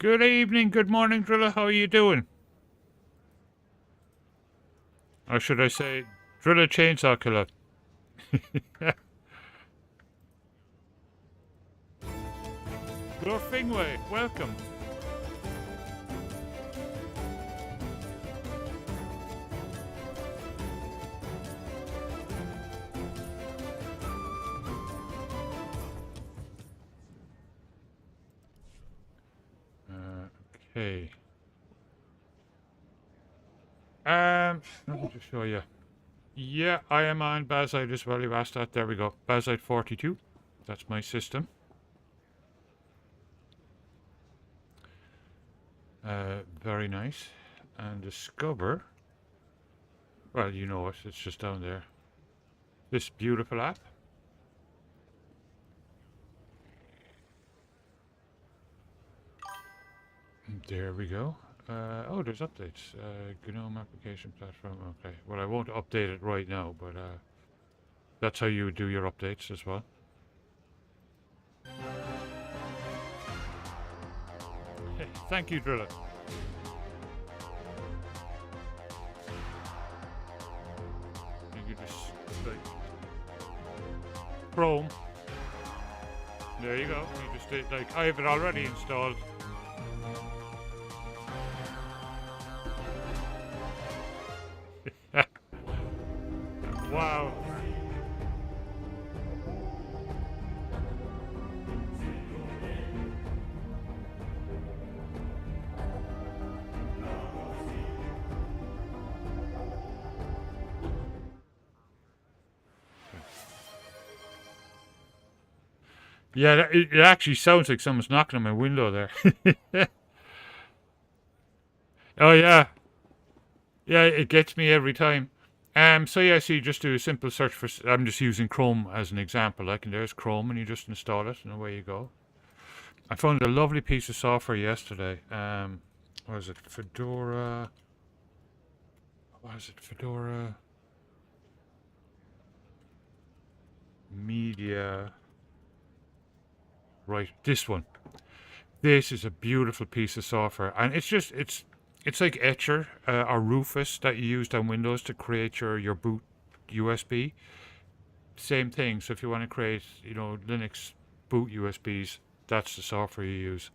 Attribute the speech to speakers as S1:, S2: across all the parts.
S1: Good evening, good morning, Driller. How are you doing? Or should I say, Driller Chainsaw Killer? Glorfingway, welcome. Okay. Let me just show you. Yeah, I am on Bazite as well. You asked that. There we go. Bazite 42. That's my system. Very nice. And discover. Well, you know it. It's just down there. This beautiful app. There we go. Oh, there's updates. GNOME application platform. Okay. Well, I won't update it right now, but that's how you do your updates as well. Thank you, Driller. You just like Chrome. There you go. You just did, like, I have it already installed. Wow. Yeah, it actually sounds like someone's knocking on my window there. Oh yeah, yeah, it gets me every time. So yeah, so you just do a simple search for. I'm just using Chrome as an example. Like, and there's Chrome, and you just install it, and away you go. I found a lovely piece of software yesterday. What is it? Fedora. What is it? Fedora Media. Right, this one. This is a beautiful piece of software, and it's like Etcher or Rufus that you used on Windows to create your boot USB. Same thing. So if you want to create, Linux boot USBs, that's the software you use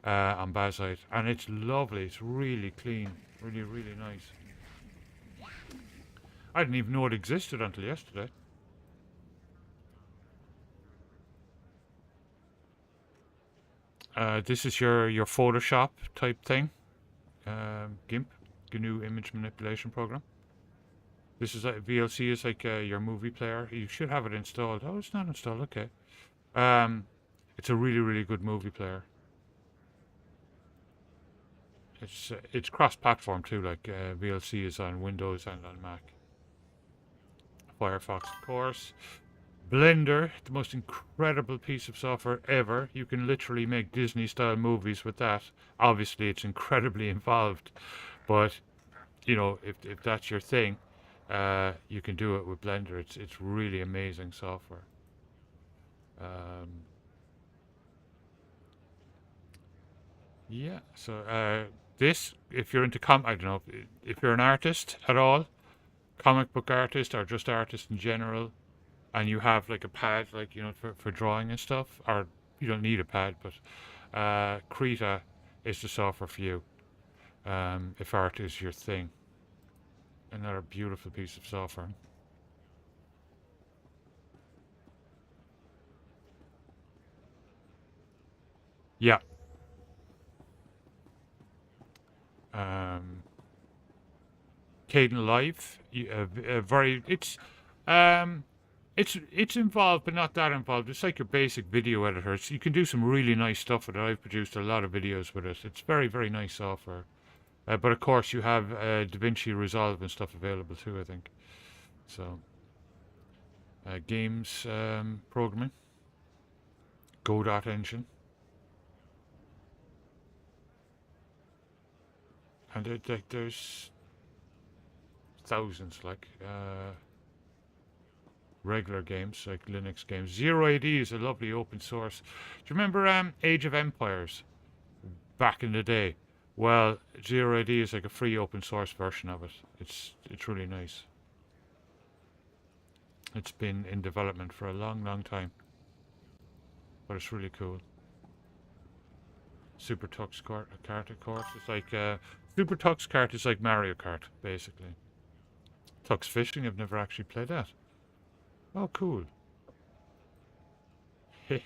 S1: on Bazite, and it's lovely. It's really clean, really really nice. I didn't even know it existed until yesterday. This is your Photoshop type thing. GIMP, GNU Image Manipulation Program. This is like VLC is like your movie player. You should have it installed. Oh, it's not installed. Okay. Um, it's a really really good movie player. It's cross-platform too. Like VLC is on Windows and on Mac. Firefox, of course. Blender, the most incredible piece of software ever. You can literally make Disney-style movies with that. Obviously, it's incredibly involved, but if that's your thing, you can do it with Blender. It's really amazing software. Um, yeah. So this, if you're into I don't know, if you're an artist at all, comic book artist or just artist in general, and you have like a pad, like for drawing and stuff, or you don't need a pad, but Krita is the software for you. If art is your thing, another beautiful piece of software. Yeah. Um, Caden Live, very. Um, it's involved, but not that involved. It's like your basic video editor. You can do some really nice stuff with it. I've produced a lot of videos with it. It's very very nice software. But of course, you have DaVinci Resolve and stuff available too, I think. So, games programming, Godot engine, and there's thousands like regular games like Linux games. Zero AD is a lovely open source. Do you remember Age of Empires? back in the day. Well, Zero AD is like a free open source version of it. It's really nice. It's been in development for a long, long time, but it's really cool. Super Tux Kart, of course. It's like Super Tux Kart is like Mario Kart, basically. Tux Fishing, I've never actually played that. Oh, cool. Heh.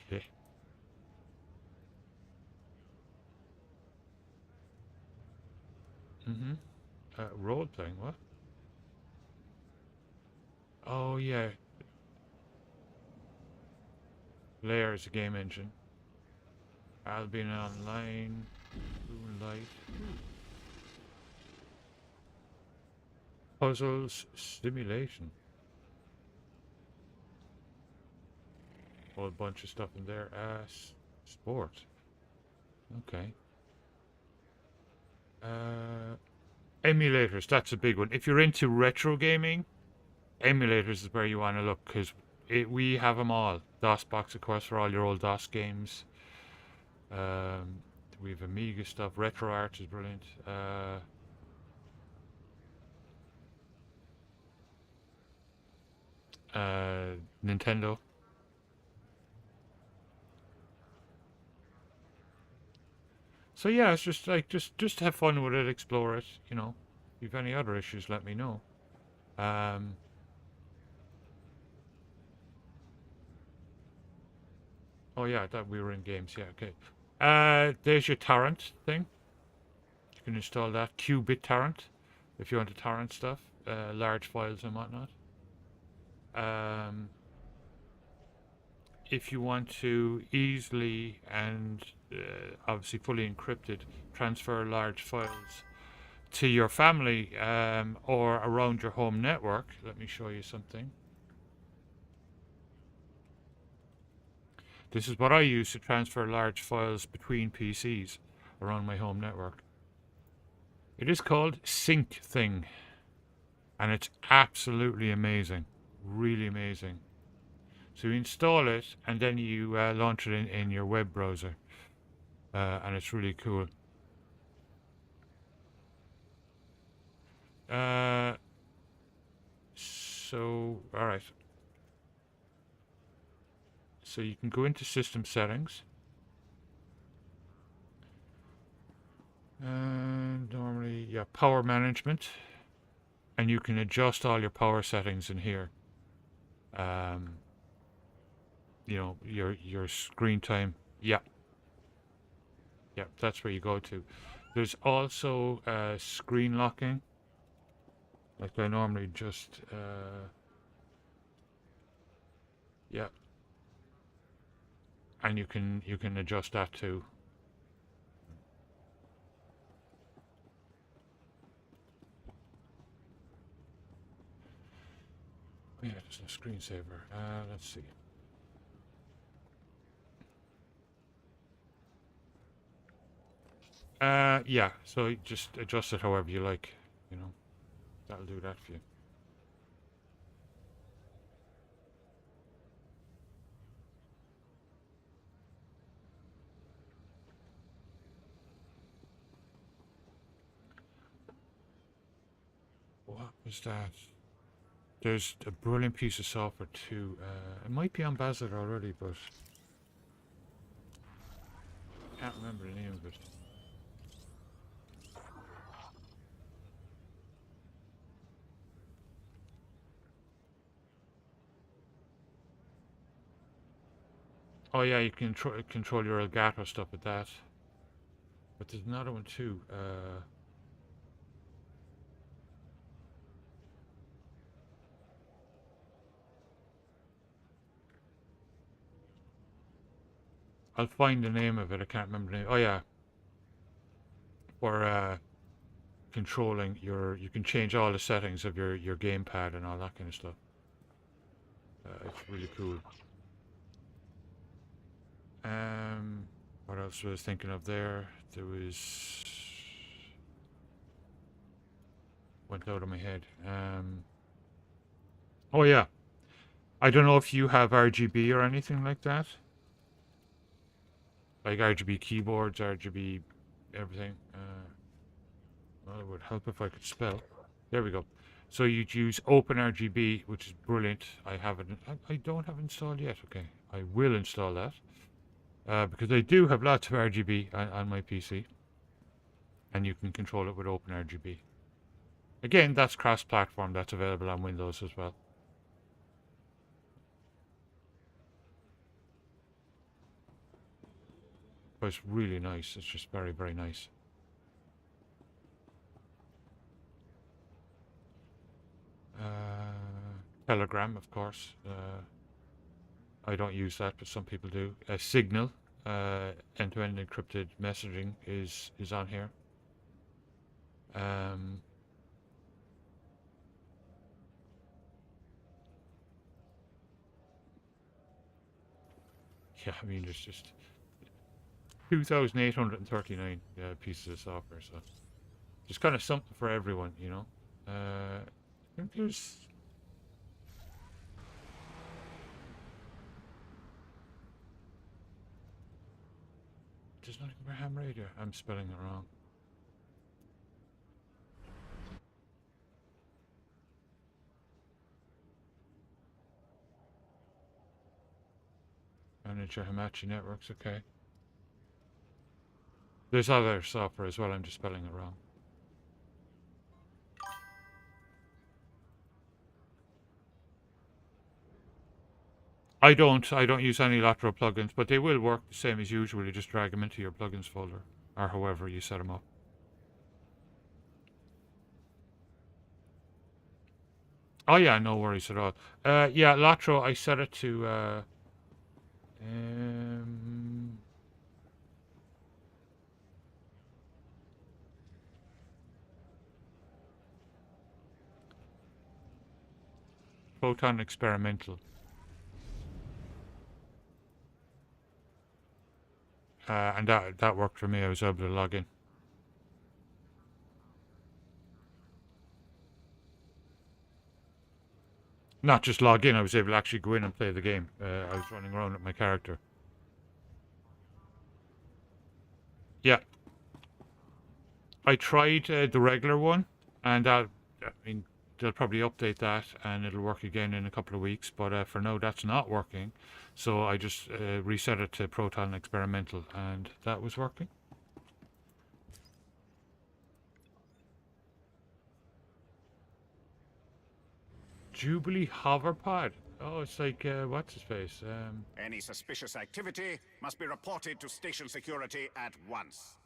S1: Mm-hmm. Role playing, what? Oh, yeah. Layer is a game engine. Albion Online, Moonlight, Puzzles, Simulation. Whole bunch of stuff in there. Sport. Okay. Emulators, that's a big one. If you're into retro gaming, emulators is where you want to look because we have them all. DOSBox, of course, for all your old DOS games. We have Amiga stuff. RetroArch is brilliant. Nintendo. So yeah, it's just like just have fun with it, explore it. You know, if you've any other issues, let me know. Um, oh yeah, I thought we were in games. Yeah, okay. There's your torrent thing. You can install that qubit torrent if you want to torrent stuff, large files and whatnot. Um, if you want to easily and obviously fully encrypted transfer large files to your family or around your home network, let me show you something. This is what I use to transfer large files between PCs around my home network. It is called Sync Thing, and it's absolutely amazing, really amazing. So you install it, and then you launch it in your web browser, and it's really cool. All right. So you can go into System Settings, and normally, yeah, Power Management, and you can adjust all your power settings in here. You know, your screen time. Yeah, yeah, that's where you go to. There's also screen locking. Like I normally just yeah, and you can adjust that too. Oh, yeah, there's no screensaver. Let's see. Yeah, so you just adjust it however you like, you know. That'll do that for you. What was that? There's a brilliant piece of software too. It might be on Bazel already, but I can't remember the name of it. Oh yeah, you can control your Elgato stuff with that. But there's another one too. I'll find the name of it. I can't remember the name. Oh yeah, for controlling you can change all the settings of your gamepad and all that kind of stuff. It's really cool. What else was I thinking of there? There was went out of my head. Oh yeah, I don't know if you have RGB or anything like that, like RGB keyboards, RGB everything. Well, it would help if I could spell. There we go. So you'd use OpenRGB, which is brilliant. I have it. I don't have it installed yet. Okay, I will install that because I do have lots of RGB on my PC, and you can control it with OpenRGB. Again, that's cross-platform. That's available on Windows as well. But it's really nice. It's just very, very nice. Telegram, of course. I don't use that, but some people do. Signal, end-to-end encrypted messaging is on here. Yeah, I mean, there's just 2,839 pieces of software, so there's kind of something for everyone, you know. I think there's... There's nothing for ham radio. I'm spelling it wrong. Manage your Hamachi networks, okay. There's other software as well, I'm just spelling it wrong. I don't use any lateral plugins, but they will work the same as usual. You just drag them into your plugins folder, or however you set them up. Oh yeah, no worries at all. Yeah, Latro, I set it to Photon Experimental. And that worked for me. I was able to log in. Not just log in, I was able to actually go in and play the game. I was running around with my character. Yeah. I tried the regular one, and I mean, they'll probably update that and it'll work again in a couple of weeks, but for now that's not working. So I just reset it to Proton Experimental, and that was working. Jubilee Hoverpod. Oh, it's like, what's his face?
S2: Any suspicious activity must be reported to station security at once.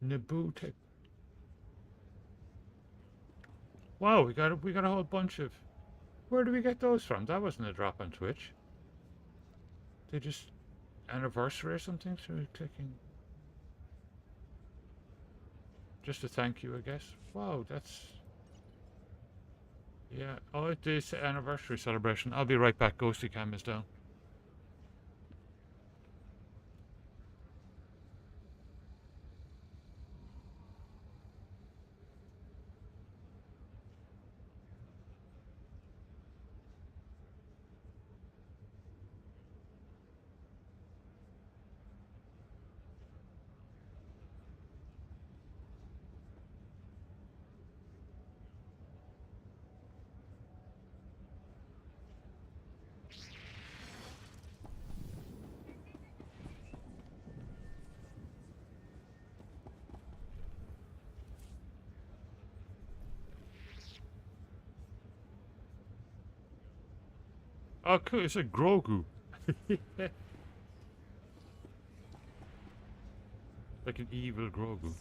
S1: Naboo. Wow, we got a whole bunch of... Where do we get those from? That wasn't a drop on Twitch. They just... Anniversary or something? So we're clicking... Just a thank you, I guess. Wow, that's... Yeah. Oh, it is anniversary celebration. I'll be right back. Ghosty cam is down. Oh, cool. It's a Grogu. Like an evil Grogu.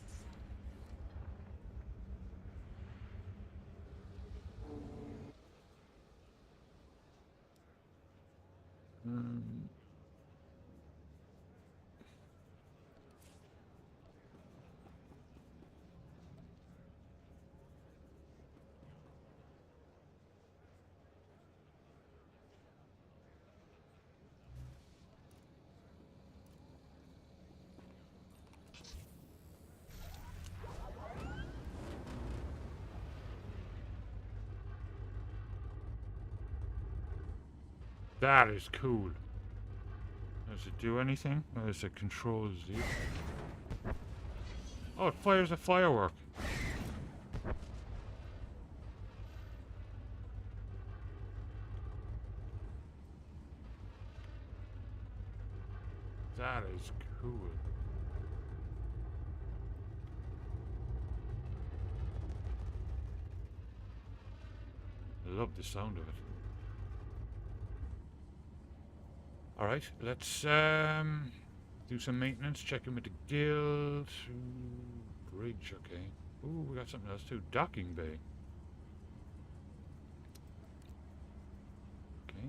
S1: That is cool. Does it do anything? Or does it control Z? Oh, it fires a firework. That is cool. I love the sound of it. Alright, let's do some maintenance, check in with the guild. Ooh, bridge, okay. Ooh, we got something else too. Docking bay. Okay.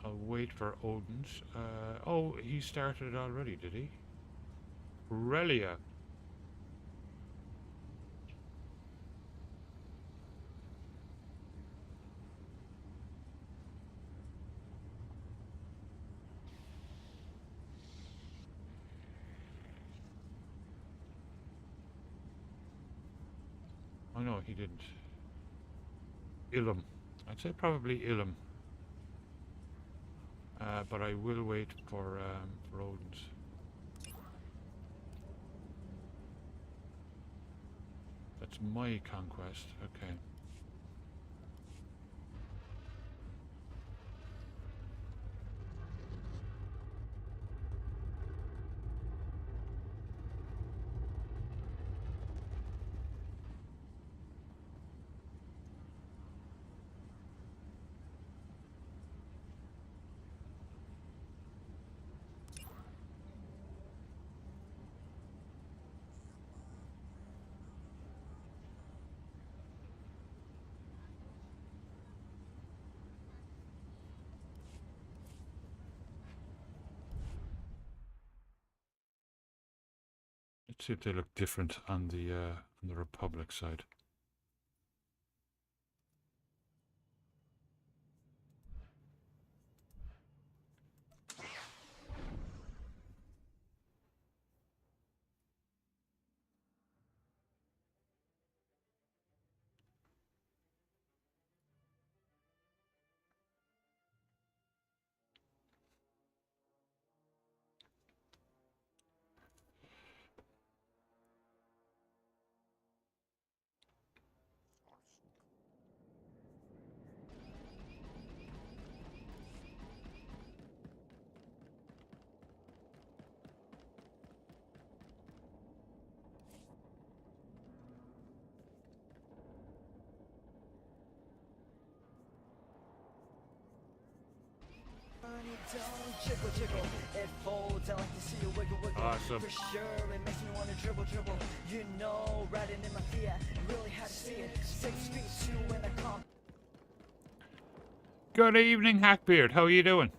S1: I'll wait for Odin's. Oh, he started it already, did he? Relia. Oh no, he didn't. Ilum. I'd say probably Ilum. But I will wait for Odin's. That's my conquest. Okay. Let's see if they look different on the Republic side. Awesome. Good evening, Hackbeard. How are you doing?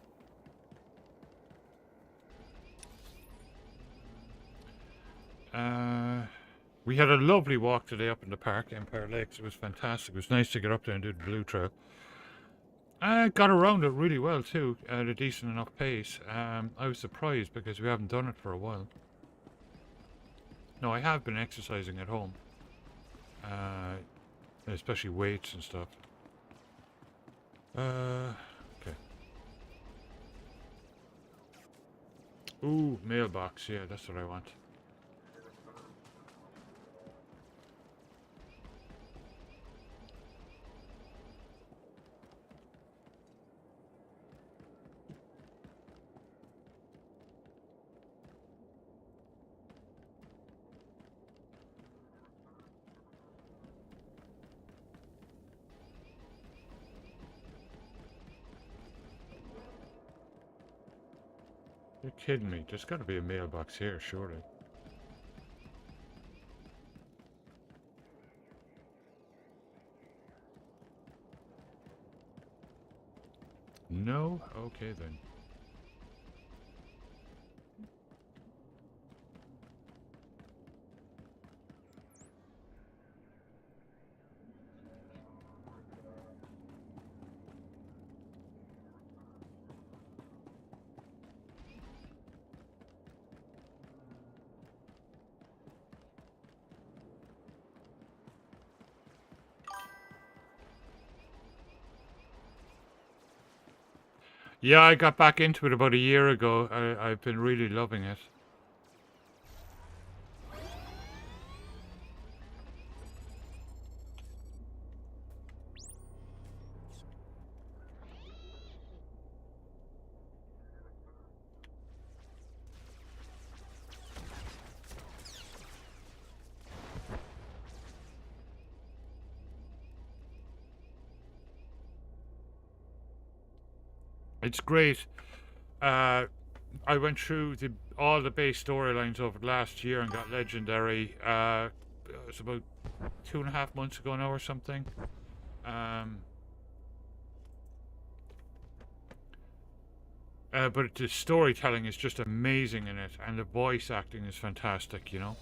S1: We had a lovely walk today up in the park, Empire Lakes. It was fantastic. It was nice to get up there and do the Blue Trail. I got around it really well too, at a decent enough pace. I was surprised because we haven't done it for a while. No, I have been exercising at home. Especially weights and stuff. Okay. Ooh, mailbox. Yeah, that's what I want. You're kidding me. There's got to be a mailbox here, surely. No? Okay then. Yeah, I got back into it about a year ago. I've been really loving it. It's great. Uh, I went through all the base storylines over the last year and got legendary. It's about 2.5 months ago now or something. Um, but the storytelling is just amazing in it, and the voice acting is fantastic. You know.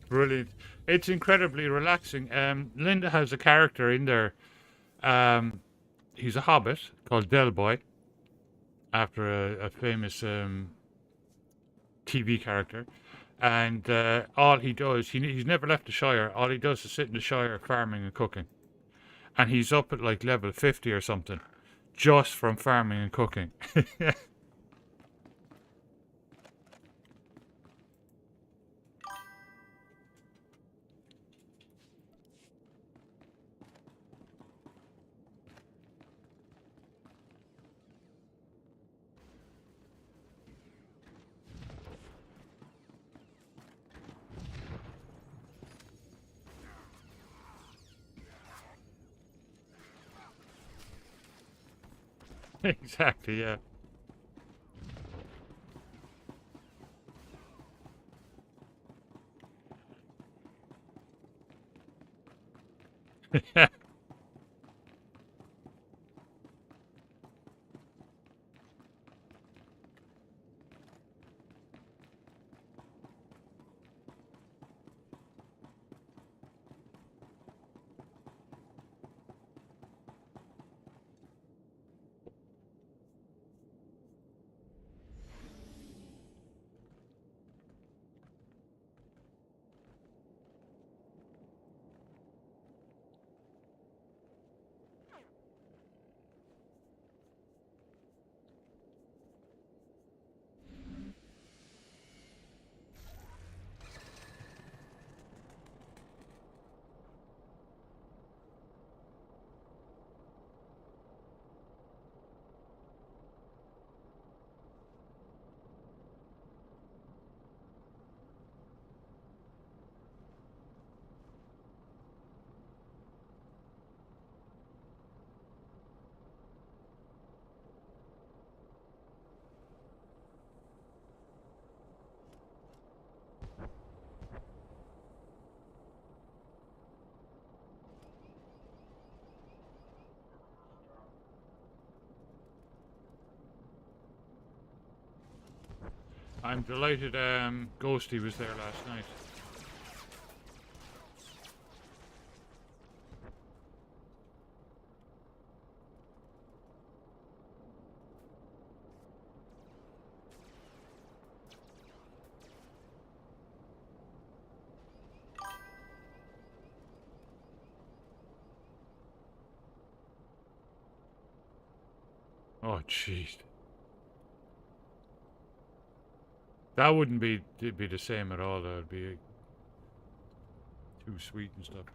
S1: Brilliant. It's incredibly relaxing. Linda has a character in there. Um, he's a hobbit called Del Boy, after a famous TV character. And all he does, he's never left the Shire. All he does is sit in the Shire farming and cooking. And he's up at like level 50 or something, just from farming and cooking. Exactly, yeah. I'm delighted Ghosty was there last night. Oh, jeez. That wouldn't be the same at all. That would be too sweet and stuff.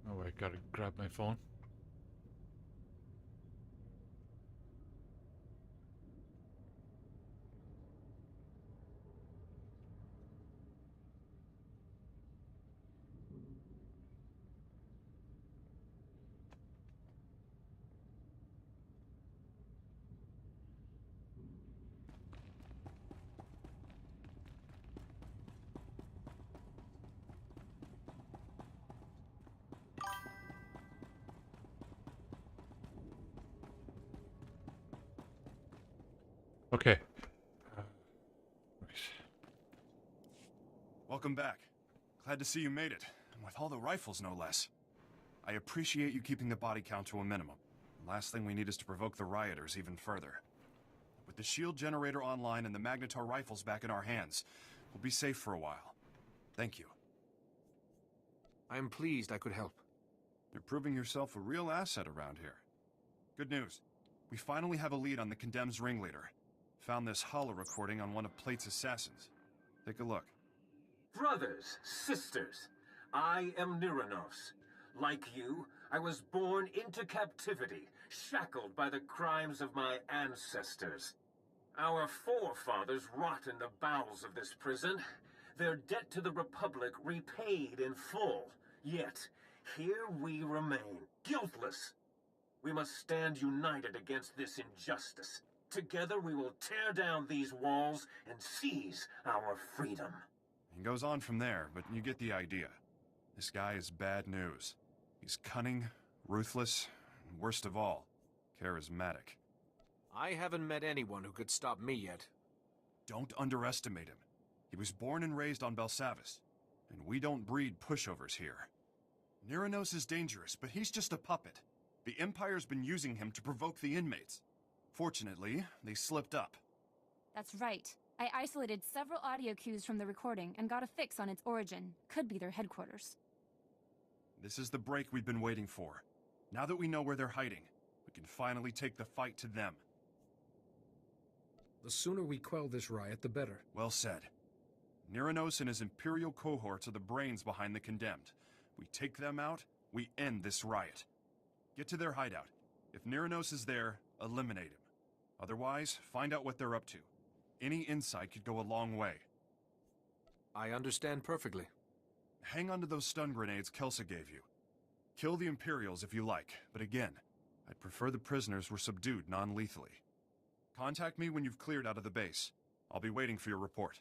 S1: Oh, I gotta grab my phone. Okay. Right.
S3: Welcome back. Glad to see you made it, and with all the rifles no less. I appreciate you keeping the body count to a minimum. The last thing we need is to provoke the rioters even further. With the shield generator online and the Magnetar rifles back in our hands, we'll be safe for a while. Thank you.
S4: I am pleased I could help.
S3: You're proving yourself a real asset around here. Good news. We finally have a lead on the Condemned's ringleader. Found this holo recording on one of Plate's assassins. Take a look.
S5: Brothers, sisters, I am Niranos. Like you, I was born into captivity, shackled by the crimes of my ancestors. Our forefathers rot in the bowels of this prison, their debt to the Republic repaid in full. Yet, here we remain, guiltless. We must stand united against this injustice. Together we will tear down these walls and seize our freedom.
S3: He goes on from there, but you get the idea. This guy is bad news. He's cunning, ruthless, and worst of all, charismatic.
S4: I haven't met anyone who could stop me yet.
S3: Don't underestimate him. He was born and raised on Belsavis, and we don't breed pushovers here. Niranos is dangerous, but he's just a puppet. The Empire's been using him to provoke the inmates. Fortunately, they slipped up.
S6: That's right. I isolated several audio cues from the recording and got a fix on its origin. Could be their headquarters.
S3: This is the break we've been waiting for. Now that we know where they're hiding, we can finally take the fight to them.
S7: The sooner we quell this riot, the better.
S3: Well said. Niranos and his Imperial cohorts are the brains behind the Condemned. We take them out, we end this riot. Get to their hideout. If Niranos is there, eliminate him. Otherwise, find out what they're up to. Any insight could go a long way.
S4: I understand perfectly.
S3: Hang on to those stun grenades Kelsa gave you. Kill the Imperials if you like, but again, I'd prefer the prisoners were subdued non-lethally. Contact me when you've cleared out of the base. I'll be waiting for your report.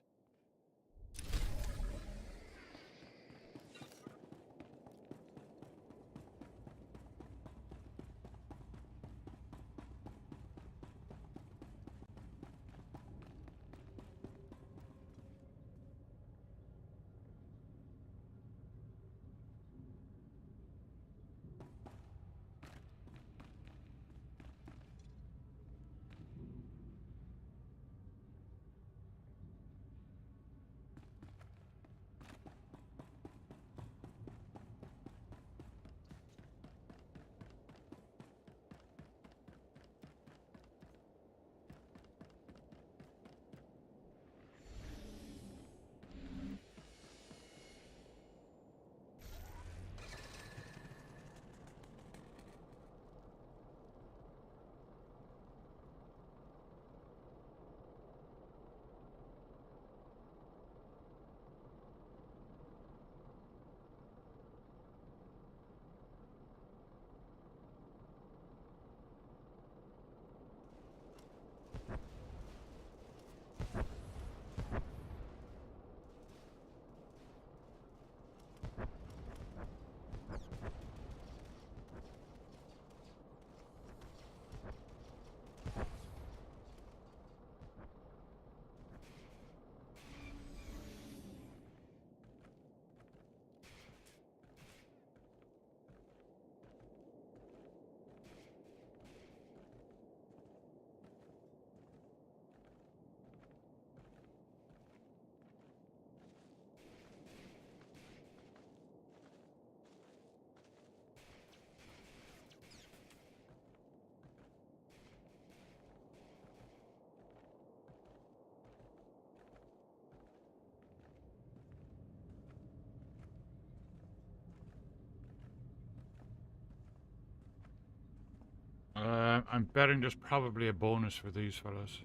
S1: I'm betting there's probably a bonus for these fellas.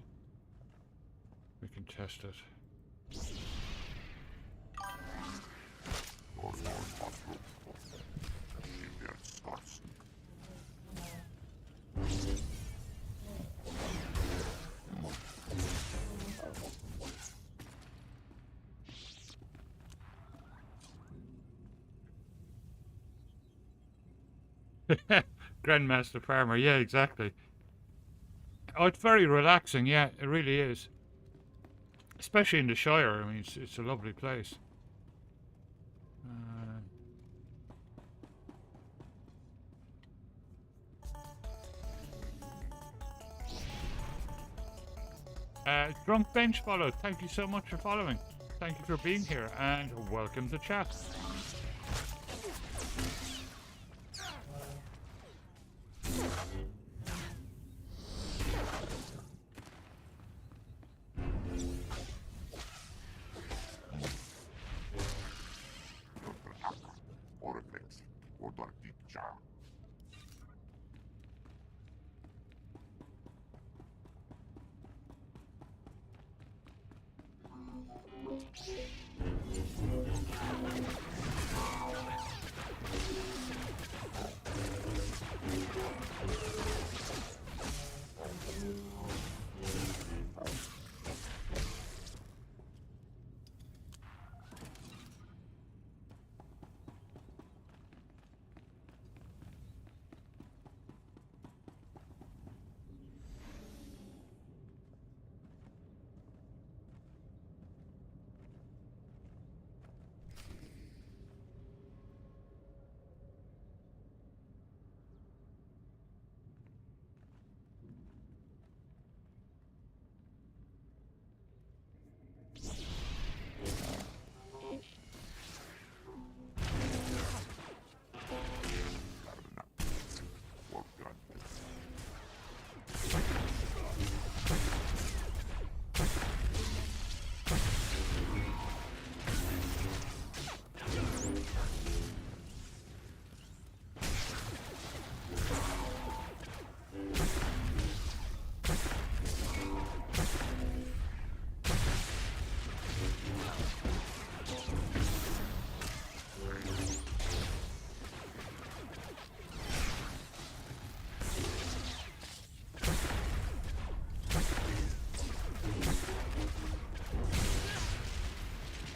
S1: We can test it. Grandmaster Farmer, yeah, exactly. Oh, it's very relaxing, yeah, it really is. Especially in the Shire, I mean, it's a lovely place. Drunk Bench followed. Thank you so much for following. Thank you for being here, and welcome to chat.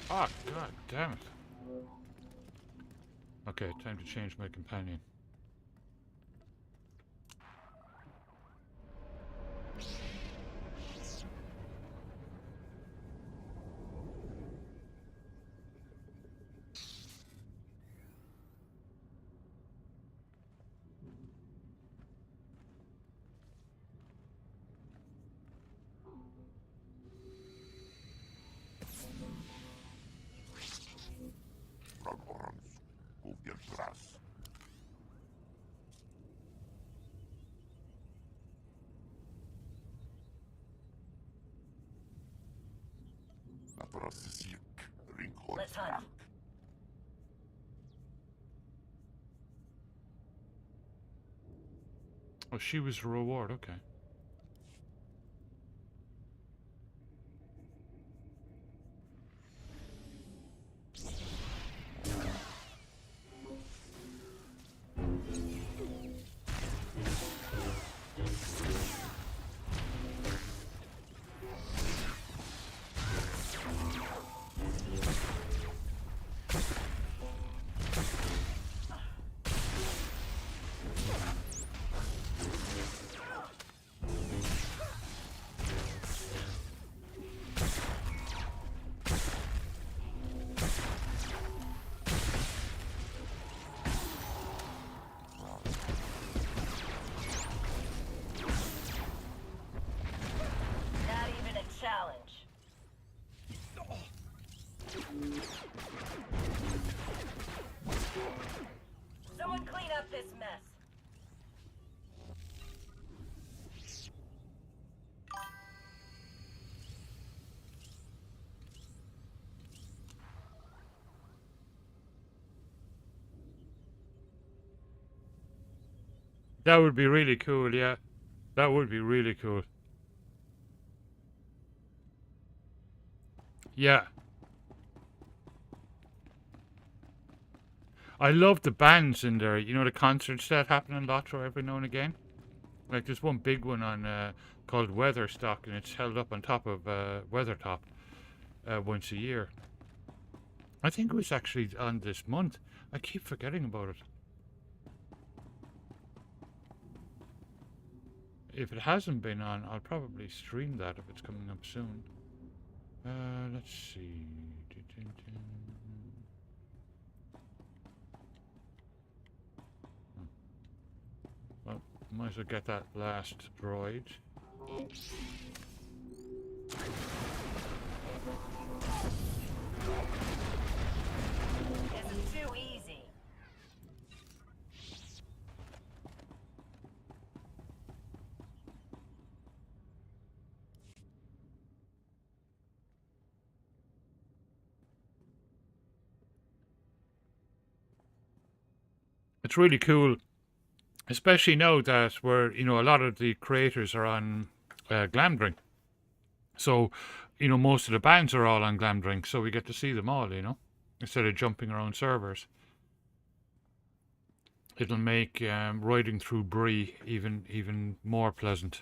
S1: Oh, god damn it. Okay, time to change my companion.
S8: Let's hunt.
S1: Oh, she was the reward, okay. That would be really cool, yeah. That would be really cool. Yeah. I love the bands in there. You know, the concerts that happen in Lotro every now and again? Like, there's one big one on called Weatherstock, and it's held up on top of Weathertop once a year. I think it was actually on this month. I keep forgetting about it. If it hasn't been on, I'll probably stream that if it's coming up soon. Let's see. Well, might as well get that last droid.
S8: Isn't too easy.
S1: It's really cool, especially now that we're, you know, a lot of the creators are on Glamdring. So, you know, most of the bands are all on Glamdring, so we get to see them all, you know, instead of jumping around servers. It'll make riding through Bree even more pleasant.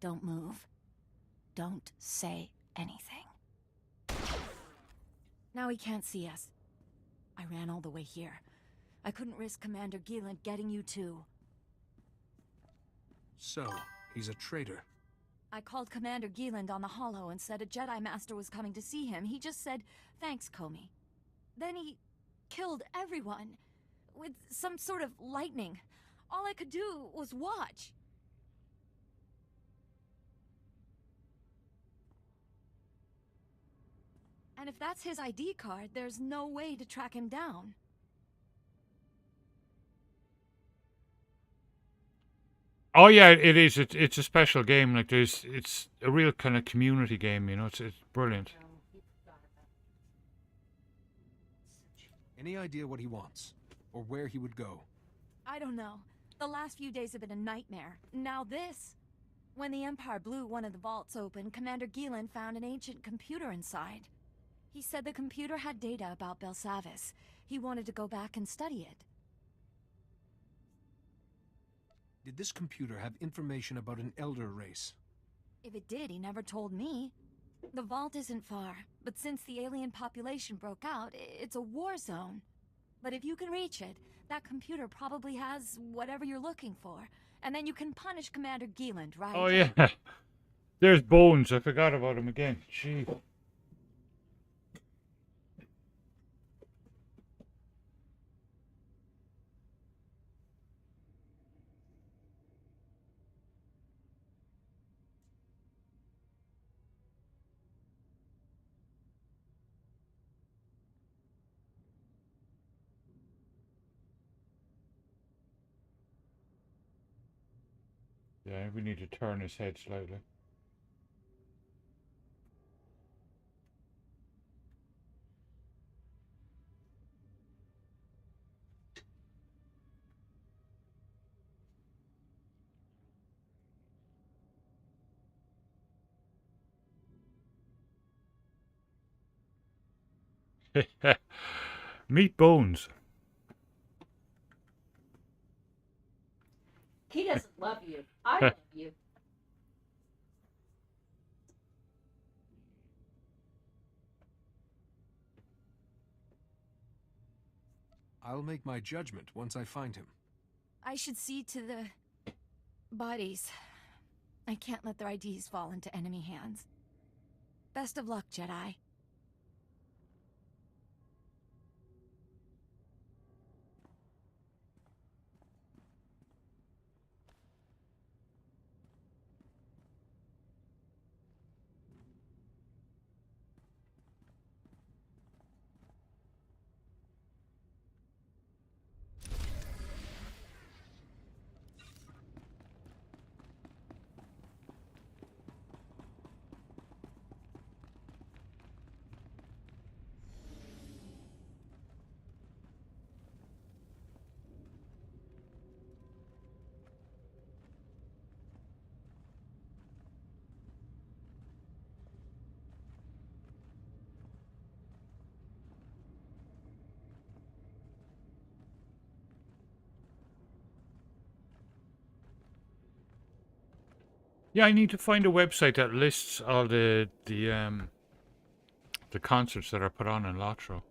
S6: Don't move. Don't say anything. Now he can't see us. I ran all the way here. I couldn't risk Commander Gieland getting you too.
S7: So, he's a traitor.
S6: I called Commander Gieland on the holo and said a Jedi Master was coming to see him. He just said, "Thanks, Comey." Then he killed everyone with some sort of lightning. All I could do was watch. And if that's his ID card, there's no way to track him down.
S1: Oh yeah, it is. It's a special game. Like it's a real kind of community game. You know, it's brilliant.
S7: Any idea what he wants? Or where he would go?
S6: I don't know. The last few days have been a nightmare. Now this. When the Empire blew one of the vaults open, Commander Gieland found an ancient computer inside. He said the computer had data about Belsavis. He wanted to go back and study it.
S7: Did this computer have information about an elder race?
S6: If it did, he never told me. The vault isn't far, but since the alien population broke out, it's a war zone. But if you can reach it, that computer probably has whatever you're looking for. And then you can punish Commander Gieland, right?
S1: Oh yeah, there's Bones. I forgot about him again. Gee. Yeah, we need to turn his head slightly. Meet Bones.
S8: He doesn't love you. I love you.
S7: I'll make my judgment once I find him.
S6: I should see to the bodies. I can't let their IDs fall into enemy hands. Best of luck, Jedi.
S1: Yeah, I need to find a website that lists all the concerts that are put on in Lotro.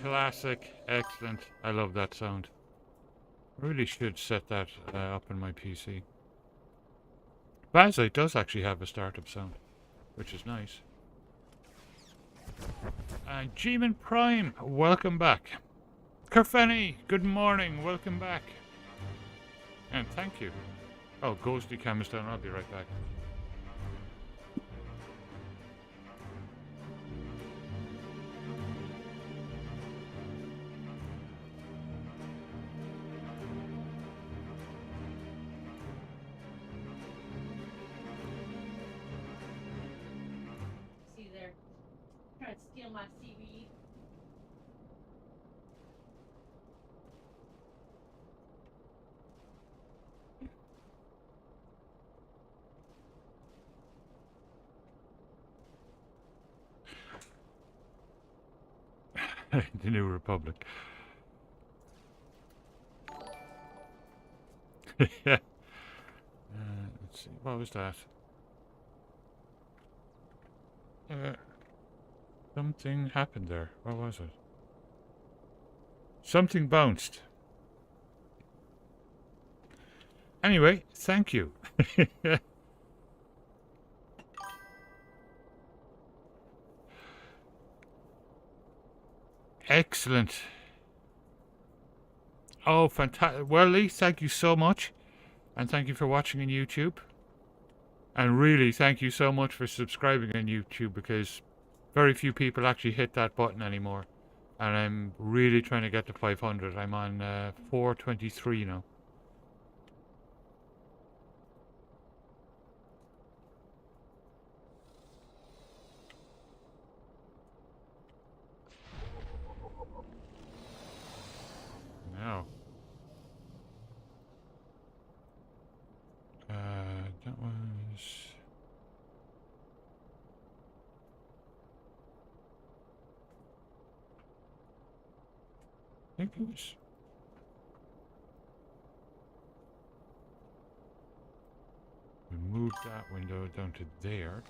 S1: Classic, excellent. I love that sound. Really should set that up in my PC. Bazite does actually have a startup sound, which is nice. And G-Man Prime, welcome back. Kerfenny, good morning, welcome back. And thank you. Oh, Ghosty Cam is down, I'll be right back.
S8: See there, trying to steal my seaweed.
S1: The New Republic. Yeah. Let's see, what was that? Something happened there. What was it? Something bounced. Anyway, thank you. Excellent. Oh, fantastic. Well, Lee, thank you so much. And thank you for watching on YouTube. And really, thank you so much for subscribing on YouTube, because very few people actually hit that button anymore. And I'm really trying to get to 500. I'm on 423 now. Now. That was... I think it was... We moved that window down to there,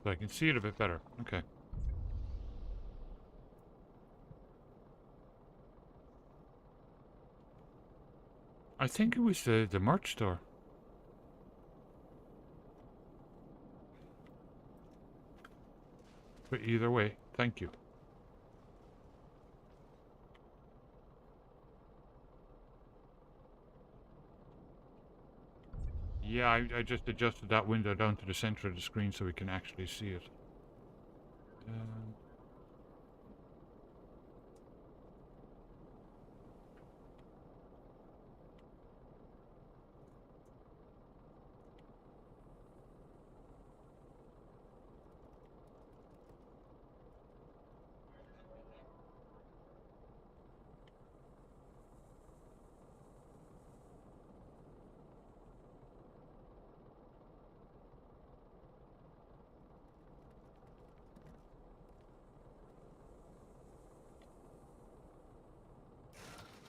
S1: so I can see it a bit better. Okay. I think it was the merch store. But either way, thank you. Yeah, I just adjusted that window down to the center of the screen so we can actually see it.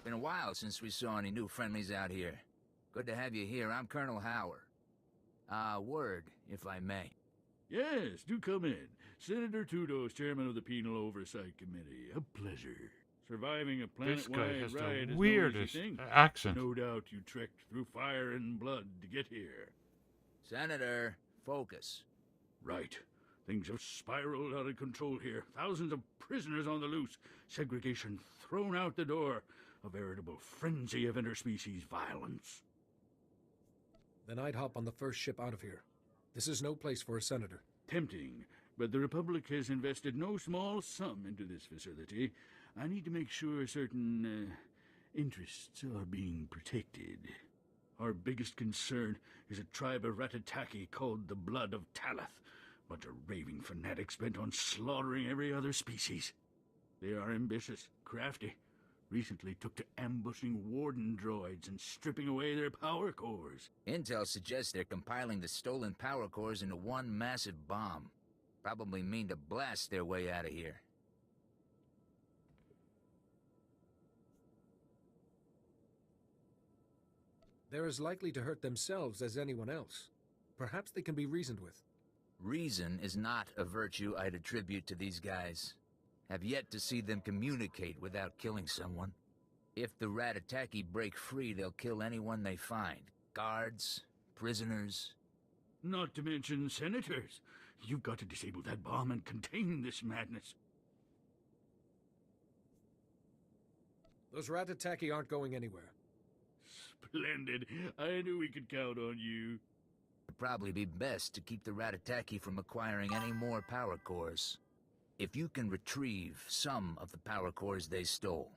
S9: Been a while since we saw any new friendlies out here. Good to have you here. I'm Colonel Howard. Word, if I may.
S10: Yes, do come in. Senator Tudos, chairman of the Penal Oversight Committee. A pleasure. Surviving a
S1: This guy
S10: planet-wide
S1: has
S10: riot
S1: the
S10: is
S1: weirdest
S10: no easy thing.
S1: accent.
S10: No doubt you trekked through fire and blood to get here.
S9: Senator, focus.
S10: Right. Things have spiraled out of control here. Thousands of prisoners on the loose. Segregation thrown out the door. A veritable frenzy of interspecies violence.
S7: Then I'd hop on the first ship out of here. This is no place for a senator.
S10: Tempting, but the Republic has invested no small sum into this facility. I need to make sure certain interests are being protected. Our biggest concern is a tribe of Ratataki called the Blood of Talath. Bunch of raving fanatics bent on slaughtering every other species. They are ambitious, crafty. Recently took to ambushing warden droids and stripping away their power cores.
S9: Intel suggests they're compiling the stolen power cores into one massive bomb. Probably mean to blast their way out of here.
S7: They're as likely to hurt themselves as anyone else. Perhaps they can be reasoned with.
S9: Reason is not a virtue I'd attribute to these guys. Have yet to see them communicate without killing someone. If the Ratataki break free, they'll kill anyone they find. Guards, prisoners.
S10: Not to mention senators. You've got to disable that bomb and contain this madness.
S7: Those Ratataki aren't going anywhere.
S10: Splendid. I knew we could count on you.
S9: It'd probably be best to keep the Ratataki from acquiring any more power cores. If you can retrieve some of the power cores they stole,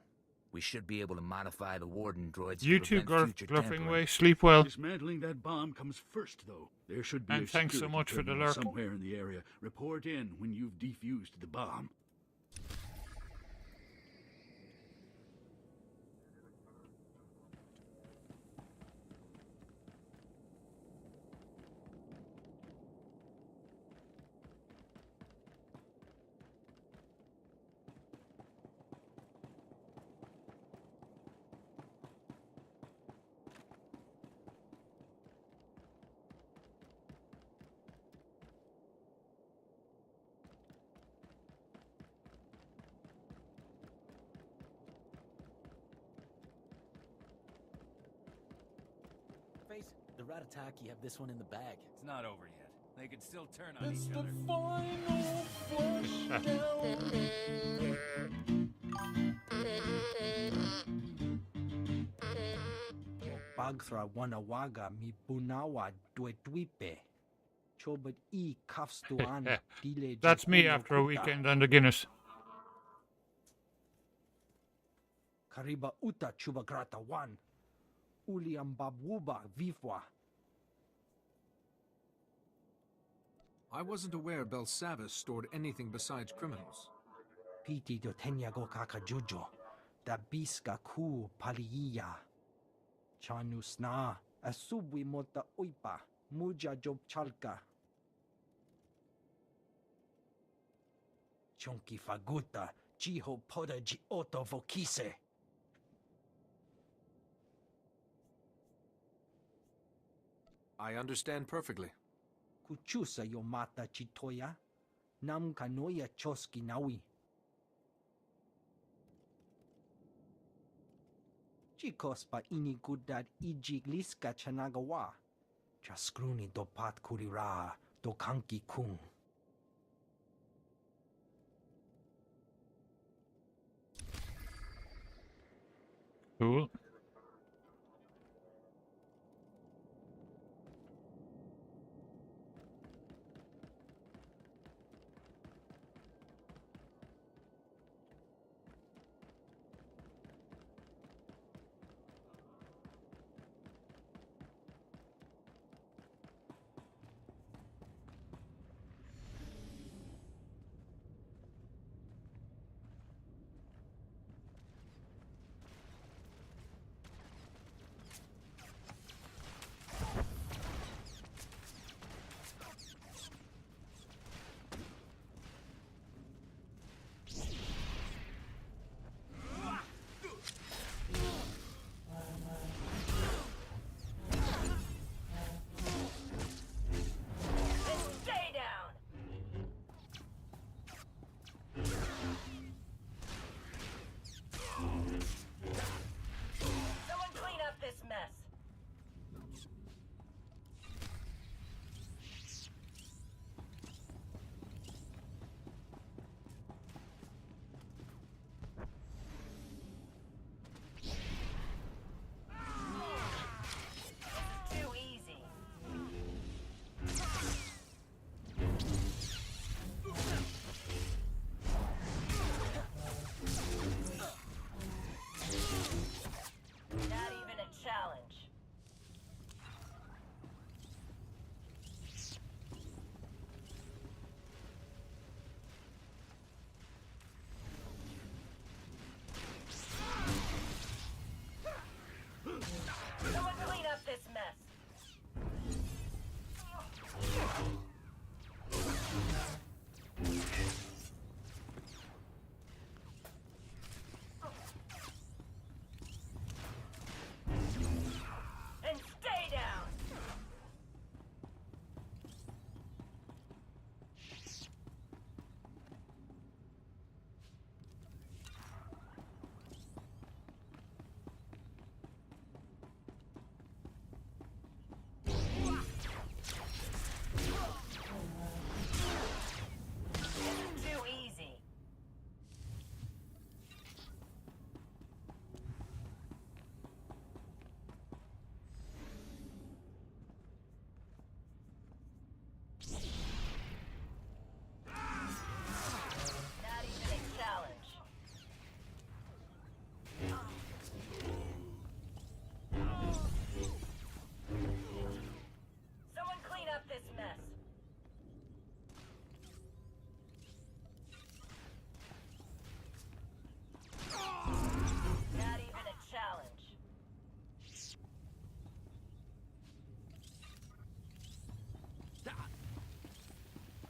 S9: we should be able to modify the warden droids
S1: You
S9: to
S1: two
S9: prevent future
S1: bluffing
S9: tampering.
S1: away. Sleep well.
S10: Dismantling that bomb comes first, though. There should be
S1: And
S10: a
S1: thanks so
S10: security
S1: much for the
S10: terminal
S1: lurk.
S10: somewhere in the area. Report in when you've defused the bomb.
S11: Face it, the Ratataki have this one in the bag.
S12: It's not over yet. They could still turn on each other.
S13: Bagthra wanawaga mi bunawa dwepe. Chobot e kafstuan dile.
S1: That's me after a weekend on the Guinness.
S13: Kariba uta chubagrata wan. Uliam babuba vifwa.
S7: I wasn't aware Belsavis stored anything besides criminals.
S13: Piti do tenyago kakajujo. Da biska ku paliya. Chanusna. Asubwi mota uipa. Muja job chalka. Chonki faguta. Jiho poda ji oto vokise.
S7: I understand perfectly.
S13: Kuchusa yo mata chitoya. Nam kanoya choski nawi. Chikos pa ini gudad ijigliska chanagawa. Chaskruni do pat kurira do kanki kung.
S1: Cool.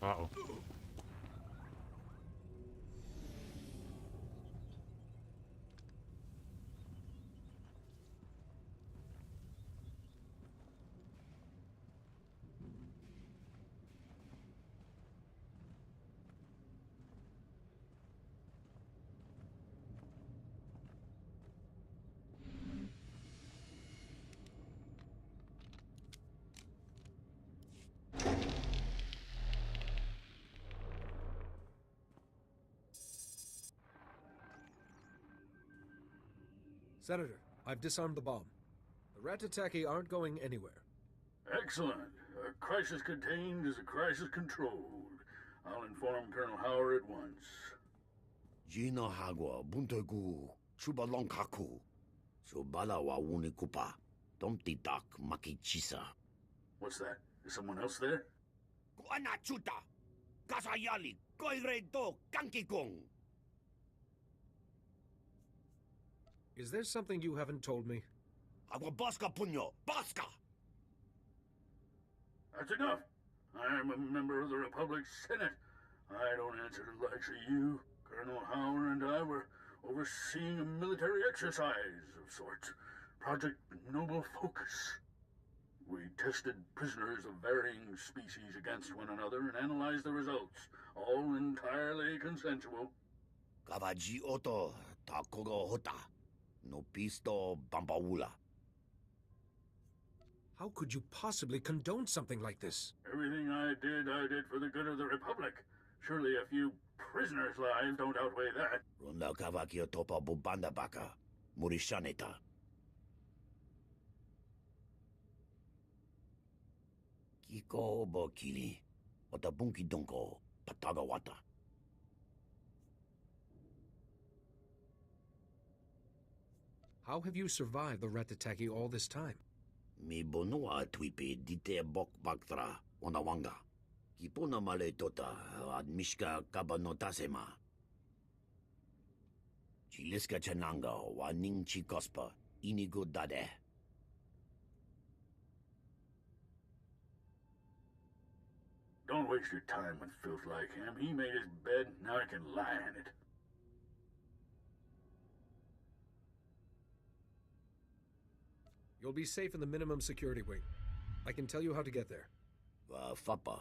S1: Uh-oh.
S7: Senator, I've disarmed the bomb. The Ratataki aren't going anywhere.
S10: Excellent. A crisis contained is a crisis controlled. I'll inform Colonel Howard at once.
S14: Gino Hagwa, Buntogu, Chubalonkaku, Subala wa Unikupa, Domtidak Makichisa.
S10: What's that? Is someone else there?
S14: Guanachuta, Kasayali, Koiredo, Kankikong.
S7: Is there something you haven't told me?
S14: Agua Bosca Puño, Bosca!
S10: That's enough. I'm a member of the Republic's Senate. I don't answer to the likes of you. Colonel Howard and I were overseeing a military exercise of sorts. Project Noble Focus. We tested prisoners of varying species against one another and analyzed the results. All entirely consensual.
S14: Kavaji Oto, Takogo Hota, No Pisto Bampaula.
S7: How could you possibly condone something like this?
S10: Everything I did for the good of the Republic. Surely a few prisoners' lives don't outweigh that.
S14: Ronda Kavakio Topa Bubanda Baka, Murishaneta. Kiko Bokili, Otabunki Donko, Patagawata.
S7: How have you survived the Ratataki all this time?
S14: Mi bonua twipe dite bok baktra, Onawanga. Kipona male tota, admishka kabanotasema. Chiliska chananga, waning chikospa, inigo dade.
S10: Don't waste your time with filth like him. He made his bed, now he can lie in it.
S7: You'll be safe in the minimum security wing. I can tell you how to get there.
S14: Fapa,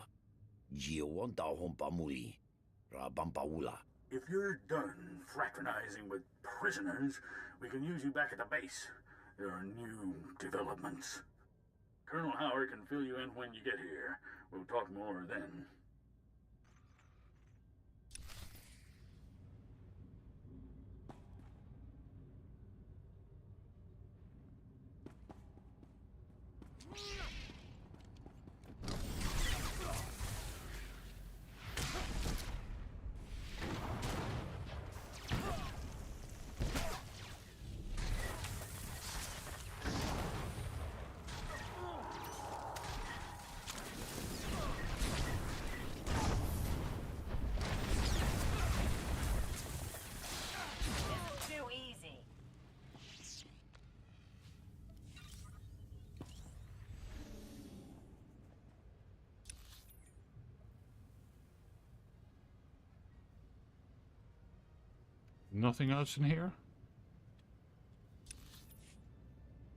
S14: Giowanta Hompa Muli, Rabampaula.
S10: If you're done fraternizing with prisoners, we can use you back at the base. There are new developments. Colonel Howard can fill you in when you get here. We'll talk more then.
S1: Nothing else in here?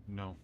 S1: No.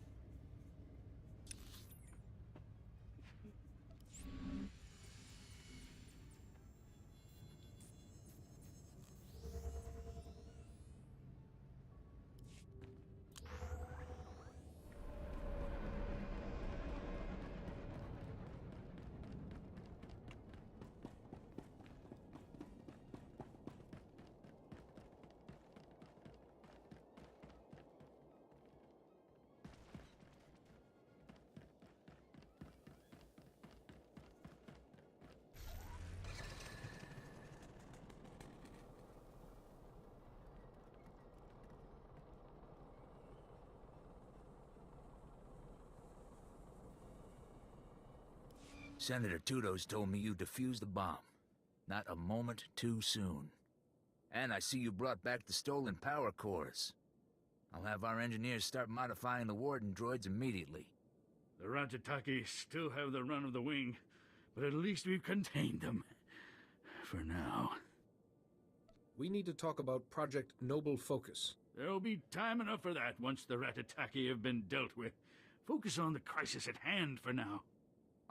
S9: Senator Tudos told me you defused the bomb. Not a moment too soon. And I see you brought back the stolen power cores. I'll have our engineers start modifying the Warden droids immediately.
S10: The Ratataki still have the run of the wing, but at least we've contained them. for now.
S7: We need to talk about Project Noble Focus.
S10: There'll be time enough for that once the Ratataki have been dealt with. Focus on the crisis at hand for now.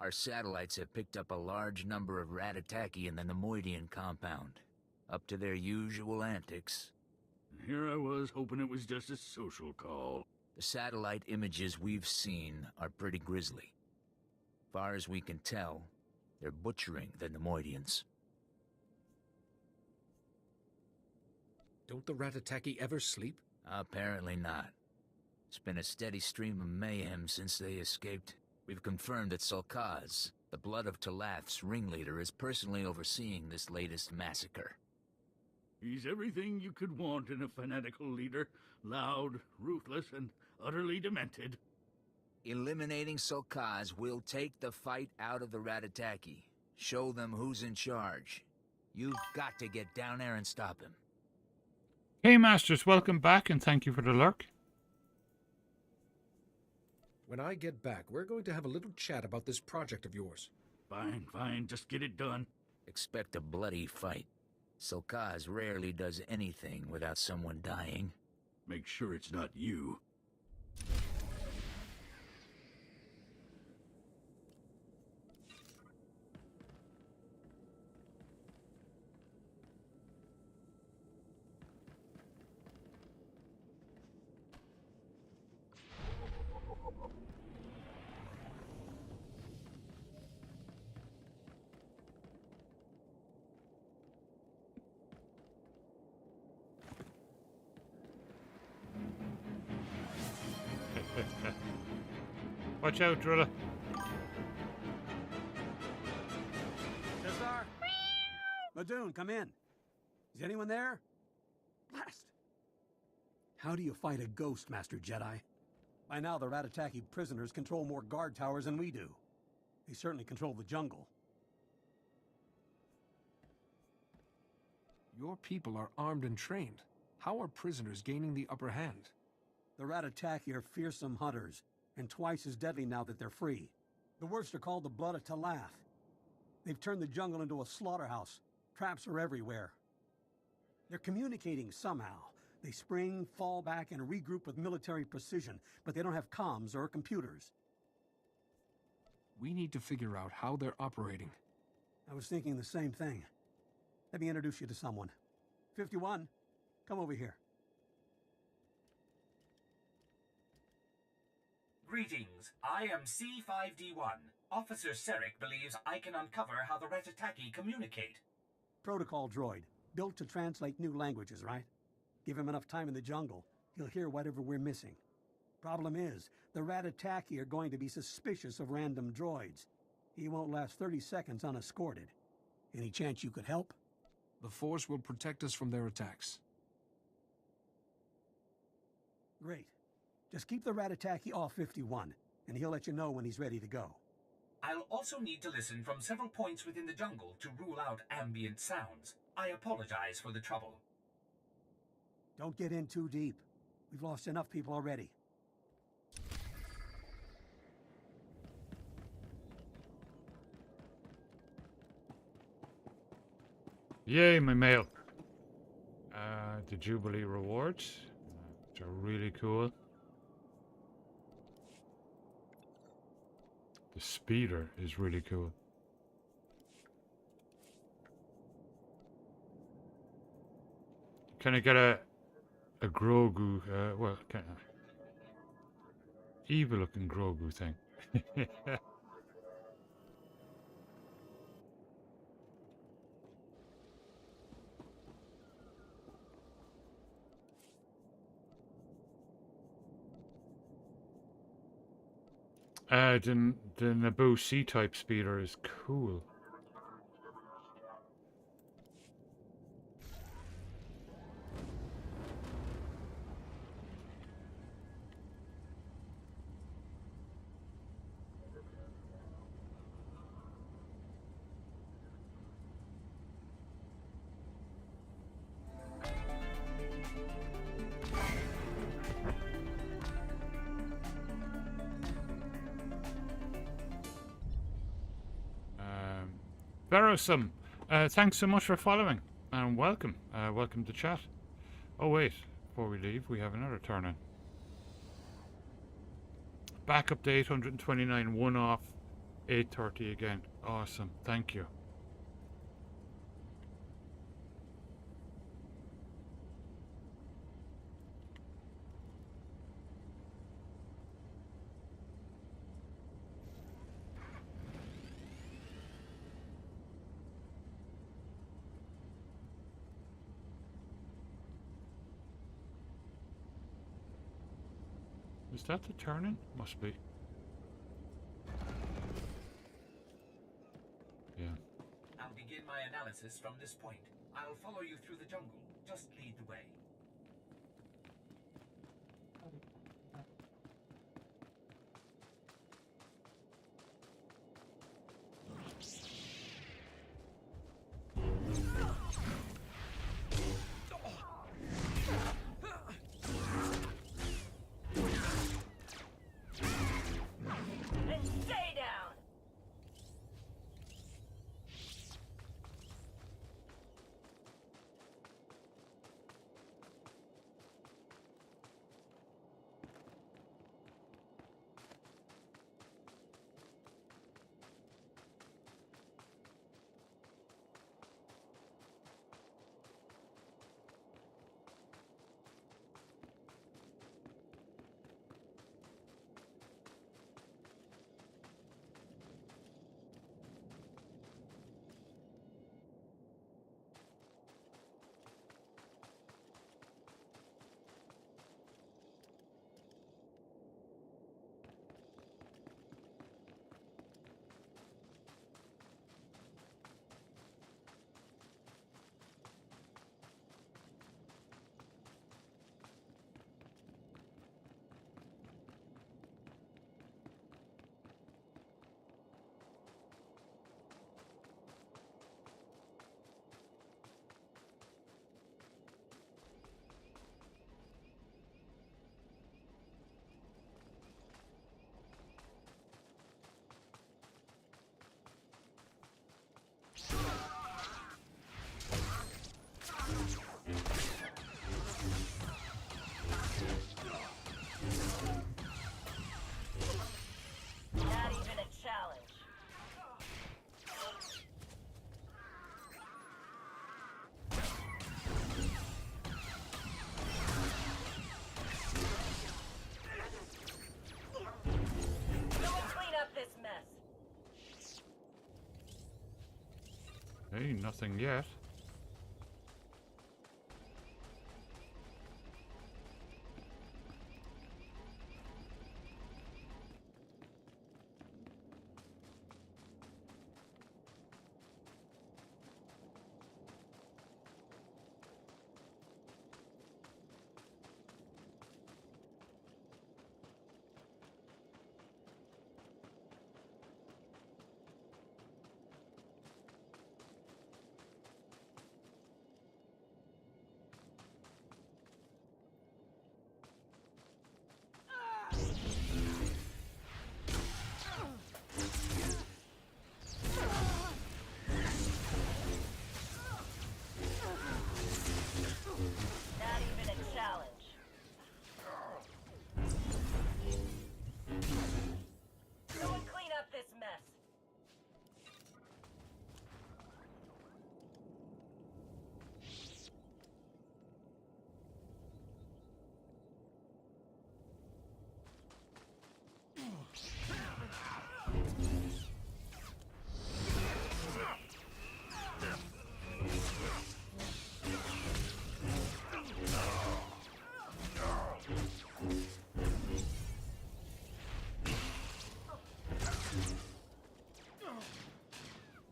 S9: Our satellites have picked up a large number of Ratataki in the Nemoidian compound. Up to their usual antics.
S10: Here I was, hoping it was just a social call.
S9: The satellite images we've seen are pretty grisly. Far as we can tell, they're butchering the Nemoidians.
S7: Don't the Ratataki ever sleep?
S9: Apparently not. It's been a steady stream of mayhem since they escaped. We've confirmed that Sulkaz, the Blood of Talath's ringleader, is personally overseeing this latest massacre.
S10: He's everything you could want in a fanatical leader. Loud, ruthless, and utterly demented.
S9: Eliminating Sulkaz will take the fight out of the Ratataki. Show them who's in charge. You've got to get down there and stop him.
S1: Hey Masters, welcome back and thank you for the lurk.
S7: When I get back, we're going to have a little chat about this project of yours.
S10: Fine, fine, just get it done.
S9: Expect a bloody fight. Sulkaz rarely does anything without someone dying.
S10: Make sure it's not you.
S1: Watch out, Drilla.
S15: Cesar? Madoon, come in. Is anyone there? Blast! How do you fight a ghost, Master Jedi? By now, the Ratataki prisoners control more guard towers than we do. They certainly control the jungle.
S7: Your people are armed and trained. How are prisoners gaining the upper hand?
S15: The Ratataki are fearsome hunters, and twice as deadly now that they're free. The worst are called the Blood of Talath. They've turned the jungle into a slaughterhouse. Traps are everywhere. They're communicating somehow. They spring, fall back, and regroup with military precision, but they don't have comms or computers.
S7: We need to figure out how they're operating.
S15: I was thinking the same thing. Let me introduce you to someone. 51, come over here.
S16: Greetings. I am C5D1. Officer Serek believes I can uncover how the Ratataki communicate.
S15: Protocol droid, built to translate new languages, right? Give him enough time in the jungle, he'll hear whatever we're missing. Problem is, the Ratataki are going to be suspicious of random droids. He won't last 30 seconds unescorted. Any chance you could help?
S7: The Force will protect us from their attacks.
S15: Great. Just keep the Ratataki off 51, and he'll let you know when he's ready to go.
S16: I'll also need to listen from several points within the jungle to rule out ambient sounds. I apologize for the trouble.
S15: Don't get in too deep. We've lost enough people already.
S1: Yay, my mail. The Jubilee rewards, which are really cool. The speeder is really cool. Can I get a Grogu, well, kind of evil looking Grogu thing? The Naboo C-type speeder is cool. Verosum, Thanks so much for following, and welcome. Welcome to chat. Oh wait, before we leave, we have another turn-in. Back up to 829, one off, 830 again. Awesome, thank you. Is that the turn-in? Must be. Yeah.
S16: I'll begin my analysis from this point. I'll follow you through the jungle. Just lead the way.
S8: And stay down! Not even a challenge. Someone clean up this mess.
S1: Hey, nothing yet.
S8: Not even a challenge. Someone clean up this mess.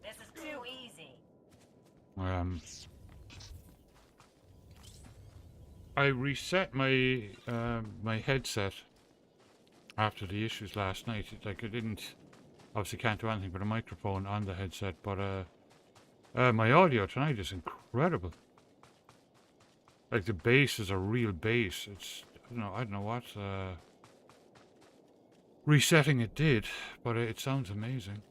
S8: This is too easy.
S1: I reset my my headset after the issues last night. Like I didn't, obviously can't do anything with a microphone on the headset, but my audio tonight is incredible. Like the bass is a real bass. It's I don't know what resetting it did, but it sounds amazing.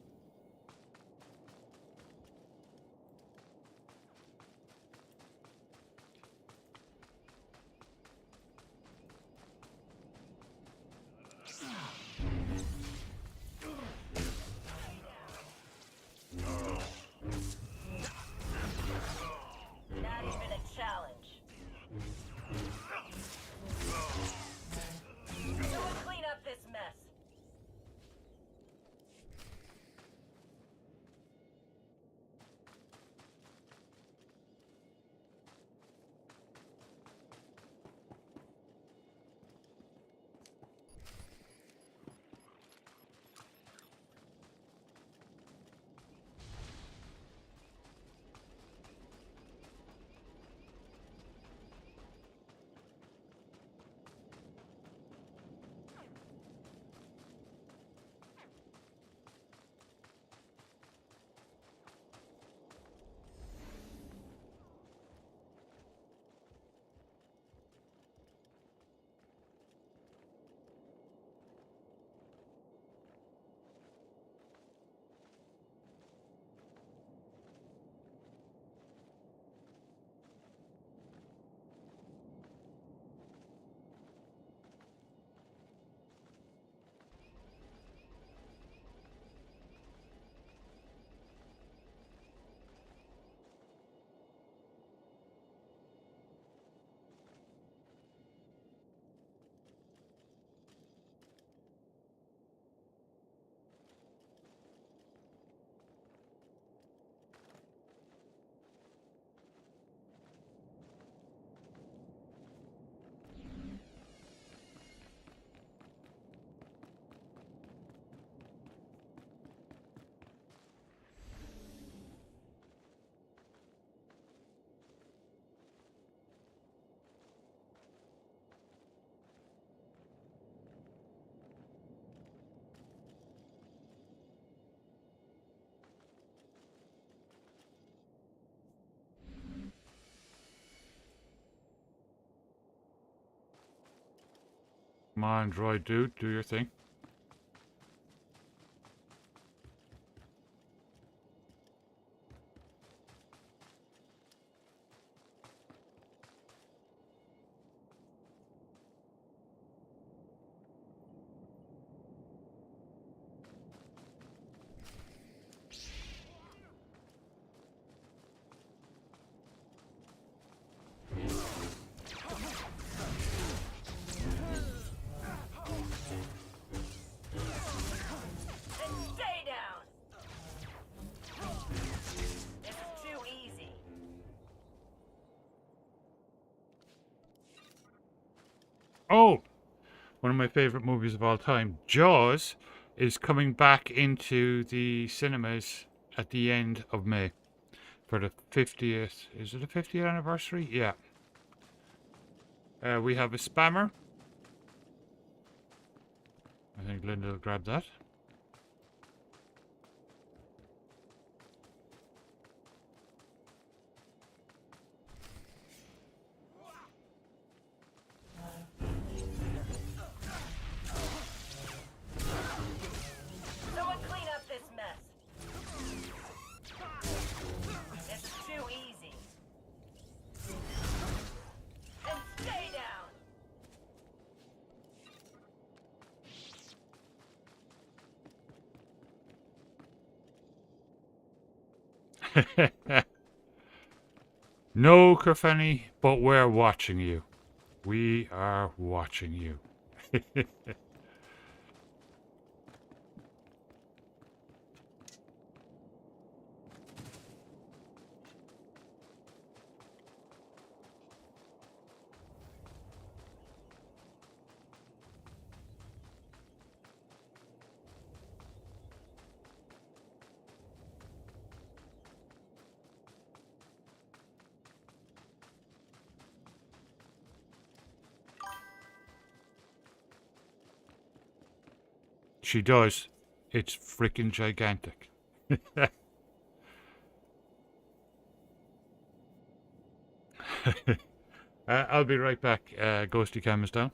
S1: Come on, droid dude, do your thing.
S8: Stay down! This is too easy.
S1: Oh! One of my favorite movies of all time, Jaws, is coming back into the cinemas at the end of May for the 50th. Is it the 50th anniversary? Yeah. We have a spammer. I think Linda will grab that.
S8: Someone clean up this mess. This is too easy. And stay down!
S1: No, Kerfenny, but we're watching you. We are watching you. She does. It's freaking gigantic. I'll be right back. Ghosty Cam is down.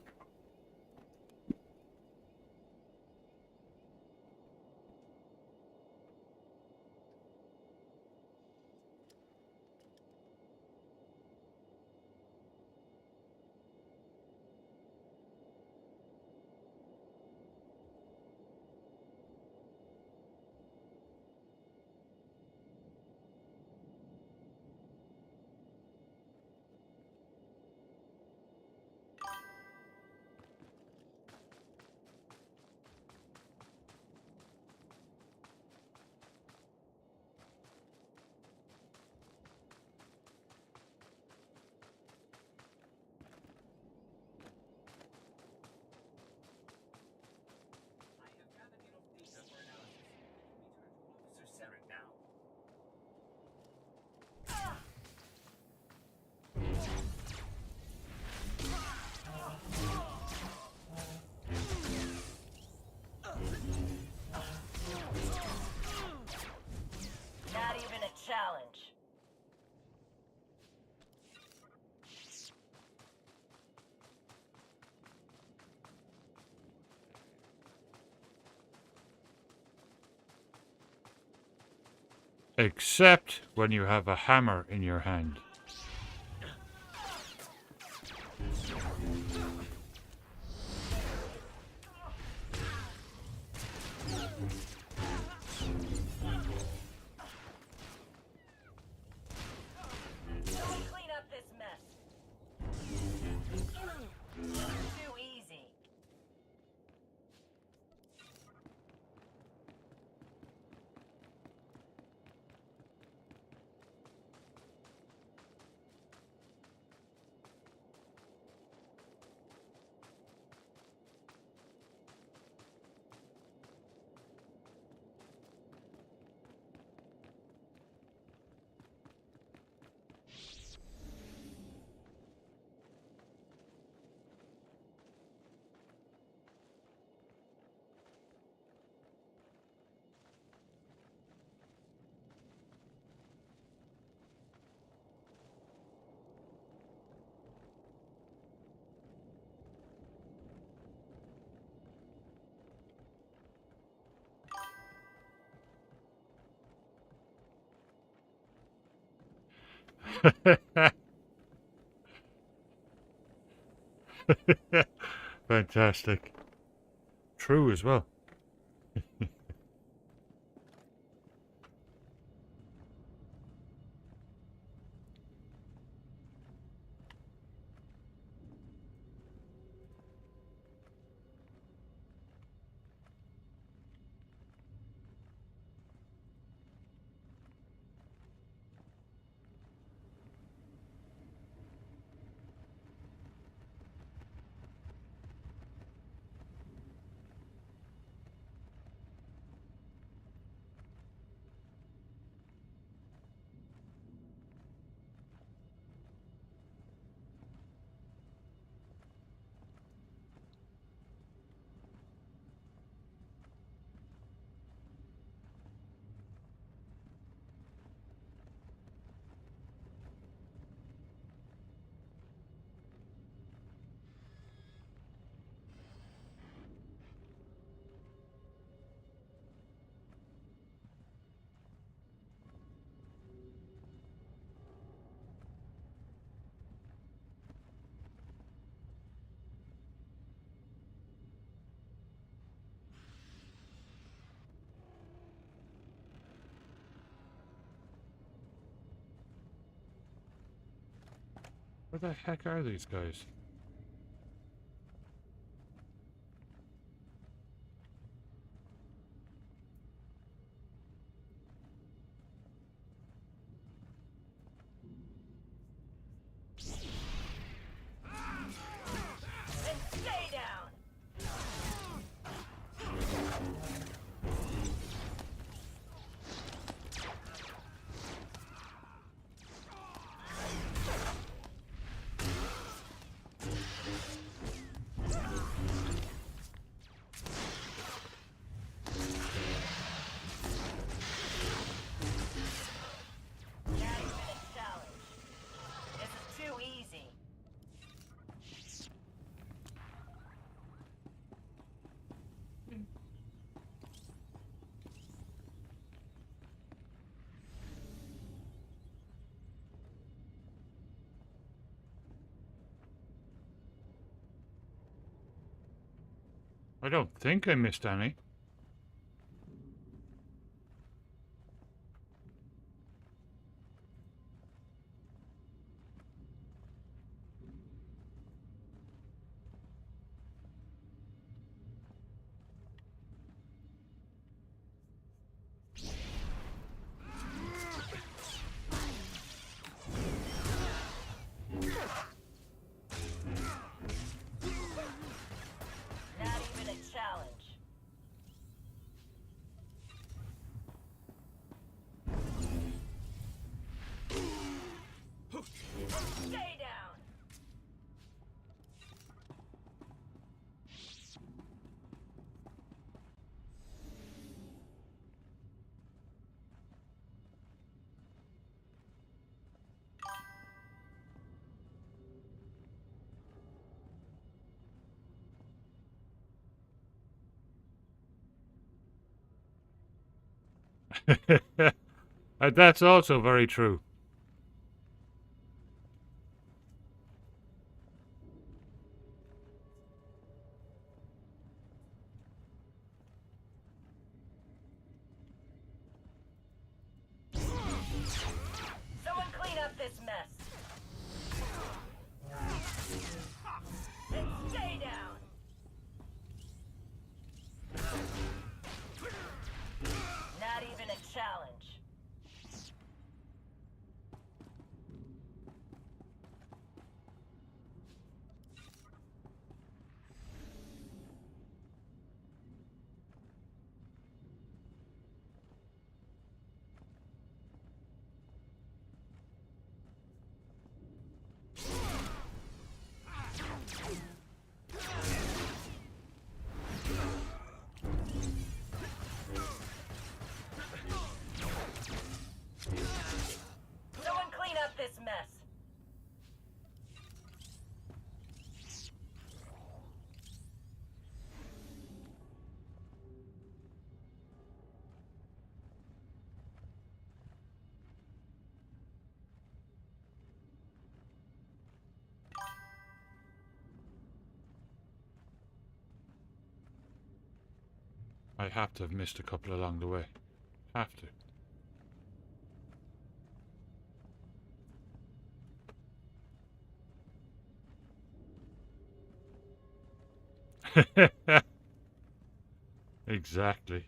S8: Not even a challenge.
S1: Except when you have a hammer in your hand.
S8: Someone clean up this mess. Too easy.
S1: Fantastic. True as well. Where the heck are these guys?
S8: And stay down. Not even a challenge. This is too easy.
S1: I don't think I missed any.
S8: Not even a challenge. Stay down.
S1: That's also very true.
S8: Someone clean up this mess. And stay down. Not even a challenge.
S1: I have to have missed a couple along the way. Have to. Exactly.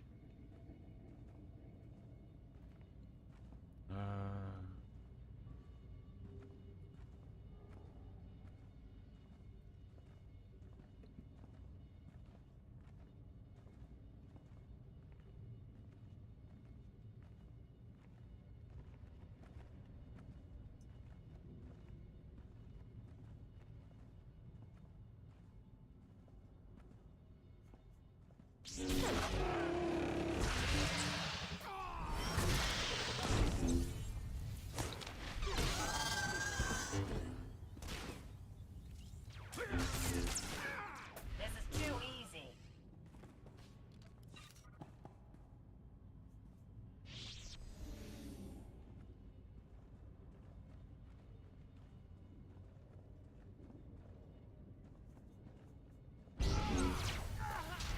S8: This is too easy.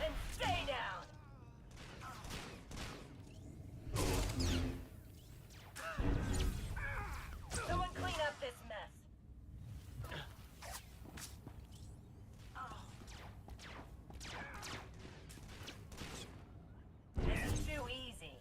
S8: And stay down. Someone clean up this mess. This is too easy.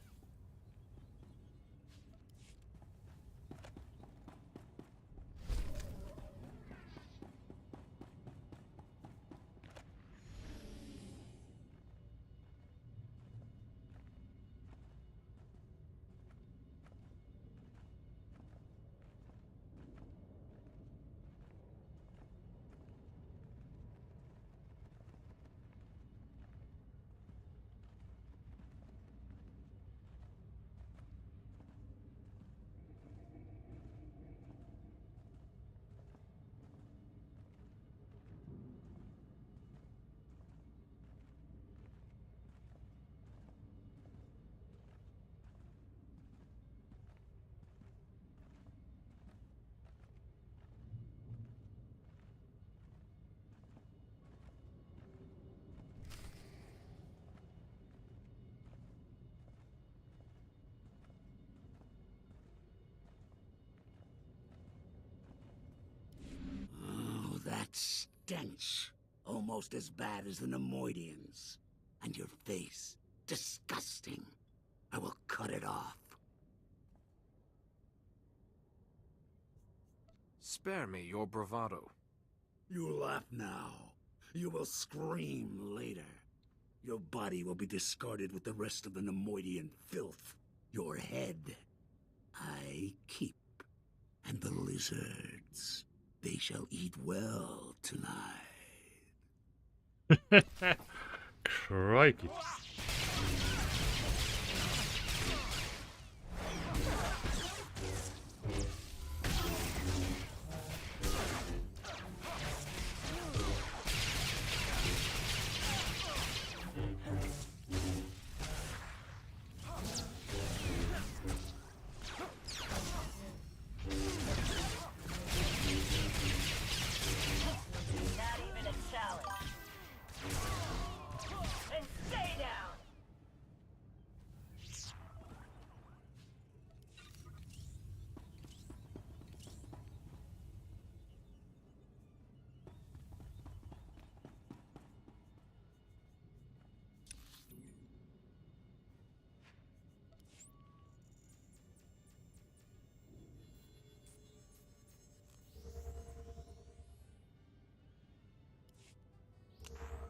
S14: Oh, that stench. Almost as bad as the Nemoidians. And your face. Disgusting. I will cut it off.
S4: Spare me your bravado.
S14: You laugh now. You will scream later. Your body will be discarded with the rest of the Nemoidian filth. Your head, I keep. And the lizards, they shall eat well tonight.
S1: Crikey.
S8: Not even a challenge. And stay down.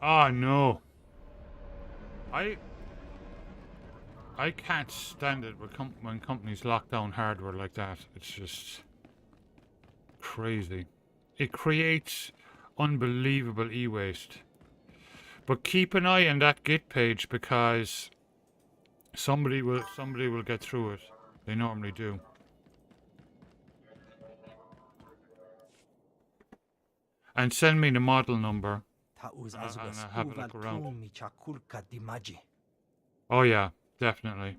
S1: Oh no. I can't stand it when companies lock down hardware like that. It's just crazy. It creates unbelievable e-waste. But keep an eye on that Git page because somebody will get through it. They normally do. And send me the model number.
S13: Tauz
S1: And
S13: azgas
S1: I'll have a look around.
S13: uval mi chakulka dimaji.
S1: Oh yeah, definitely.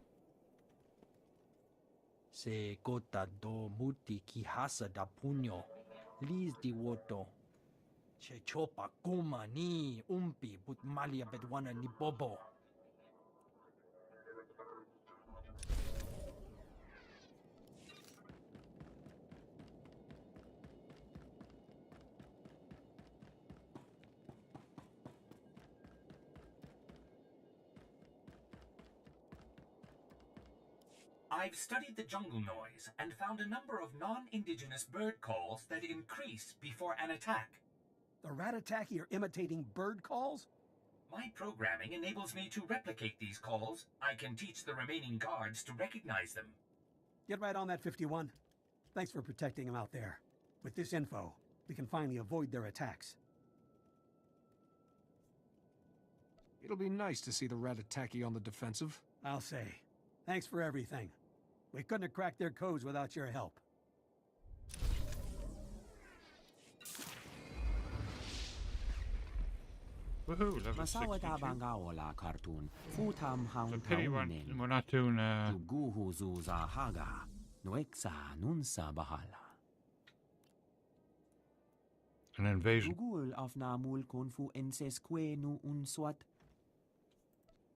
S13: Se gota do muti ki hasa da puño. Liz di woto. Che chopa kuma ni umpi but malia bedwana ni bobo.
S16: I've studied the jungle noise and found a number of non-indigenous bird calls that increase before an attack.
S15: The Ratataki are imitating bird calls?
S16: My programming enables me to replicate these calls. I can teach the remaining guards to recognize them.
S15: Get right on that, 51. Thanks for protecting them out there. With this info, we can finally avoid their attacks.
S7: It'll be nice to see the Ratataki on the defensive.
S15: I'll say. Thanks for everything. We couldn't have cracked their codes without your help.
S1: Woohoo, level 62.
S13: Masawa cartoon. Futam
S1: It's a
S13: hang
S1: pity we're not doing
S13: Guhu zuza haga. Noeksa nunsa bahala.
S1: an invasion.
S13: Gugul of namul konfu ensesque nu unswat.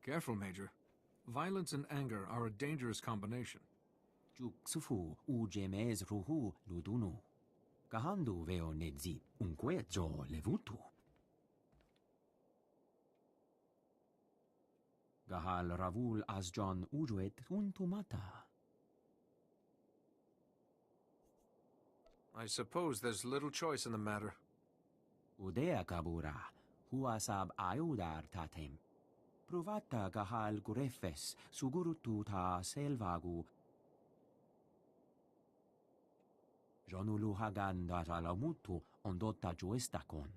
S7: Careful, Major. Violence and anger are a dangerous combination.
S13: Juksufu ujemes ruhu ludunu. Kahandu veo nedzip unquejo levutu. Gahal ravul asjon ujuet untumata.
S7: I suppose there's little choice in the matter.
S13: Udea kabura, huasab ayudar tatem. Provata gahal gurefes, sugurutu ta selvagu. Jonulu hagan datalamutu ondota juestakon.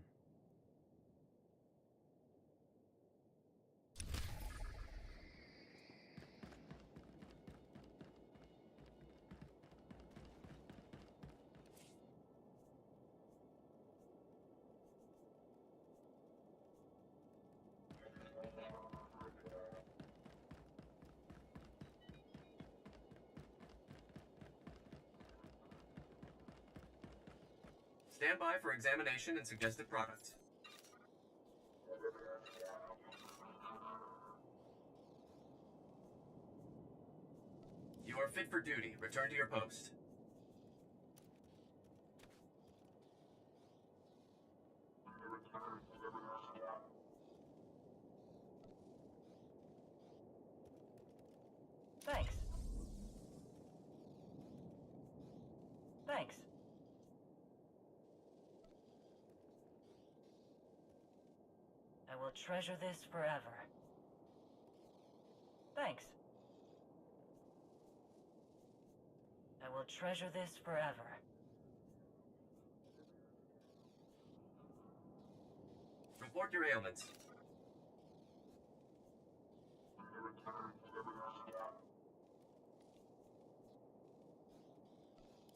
S17: Stand by for examination and suggested products. You are fit for duty. Return to your post.
S8: Thanks. Thanks. I will treasure this forever. Thanks. I will treasure this forever.
S17: Report your ailments.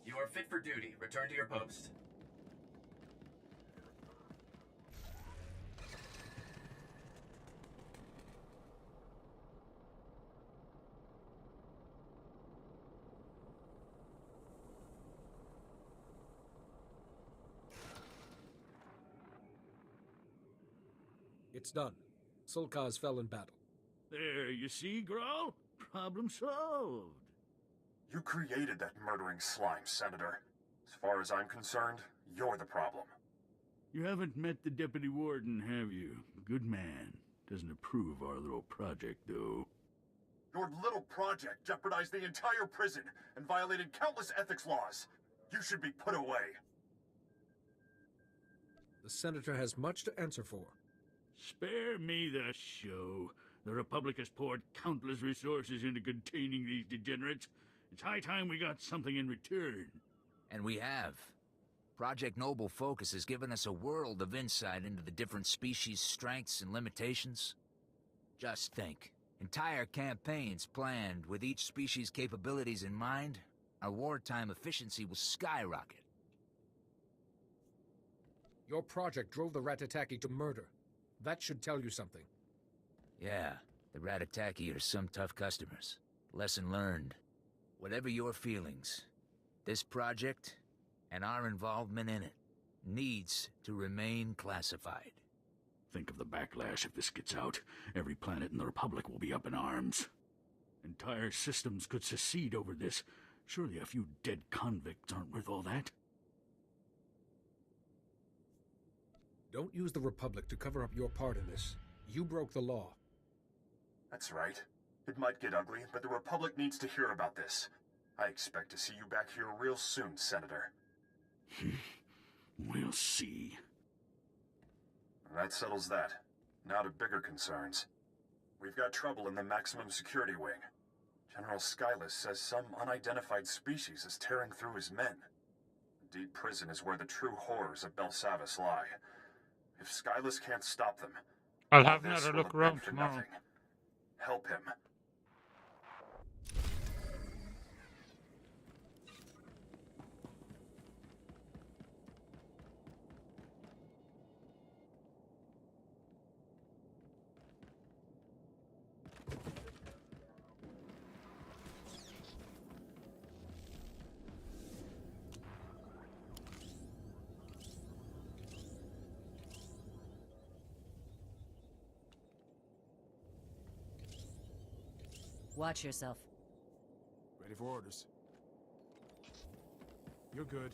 S17: You are fit for duty. Return to your post.
S7: It's done. Sulkaz fell in battle.
S10: There, you see, Growl? Problem solved.
S3: You created that murdering slime, Senator. As far as I'm concerned, you're the problem.
S10: You haven't met the Deputy Warden, have you? Good man. Doesn't approve our little project, though.
S3: Your little project jeopardized the entire prison and violated countless ethics laws. You should be put away.
S7: The Senator has much to answer for.
S10: Spare me the show. The Republic has poured countless resources into containing these degenerates. It's high time we got something in return.
S9: And we have. Project Noble Focus has given us a world of insight into the different species' strengths and limitations. Just think. Entire campaigns planned with each species' capabilities in mind, our wartime efficiency will skyrocket.
S7: Your project drove the Ratataki to murder. That should tell you something.
S9: Yeah, the Ratataki are some tough customers. Lesson learned. Whatever your feelings, this project, and our involvement in it, needs to remain classified.
S10: Think of the backlash if this gets out. Every planet in the Republic will be up in arms. Entire systems could secede over this. Surely a few dead convicts aren't worth all that.
S7: Don't use the Republic to cover up your part in this. You broke the law.
S3: That's right. It might get ugly, but the Republic needs to hear about this. I expect to see you back here real soon, Senator.
S10: We'll see.
S3: That settles that. Now to bigger concerns. We've got trouble in the maximum security wing. General Skyless says some unidentified species is tearing through his men. The deep prison is where the true horrors of Belsavis lie. If Skyless can't stop them,
S1: I'll have
S3: this
S1: another
S3: will
S1: look
S3: have been
S1: around
S3: for
S1: tomorrow.
S3: nothing. Help him.
S11: Watch yourself.
S15: Ready for orders. You're good.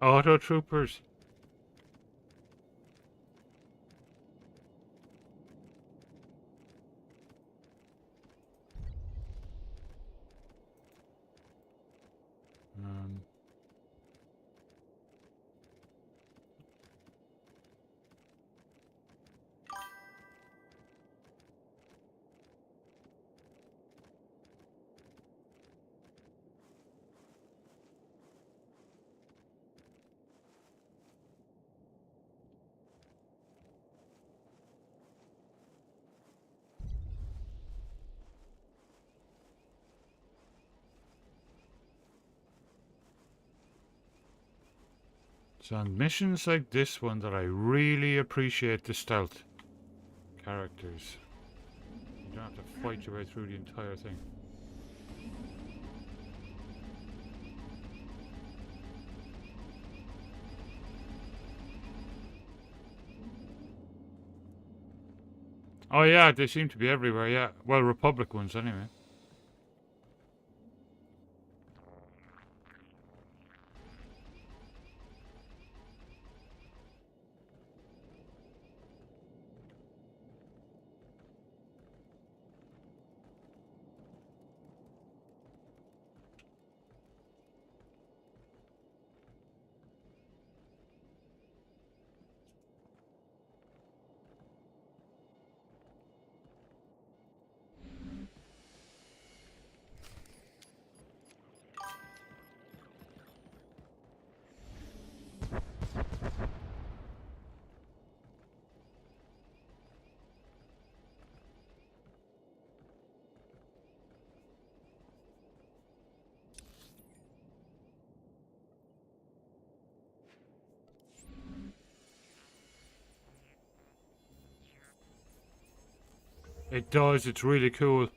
S1: Auto troopers. Um, It's on missions like this one that I really appreciate the stealth characters. You don't have to fight your way through the entire thing. Oh yeah, they seem to be everywhere, yeah. Well, Republic ones anyway. It does, it's really cool.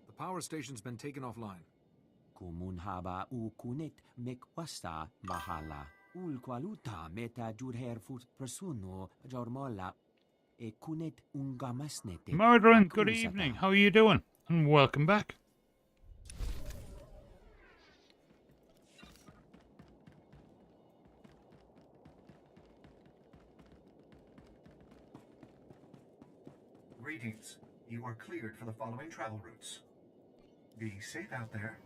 S7: The power station's been taken offline.
S18: Kumunhaba u kunit mekwasta mahala. Ulqualuta meta jurherfut presuno jormola e kunit ungamasnete.
S1: Murderin, good evening. How are you doing? And welcome back.
S16: Greetings. You are cleared for the following travel routes.
S2: Be safe out there.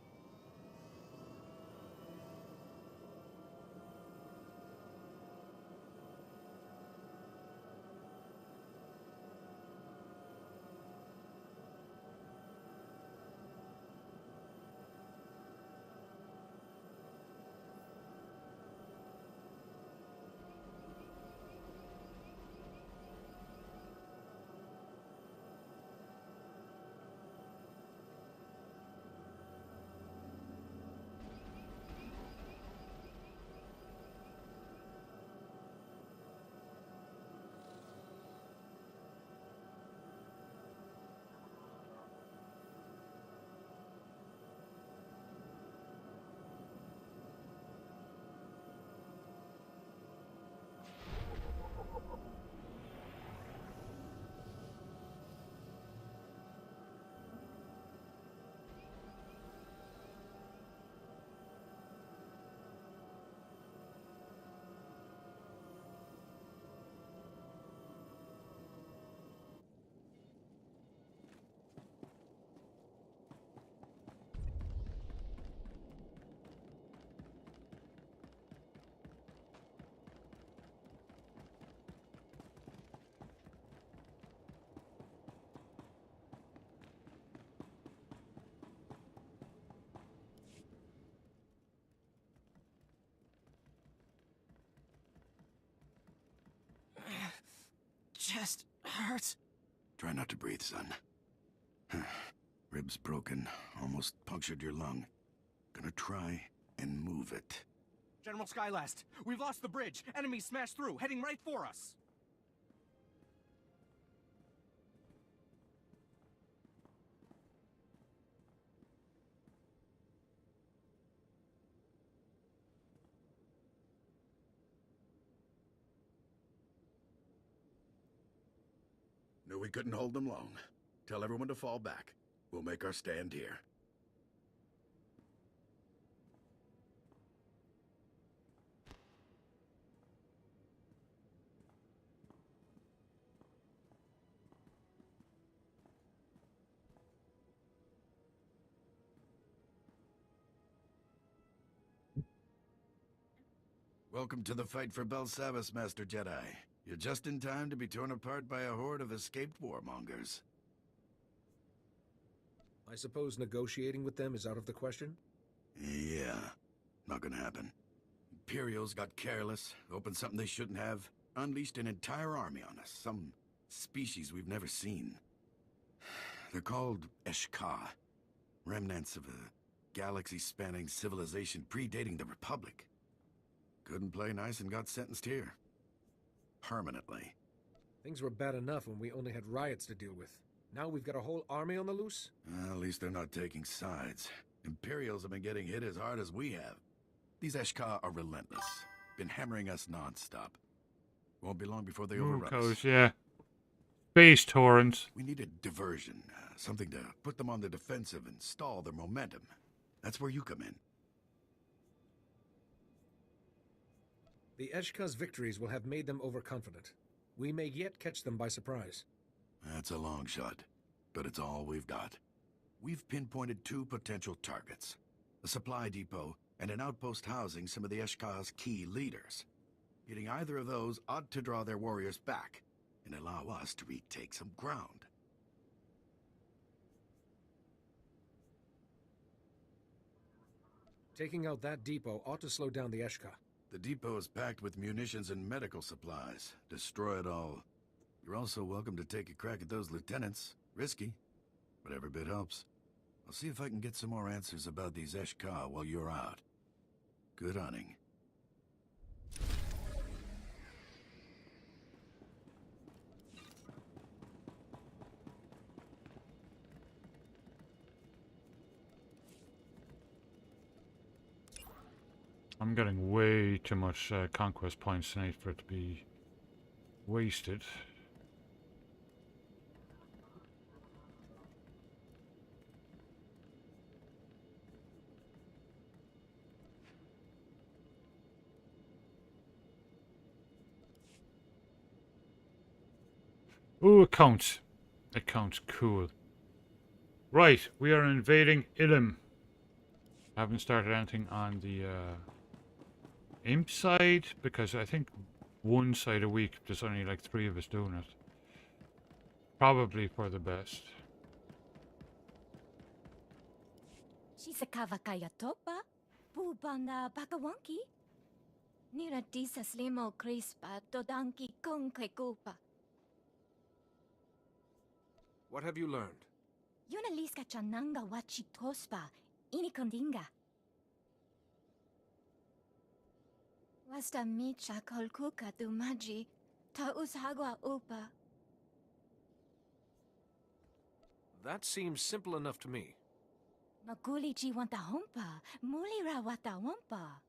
S14: Chest hurts. Try not to breathe, son. Ribs broken, almost punctured your lung. Gonna try and move it.
S19: General Skylast, we've lost the bridge. Enemies smashed through, heading right for us.
S14: Knew we couldn't hold them long. Tell everyone to fall back. We'll make our stand here. Welcome to the fight for Belsavis, Master Jedi. You're just in time to be torn apart by a horde of escaped warmongers.
S7: I suppose negotiating with them is out of the question?
S14: Yeah, not gonna happen. Imperials got careless, opened something they shouldn't have, unleashed an entire army on us, some species we've never seen. They're called Eshka, remnants of a galaxy-spanning civilization predating the Republic. Couldn't play nice and got sentenced here. Permanently.
S7: Things were bad enough when we only had riots to deal with. Now we've got a whole army on the loose?
S14: At least they're not taking sides. Imperials have been getting hit as hard as we have. These Eshka are relentless. Been hammering us non-stop. Won't be long before they overrun us.
S1: Yeah. Base torrents.
S14: We need a diversion. Something to put them on the defensive and stall their momentum. That's where you come in.
S7: The Eshka's victories will have made them overconfident. We may yet catch them by surprise.
S14: That's a long shot, but it's all we've got. We've pinpointed 2 potential targets. A supply depot and an outpost housing some of the Eshka's key leaders. Hitting either of those ought to draw their warriors back and allow us to retake some ground.
S7: Taking out that depot ought to slow down the Eshka.
S14: The depot is packed with munitions and medical supplies. Destroy it all. You're also welcome to take a crack at those lieutenants. Risky, but every bit helps. I'll see if I can get some more answers about these Eshka while you're out. Good hunting.
S1: I'm getting way too much conquest points tonight for it to be wasted. Ooh, it counts. It counts. Cool. Right, we are invading Ilum. Haven't started anything on the imp side because I think one side a week there's only like 3 of us doing it. Probably for the best.
S6: Shisakawa kaya topa, pupanda bakawanki. Nira disa slimo crispa, dodanki kung kupa.
S4: What have you learned?
S6: Yunaliska chananga wachi tospa, inikondinga. Wasta micha kolkuka dumaji, ta ushagwa upa.
S4: That seems simple enough to me.
S6: Magulichi wanta hompa, mulira wata wampa.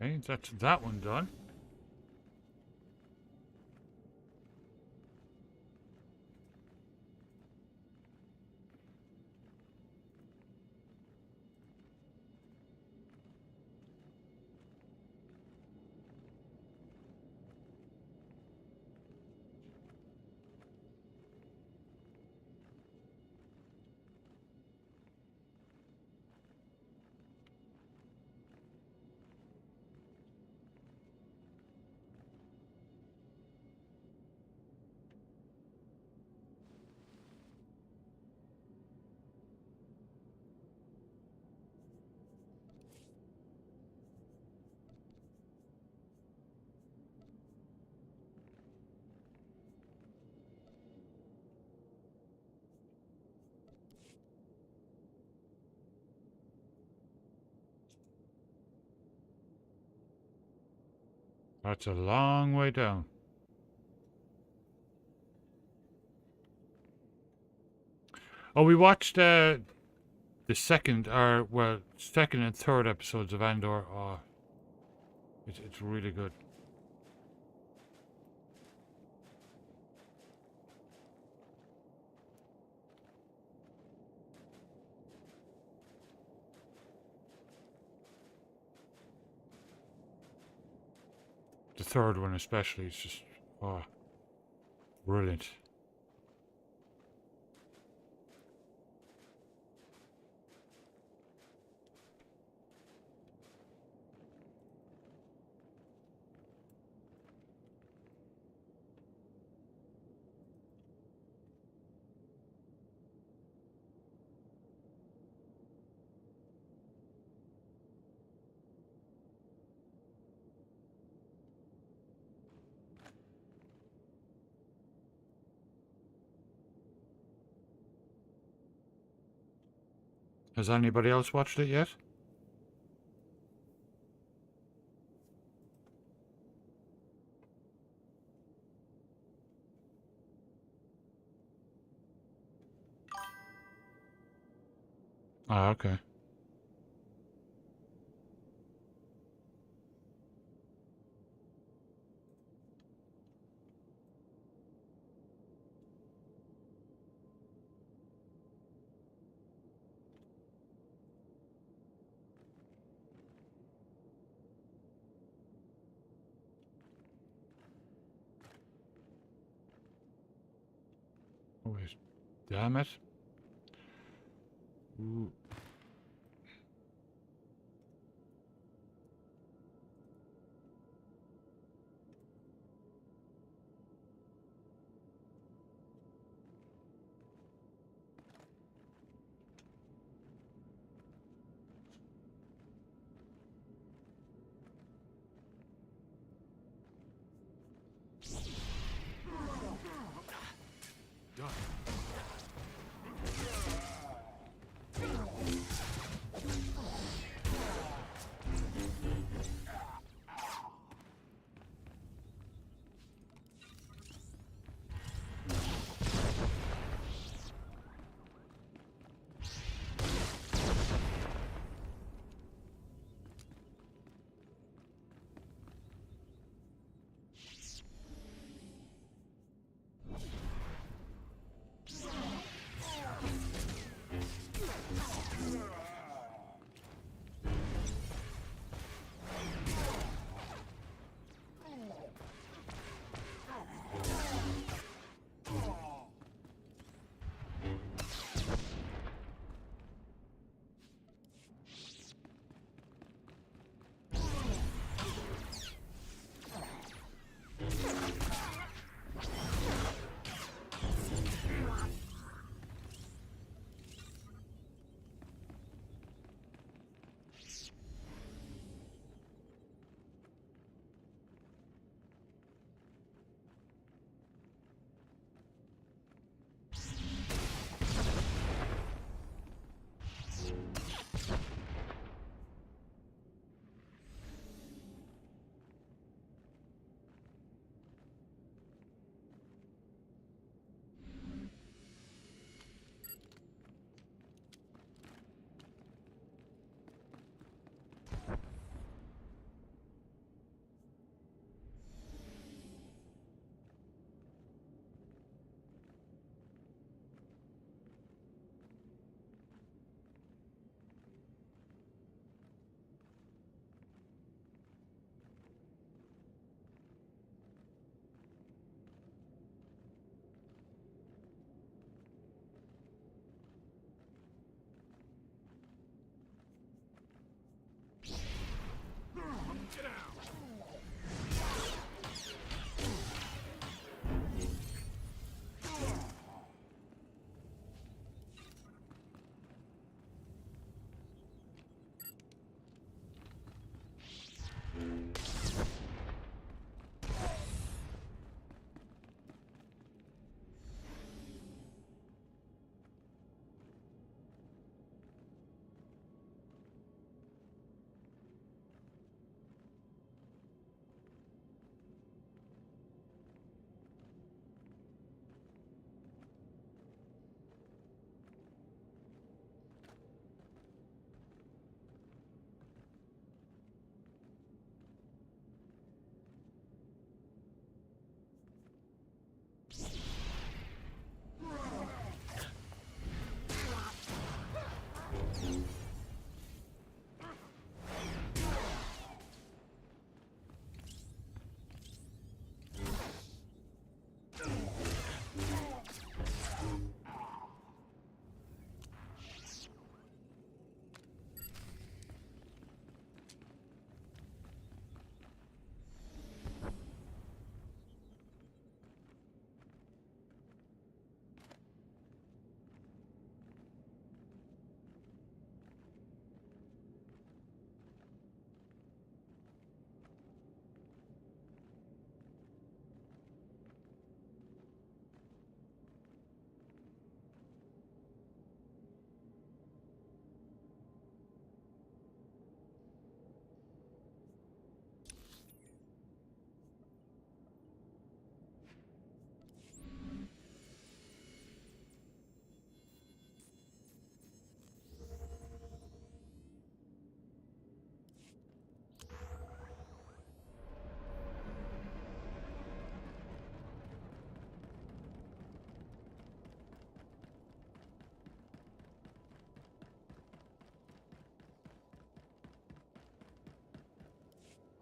S1: Okay, that's that one done. That's a long way down. Oh, we watched the second and third episodes of Andor. Oh, it's really good. The third one especially, it's just, oh, brilliant. Has anybody else watched it yet? Ah, okay. Oh, wait. Damn it. Ooh.
S3: Done.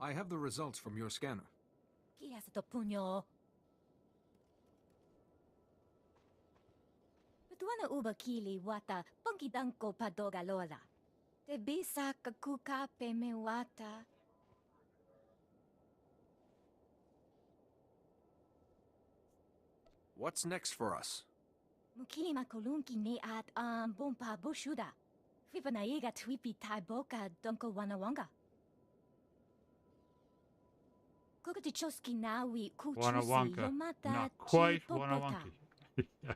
S7: I have the results from your scanner.
S8: Kia sa to punyo. Tuana uba kili wata pangkidanko padogalola. Te bisa kakuka peme wata.
S7: What's next for us?
S8: Mukili makolunki ni at bumpa bushuda. Vipanaiga twipi tai boka donko wanawanga. Kukatichoski nawi kuchusi
S1: Wanawonka.
S8: yomata
S1: Not quite
S8: chi popota.
S1: Wanawonki. Yeah.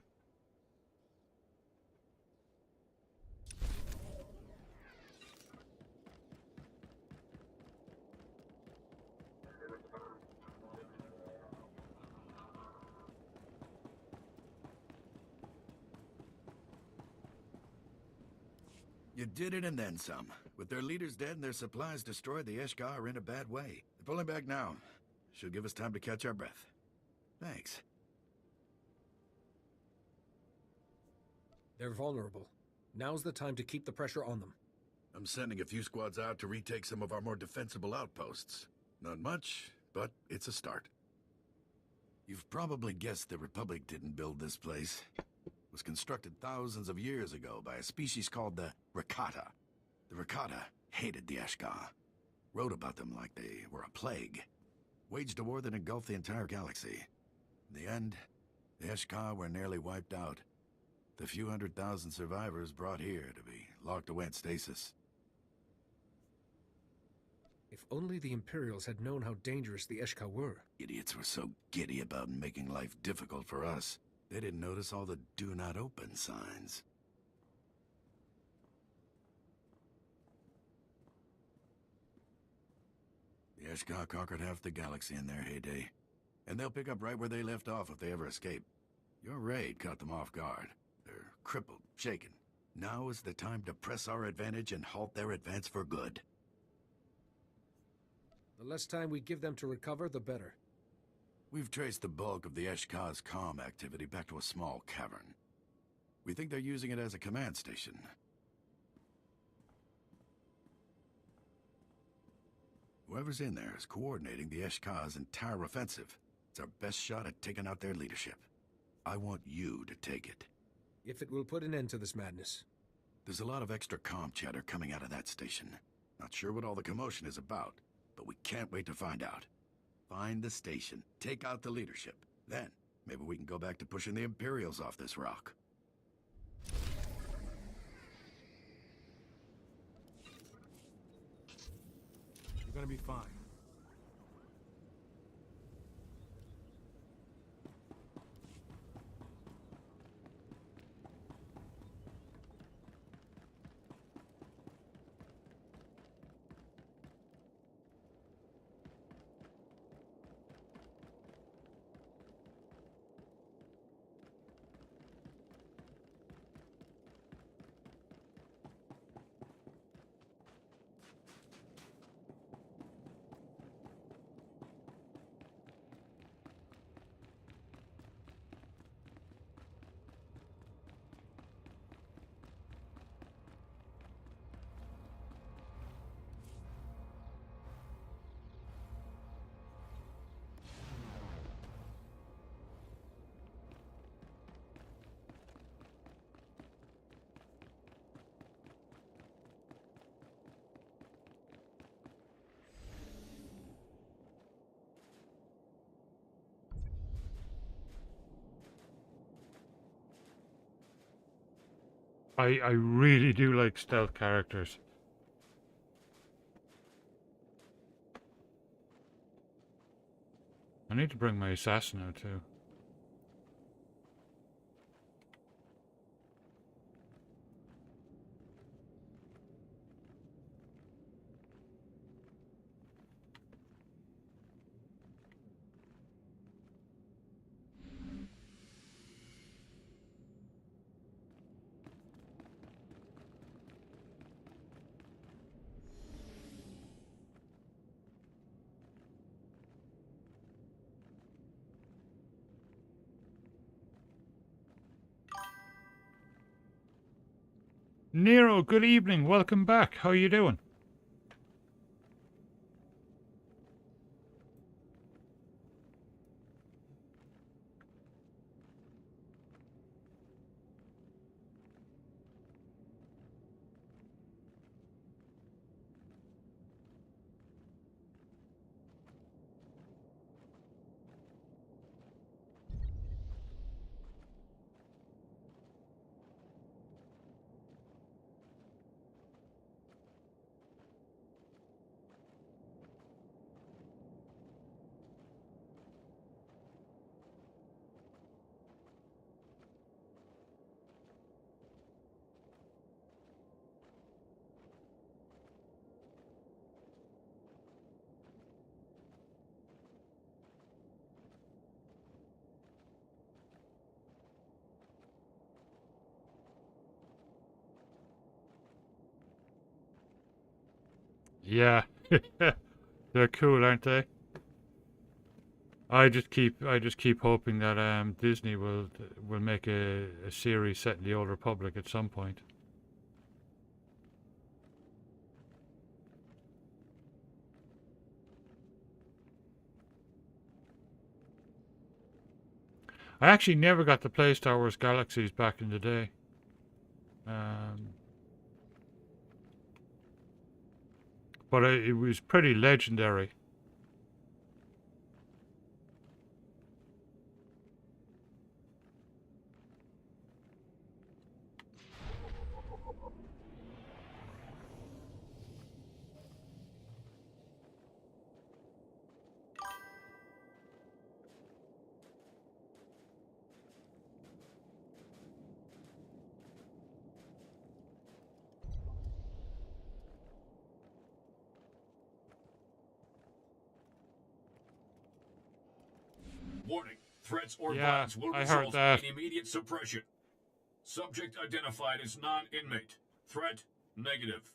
S20: You did it and then some. With their leaders dead and their supplies destroyed, the Eshka are in a bad way. They're pulling back now. Should give us time to catch our breath. Thanks.
S7: They're vulnerable. Now's the time to keep the pressure on them.
S20: I'm sending a few squads out to retake some of our more defensible outposts. Not much, but it's a start. You've probably guessed the Republic didn't build this place. It was constructed thousands of years ago by a species called the Rakata. The Rakata hated the Eshka, wrote about them like they were a plague, waged a war that engulfed the entire galaxy. In the end, the Eshka were nearly wiped out. The few 100,000 survivors brought here to be locked away in stasis.
S7: If only the Imperials had known how dangerous the Eshka were.
S20: Idiots were so giddy about making life difficult for us, they didn't notice all the do not open signs. The Eshka conquered half the galaxy in their heyday, and they'll pick up right where they left off if they ever escape. Your raid caught them off guard. They're crippled, shaken. Now is the time to press our advantage and halt their advance for good.
S7: The less time we give them to recover, the better.
S20: We've traced the bulk of the Eshka's comm activity back to a small cavern. We think they're using it as a command station. Whoever's in there is coordinating the Eshka's entire offensive. It's our best shot at taking out their leadership. I want you to take it.
S7: If it will put an end to this madness.
S20: There's a lot of extra comm chatter coming out of that station. Not sure what all the commotion is about, but we can't wait to find out. Find the station, take out the leadership. Then, maybe we can go back to pushing the Imperials off this rock.
S7: You're gonna be fine.
S1: I really do like stealth characters. I need to bring my assassin out too. Nero, good evening. Welcome back. How are you doing? Yeah. They're cool, aren't they? I just keep hoping that Disney will make a series set in the Old Republic at some point. I actually never got to play Star Wars Galaxies back in the day. But it was pretty legendary.
S21: Warning. Threats or
S1: Yeah,
S21: violence will
S1: I heard
S21: result
S1: that.
S21: in immediate suppression. Subject identified as non-inmate. Threat negative.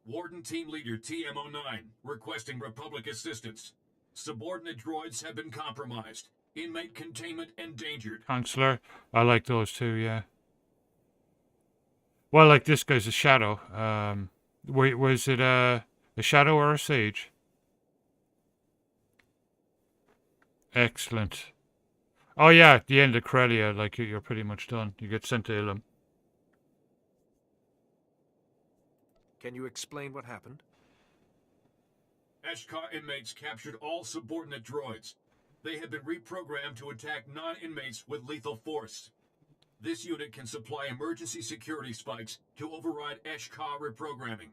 S21: Warden Team Leader TM09 requesting Republic assistance. Subordinate droids have been compromised. Inmate containment endangered.
S1: Counselor, I like those too. Yeah. Well, like this guy's a shadow. Wait, was it a shadow or a sage? Excellent. Oh yeah, at the end of Corellia, like you're pretty much done. You get sent to Ilum.
S4: Can you explain what happened?
S21: Eshka inmates captured all subordinate droids. They have been reprogrammed to attack non-inmates with lethal force. This unit can supply emergency security spikes to override Eshka reprogramming.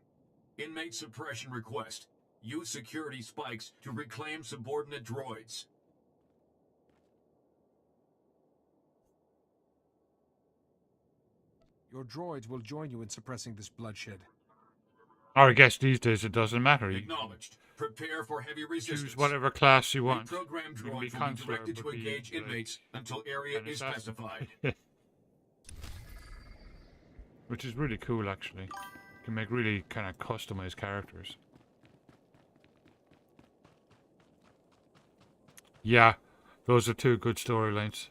S21: Inmate suppression request. Use security spikes to reclaim subordinate droids.
S7: Your droids will join you in suppressing this bloodshed.
S1: Or I guess these days it doesn't matter. You
S21: Acknowledged. Prepare for heavy resistance.
S1: choose whatever class you want.
S21: Reprogrammed
S1: You can be
S21: droids will be
S1: counselor,
S21: directed
S1: but
S21: to
S1: be,
S21: engage
S1: like,
S21: inmates until area
S1: an
S21: is
S1: assassin.
S21: specified.
S1: Which is really cool, actually. You can make really kind of customized characters. Yeah, those are two good storylines.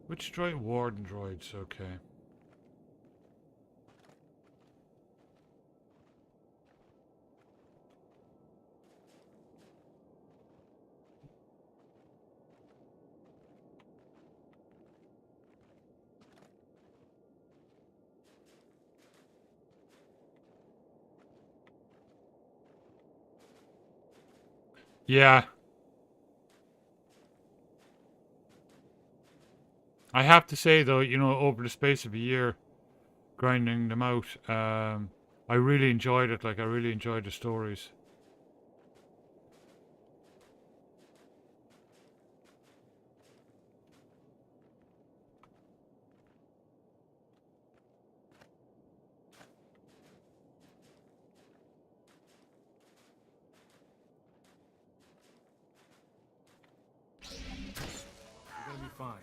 S1: Which droid? Warden droids, okay. Yeah. I have to say though, you know, over the space of a year, grinding them out, I really enjoyed it. Like, I really enjoyed the stories.
S4: You're gonna be fine.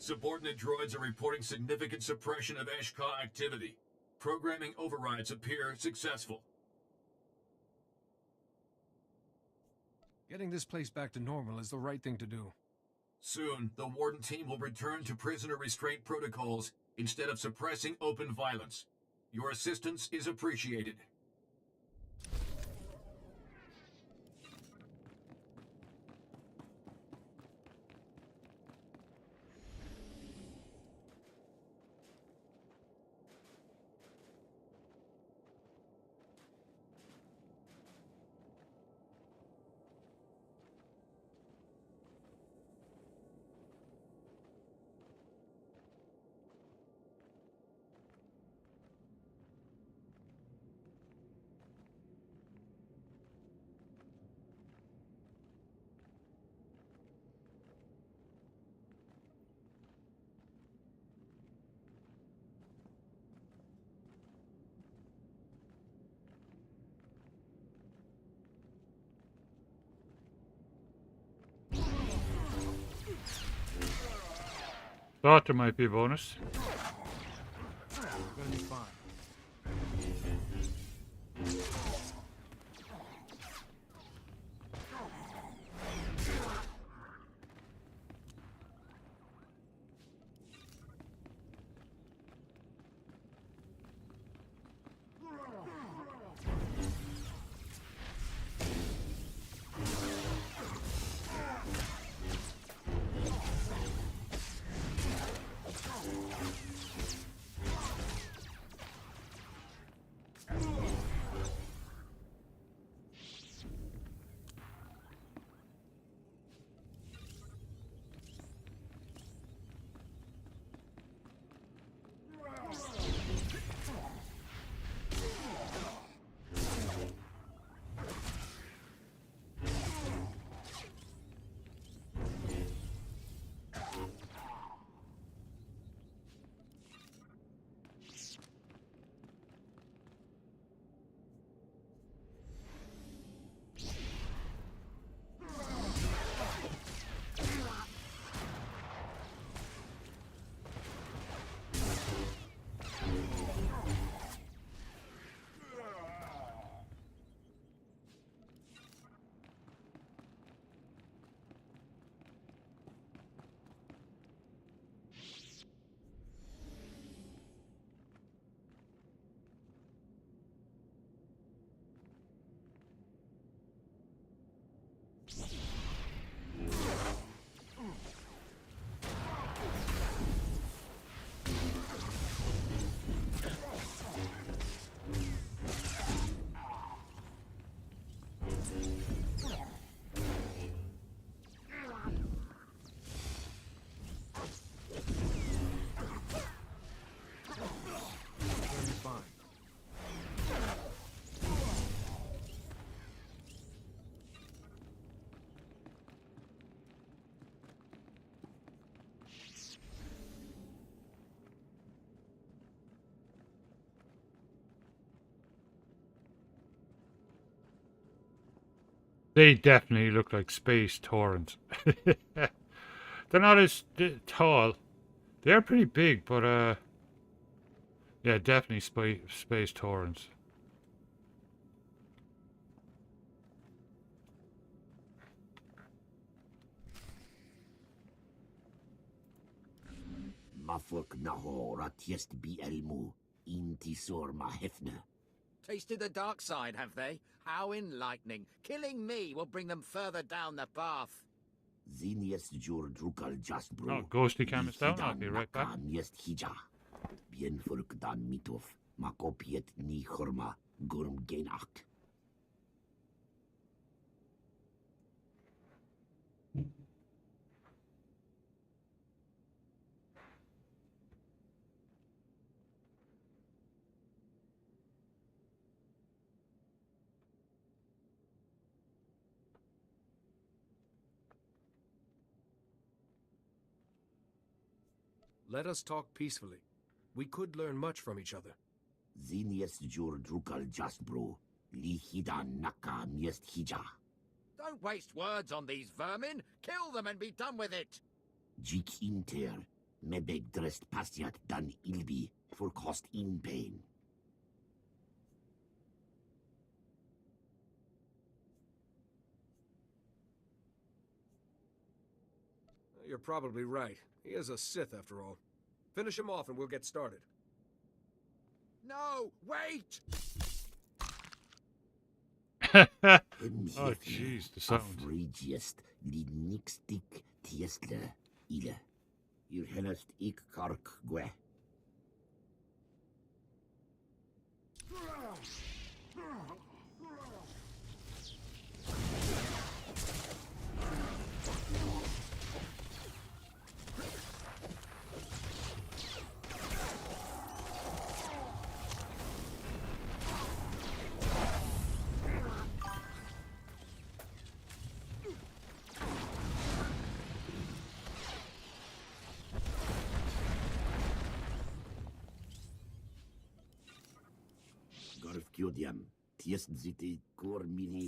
S21: Subordinate droids are reporting significant suppression of Eshka activity. Programming overrides appear successful.
S7: Getting this place back to normal is the right thing to do.
S21: Soon, the Warden team will return to prisoner restraint protocols instead of suppressing open violence. Your assistance is appreciated.
S1: Thought there might be a bonus.
S7: Gonna be fine.
S1: They definitely look like space torrents. They're not as tall. They're pretty big, but yeah, definitely space torrents.
S14: Mafuk naho ratiest bi elmu intisor mahefne.
S4: Tasted the dark side, have they? How enlightening. Killing me will bring them further down the path.
S14: Ziniest jur drukal just bro.
S1: Oh, ghostly camera's down. I'll be right back.
S14: Miest hija. Bien furk dan mitov. Makopiet ni chorma. Gurm genach.
S7: Let us talk peacefully. We could learn much from each other.
S14: Ziniest jur drukal just bro. Li hidan naka miest hija.
S4: Don't waste words on these vermin. Kill them and be done with it.
S14: Jik inter. Mebeg drest pastiat dan ilbi. For cost in pain.
S7: You're probably right. He is a Sith, after all. Finish him off and we'll get started.
S4: No, wait!
S1: Oh, jeez, the sound.
S14: Afregiest lidnixtik tiestle ile. Ir helest ik kark gwe.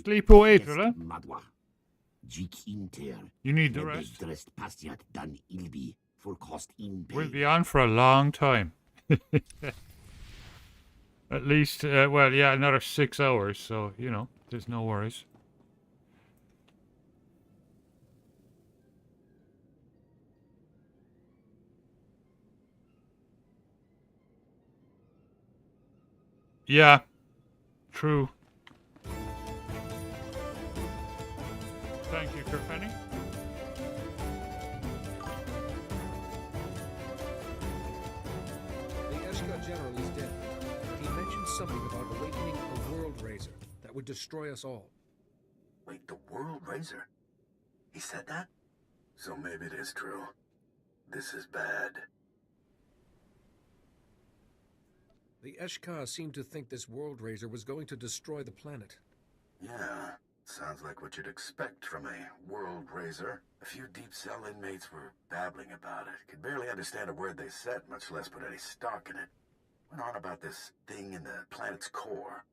S1: Sleep away, fella. You need the rest. We'll be on for a long time. At least, well, yeah, another 6 hours, so, you know, there's no worries. Yeah, true. Thank you, Kerpenny.
S7: The Eshka general is dead. He mentioned something about awakening a world raiser that would destroy us all.
S20: Wait, the World Razor? He said that? So maybe it is true. This is bad.
S7: The Eshka seemed to think this world raiser was going to destroy the planet.
S20: Yeah, sounds like what you'd expect from a World Razor. A few deep cell inmates were babbling about it. Could barely understand a word they said, much less put any stock in it. Went on about this thing in the planet's core.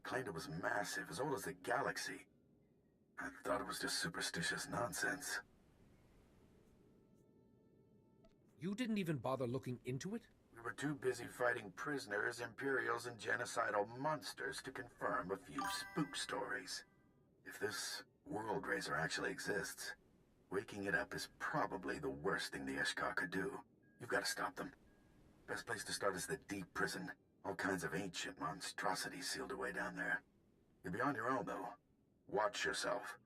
S20: Claimed it was massive, as old as the galaxy. I thought it was just superstitious nonsense.
S7: You didn't even bother looking into it?
S20: We were too busy fighting prisoners, Imperials, and genocidal monsters to confirm a few spook stories. If this World Razor actually exists, waking it up is probably the worst thing the Eshkar could do. You've got to stop them. Best place to start is the deep prison. All kinds of ancient monstrosities sealed away down there. You'll be on your own, though. Watch yourself.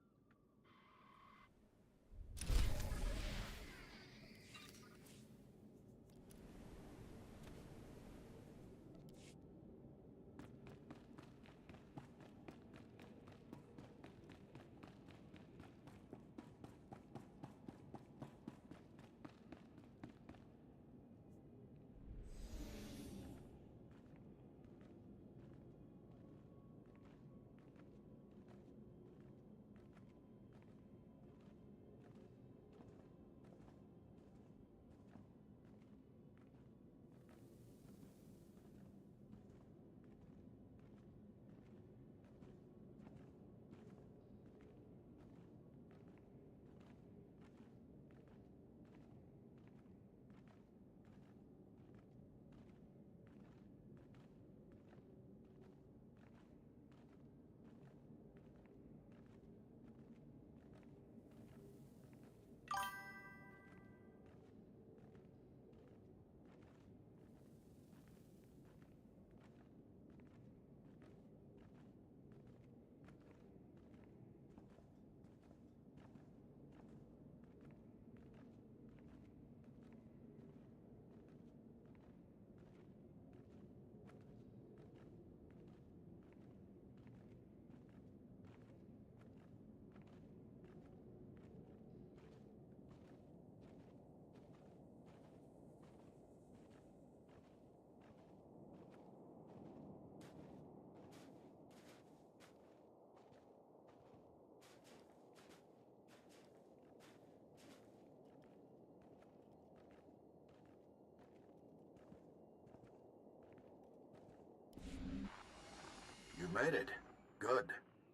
S20: You've made it. Good.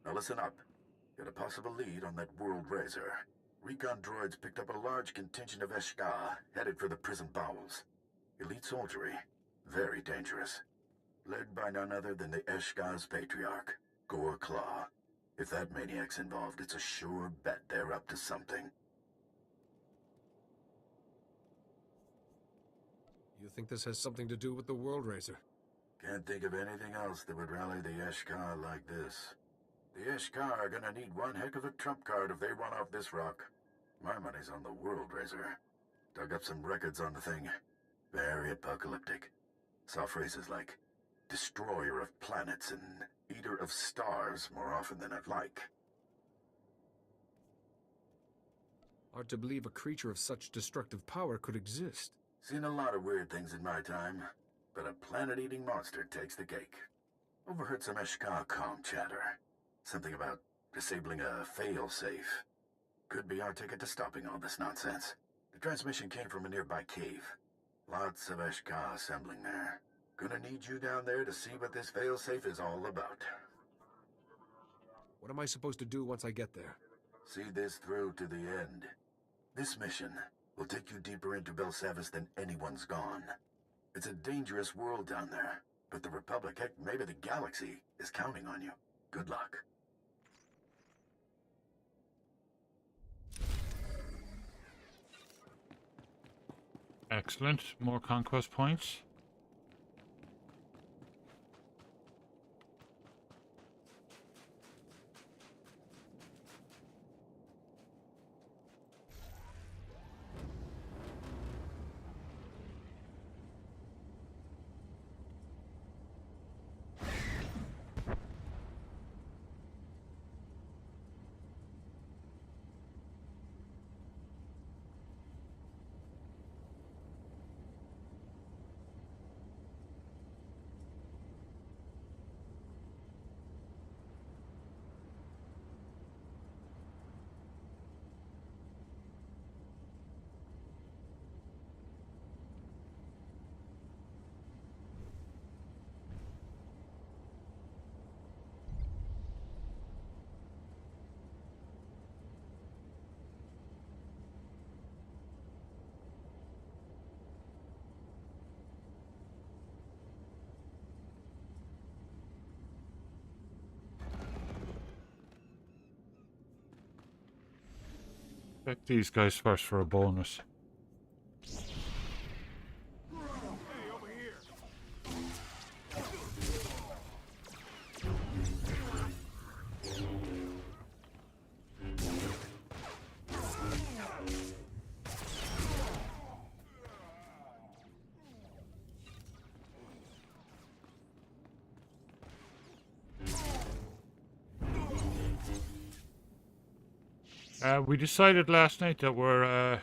S20: Now listen up. Got a possible lead on that World Razor. Recon droids picked up a large contingent of Eshka, headed for the prison bowels. Elite soldiery. Very dangerous. Led by none other than the Eshka's patriarch, Gore Claw. If that maniac's involved, it's a sure bet they're up to something.
S7: You think this has something to do with the World Razor?
S20: Can't think of anything else that would rally the Eshka like this. The Eshka are gonna need one heck of a trump card if they run off this rock. My money's on the World Razor. Dug up some records on the thing. Very apocalyptic. Saw phrases like, destroyer of planets and eater of stars more often than I'd like.
S7: Hard to believe a creature of such destructive power could exist.
S20: Seen a lot of weird things in my time, but a planet-eating monster takes the cake. Overheard some Eshka comm chatter. Something about disabling a fail-safe. Could be our ticket to stopping all this nonsense. The transmission came from a nearby cave. Lots of Eshka assembling there. Gonna need you down there to see what this fail-safe is all about.
S7: What am I supposed to do once I get there?
S20: See this through to the end. This mission will take you deeper into Belsavis than anyone's gone. It's a dangerous world down there, but the Republic, heck, maybe the galaxy, is counting on you. Good luck.
S1: Excellent. More conquest points. Check these guys first for a bonus. We decided last night that we're,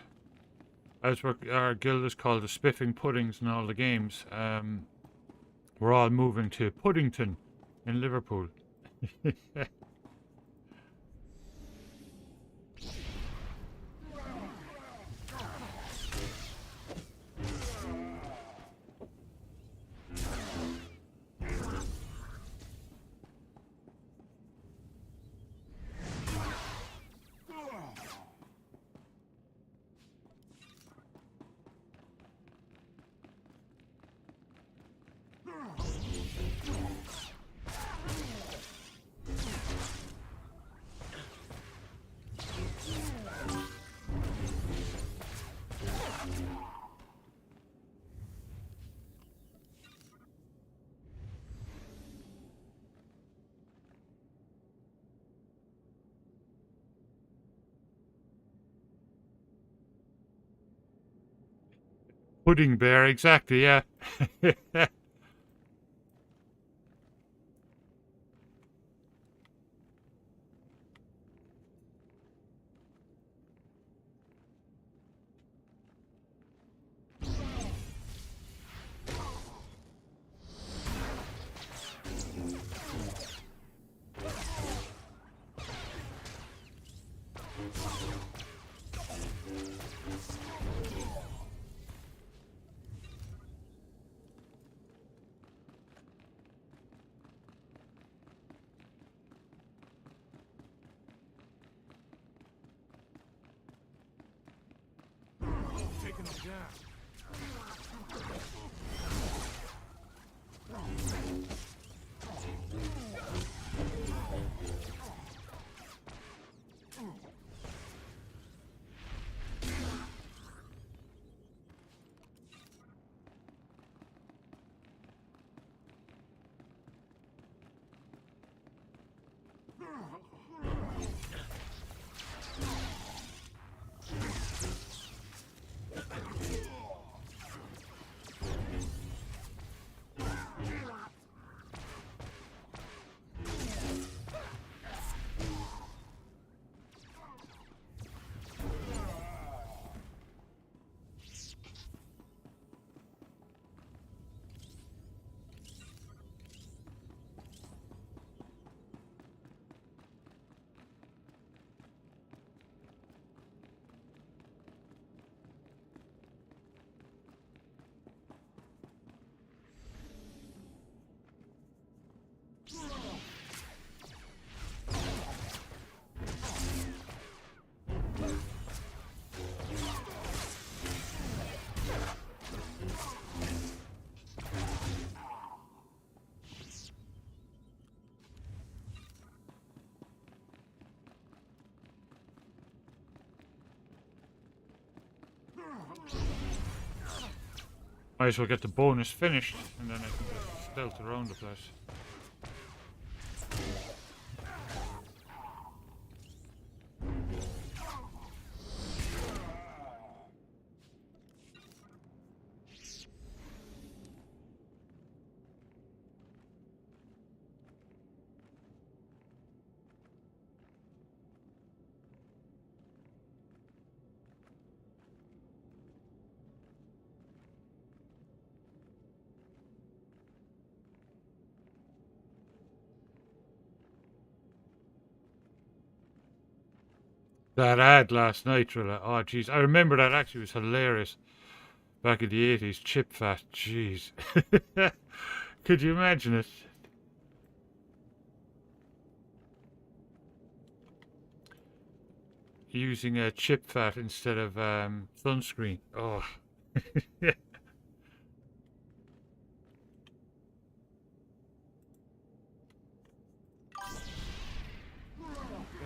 S1: our guild is called the Spiffing Puddings in all the games, we're all moving to Puddington in Liverpool. Pudding bear, exactly, yeah. Might as well get the bonus finished, and then I can just stealth around the place. That ad last night, Trilla. Oh, jeez. I remember that actually was hilarious. Back in the 80s, chip fat. Jeez. Could you imagine it? Using a chip fat instead of sunscreen. Oh.
S7: Gonna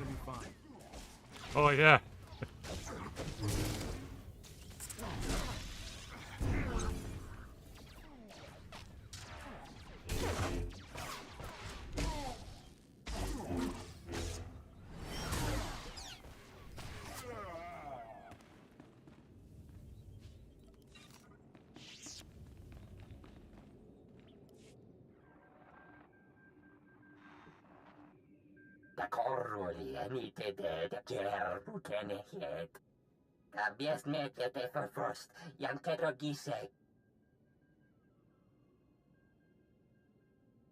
S7: be fine.
S1: Oh, yeah.
S5: Korroli enite det ger butenhet. Kabies mekete för först, jankero gisek.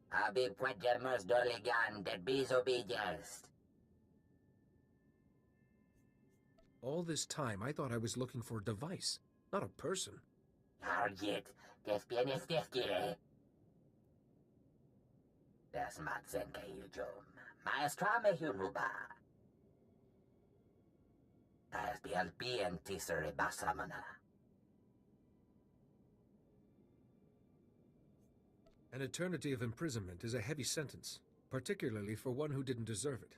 S5: Abi puedgermos doligan det bisobediest.
S7: All this time, I thought I was looking for a device, not a person.
S5: Argit, des pienesteskire. Das matzenke yujum. Maestrame huruba. Das bialpien tisere basamana.
S7: An eternity of imprisonment is a heavy sentence, particularly for one who didn't deserve it.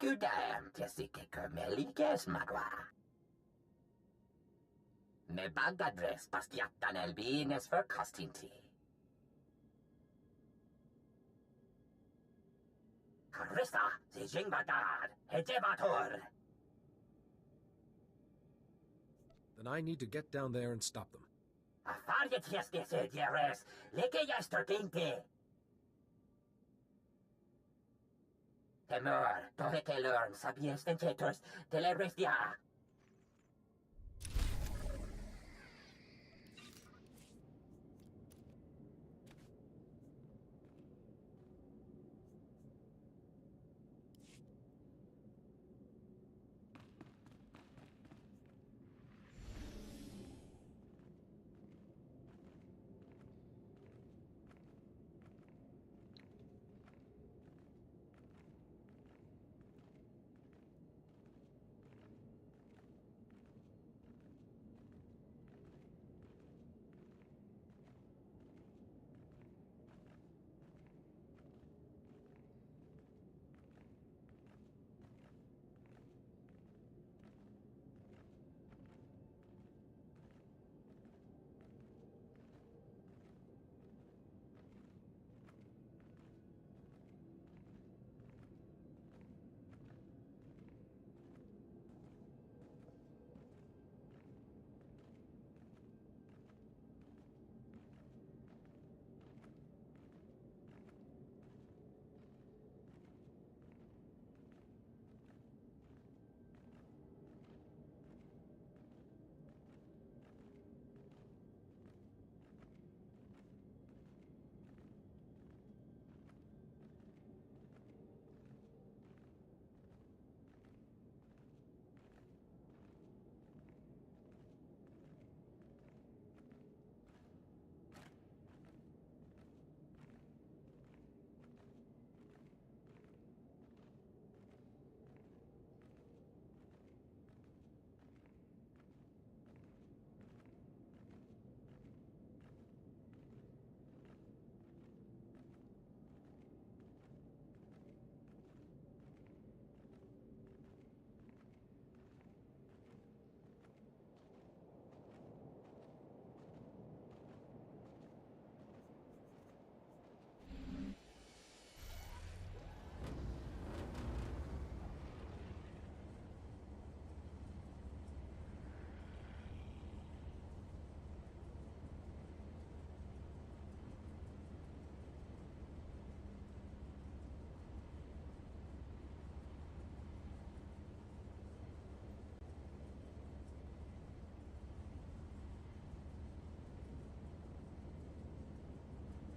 S5: Kudam tesike kermelikes madwa. Me bagadres pastiatan elbines för kastinti. Karista, si jingbatad, hejebator.
S7: Then I need to get down there and stop them.
S5: Afarjet hestese dieres, leke jasterkinte. Temor, torete learn, sabies tentetors, telerestia.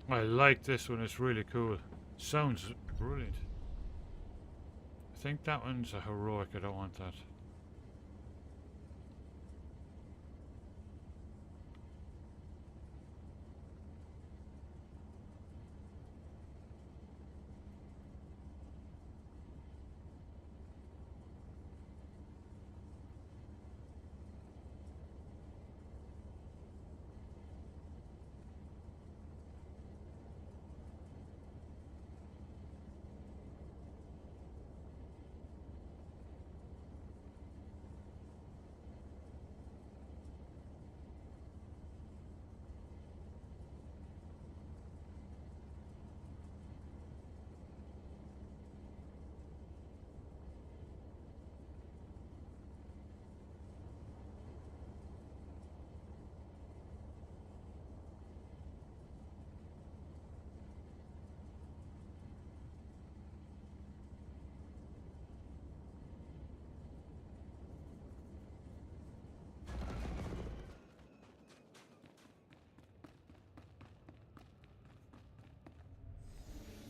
S1: I like this one, it's really cool. Sounds brilliant. I think that one's a heroic, I don't want that.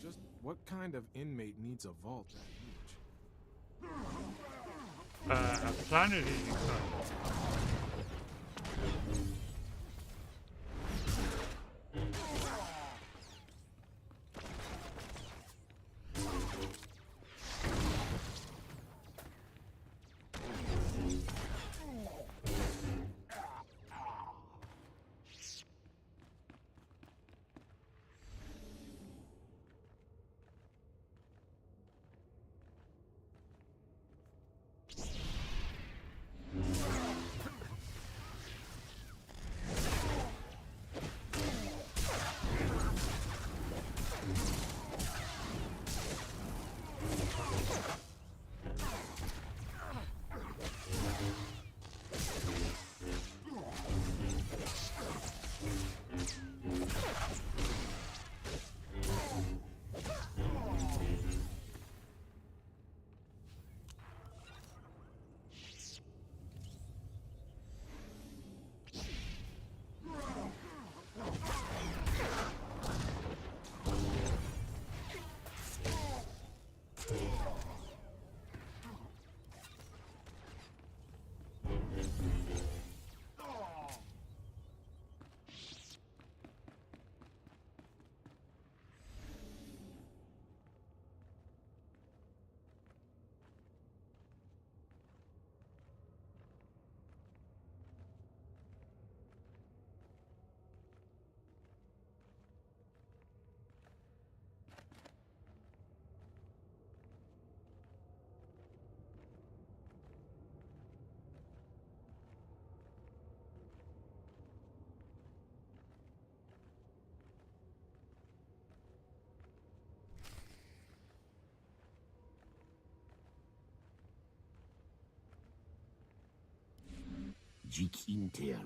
S12: Just what kind of inmate needs a vault that huge?
S1: A planet-eating planet.
S14: Jik inter,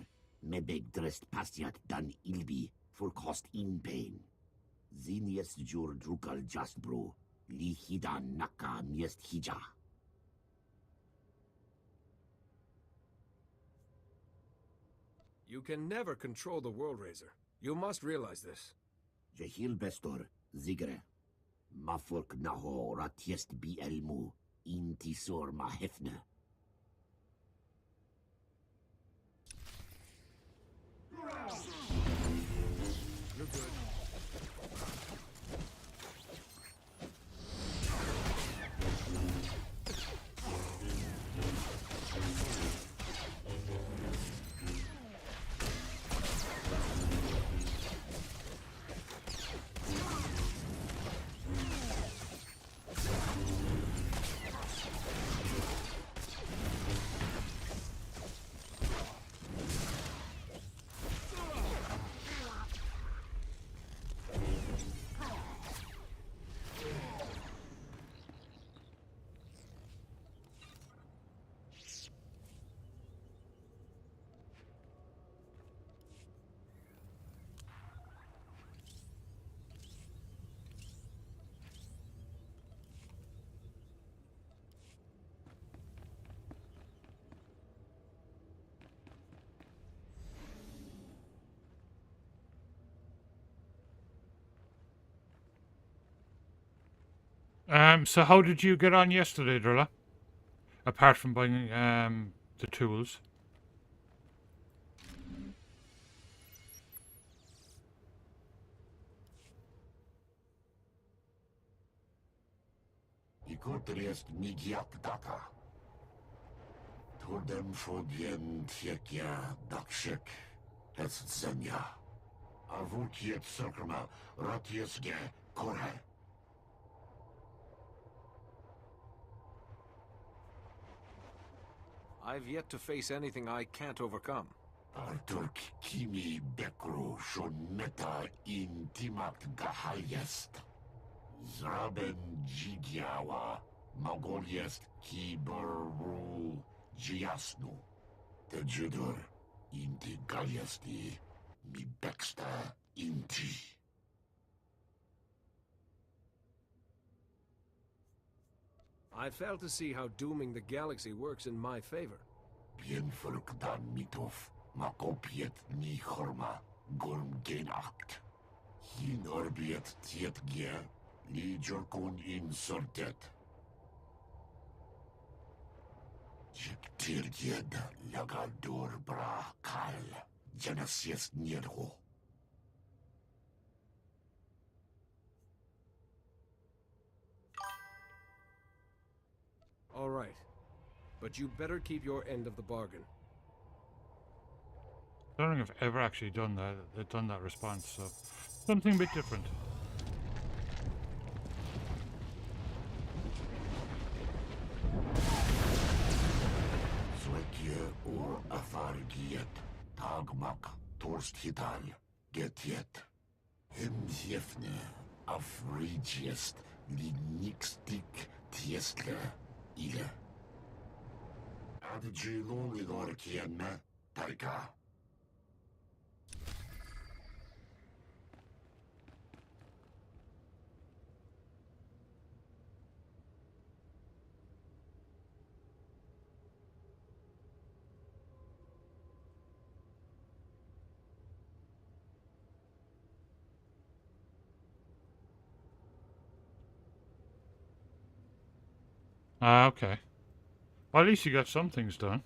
S14: mebeg drest pastiat dan ilbi, for cost in pain. Zinies jur drukal jasbro, li hida naka miest hija.
S7: You can never control the World Razor. You must realize this.
S14: Jehil bestor, zigre. Mafork naho ratiest bi elmu, intisor ma hefne.
S12: You're good.
S1: So how did you get on yesterday, Drilla? Apart from buying the tools.
S14: Ikut jest migiak daka. Turdem fodien tiekia dakshek es zenya. Avukiet circuma ratiesge kore.
S7: I've yet to face anything I can't overcome.
S14: Arturk kimi bekru shon meta in timak gahayest. Zraben jigiawa mogoliest kiberu jiasnu. Te judur inti galiesti mi beksta inti.
S7: I fail to see how dooming the galaxy works in my favor.
S14: Bien dan mitov, makopiet ni horma, gorm genacht. Hin orbiet tiet gie, li jorkon in sortet. Jek tirgied lagador bra kal, janasies nierho.
S7: All right. But you better keep your end of the bargain.
S1: I don't think I've ever actually done that response, so something a bit different.
S14: Swekje or afargiet, tagmak, torsthital, getiet. Hemjefne, afrigiest, lignikstik, tiestle, ile. Adji longidor kienne, taika.
S1: Ah, okay. Well, at least you got some things done.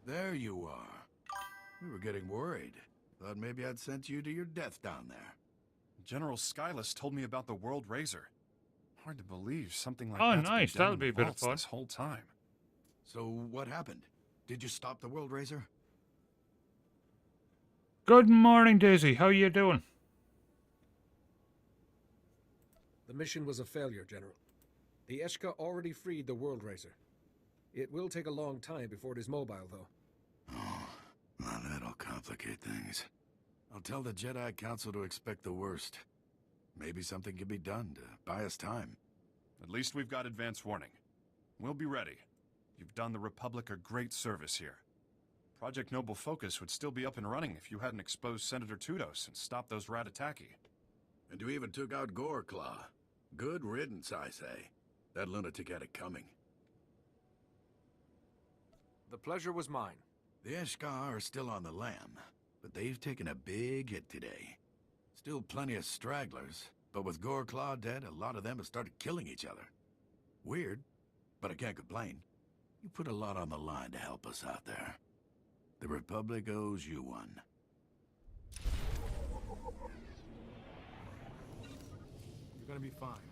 S20: There you are. We were getting worried. Thought maybe I'd sent you to your death down there.
S3: General Skyless told me about the World Razor. Hard to believe something like
S1: Oh,
S3: that's been
S1: nice.
S3: down
S1: That'll
S3: in
S1: be
S3: the
S1: a bit of
S3: vaults
S1: fun.
S3: this whole time.
S20: So what happened? Did you stop the World Razor?
S1: Good morning, Daisy. How you doing?
S7: The mission was a failure, General. The Eshka already freed the World Razor. It will take a long time before it is mobile, though.
S20: Oh, well, that'll complicate things. I'll tell the Jedi Council to expect the worst. Maybe something can be done to buy us time.
S3: At least we've got advance warning. We'll be ready. You've done the Republic a great service here. Project Noble Focus would still be up and running if you hadn't exposed Senator Tudos and stopped those Ratataki.
S20: And you even took out Goreclaw. Good riddance, I say. That lunatic had it coming.
S7: The pleasure was mine.
S20: The Eshkar are still on the lam, but they've taken a big hit today. Still plenty of stragglers, but with Goreclaw dead, a lot of them have started killing each other. Weird, but I can't complain. You put a lot on the line to help us out there. The Republic owes you one.
S12: You're gonna be fine.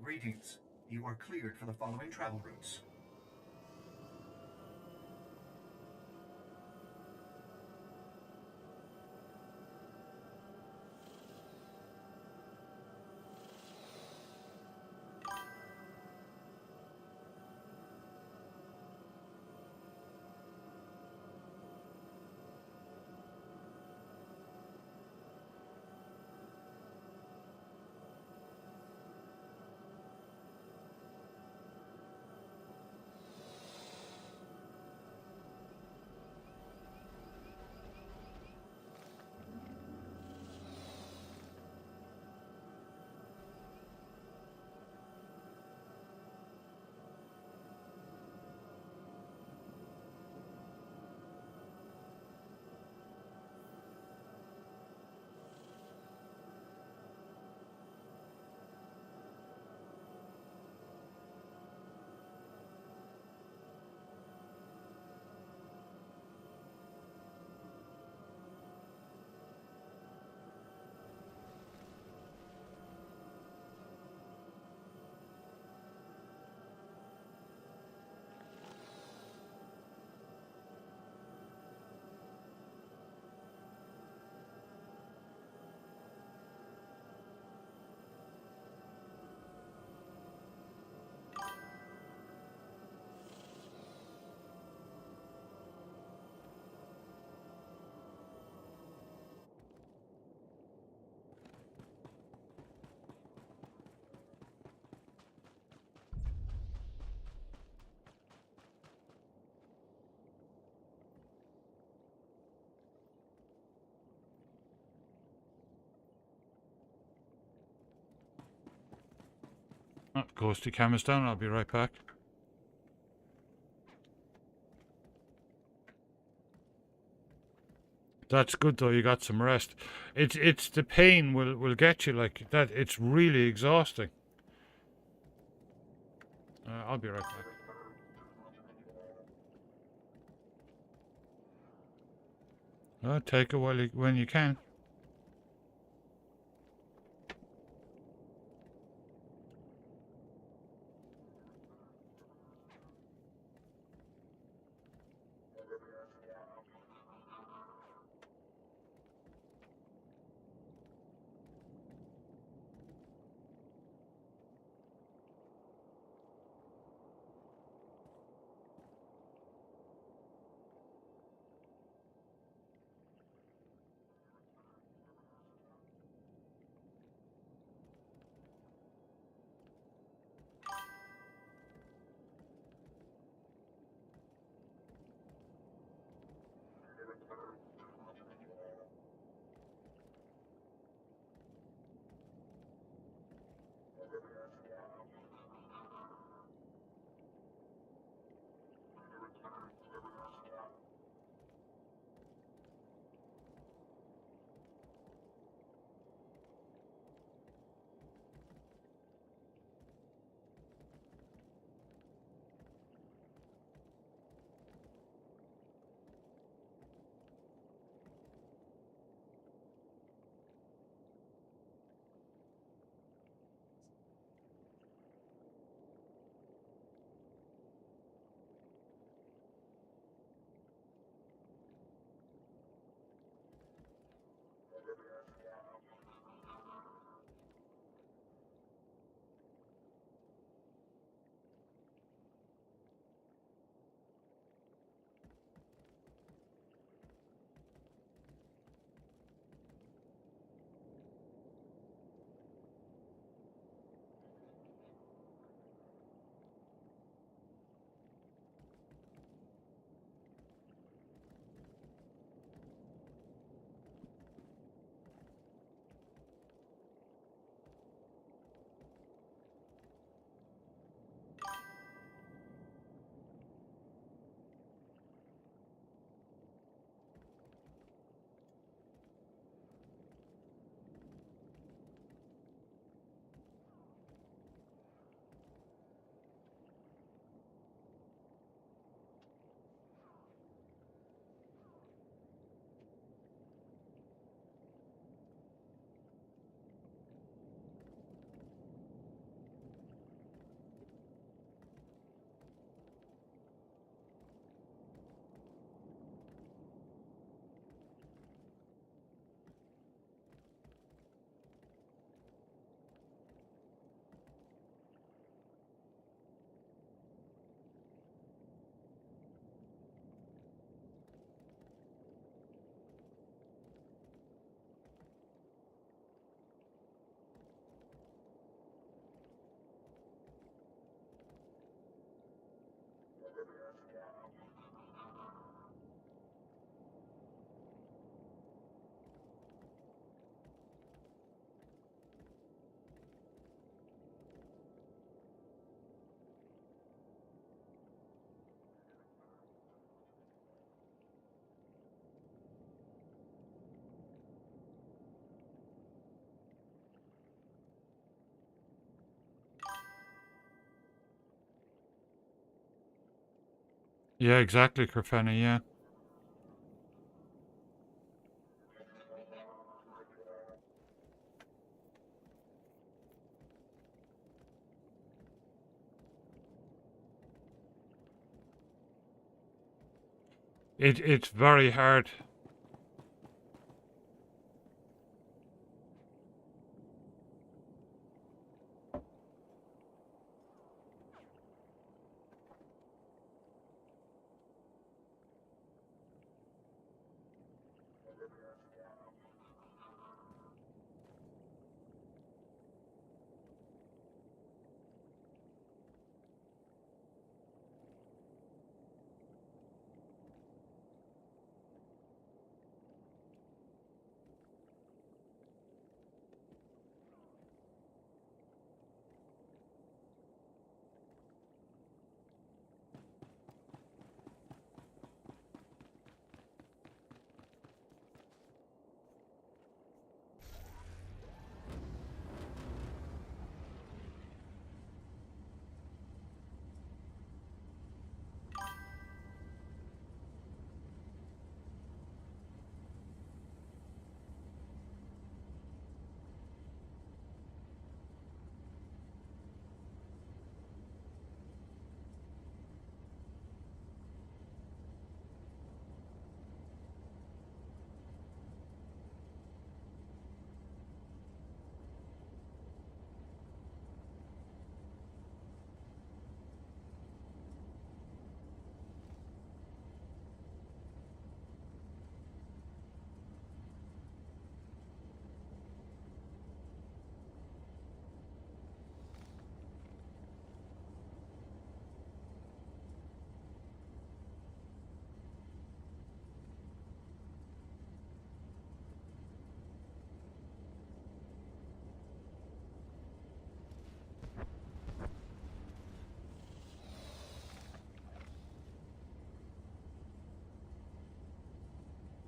S16: Greetings. You are cleared for the following travel routes.
S1: Oh, ghosty camera's down. I'll be right back. That's good though. You got some rest. It's the pain will get you like that. It's really exhausting. I'll be right back. Take it when you can. Yeah, exactly, Kerfenny, yeah. It's very hard.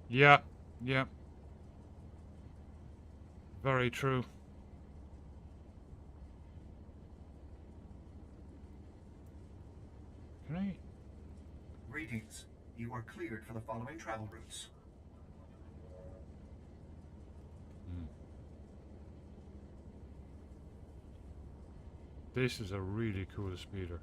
S1: Yeah, yeah. Very true. Can I?
S16: Greetings. You are cleared for the following travel routes.
S1: This is a really cool speeder.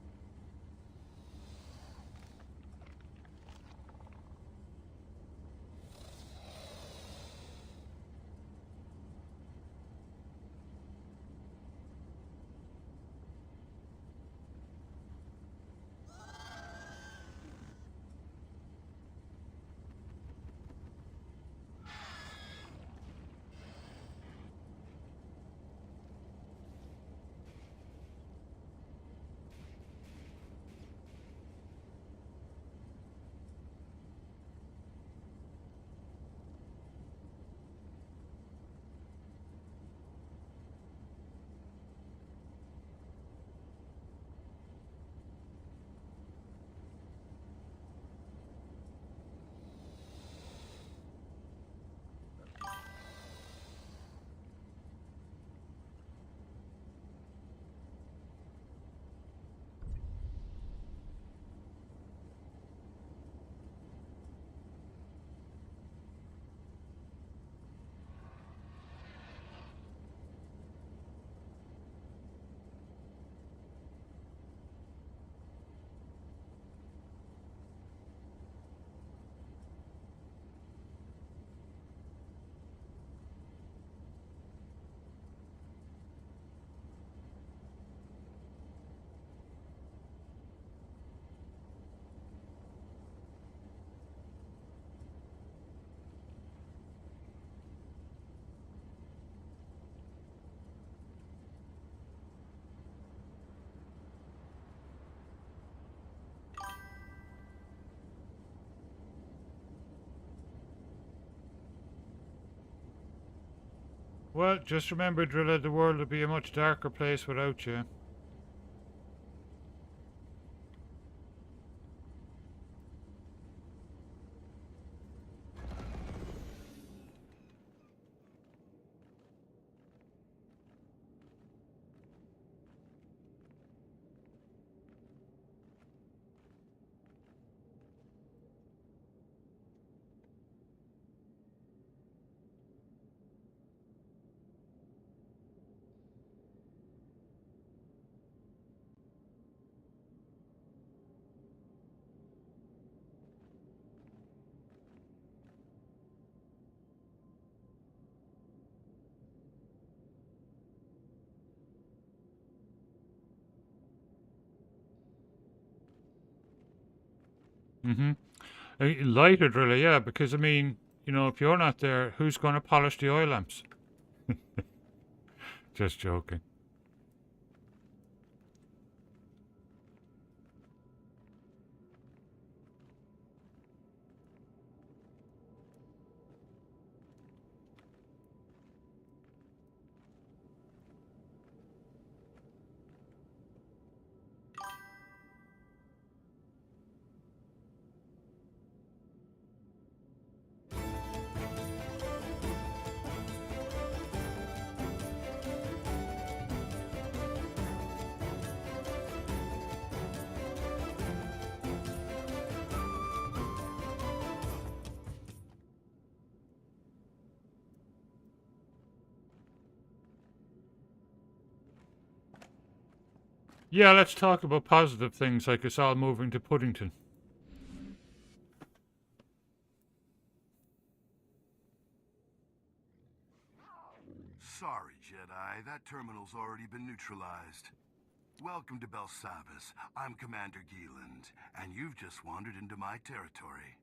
S1: Well, just remember, Drilla, the world would be a much darker place without you. Mm-hmm. Lighted, really, yeah, because, I mean, you know, if you're not there, who's going to polish the oil lamps? Just joking. Yeah, let's talk about positive things like us all moving to Puddington.
S20: Sorry, Jedi. That terminal's already been neutralized. Welcome to Belsavis. I'm Commander Geeland, and you've just wandered into my territory.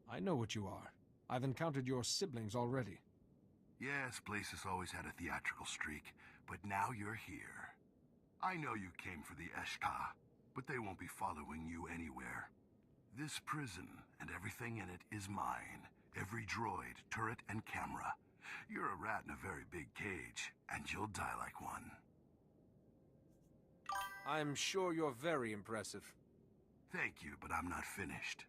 S7: I know what you are. I've encountered your siblings already.
S20: Yes, place has always had a theatrical streak, but now you're here. I know you came for the Eshka, but they won't be following you anywhere. This prison and everything in it is mine. Every droid, turret, and camera. You're a rat in a very big cage, and you'll die like one.
S7: I'm sure you're very impressive.
S20: Thank you, but I'm not finished.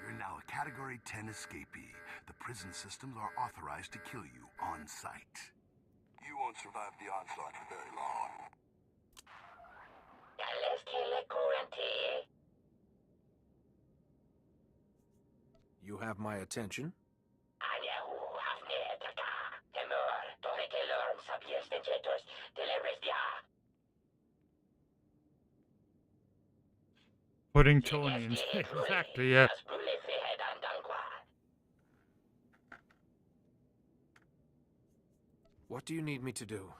S20: You're now a Category 10 escapee. The prison systems are authorized to kill you on sight. You won't survive the onslaught for very long.
S7: You have my attention?
S1: Puddingtonians, exactly, yeah.
S7: What do you need me to do?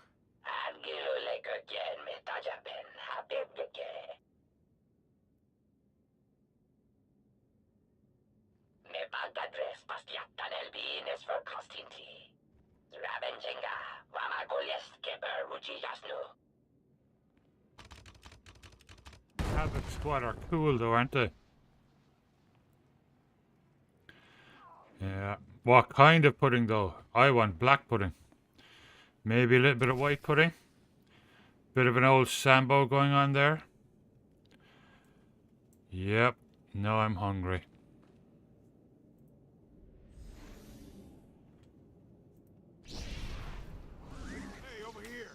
S1: Havoc Squad are cool though, aren't they? Yeah. What kind of pudding though? I want black pudding. Maybe a little bit of white pudding. Bit of an old Sambo going on there. Yep. Now I'm hungry.
S3: Hey, over here.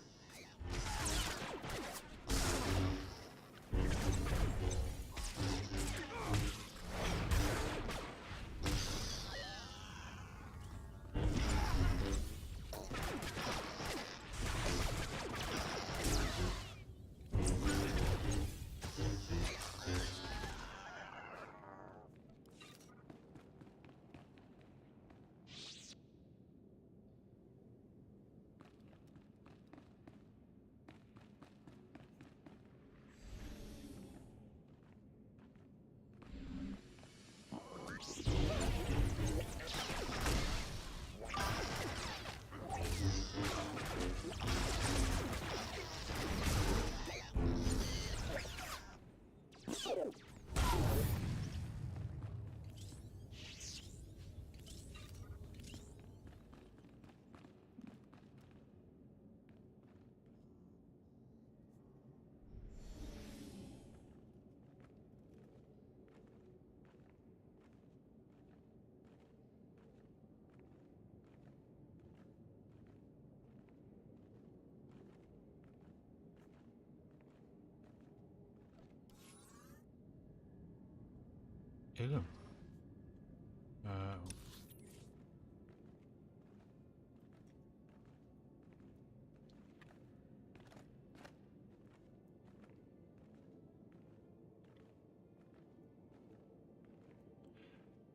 S1: Ew.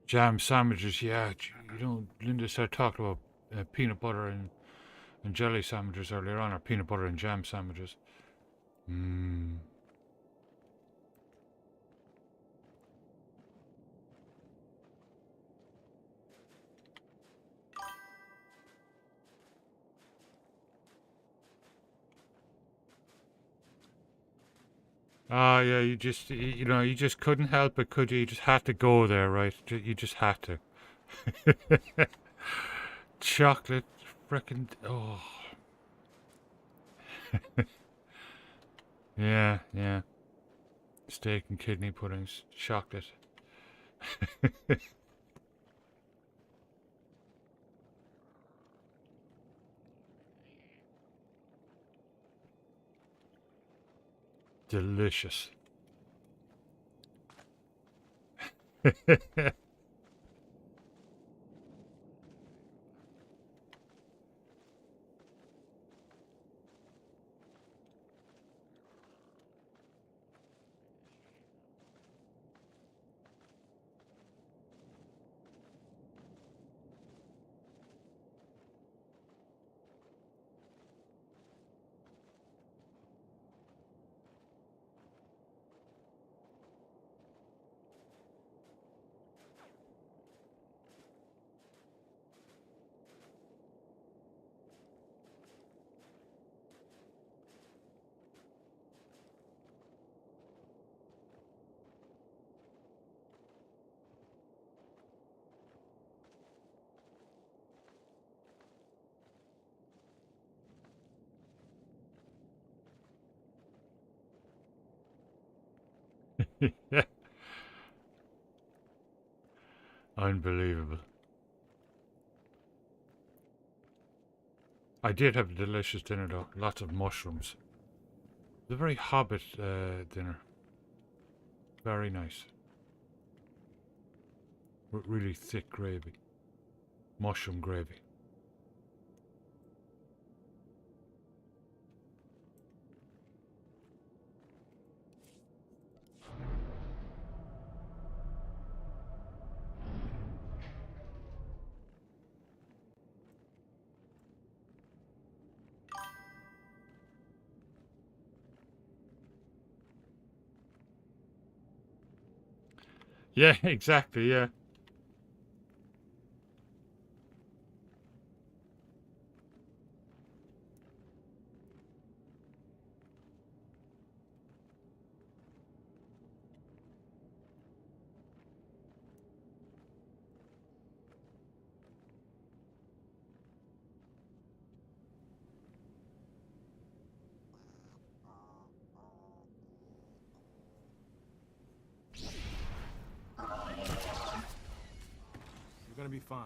S1: Jam sandwiches, yeah. You know, Linda said talked about peanut butter and jelly sandwiches earlier on, or peanut butter and jam sandwiches. Mmm. Ah, yeah, you know, you just couldn't help it, could you? You just had to go there, right? You just had to. Chocolate, frickin' oh. Yeah, yeah. Steak and kidney puddings, chocolate. Delicious. Yeah. Unbelievable. I did have a delicious dinner though. Lots of mushrooms. The very Hobbit dinner. Very nice. Really thick gravy. Mushroom gravy. Yeah, exactly, yeah.
S12: You're gonna be fine.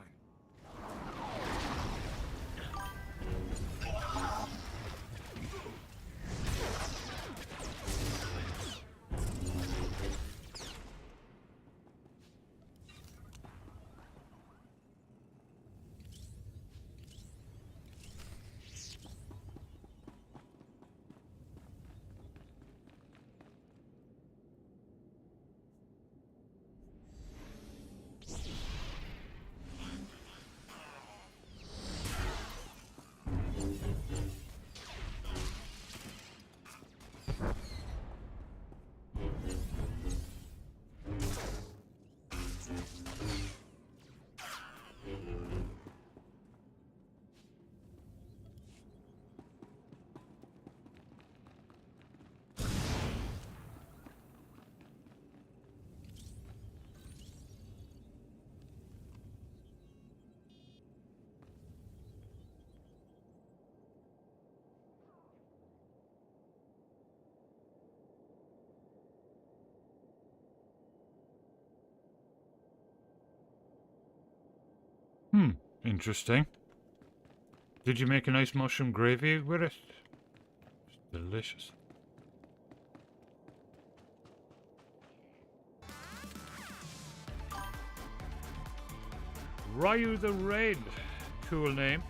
S12: Interesting. Did you make a nice mushroom gravy with it? It's delicious. Ryu the Raid. Cool name.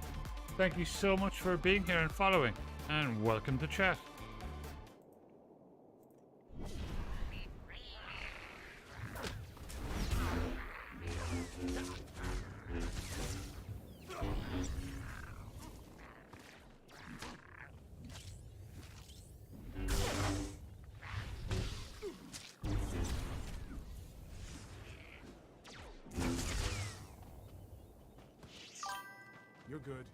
S12: Thank you so much for being here and following. And welcome to chat. You're good.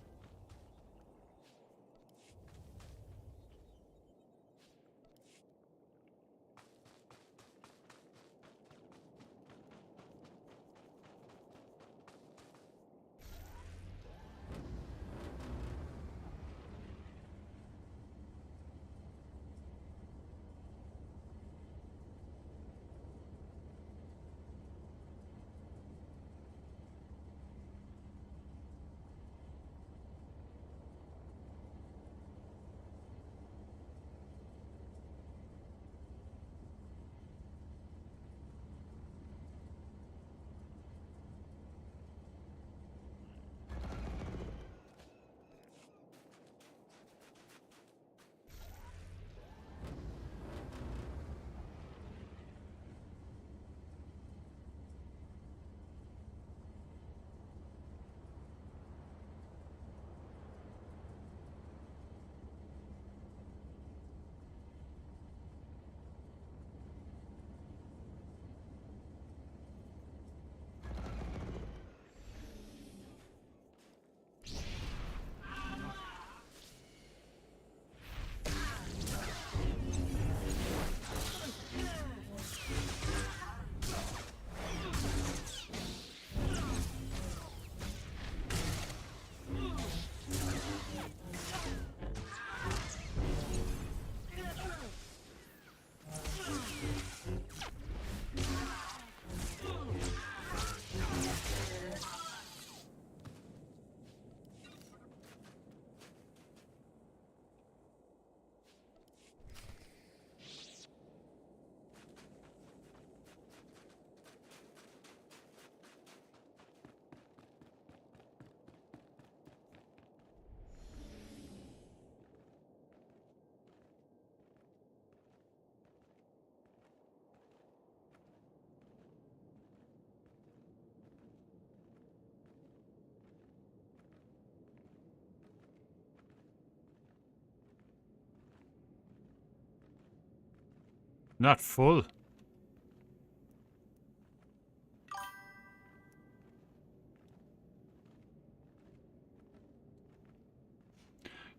S1: Not full.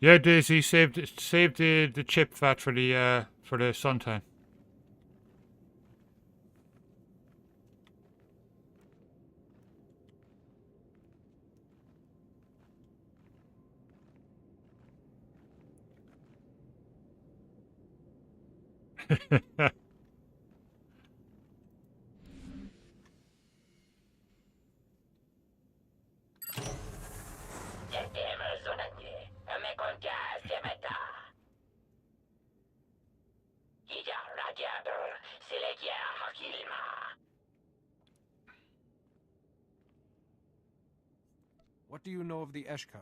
S1: Yeah, Daisy saved the chip fat for the suntan.
S7: What do you know of the Eshka?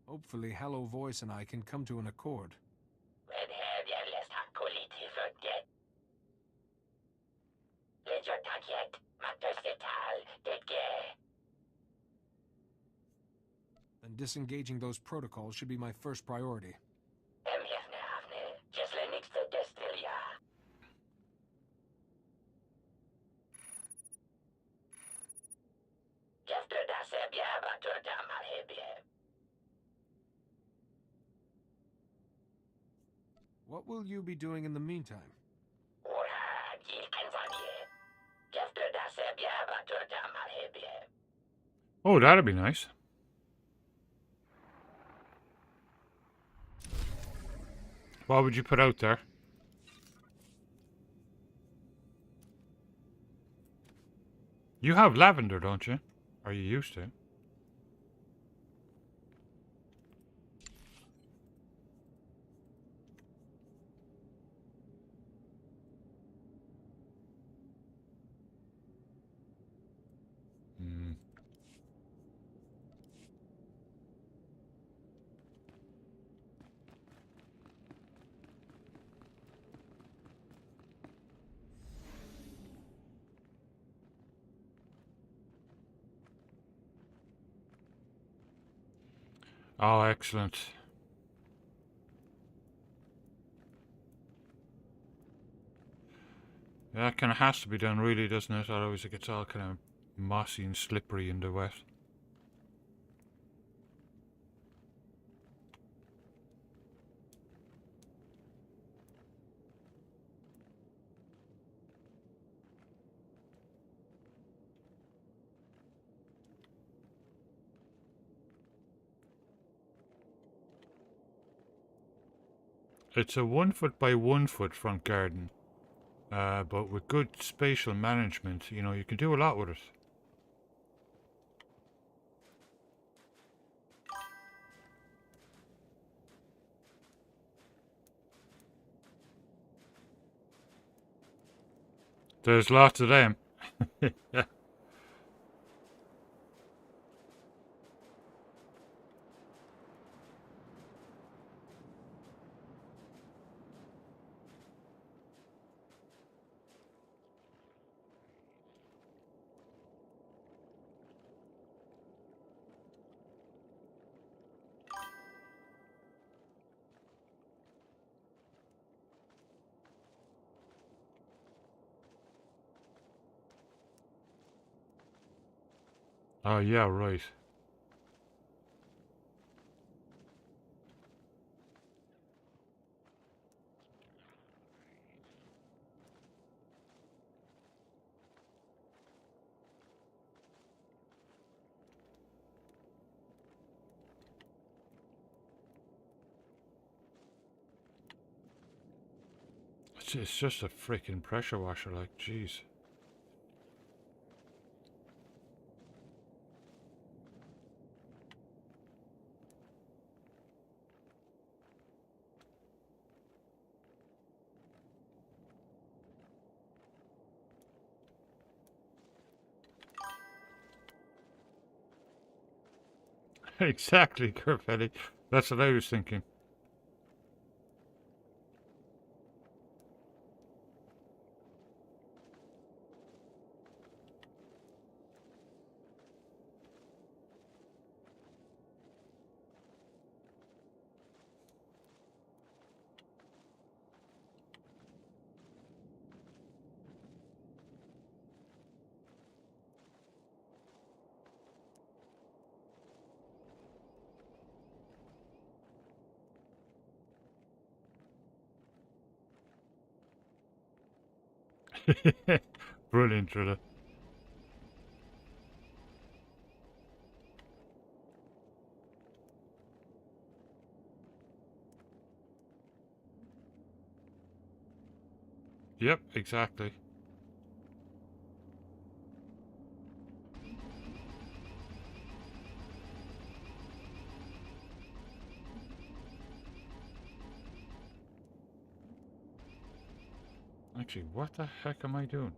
S7: Hopefully, Hallow Voice and I can come to an accord. Then disengaging those protocols should be my first priority. What will you be doing in the meantime?
S1: Oh, that'd be nice. What would you put out there? You have lavender, don't you? Or you used to? Hmm. Oh, excellent. Yeah, that kind of has to be done, really, doesn't it? Otherwise it gets all kind of mossy and slippery in the wet. It's a 1 foot by 1 foot front garden. But with good spatial management, you know, you can do a lot with it. There's lots of them. Yeah. Oh, yeah, right. It's just a freaking pressure washer, like, jeez. Exactly, Kerfetti. That's what I was thinking. Brilliant, Driller. Yep, exactly. Actually, what the heck am I doing?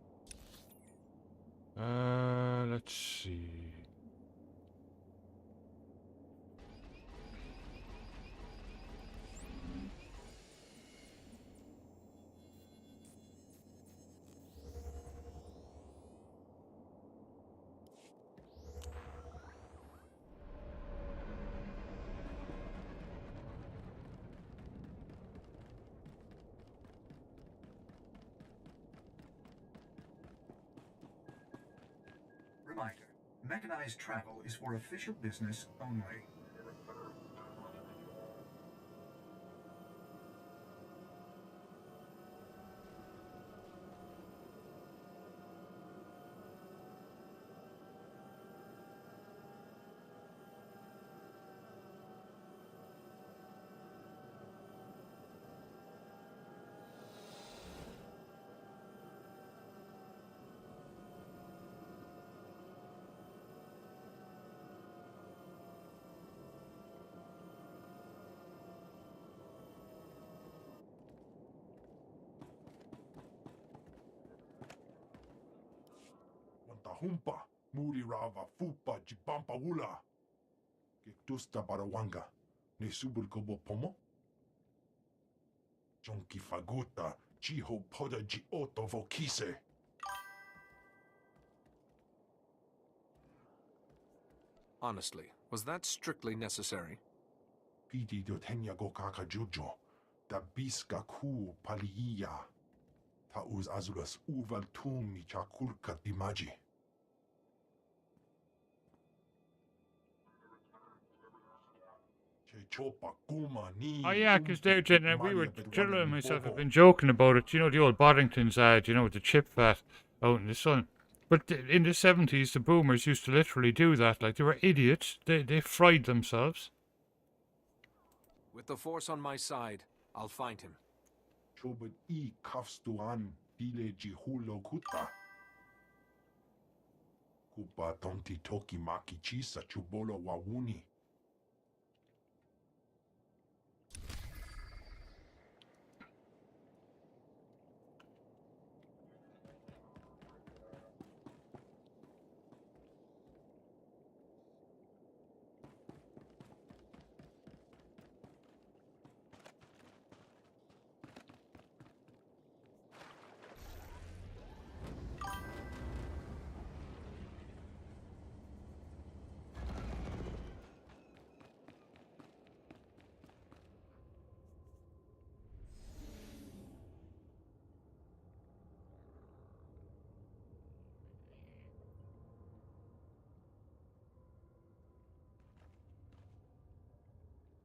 S1: Let's see.
S13: Reminder, mechanized travel is for official business only.
S22: Humpa, muri rava fupa jibampa wula. Gektusta barawanga, ne subul kobo pomo? Jonki faguta, jiho poda ji oto vokise.
S7: Honestly, was that strictly necessary?
S22: Piti do tenya go kaka jujo, da biska ku paliya. Ta uz azugas uval tumi chakulka dimaji.
S1: Oh yeah, because we were, Driller and myself have been joking about it. You know, the old Boddington's ad, you know, with the chip fat out in the sun. But in the 70s, the boomers used to literally do that. Like, they were idiots. They fried themselves.
S7: With the Force on my side, I'll find him.
S22: Chobot I kafstuan dile jihulo kuta. Kupa tonti toki maki chisa chubolo wawuni.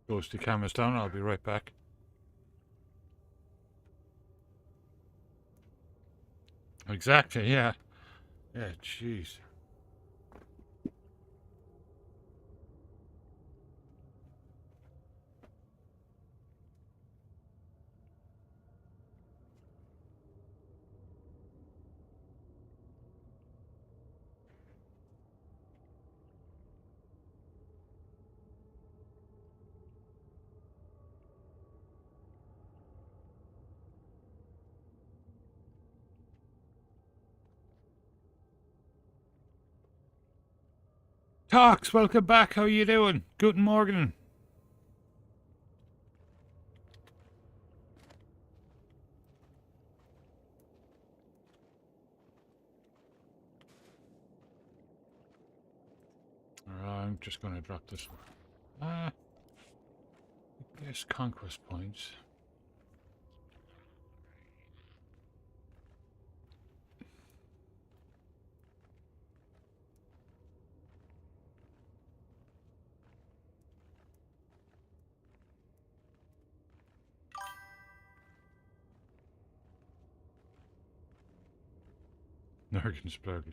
S1: Goes the cameras down. I'll be right back. Exactly, yeah. Yeah, jeez. Talks, welcome back. How you doing? Guten Morgen. just going to drop this one. I guess conquest points. Nurgensberg.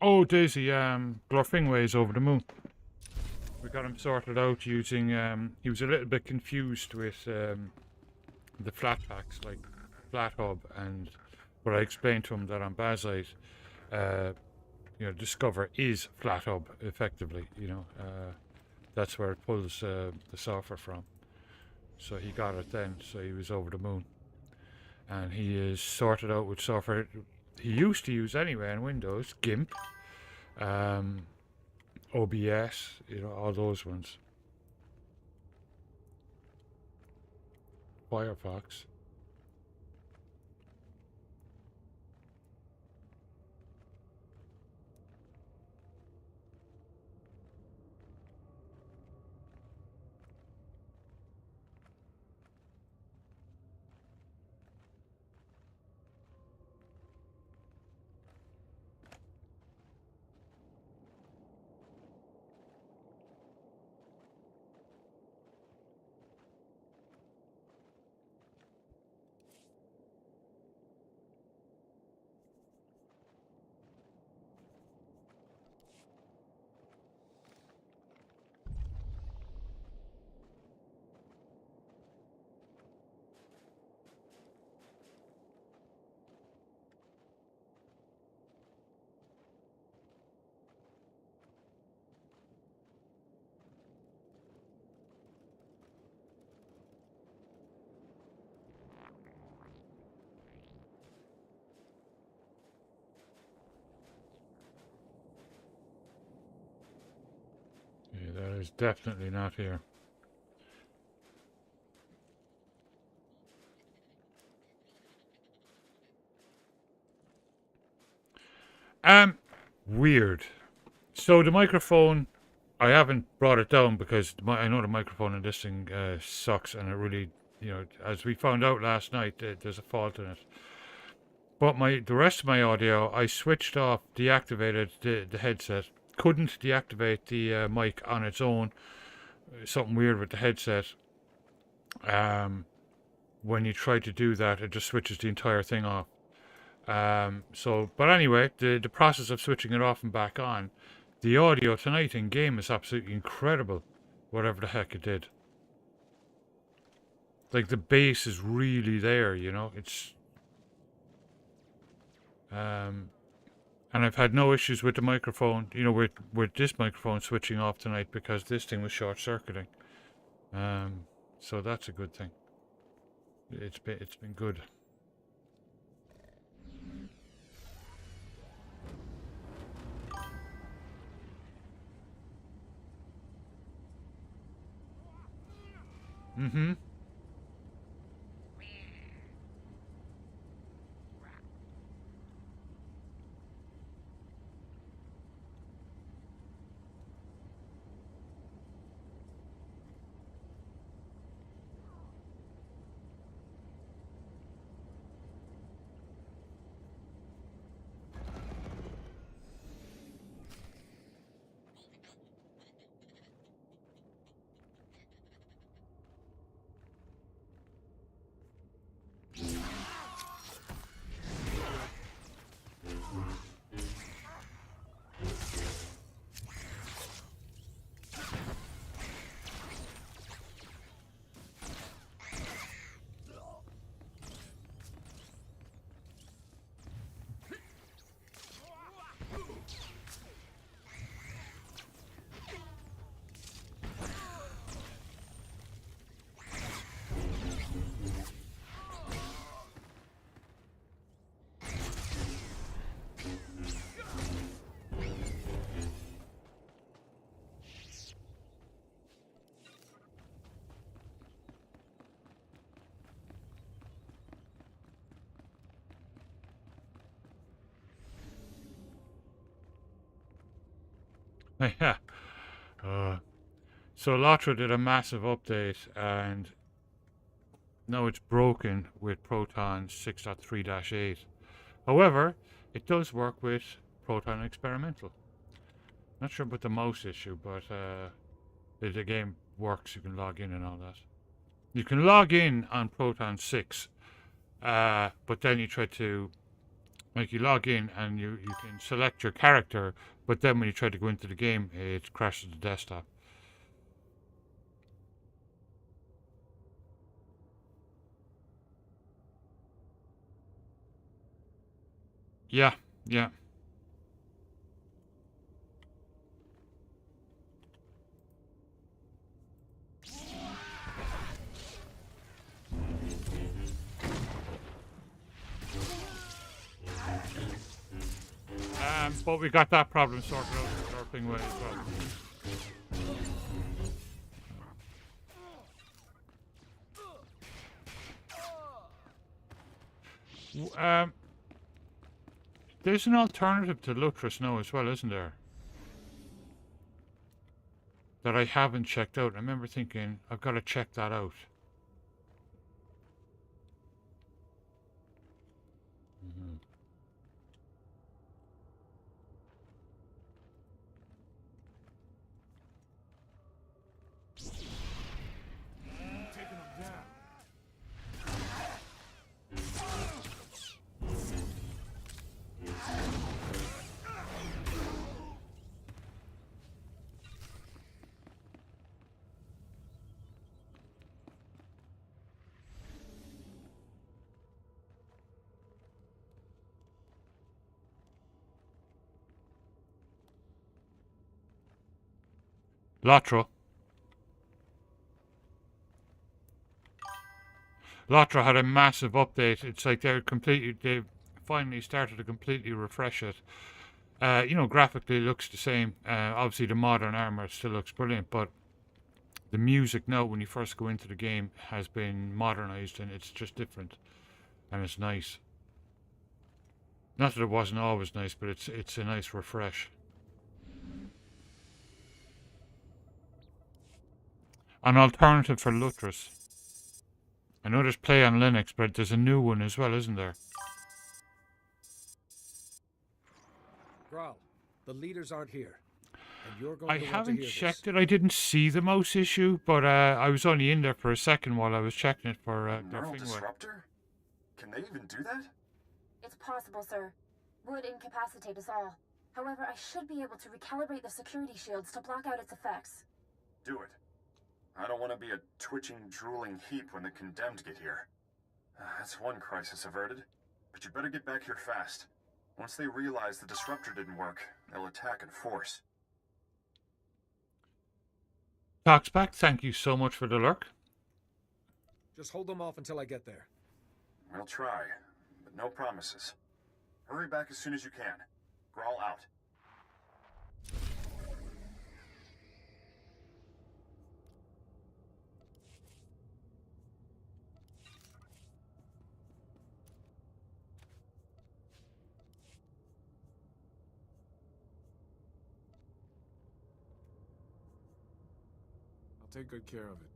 S1: Oh, Daisy, Glorfingway is over the moon. We got him sorted out using, he was a little bit confused with the flat packs, like Flat Hub, and what I explained to him that on Bazite, Discover is Flat Hub, effectively, that's where it pulls the software from. So he got it then, so he was over the moon. And he is sorted out with software he used to use anyway in Windows, GIMP, OBS, all those ones. Firefox. Yeah, that is definitely not here. Weird. So the microphone, I haven't brought it down because I know the microphone in this thing sucks, and it really, as we found out last night, there's a fault in it. But the rest of my audio, I switched off, deactivated the headset. Couldn't deactivate the mic on its own. Something weird with the headset. When you try to do that, it just switches the entire thing off. But anyway, the process of switching it off and back on, the audio tonight in game is absolutely incredible. Whatever the heck it did. Like, the bass is really there, it's... and I've had no issues with the microphone, with this microphone switching off tonight because this thing was short-circuiting. So that's a good thing. It's been good. Mm-hmm. Yeah. So Lotra did a massive update, and now it's broken with Proton 6.3-8. However, it does work with Proton Experimental. Not sure about the mouse issue, but the game works. You can log in and all that. You can log in on Proton 6, but then you try to, like, you log in and you can select your character, but then when you try to go into the game, it crashes the desktop. Yeah, yeah. But we got that problem sorted out the surfing way as well. There's an alternative to Lutris now as well, isn't there? That I haven't checked out. I remember thinking, I've got to check that out.
S22: Taking them down.
S1: Latra had a massive update. It's like they've finally started to completely refresh it. You know, graphically it looks the same. Obviously the modern armor still looks brilliant, but the music now when you first go into the game has been modernized and it's just different. And it's nice. Not that it wasn't always nice, but it's a nice refresh. An alternative for Lutris. I know there's Play on Linux, but there's a new one as well, isn't there?
S7: Growl, the leaders aren't here. And you're going
S1: I
S7: to want
S1: haven't
S7: to hear
S1: checked
S7: this.
S1: it. I didn't see the mouse issue, but I was only in there for a second while I was checking it for their
S3: Neural
S1: thing.
S3: disruptor? Can they even do that?
S9: It's possible, sir. Would incapacitate us all. However, I should be able to recalibrate the security shields to block out its effects.
S3: Do it. I don't want to be a twitching, drooling heap when the condemned get here. That's one crisis averted. But you better get back here fast. Once they realize the disruptor didn't work, they'll attack in force.
S1: Talksback, thank you so much for the lurk.
S7: Just hold them off until I get there.
S3: We'll try, but no promises. Hurry back as soon as you can. Growl out.
S22: I'll take good care of it.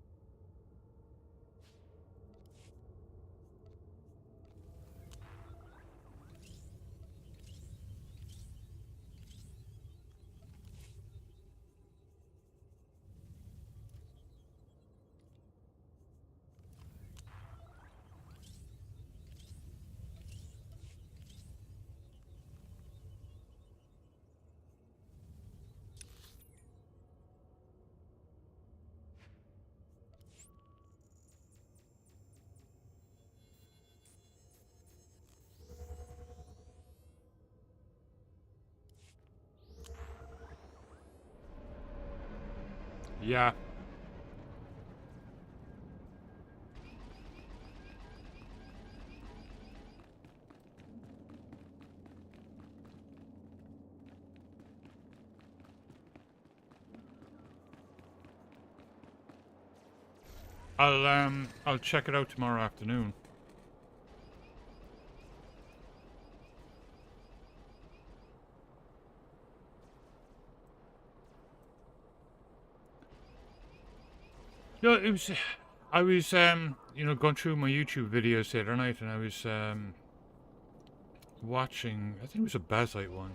S1: Yeah. I'll check it out tomorrow afternoon. No, it was. I was, going through my YouTube videos the other night, and I was watching. I think it was a Bazite one,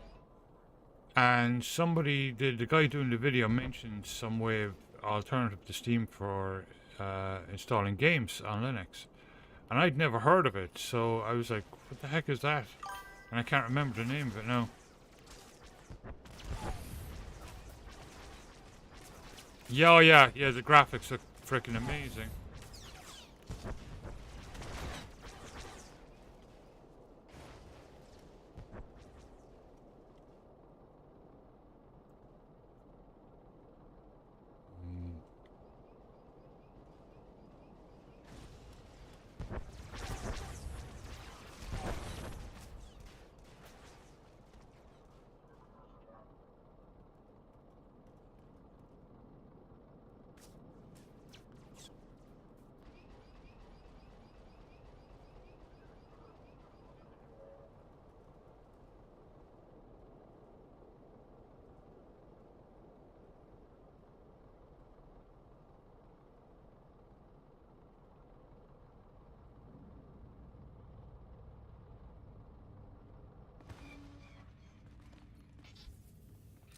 S1: and the guy doing the video mentioned some way of alternative to Steam for installing games on Linux, and I'd never heard of it. So I was like, "What the heck is that?" And I can't remember the name of it now. Yeah, oh yeah, the graphics look freaking amazing.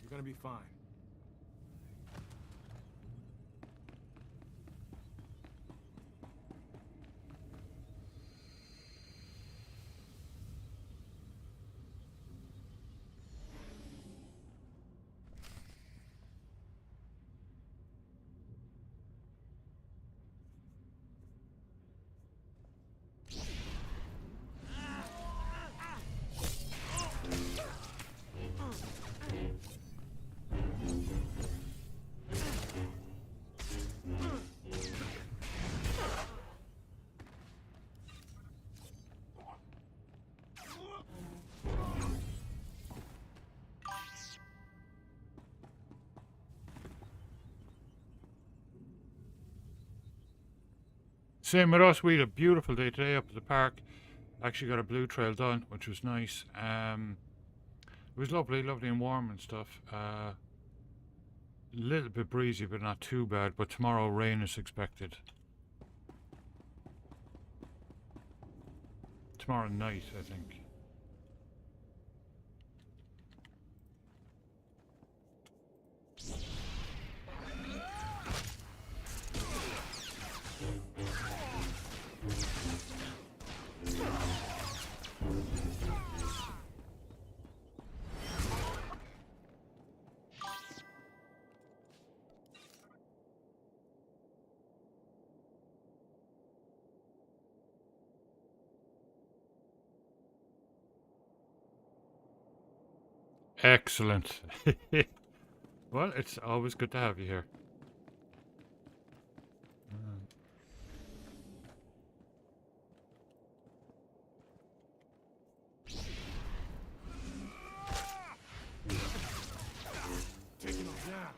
S10: You're gonna be fine.
S1: Same with us. We had a beautiful day today up at the park. Actually got a blue trail done, which was nice. It was lovely and warm and stuff. A little bit breezy, but not too bad. But tomorrow rain is expected. Tomorrow night, I think. Excellent. Well, it's always good to have you here.
S10: Taking them down.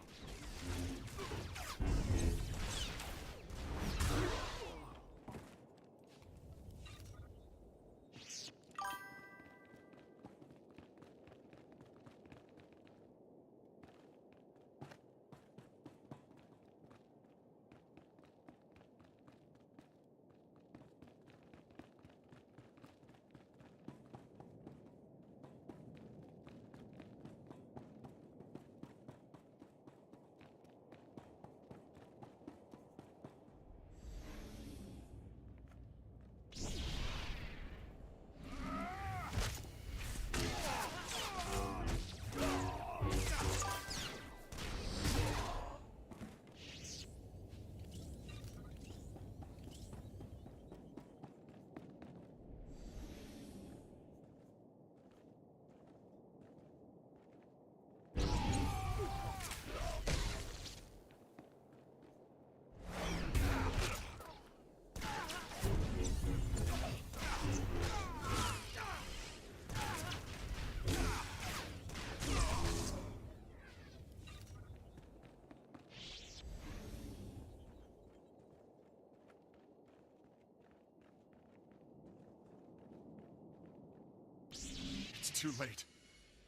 S3: It's too late.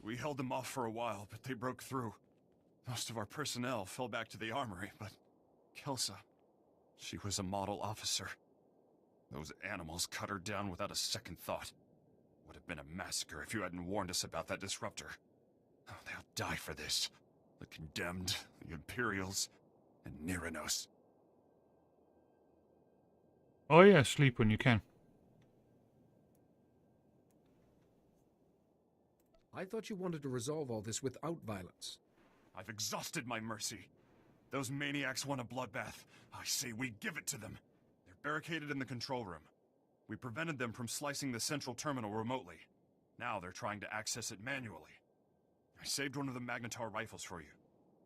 S3: We held them off for a while, but they broke through. Most of our personnel fell back to the armory, but Kelsa... She was a model officer. Those animals cut her down without a second thought. Would have been a massacre if you hadn't warned us about that disruptor. Oh, they'll die for this. The Condemned, the Imperials, and Niranos.
S1: Oh yeah, sleep when you can.
S7: I thought you wanted to resolve all this without violence.
S3: I've exhausted my mercy. Those maniacs want a bloodbath. I say we give it to them. They're barricaded in the control room. We prevented them from slicing the central terminal remotely. Now they're trying to access it manually. I saved one of the Magnetar rifles for you.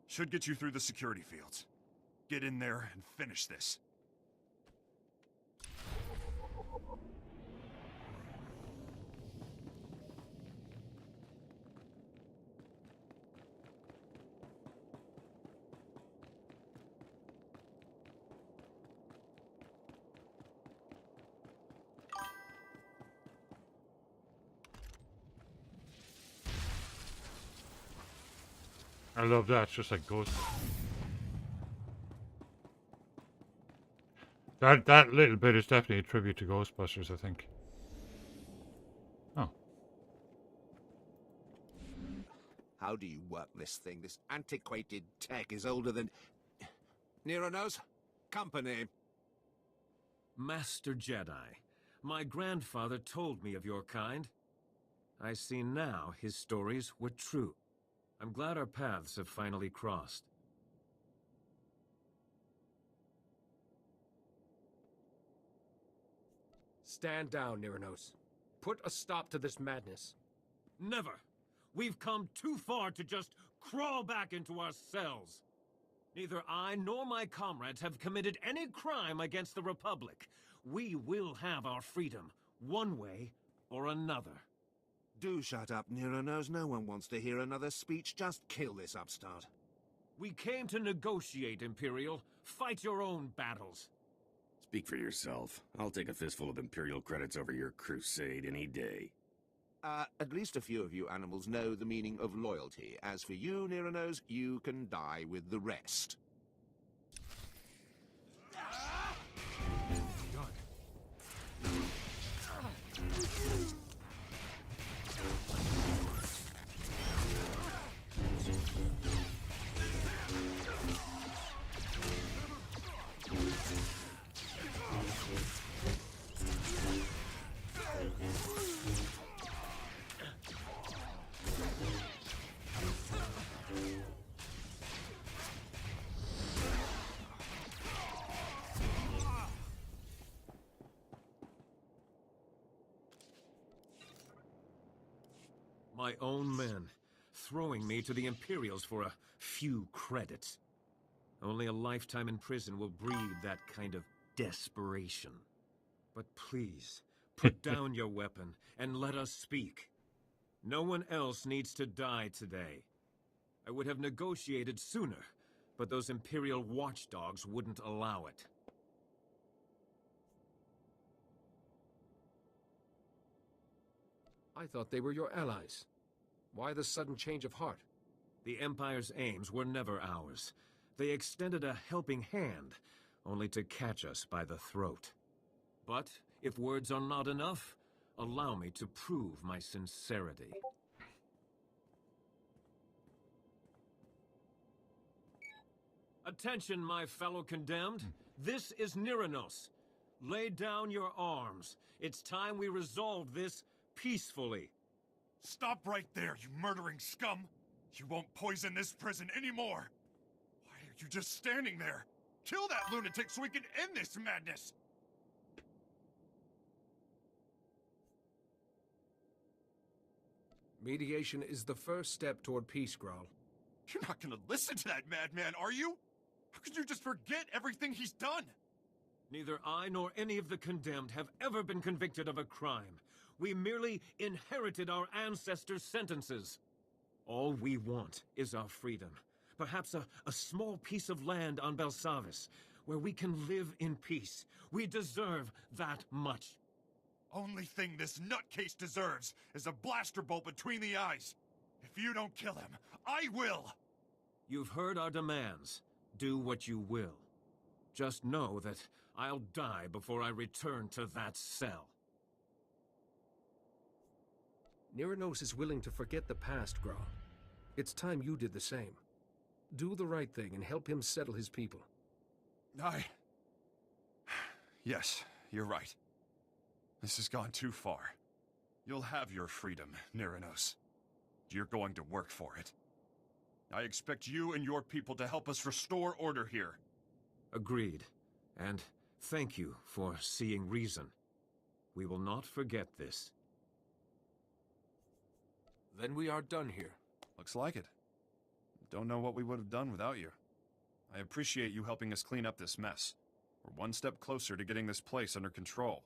S3: Should get you through the security fields. Get in there and finish this.
S1: I love that. It's just like Ghost. That little bit is definitely a tribute to Ghostbusters, I think. Oh.
S11: How do you work this thing? This antiquated tech is older than... Nero knows? Company.
S17: Master Jedi, my grandfather told me of your kind. I see now his stories were true. I'm glad our paths have finally crossed.
S7: Stand down, Niranos. Put a stop to this madness.
S17: Never! We've come too far to just crawl back into our cells. Neither I nor my comrades have committed any crime against the Republic. We will have our freedom, one way or another.
S11: Do shut up, Nero knows. No one wants to hear another speech. Just kill this upstart.
S17: We came to negotiate, Imperial. Fight your own battles.
S23: Speak for yourself. I'll take a fistful of Imperial credits over your crusade any day.
S11: At least a few of you animals know the meaning of loyalty. As for you, Nero knows, you can die with the rest.
S17: My own men, throwing me to the Imperials for a few credits. Only a lifetime in prison will breed that kind of desperation. But please, put down your weapon and let us speak. No one else needs to die today. I would have negotiated sooner, but those Imperial watchdogs wouldn't allow it.
S7: I thought they were your allies. Why the sudden change of heart?
S17: The Empire's aims were never ours. They extended a helping hand, only to catch us by the throat. But if words are not enough, allow me to prove my sincerity. Attention, my fellow condemned. This is Niranos. Lay down your arms. It's time we resolve this peacefully.
S3: Stop right there, you murdering scum! You won't poison this prison anymore! Why are you just standing there? Kill that lunatic so we can end this madness!
S7: Mediation is the first step toward peace, Grawl.
S3: You're not gonna listen to that madman, are you? How could you just forget everything he's done?
S17: Neither I nor any of the condemned have ever been convicted of a crime. We merely inherited our ancestors' sentences. All we want is our freedom. Perhaps a small piece of land on Belsavis, where we can live in peace. We deserve that much.
S3: Only thing this nutcase deserves is a blaster bolt between the eyes. If you don't kill him, I will!
S17: You've heard our demands. Do what you will. Just know that I'll die before I return to that cell.
S7: Niranos is willing to forget the past, Gra. It's time you did the same. Do the right thing and help him settle his people.
S3: Yes, you're right. This has gone too far. You'll have your freedom, Niranos. You're going to work for it. I expect you and your people to help us restore order here.
S17: Agreed. And thank you for seeing reason. We will not forget this.
S7: Then we are done here.
S3: Looks like it. Don't know what we would have done without you. I appreciate you helping us clean up this mess. We're one step closer to getting this place under control.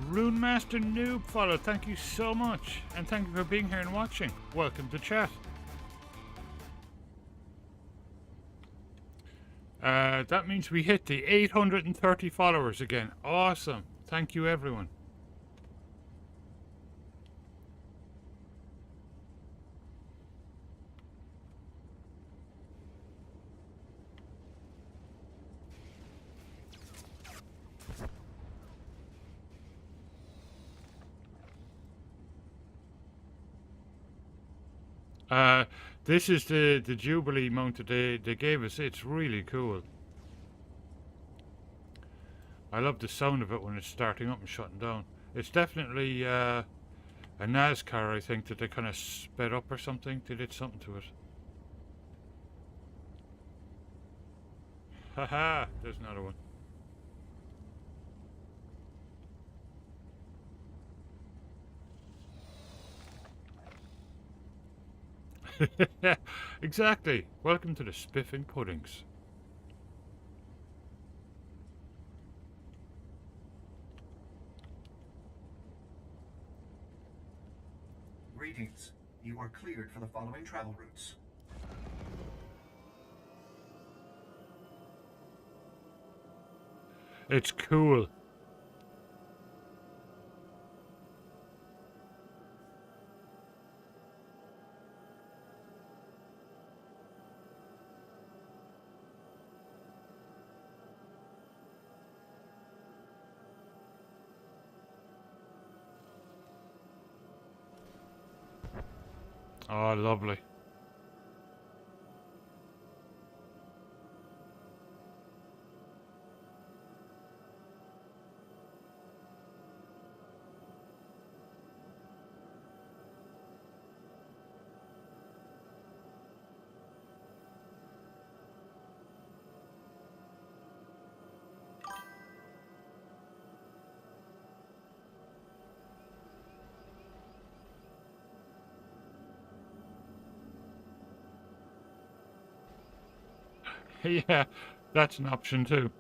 S1: Rune Master Noob follow, thank you so much. And thank you for being here and watching. Welcome to chat. That means we hit the 830 followers again. Awesome. Thank you, everyone. This is the Jubilee mount that they gave us. It's really cool. I love the sound of it when it's starting up and shutting down. It's definitely a NASCAR, I think, that they kind of sped up or something. They did something to it. Haha, there's another one. Exactly. Welcome to the Spiffing Puddings.
S13: Greetings. You are cleared for the following travel routes.
S1: It's cool. Oh, lovely. Yeah, that's an option too.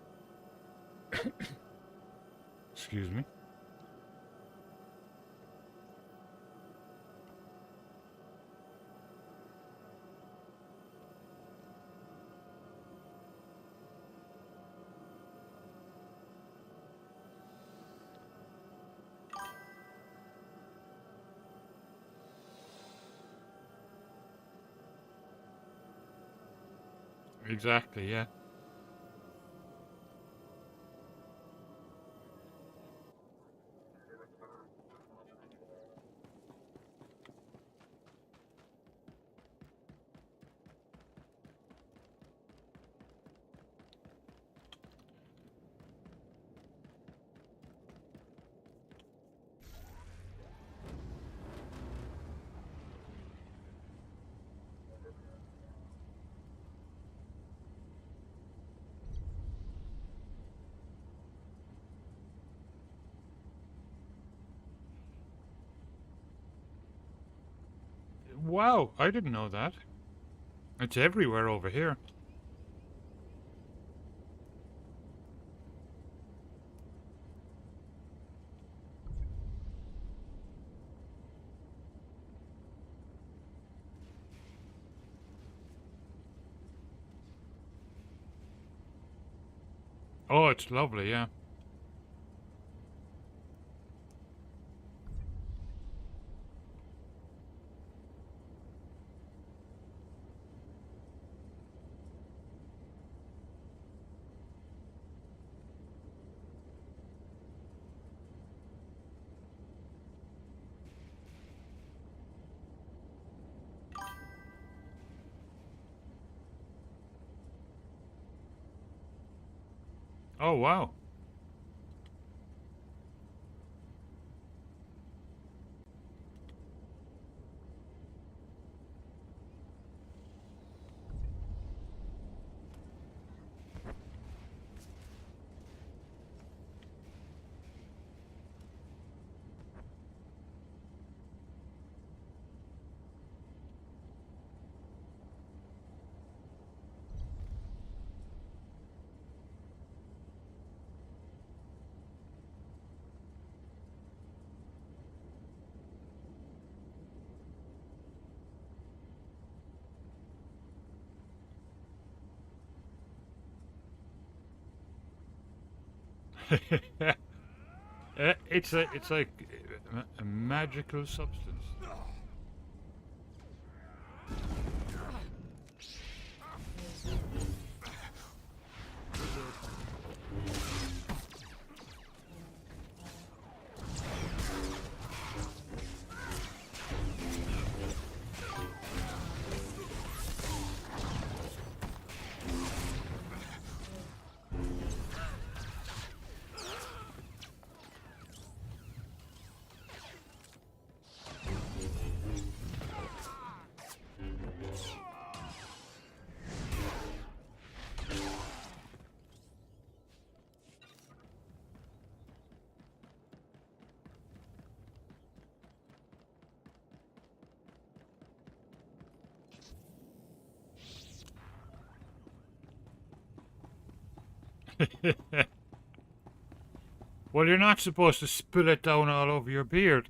S1: Excuse me. Exactly, yeah. Wow, I didn't know that. It's everywhere over here. Oh, it's lovely, yeah. Oh, wow. It's like a magical substance. Well, you're not supposed to spill it down all over your beard.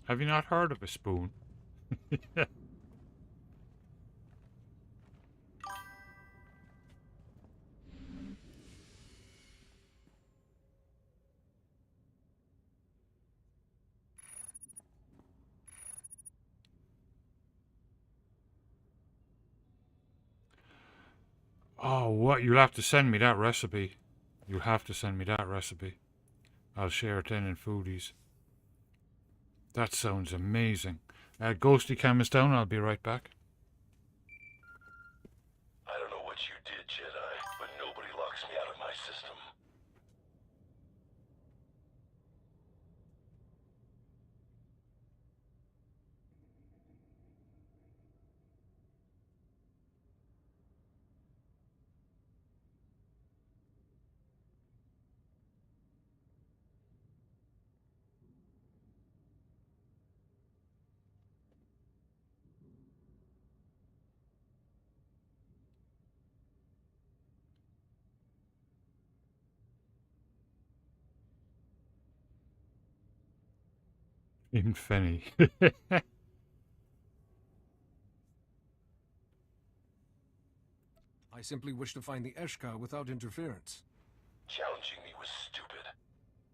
S1: Have you not heard of a spoon? Oh, what? You'll have to send me that recipe. You'll have to send me that recipe. I'll share it then in Foodies. That sounds amazing. Ghosty Cam is down. I'll be right back.
S2: I don't know what you did, Jedi, but nobody locks me out of my system.
S1: Infinity.
S7: I simply wish to find the Eshka without interference.
S2: Challenging me was stupid.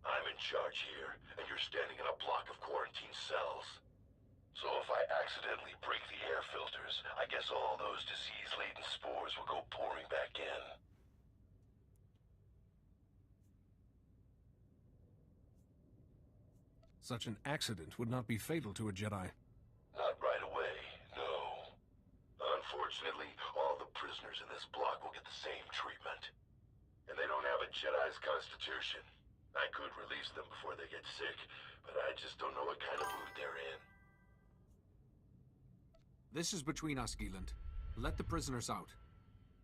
S2: I'm in charge here, and you're standing in a block of quarantine cells. So if I accidentally break the air filters, I guess all those disease-laden spores will go pouring back in.
S7: Such an accident would not be fatal to a Jedi.
S2: Not right away, no. Unfortunately, all the prisoners in this block will get the same treatment. And they don't have a Jedi's constitution. I could release them before they get sick, but I just don't know what kind of mood they're in.
S7: This is between us, Geeland. Let the prisoners out.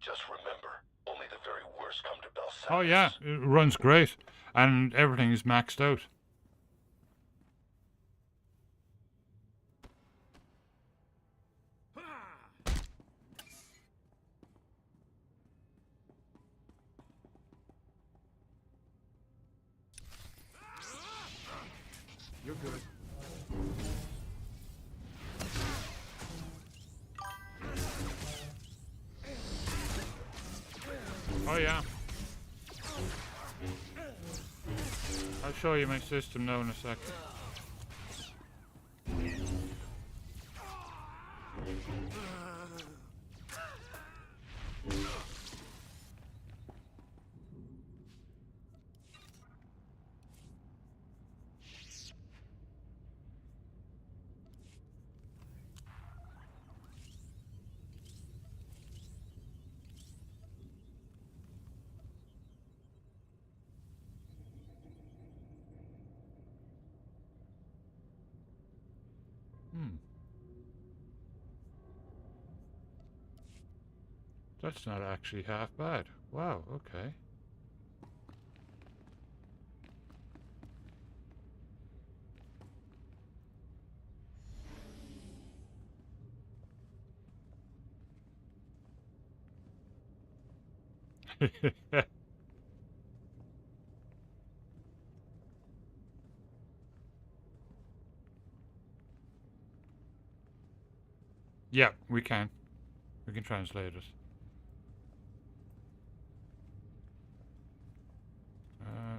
S2: Just remember, only the very worst come to Belsavis.
S1: Oh yeah, it runs great. And everything is maxed out.
S7: You're good.
S1: Oh yeah. I'll show you my system now in a sec. That's not actually half bad. Wow, okay. Yeah, we can. We can translate it.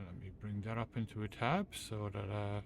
S1: Let me bring that up into a tab so that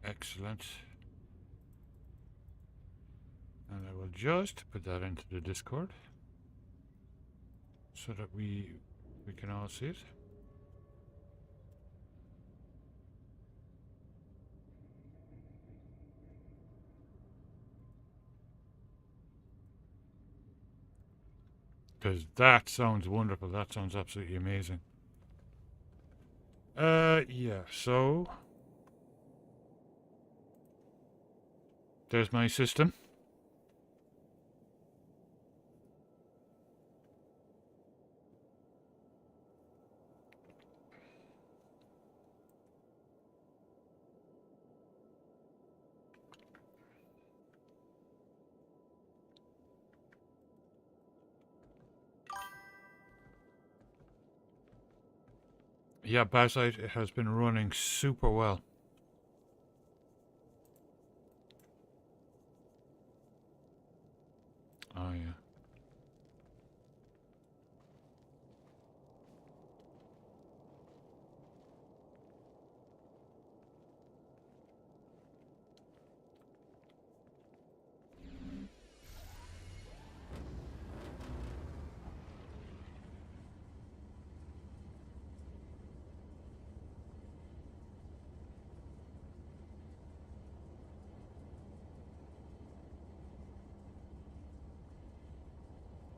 S1: excellent. And I will just put that into the Discord so that we can all see it. Because that sounds wonderful. That sounds absolutely amazing. Yeah, so there's my system. Yeah, Basite has been running super well. Oh, yeah.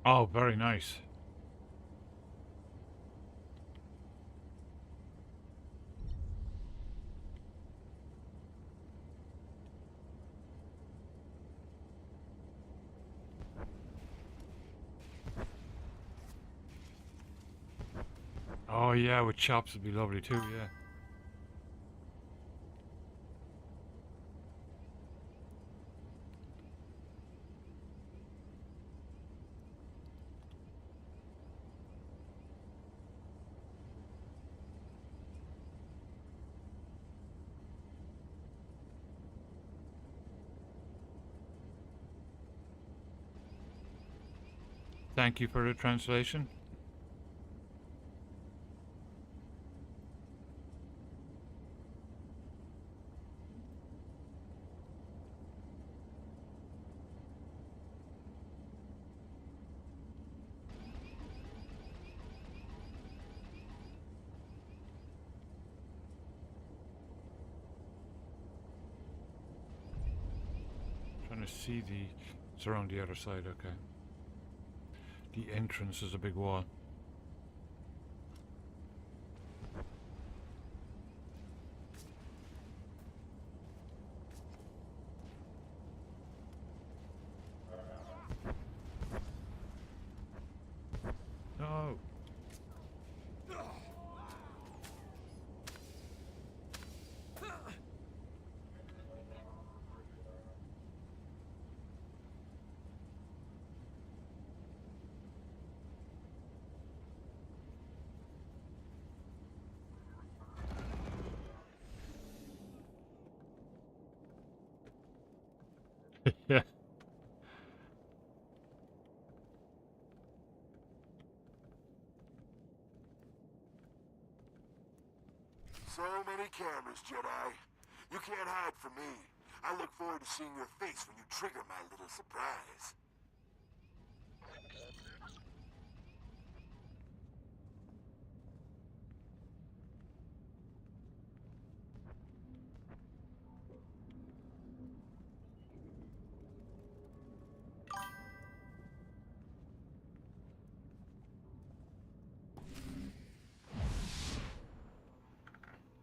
S1: Oh, very nice. yeah, with chops would be lovely too, yeah. Thank you for the translation. Trying to see the... It's around the other side, okay. The entrance is a big wall. No! Yeah.
S15: So many cameras, Jedi. You can't hide from me. I look forward to seeing your face when you trigger my little surprise.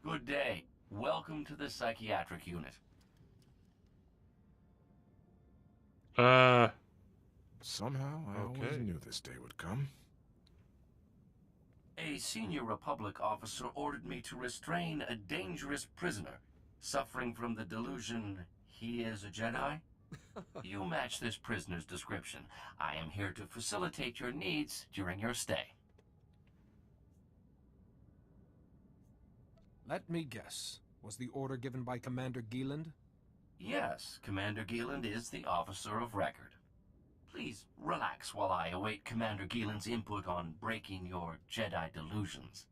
S18: Good day. Welcome to the psychiatric unit.
S3: Somehow, I always knew this day would come.
S18: A senior Republic officer ordered me to restrain a dangerous prisoner suffering from the delusion he is a Jedi. You match this prisoner's description. I am here to facilitate your needs during your stay.
S7: Let me guess. Was the order given by Commander Gieland?
S18: Yes, Commander Gieland is the officer of record. Please relax while I await Commander Gieland's input on breaking your Jedi delusions.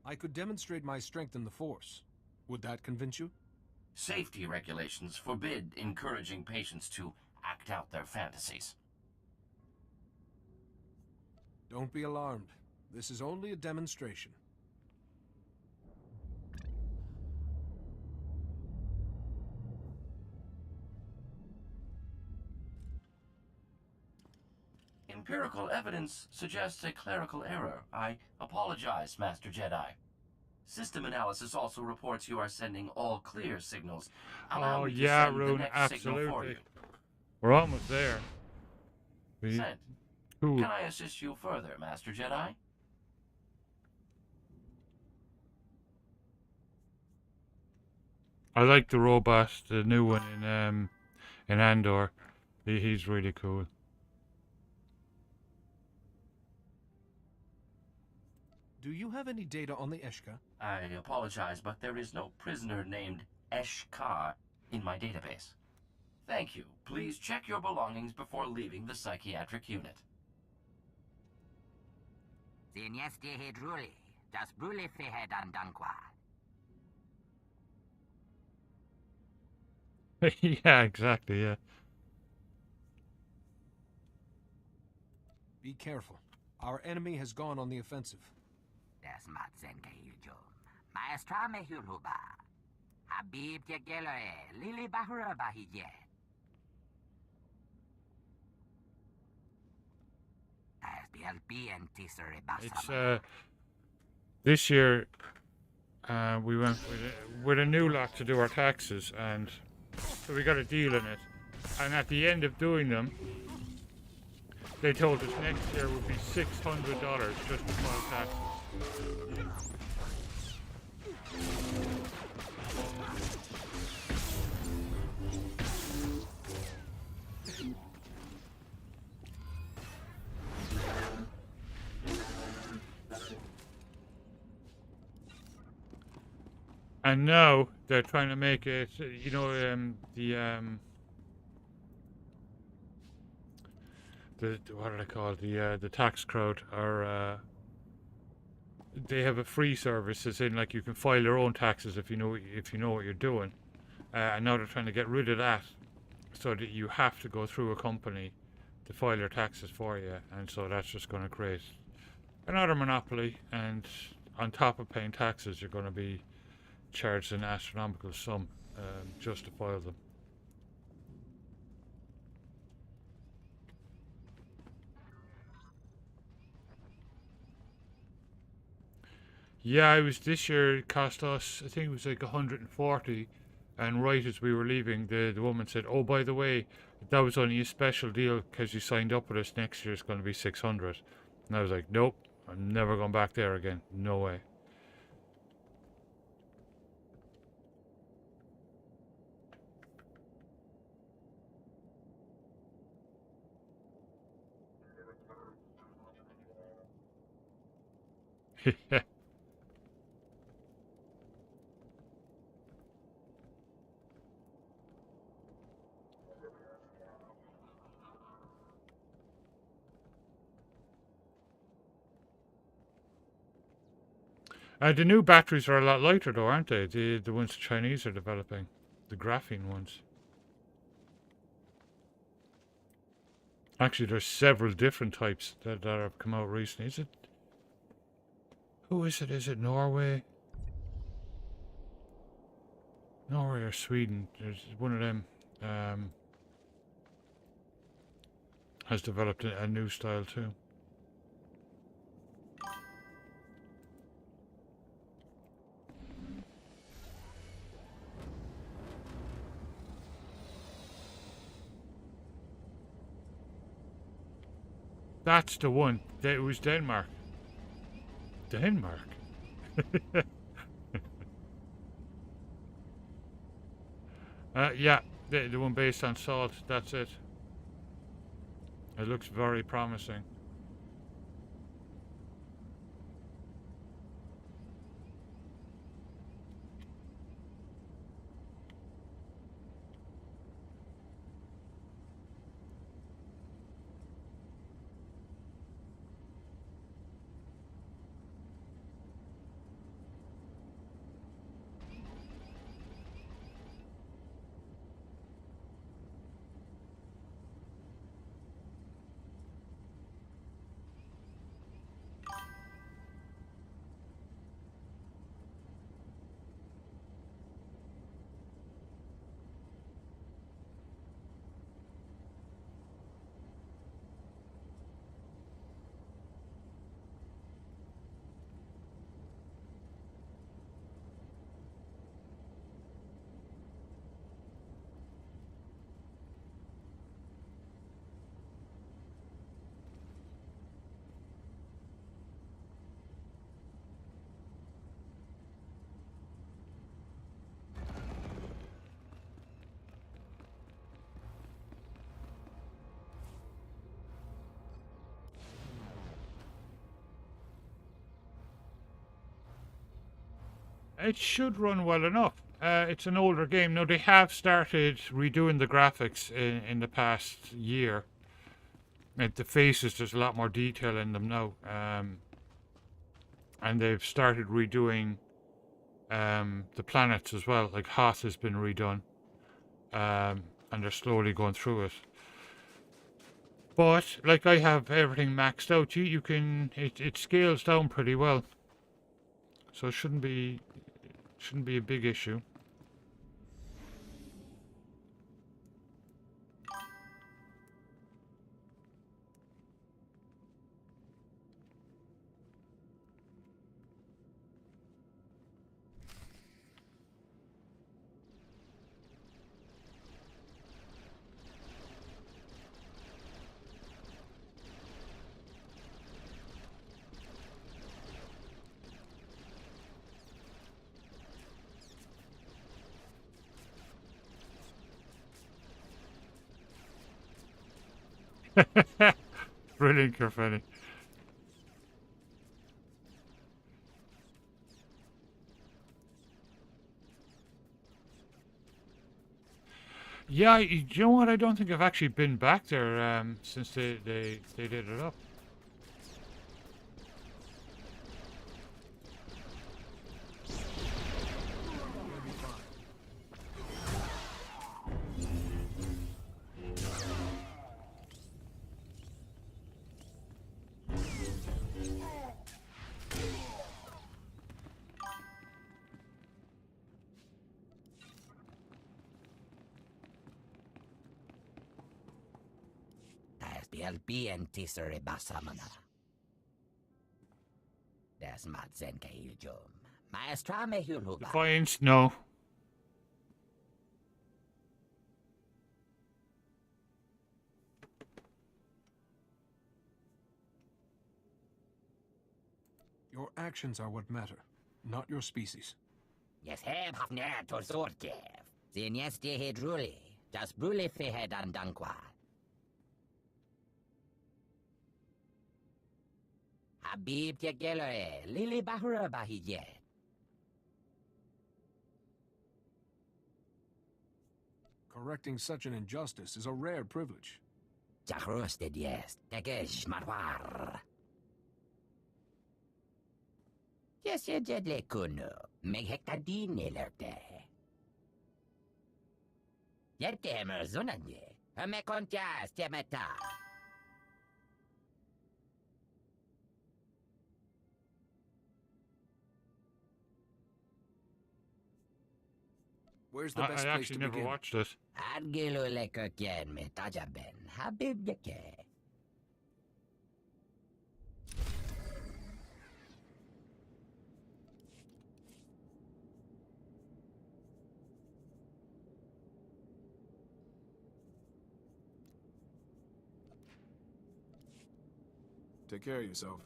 S7: I could demonstrate my strength in the Force. Would that convince you?
S18: Safety regulations forbid encouraging patients to act out their fantasies.
S7: Don't be alarmed. This is only a demonstration.
S18: Empirical evidence suggests a clerical error. I apologize, Master Jedi. System analysis also reports you are sending all clear signals. Allow me to
S1: yeah,
S18: send the
S1: Rune,
S18: next signal for
S1: absolutely.
S18: you.
S1: We're almost there.
S18: Sent.
S1: Cool.
S18: Can I assist you further, Master Jedi?
S1: I like the robot, the new one in Andor. He's really cool.
S7: Do you have any data on the Eshka?
S18: I apologize, but there is no prisoner named Eshka in my database. Thank you. Please check your belongings before leaving the psychiatric unit.
S5: Sinyesti hedruli, das brule fehed andankwa.
S1: Yeah, exactly, yeah.
S7: Be careful. Our enemy has gone on the offensive.
S5: Das matsen kayujum. Maestra mehuluba. Habib tegelore, lili bahura bahije.
S1: It's this year we went with a new lot to do our taxes, and so we got a deal in it. And at the end of doing them, they told us next year would be $600 just to file taxes. And now they're trying to make it, you know, the what are they called? The tax crowd are they have a free service, as in like you can file your own taxes if you know what you're doing. And now they're trying to get rid of that, so that you have to go through a company to file your taxes for you, and so that's just going to create another monopoly. And on top of paying taxes, you're going to be charged an astronomical sum just to file them. Yeah, it was this year. It cost us, I think it was like 140. And right as we were leaving, the woman said, "Oh, by the way, that was only a special deal because you signed up with us. Next year it's going to be 600." And I was like, "Nope, I'm never going back there again. No way." The new batteries are a lot lighter though, aren't they? The ones the Chinese are developing. The graphene ones. Actually, there's several different types that have come out recently. Is it... Who is it? Is it Norway? Norway or Sweden? There's one of them has developed a new style too. That's the one. It was Denmark. Denmark? Yeah, the one based on salt. That's it. It looks very promising. It should run well enough. It's an older game. Now, they have started redoing the graphics in the past year. The faces, there's a lot more detail in them now. And they've started redoing the planets as well. Like Hoth has been redone. And they're slowly going through it. But, like, I have everything maxed out. You can... It scales down pretty well. So it shouldn't be a big issue. Brilliant, Carfetti. Yeah, you know what? I don't think I've actually been back there since they did it up.
S5: BNT basamana. Das Madzen Kahiljum. Maestra Mehuluba.
S1: Defiance, no.
S7: Your actions are what matter, not your species.
S5: Yes, heb hafner to Zorkev. Zin yes de hedruli. Das brule fehed an dankwa. Habib Tegelere, Lili Bahura Bahije.
S7: Correcting such an injustice is a rare privilege.
S5: Jahrosted yes, Tegesh Marwar. Yes, ye jedle kuno, meg hektadine lerte. Yerte merzunanye, a me contias temeta.
S7: Where's the best
S1: I
S7: place
S1: actually
S7: to
S1: never
S7: begin?
S1: watched it.
S5: Adgilu lekoken me tajaben, Habib yeke.
S7: Take care of yourself.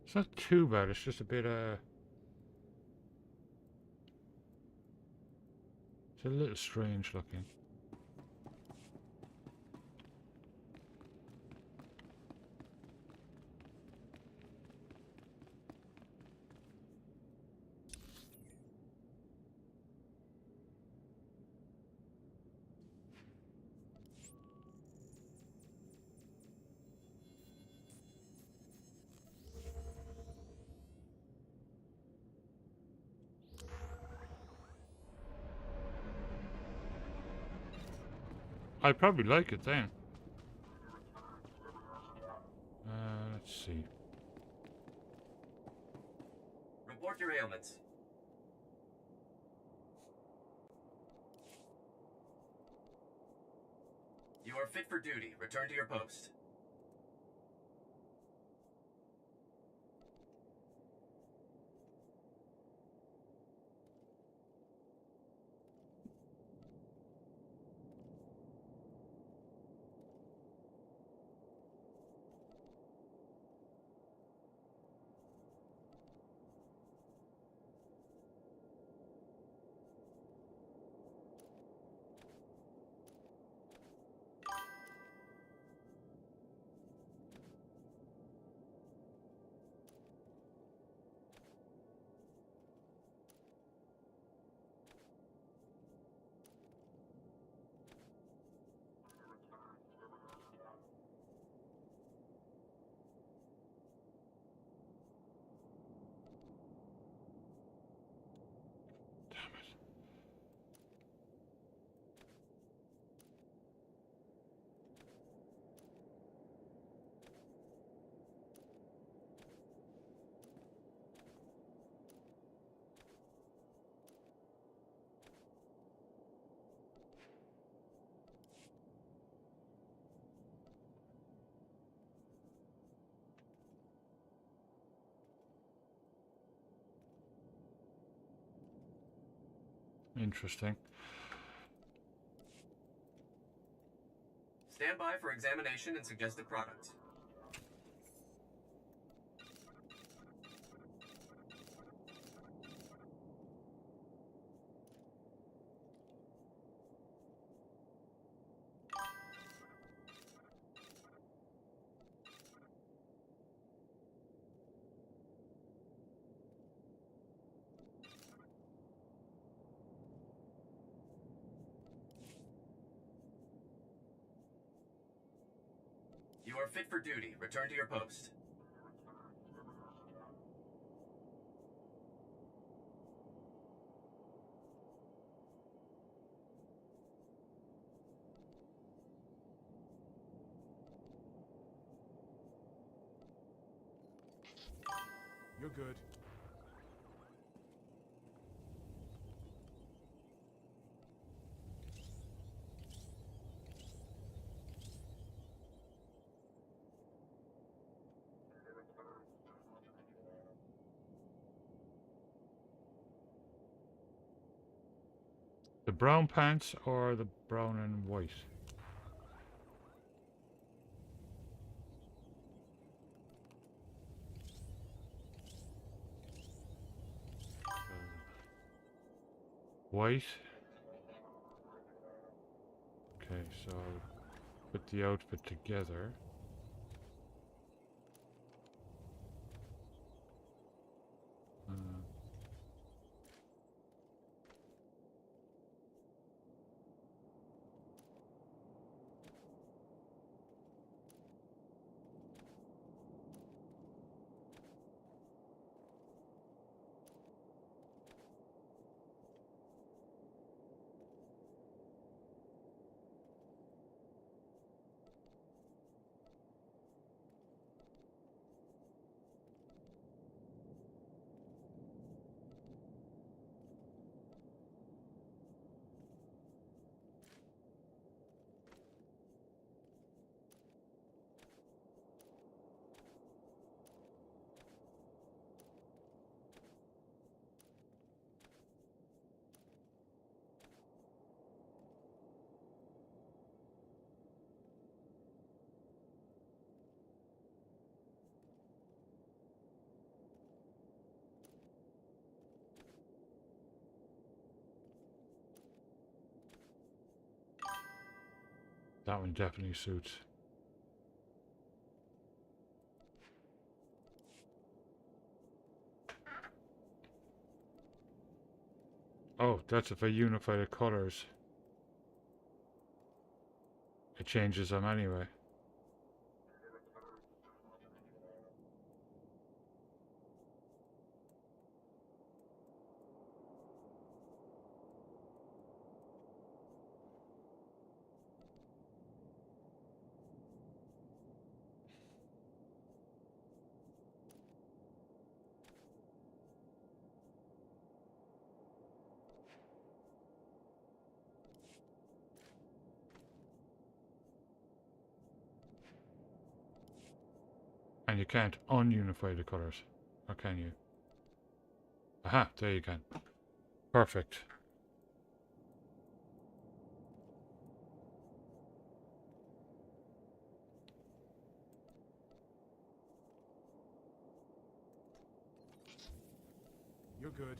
S1: It's not too bad, it's just a bit, it's a little strange looking. I'd probably like it then. Let's see.
S16: Report your ailments. You are fit for duty. Return to your post.
S1: Interesting.
S6: Stand by for examination and suggested products. You are fit for duty. Return to your post.
S10: You're good.
S1: The brown pants or the brown and white? White. Okay, so I'll put the outfit together. That one definitely suits. Oh, that's if I unify the colors. It changes them anyway. And you can't ununify the colors, or can you? Aha, there you can. Perfect.
S10: You're good.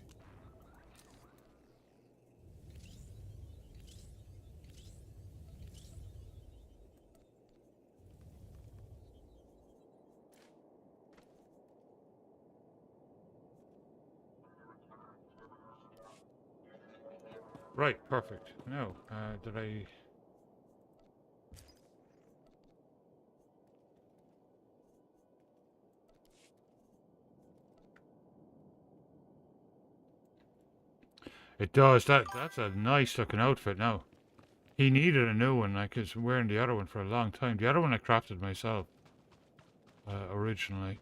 S1: Right, perfect. No, did I... It does. That's a nice looking outfit now. He needed a new one, like he's wearing the other one for a long time. The other one I crafted myself, originally.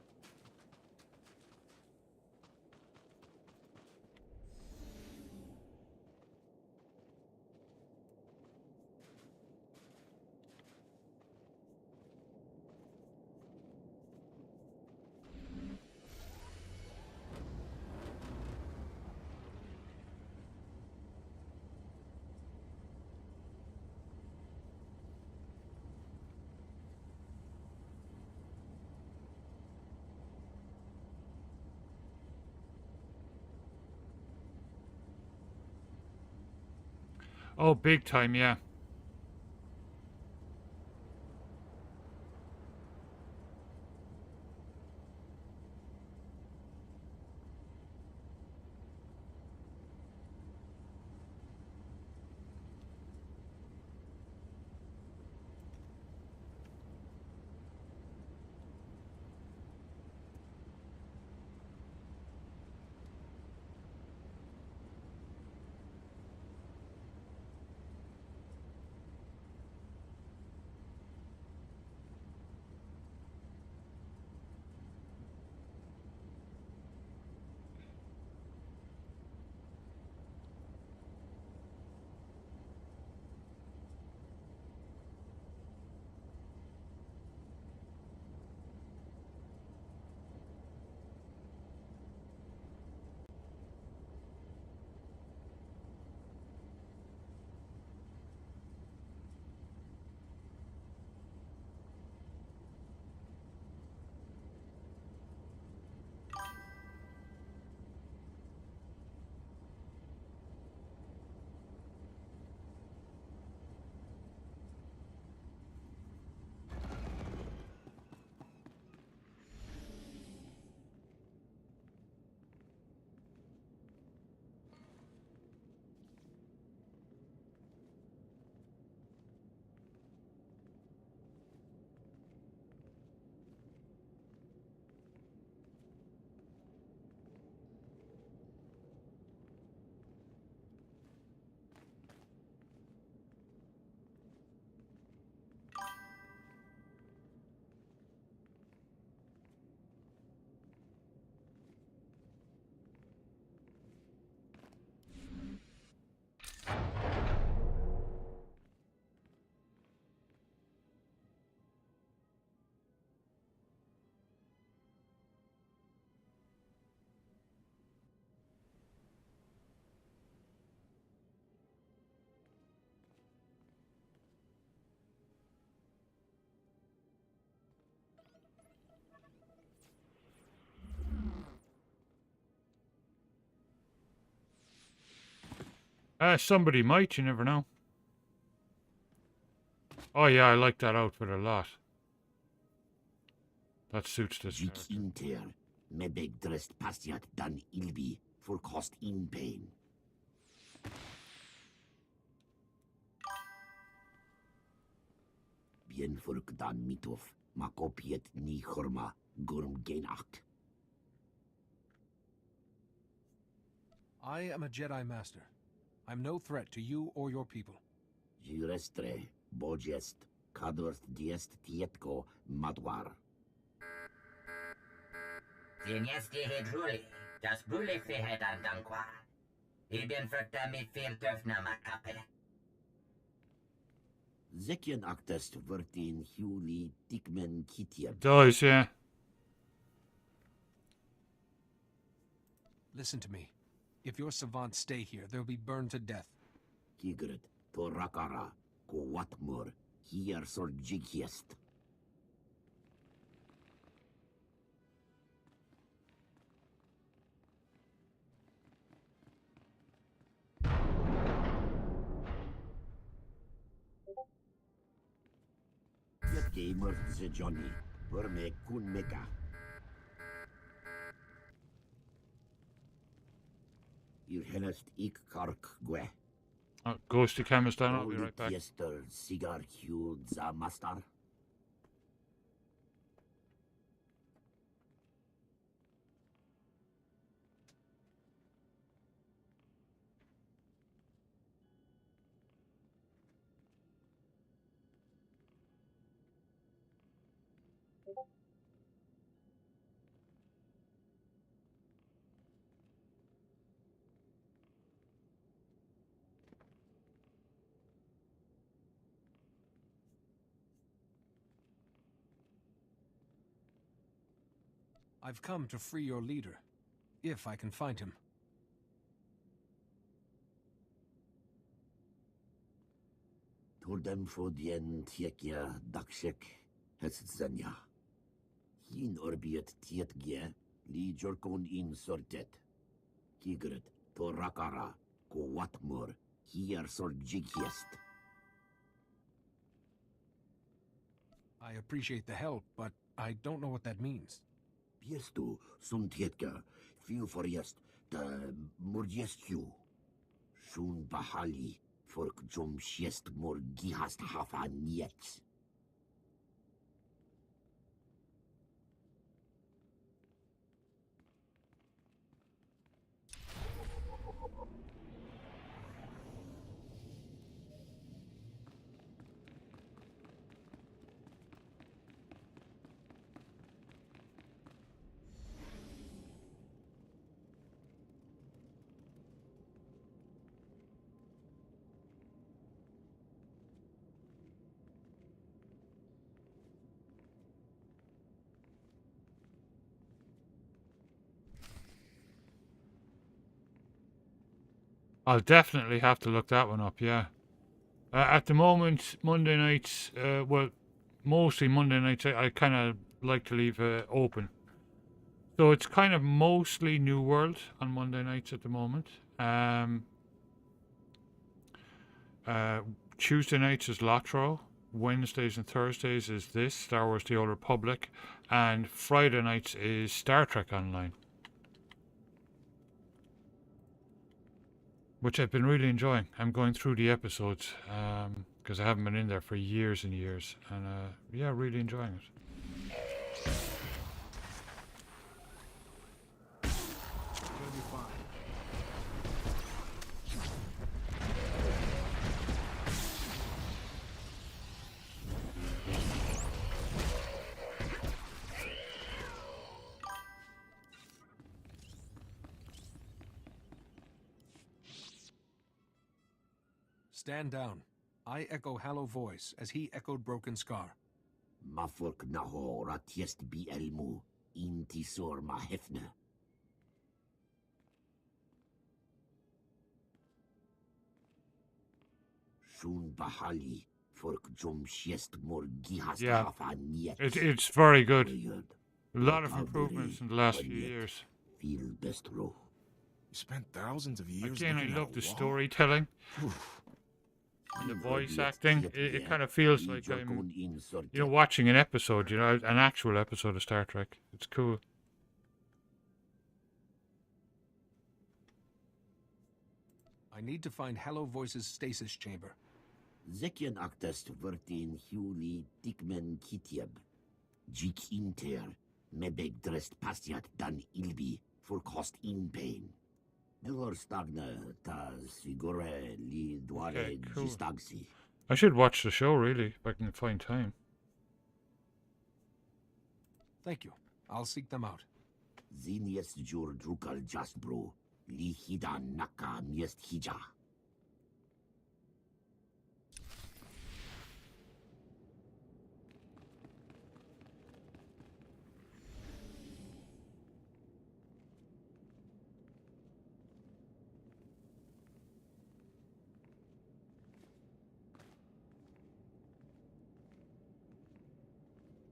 S1: Oh, big time, yeah. Somebody might, you never know. Oh yeah, I like that outfit a lot. That suits this character.
S14: Inter, mebeg dressed pastiat dan ilbi for cost in pain. Bien furk dan mitov, makopiet ni horma, gurm genacht.
S7: I am a Jedi Master. I'm no threat to you or your people.
S14: Girestre, bojest, kadorth diest tietko madwar.
S5: Sienesti hedruli, das brule fehed andankwa. Iben furkta mi filterfna makape.
S14: Zekien actest vertin huli tikmen kitieb.
S1: Does, yeah.
S7: Listen to me. If your savants stay here, they'll be burned to death.
S14: Tigret, torakara, ko watmur, hier sor jigiest. Yet gamer ze Johnny, verme kun meka. Ir helest ik kark gwe.
S1: Ghosty camera's down, I'll be right back.
S14: Yester cigar hue za master.
S7: I've come to free your leader, if I can find him.
S14: Tordem fodien tiekia dakshek heszenia. Hin orbiet tietgie li jorkon in sortet. Kigret torakara ko watmur Hier sorgikiest.
S7: I appreciate the help, but I don't know what that means.
S14: Piestu suntietka, fiu foriest, da murgiestju. Shun bahali, fork jom shiest mor gihast hafa niet.
S1: I'll definitely have to look that one up, yeah. At the moment, Monday nights, well, mostly Monday nights, I kind of like to leave open. So it's kind of mostly New World on Monday nights at the moment. Tuesday nights is Lotro. Wednesdays and Thursdays is this, Star Wars The Old Republic. And Friday nights is Star Trek Online. Which I've been really enjoying. I'm going through the episodes because I haven't been in there for years and years. And yeah, really enjoying it.
S7: Stand down. I echo Hallow Voice as he echoed Broken Scar.
S14: Mafurk naho ratiest bi elmu, intisor ma hefne. Shun bahali, fork jom shiest mor gihast
S1: Yeah,
S14: hafa niet.
S1: it's very good. A lot of improvements in the last few years.
S14: Feel best ro.
S3: You spent thousands of years.
S1: Again, I
S3: looking
S1: love
S3: at
S1: the
S3: a wall?
S1: storytelling. And the voice acting, it kind of feels like I'm, watching an episode, an actual episode of Star Trek. It's cool.
S7: I need to find Hallow Voice's stasis chamber.
S14: Zekien actest vertin huli tikmen kitieb. Jik inter, mebeg drest pastiat dan ilbi, for cost in pain. Nelor stagna ta sigore li duare
S1: Okay, cool.
S14: gistagsi.
S1: I should watch the show, really, if I can find time.
S7: Thank you. I'll seek them out.
S14: Ziniest jur drukal jasbro, li hida naka miest hija.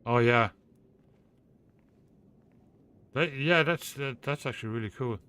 S1: Oh yeah. That's actually really cool.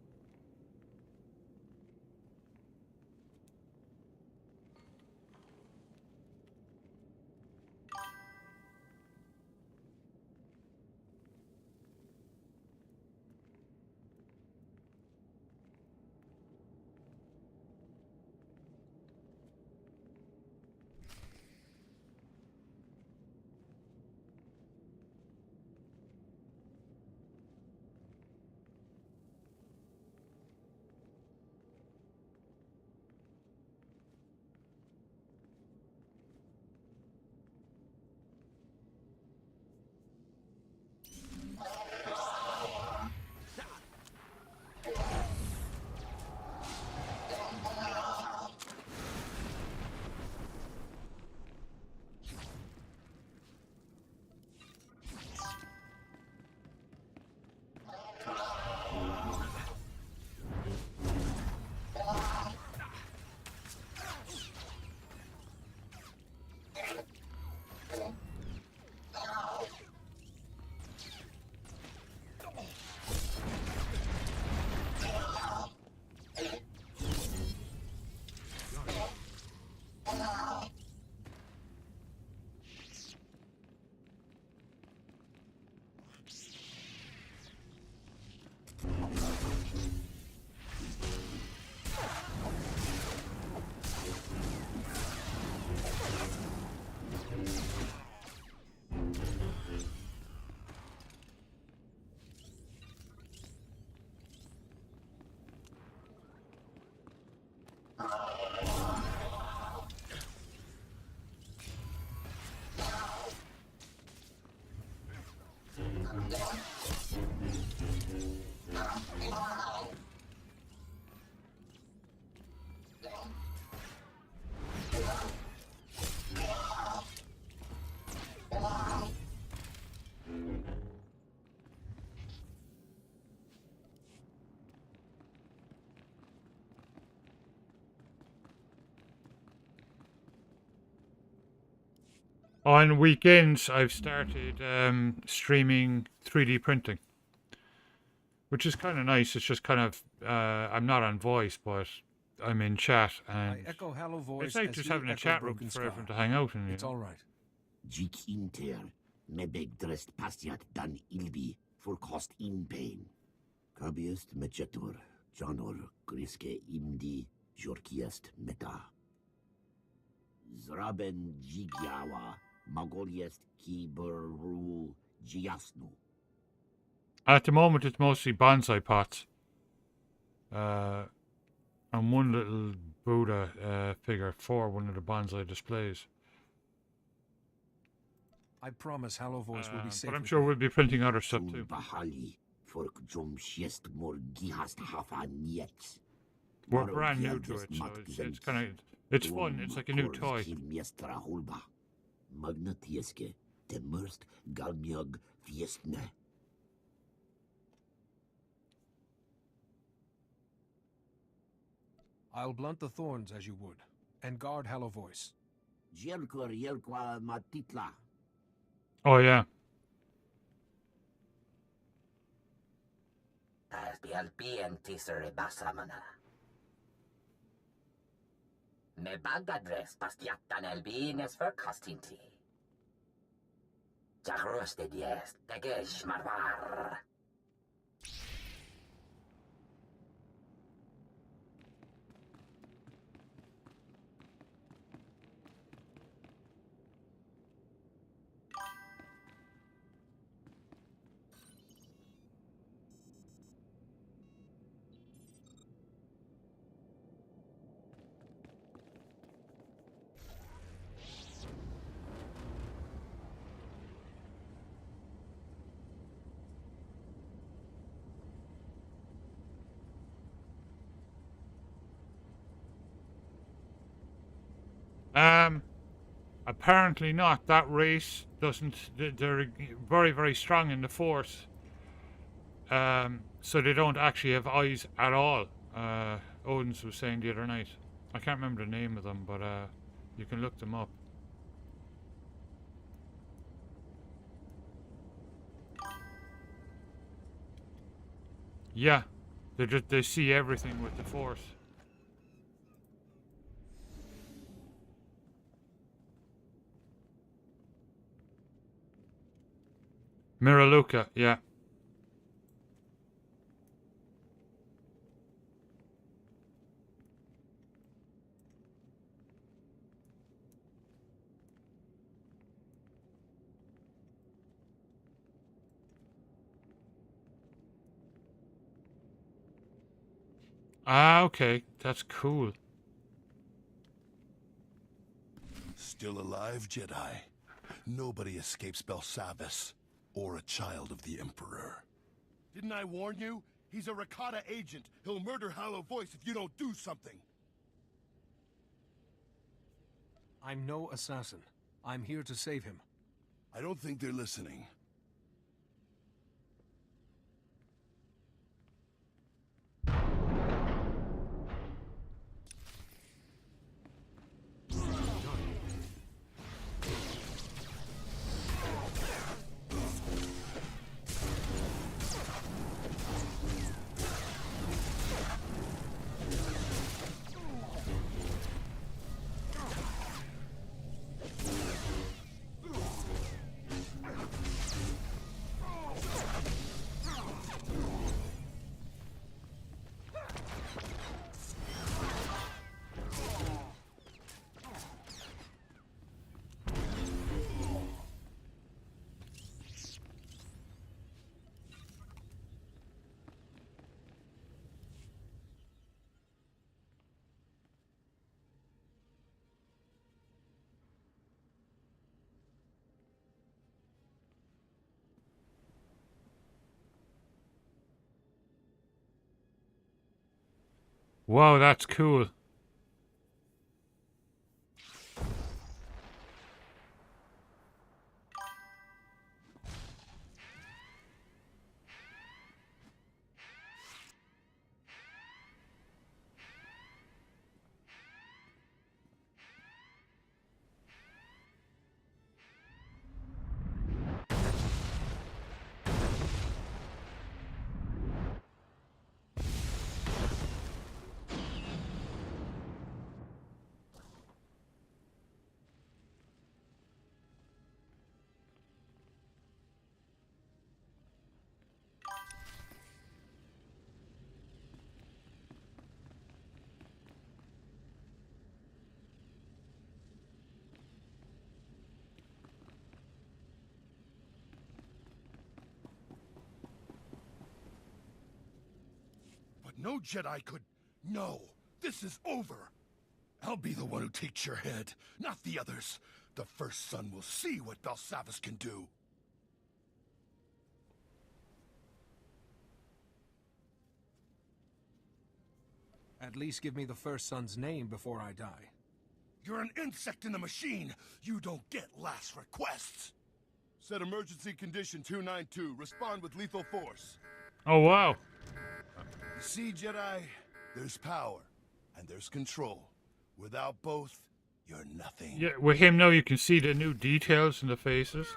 S1: On weekends, I've started streaming 3D printing, which is kind of nice. It's just kind of I'm not on voice, but I'm in chat, and
S7: I echo Hallow voice
S1: it's like
S7: as
S1: just
S7: you
S1: having a
S7: echo
S1: chat room
S7: Broken
S1: for
S7: Scar.
S1: everyone to hang out in.
S7: It's all right.
S14: Jik inter, mebeg drest pastiat dan ilbi, for cost in pain. Kabiest mechator, janor, griske imdi, jorkiest meta. Zraben jigyawa, magoriest kiberu jiasnu.
S1: At the moment, it's mostly bonsai pots. And one little Buddha figure for one of the bonsai displays.
S7: I promise Hallow voice will be safe.
S1: But I'm
S7: with
S1: sure
S7: me.
S1: we'll be printing other stuff too.
S14: Bahali, fork jom shiest mor gihast hafa niet.
S1: We're brand new to it, so it's kind of it's fun. It's like a new toy.
S14: Magnatieske, temurst galmiog fiestne.
S7: I'll blunt the thorns as you would, and guard Hallow voice.
S14: Jelkur yelkwa matitla.
S1: Oh yeah.
S5: As BLP and Tisser Basamana. Me bagadres pastiatan elbines för kastinti. Jagröste diest, tegesh marvar.
S1: Apparently not. That race doesn't. They're very, very strong in the Force. So they don't actually have eyes at all. Odin's was saying the other night. I can't remember the name of them, but you can look them up. Yeah, they see everything with the Force. Miraluka, yeah. Ah, okay. That's cool.
S20: Still alive, Jedi? Nobody escapes Belsavis, or a child of the Emperor.
S15: Didn't I warn you? He's a Rakata agent. He'll murder Hallow Voice if you don't do something.
S7: I'm no assassin. I'm here to save him.
S20: I don't think they're listening.
S1: Wow, that's cool.
S20: But no Jedi could... No, this is over. I'll be the one who takes your head, not the others. The first son will see what Balsavas can do.
S7: At least give me the first son's name before I die.
S20: You're an insect in the machine. You don't get last requests.
S3: Set emergency condition 292. Respond with lethal force.
S1: Oh, wow.
S3: You see, Jedi, there's power, and there's control. Without both, you're nothing.
S1: Yeah, with him now you can see the new details in the faces.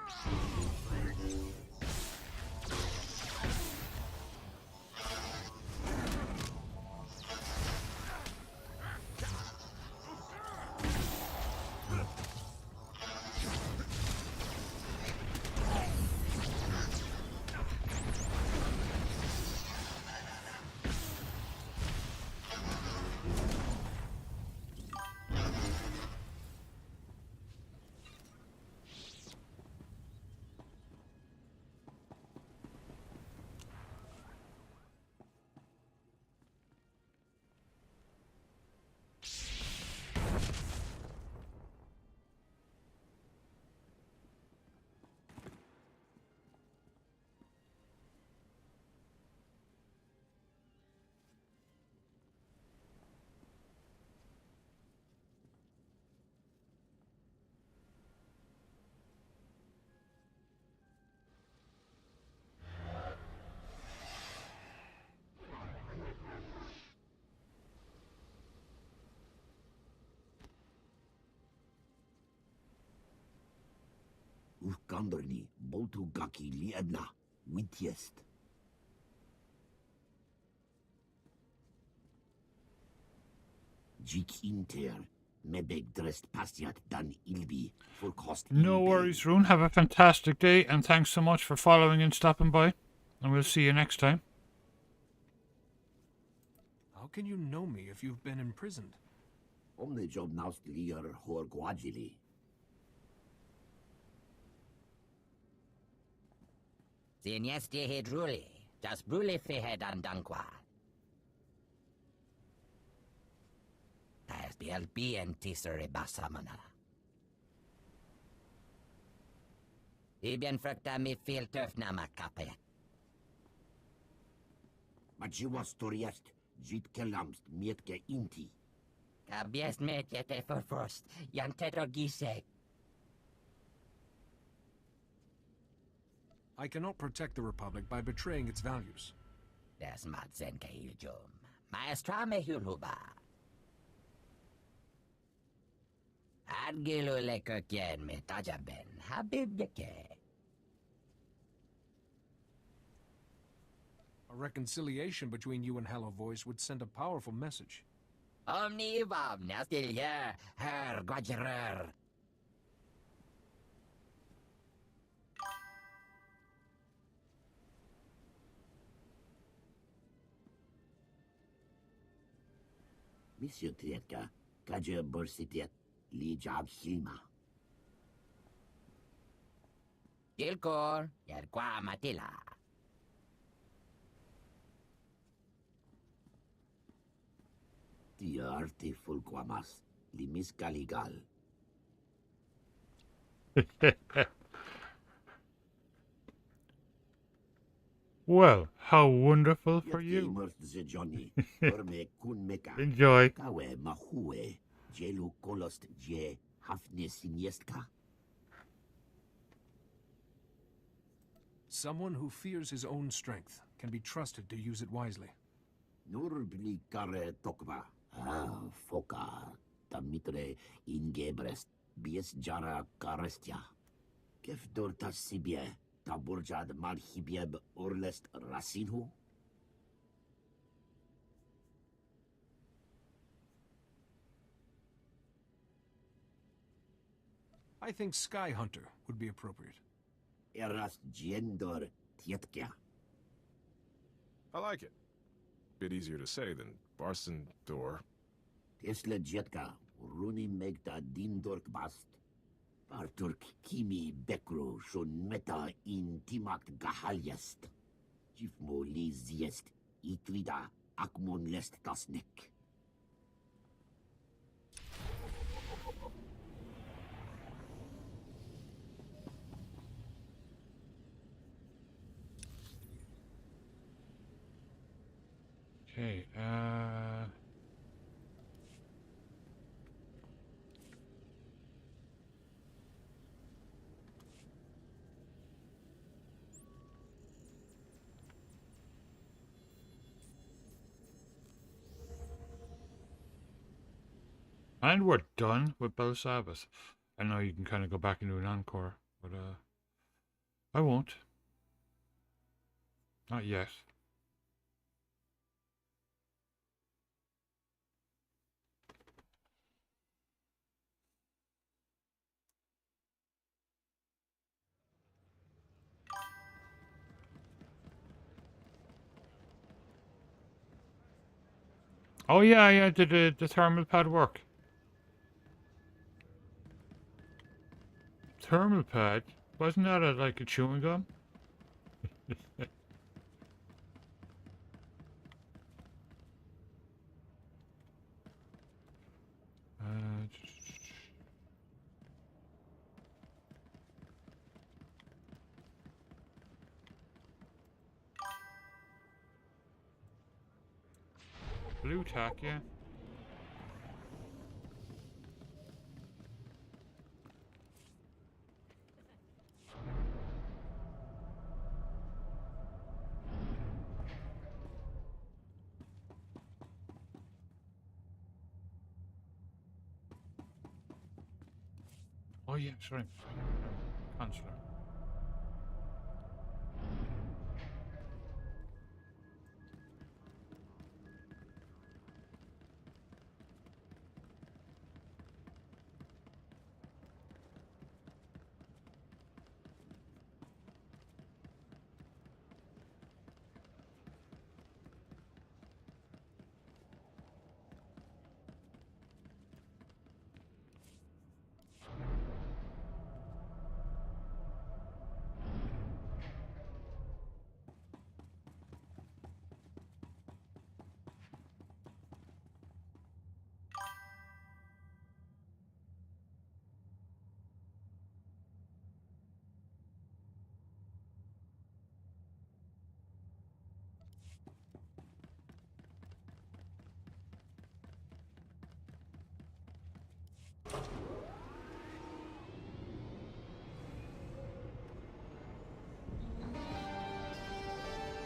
S14: Ufkanderni, boltu gaki liadna, witjest. Jik inter, mebeg drest pastiat dan ilbi, for cost.
S1: No worries, Rune. Have a fantastic day, and thanks so much for following and stopping by. And we'll see you next time.
S7: How can you know me if you've been imprisoned?
S14: Omne job naust lier hor guagili.
S5: Signesti hedruli, das brule fehed andanqua. Tas biel bien tisere basamana. Ibien frukta mi filtöfna makape.
S14: Majiwa storiest, jit kelamst mietke inti.
S5: Kabiest metjete forfrost, jan tetrogisek.
S7: I cannot protect the Republic by betraying its values.
S5: Das matsen kahiljum. Maestrame hurhuba. Adgilu lekökien metajaben, habib yeke.
S7: A reconciliation between you and Hello Voice would send a powerful message.
S5: Omni vab nastil here, her guajerer.
S14: Monsieur Trietka, kaje bursitiet, li jab hilma.
S5: Gilkor, yerqua matila.
S14: Tia arte fulquamas, limis galigal.
S1: Well, how wonderful for you. Enjoy.
S7: Someone who fears his own strength can be trusted to use it wisely.
S14: Foka, tamitre ingebrest, bies jara karestia. Kef dorta sibie, taburjad malhibieb orlest rasinhu?
S7: I think Sky Hunter would be appropriate.
S14: Erast gendor tietkia.
S3: I like it. Bit easier to say than Barson Door.
S14: Tesla jetka, runi megta dindork bast. Barturk kimi bekro shon meta in timakt gahaljest. Jifmo li ziest, itrida akmon lest tasnek.
S1: Okay, and we're done with Bell Sabbath. I know you can kind of go back and do an encore, but I won't. Not yet. Oh yeah, did the thermal pad work? Thermal pad? Wasn't that like a chewing gum? Blue tack, yeah. Oh yeah, sorry. Consular.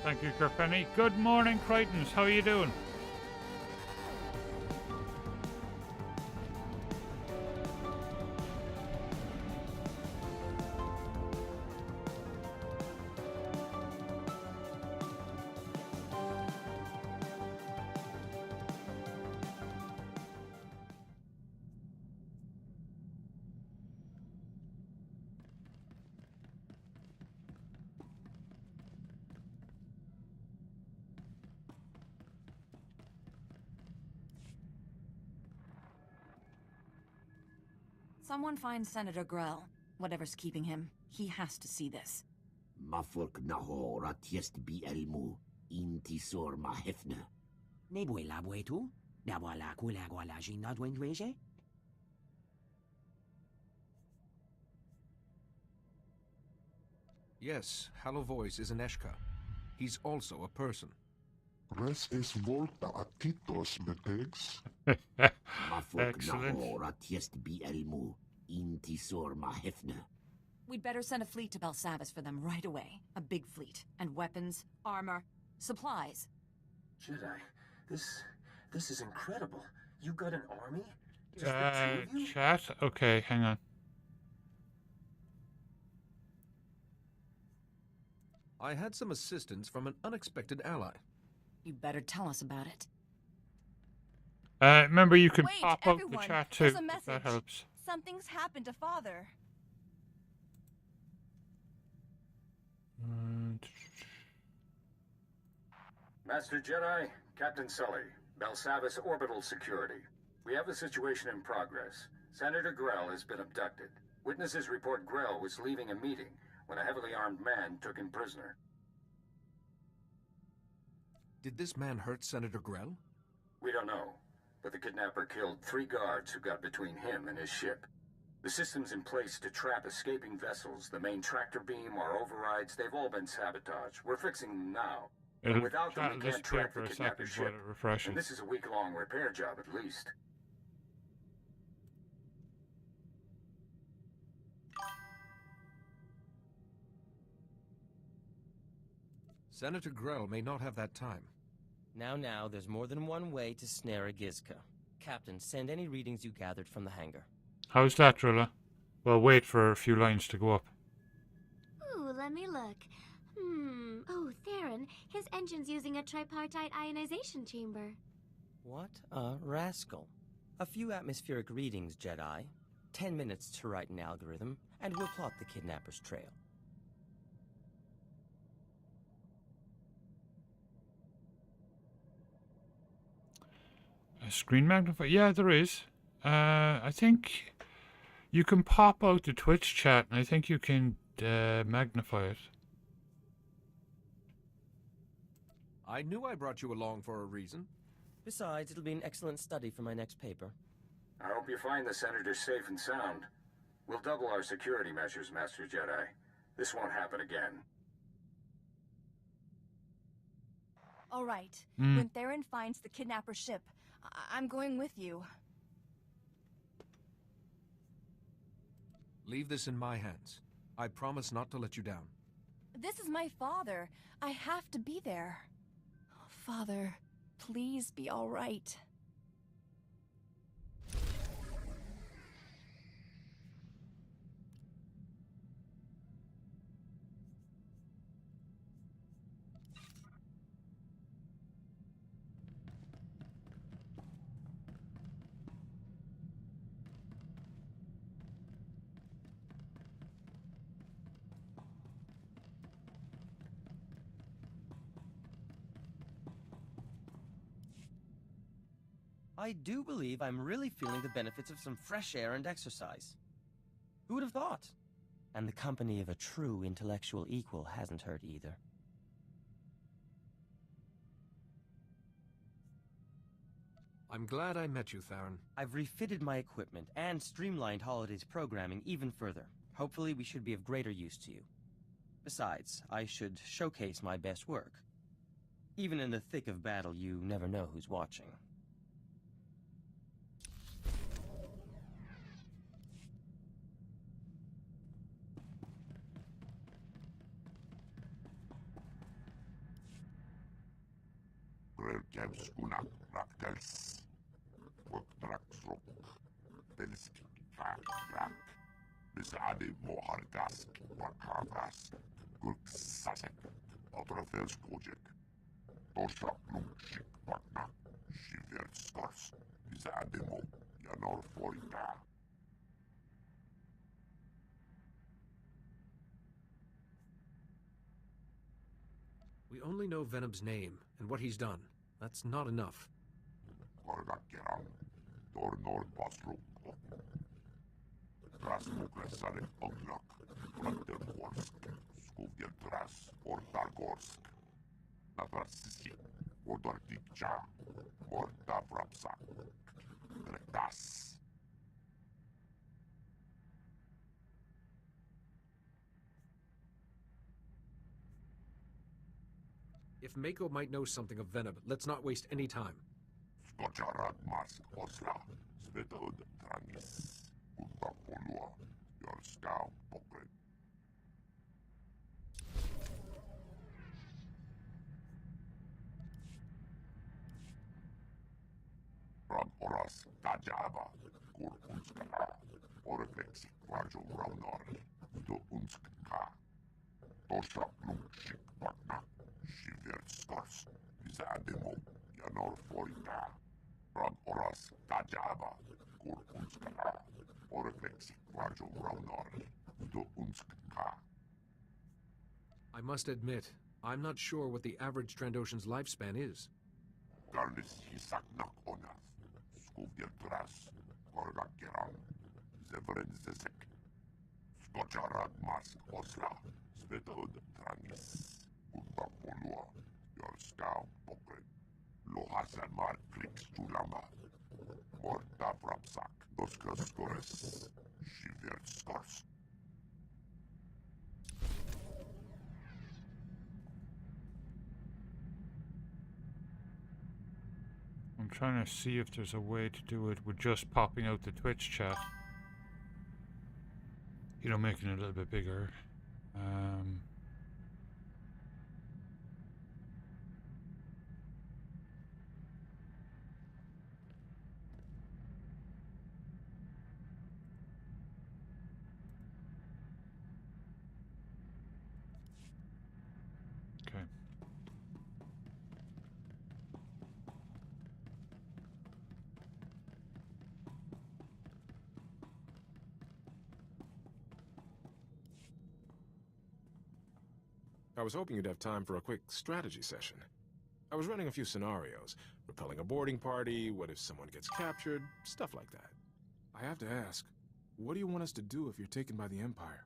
S1: Thank you, Kerpenny. Good morning, Crichtons. How are you doing?
S8: Someone find Senator Grell. Whatever's keeping him. He has to see this.
S14: Mafurk naho ratiest bi elmu, intisor ma hefne.
S19: Nebue labue tu? Dabwala kulagwala jina dwendweje?
S7: Yes, Hollow Voice is an Eshka. He's also a person.
S22: Res es volta a titos betegs.
S1: Excellent.
S8: We'd better send a fleet to Belsavis for them right away. A big fleet. And weapons, armor, supplies.
S17: Jedi, this is incredible. You got an army? Just the two of you?
S1: Chat? Okay, hang on.
S7: I had some assistance from an unexpected ally.
S8: You better tell us about it.
S1: Remember, you can
S4: Wait,
S1: pop
S4: everyone,
S1: out the chat
S4: there's
S1: too.
S4: a
S1: If
S4: message.
S1: that helps.
S4: Something's happened to Father.
S12: Master Jedi, Captain Sully, Belsavis Orbital Security. We have a situation in progress. Senator Grell has been abducted. Witnesses report Grell was leaving a meeting when a heavily armed man took him prisoner.
S7: Did this man hurt Senator Grell?
S12: We don't know, but the kidnapper killed 3 guards who got between him and his ship. The systems in place to trap escaping vessels, the main tractor beam, our overrides, they've all been sabotaged. We're fixing them now.
S1: It'll
S12: Without them, we can't track the
S1: for a
S12: kidnapper
S1: second while
S12: ship.
S1: it refreshes.
S12: And this is a week-long repair job at least.
S7: Senator Grell may not have that time.
S21: Now, there's more than one way to snare a Gizka. Captain, send any readings you gathered from the hangar.
S1: How's that, Drilla? Well, wait for a few lines to go up.
S24: Ooh, let me look. Oh, Theron, his engine's using a tripartite ionization chamber.
S21: What a rascal. A few atmospheric readings, Jedi. 10 minutes to write an algorithm, and we'll plot the kidnapper's trail.
S1: A screen magnifier? Yeah, there is. I think you can pop out the Twitch chat, and I think you can magnify it.
S7: I knew I brought you along for a reason.
S21: Besides, it'll be an excellent study for my next paper.
S12: I hope you find the Senator safe and sound. We'll double our security measures, Master Jedi. This won't happen again.
S4: All right. When Theron finds the kidnapper ship, I'm going with you.
S7: Leave this in my hands. I promise not to let you down.
S4: This is my father. I have to be there. Father, please be all right.
S21: I do believe I'm really feeling the benefits of some fresh air and exercise. Who would have thought? And the company of a true intellectual equal hasn't hurt either.
S7: I'm glad I met you, Theron.
S21: I've refitted my equipment and streamlined Holiday's programming even further. Hopefully we should be of greater use to you. Besides, I should showcase my best work. Even in the thick of battle, you never know who's watching.
S15: Grelkems unak raktels. Woktraksrok. Telski krak. Bisade mohargas. Wakavas. Gurksasek. Otrafels kojek. Torsak lumshik wakna. Shiver stars. Bisade mo. Yanor foita.
S7: We only know Venom's name and what he's done. That's not enough.
S15: Kordakeram. Tornor pasru. Rasmuklesare ognak. Rantergorsk. Skugentras. Ortargorsk. Navarsisi. Ordartikcha. Ortavrapsa. Rektas.
S7: If Mako might know something of Venom, let's not waste any time.
S15: Skočarad mask osla, svetod tranis, udda polua, jorskau pokret. Rad oras tajaba, kur unskana, orefleksi kvarjo raunori, do unskka. Tosa plukshik vakna, shiver skars, izademo, janor forina. Rad oras tajaba, kur unskana, orefleksi kvarjo raunori, do unskka.
S7: I must admit, I'm not sure what the average Trandoshan's lifespan is.
S15: Garnis hisaknak onas, skuvir tras, korgakeran, zevren zezek. Skočarad mas osla, svetod tranis, udda polua, jorskau pokret. Lohasan mar kliks tulama, morta prapsak, doska skores, shiver skors.
S1: I'm trying to see if there's a way to do it with just popping out the Twitch chat. You know, making it a little bit bigger. Okay.
S10: I was hoping you'd have time for a quick strategy session. I was running a few scenarios. Repelling a boarding party, what if someone gets captured, stuff like that. I have to ask, what do you want us to do if you're taken by the Empire?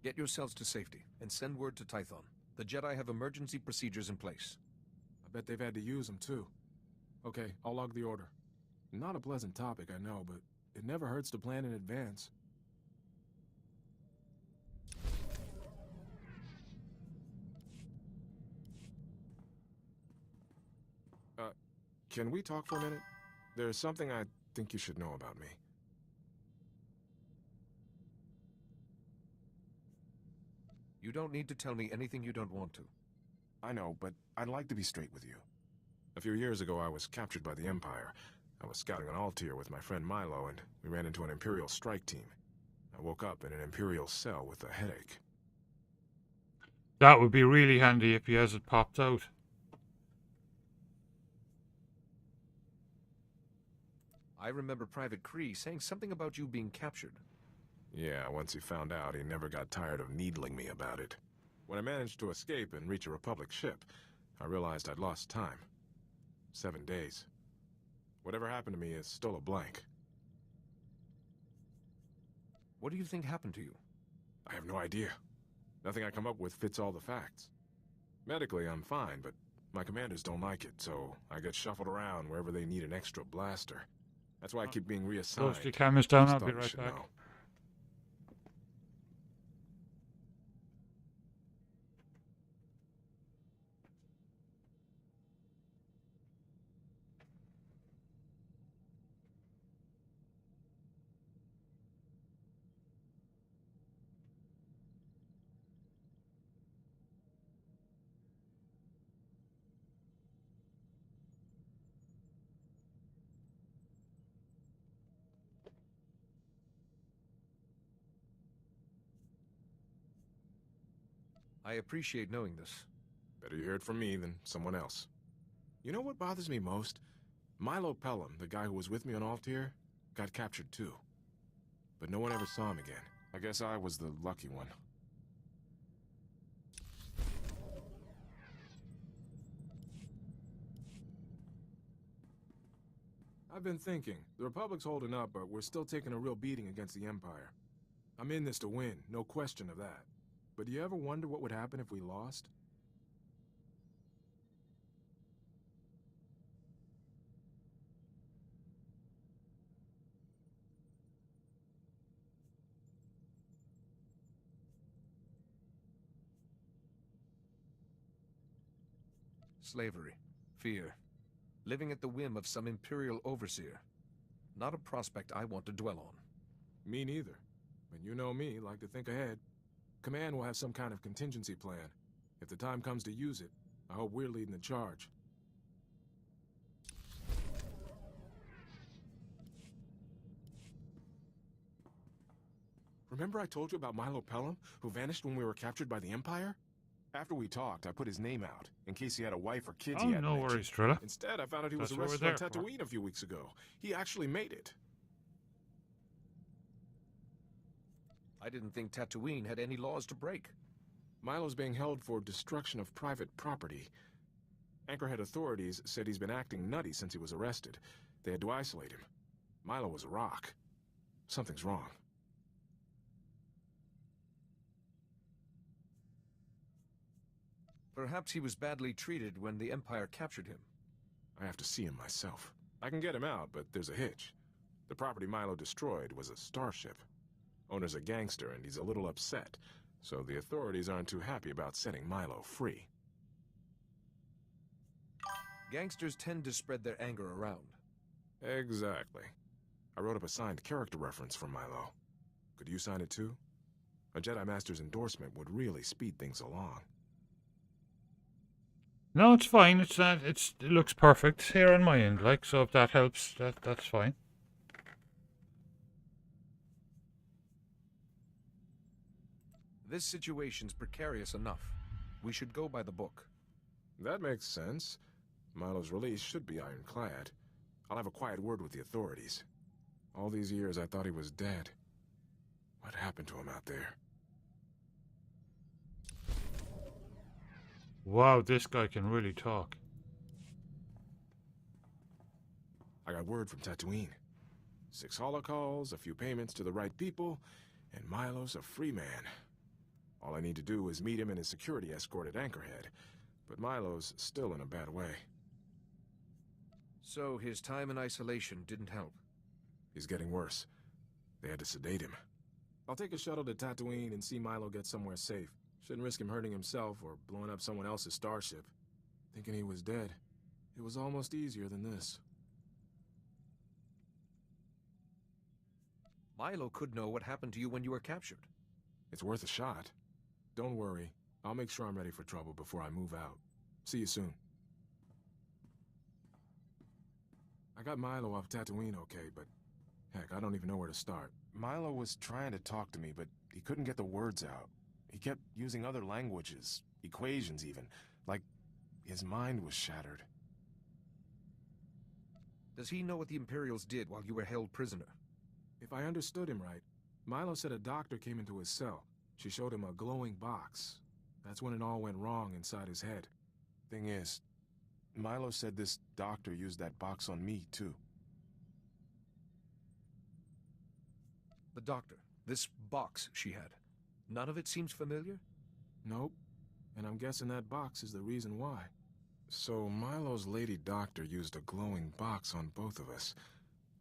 S7: Get yourselves to safety, and send word to Tython. The Jedi have emergency procedures in place.
S10: I bet they've had to use them, too. Okay, I'll log the order. Not a pleasant topic, I know, but it never hurts to plan in advance. Can we talk for a minute? There's something I think you should know about me.
S7: You don't need to tell me anything you don't want to.
S10: I know, but I'd like to be straight with you. A few years ago, I was captured by the Empire. I was scouting on Altair with my friend Milo, and we ran into an Imperial strike team. I woke up in an Imperial cell with a headache.
S1: That would be really handy if he has it popped out.
S7: I remember Private Kree saying something about you being captured.
S10: Yeah, once he found out, he never got tired of needling me about it. When I managed to escape and reach a Republic ship, I realized I'd lost time. 7 days. Whatever happened to me is still a blank.
S7: What do you think happened to you?
S10: I have no idea. Nothing I come up with fits all the facts. Medically, I'm fine, but my commanders don't like it, so I get shuffled around wherever they need an extra blaster. That's why I keep being reassigned.
S1: Close the cameras down,
S10: Just
S1: I'll
S10: thought
S1: be
S10: you
S1: right
S10: should
S1: back.
S10: know.
S7: I appreciate knowing this.
S10: Better you hear it from me than someone else. You know what bothers me most? Milo Pelham, the guy who was with me on Altair, got captured too. But no one ever saw him again. I guess I was the lucky one. I've been thinking. The Republic's holding up, but we're still taking a real beating against the Empire. I'm in this to win, no question of that. But do you ever wonder what would happen if we lost?
S7: Slavery, fear, living at the whim of some Imperial overseer. Not a prospect I want to dwell on.
S10: Me neither. But you know me, like to think ahead. Command will have some kind of contingency plan. If the time comes to use it, I hope we're leading the charge. Remember I told you about Milo Pelham, who vanished when we were captured by the Empire? After we talked, I put his name out, in case he had a wife or kids he
S1: Oh,
S10: hadn't
S1: no
S10: mentioned.
S1: worries, Trilla.
S10: Instead, I found out he was
S1: That's what we're
S10: arrested on
S1: there for.
S10: Tatooine a few weeks ago. He actually made it.
S7: I didn't think Tatooine had any laws to break.
S10: Milo's being held for destruction of private property. Anchorhead authorities said he's been acting nutty since he was arrested. They had to isolate him. Milo was a rock. Something's wrong.
S7: Perhaps he was badly treated when the Empire captured him.
S10: I have to see him myself. I can get him out, but there's a hitch. The property Milo destroyed was a starship. Owner's a gangster, and he's a little upset, so the authorities aren't too happy about setting Milo free.
S7: Gangsters tend to spread their anger around.
S10: Exactly. I wrote up a signed character reference for Milo. Could you sign it too? A Jedi Master's endorsement would really speed things along.
S1: No, it's fine. It's not. It looks perfect here on my end. Like, so if that helps, that's fine.
S7: This situation's precarious enough. We should go by the book.
S10: That makes sense. Milo's release should be ironclad. I'll have a quiet word with the authorities. All these years I thought he was dead. What happened to him out there?
S1: Wow, this guy can really talk.
S10: I got word from Tatooine. 6 holocalls, a few payments to the right people, and Milo's a free man. All I need to do is meet him and his security escort at Anchorhead, but Milo's still in a bad way.
S7: So his time in isolation didn't help.
S10: He's getting worse. They had to sedate him. I'll take a shuttle to Tatooine and see Milo get somewhere safe. Shouldn't risk him hurting himself or blowing up someone else's starship. Thinking he was dead. It was almost easier than this.
S7: Milo could know what happened to you when you were captured.
S10: It's worth a shot. Don't worry. I'll make sure I'm ready for trouble before I move out. See you soon. I got Milo off Tatooine okay, but heck, I don't even know where to start. Milo was trying to talk to me, but he couldn't get the words out. He kept using other languages, equations even, like his mind was shattered.
S7: Does he know what the Imperials did while you were held prisoner?
S10: If I understood him right, Milo said a doctor came into his cell. She showed him a glowing box. That's when it all went wrong inside his head. Thing is, Milo said this doctor used that box on me, too.
S7: The doctor, this box she had, none of it seems familiar?
S10: Nope. And I'm guessing that box is the reason why. So Milo's lady doctor used a glowing box on both of us.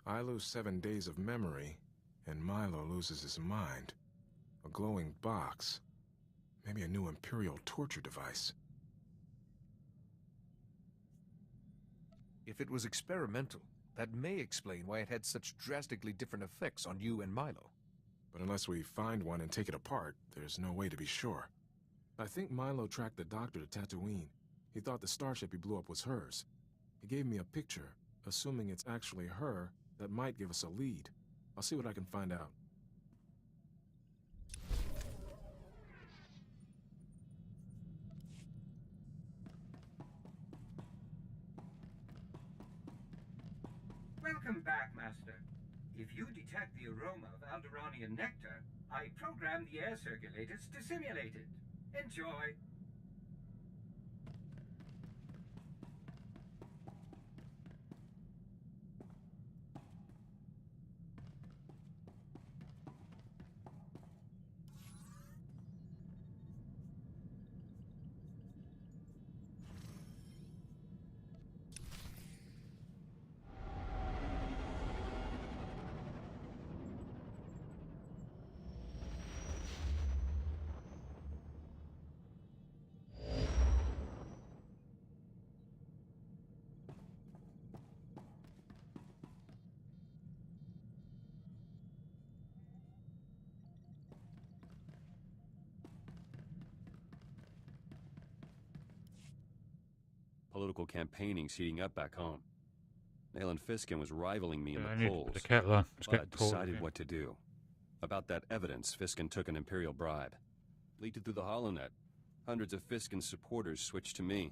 S10: I lose 7 days of memory, and Milo loses his mind. A glowing box. Maybe a new Imperial torture device.
S7: If it was experimental, that may explain why it had such drastically different effects on you and Milo.
S10: But unless we find one and take it apart, there's no way to be sure. I think Milo tracked the doctor to Tatooine. He thought the starship he blew up was hers. He gave me a picture, assuming it's actually her, that might give us a lead. I'll see what I can find out.
S9: Welcome back, Master. If you detect the aroma of Alderaanian nectar, I program the air circulators to simulate it. Enjoy.
S2: political campaigning's heating up back home. Nayland Fiskin was rivaling me in
S1: I
S2: the
S1: need to put
S2: polls,
S1: the kettle on. It's getting
S2: but
S1: cold
S2: decided
S1: again.
S2: what to do. About that evidence, Fiskin took an Imperial bribe. Leaked it through the HoloNet. Hundreds of Fiskin's supporters switched to me.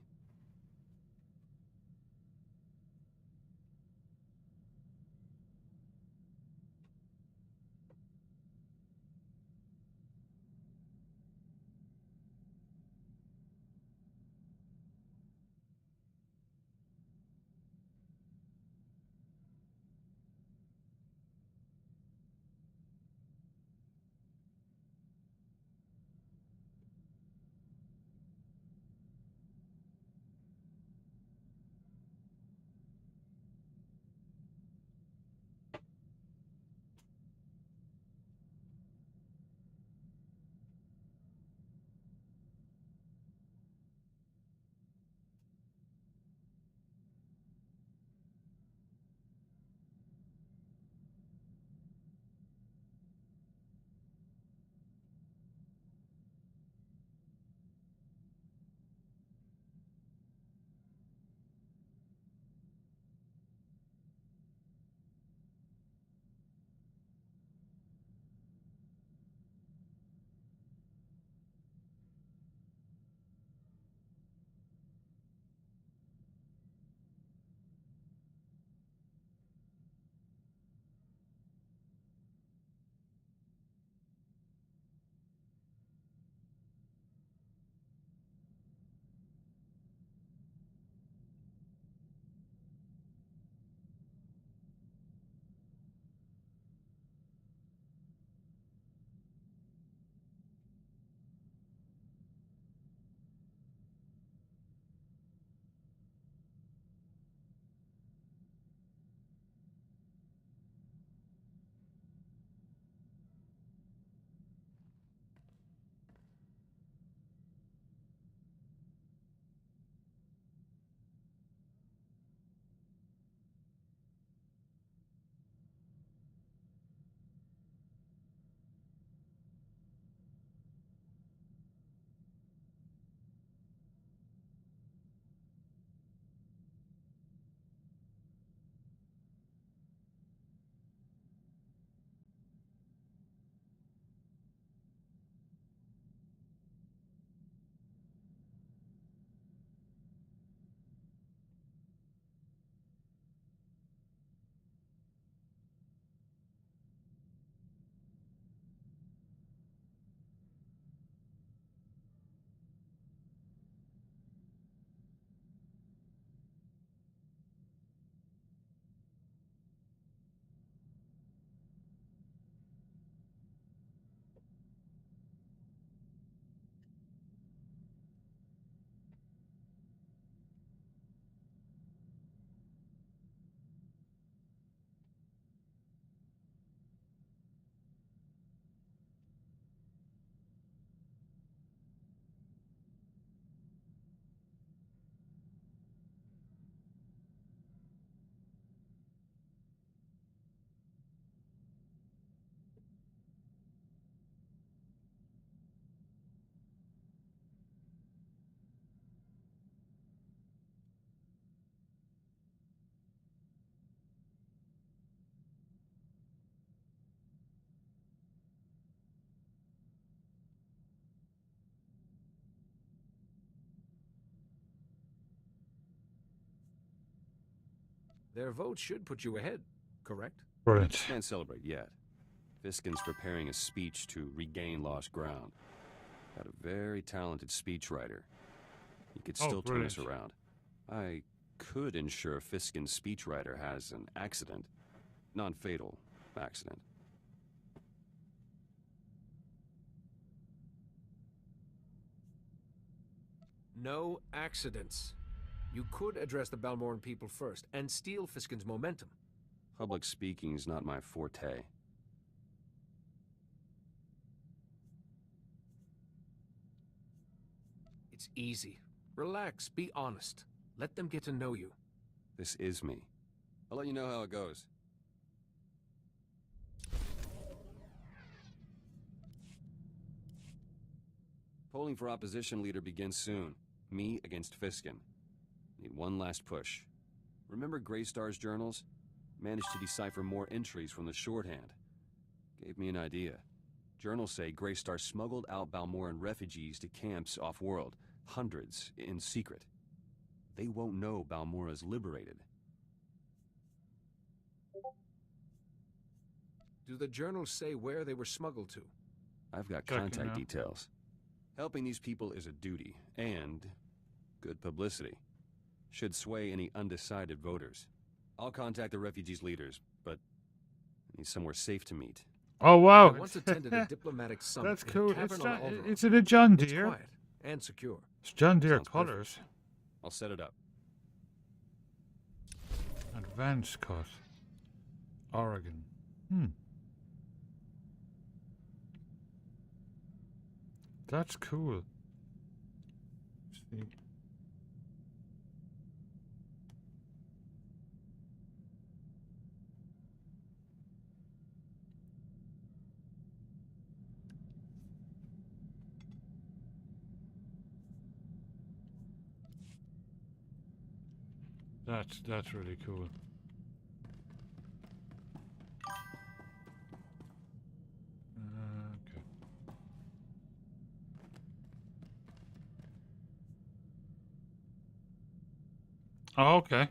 S7: Their vote should put you ahead, correct?
S1: Brilliant.
S2: Can't celebrate yet. Fiskin's preparing a speech to regain lost ground. Got a very talented speechwriter. He could still turn us around. I could ensure Fiskin's speechwriter has an accident. Non-fatal accident.
S7: No accidents. You could address the Balmorran people first and steal Fiskin's momentum.
S2: Public speaking's not my forte.
S7: It's easy. Relax, be honest. Let them get to know you.
S2: This is me. I'll let you know how it goes. Polling for opposition leader begins soon. Me against Fiskin. Need one last push. Remember Greystar's journals? Managed to decipher more entries from the shorthand. Gave me an idea. Journals say Greystar smuggled out Balmoran refugees to camps off-world. Hundreds, in secret. They won't know Balmora's liberated.
S7: Do the journals say where they were smuggled to?
S2: I've got contact details. Helping these people is a duty, and good publicity. Should sway any undecided voters. I'll contact the refugees' leaders, but I need somewhere safe to meet.
S1: Oh, wow.
S7: I once attended a diplomatic summit.
S1: That's cool.
S7: It's
S1: it a John Deere?
S7: It's quiet and secure.
S1: It's John Deere colors.
S2: I'll set it up.
S1: Advanced cut. Oregon. That's cool. See. That's really cool. Okay. Oh, okay.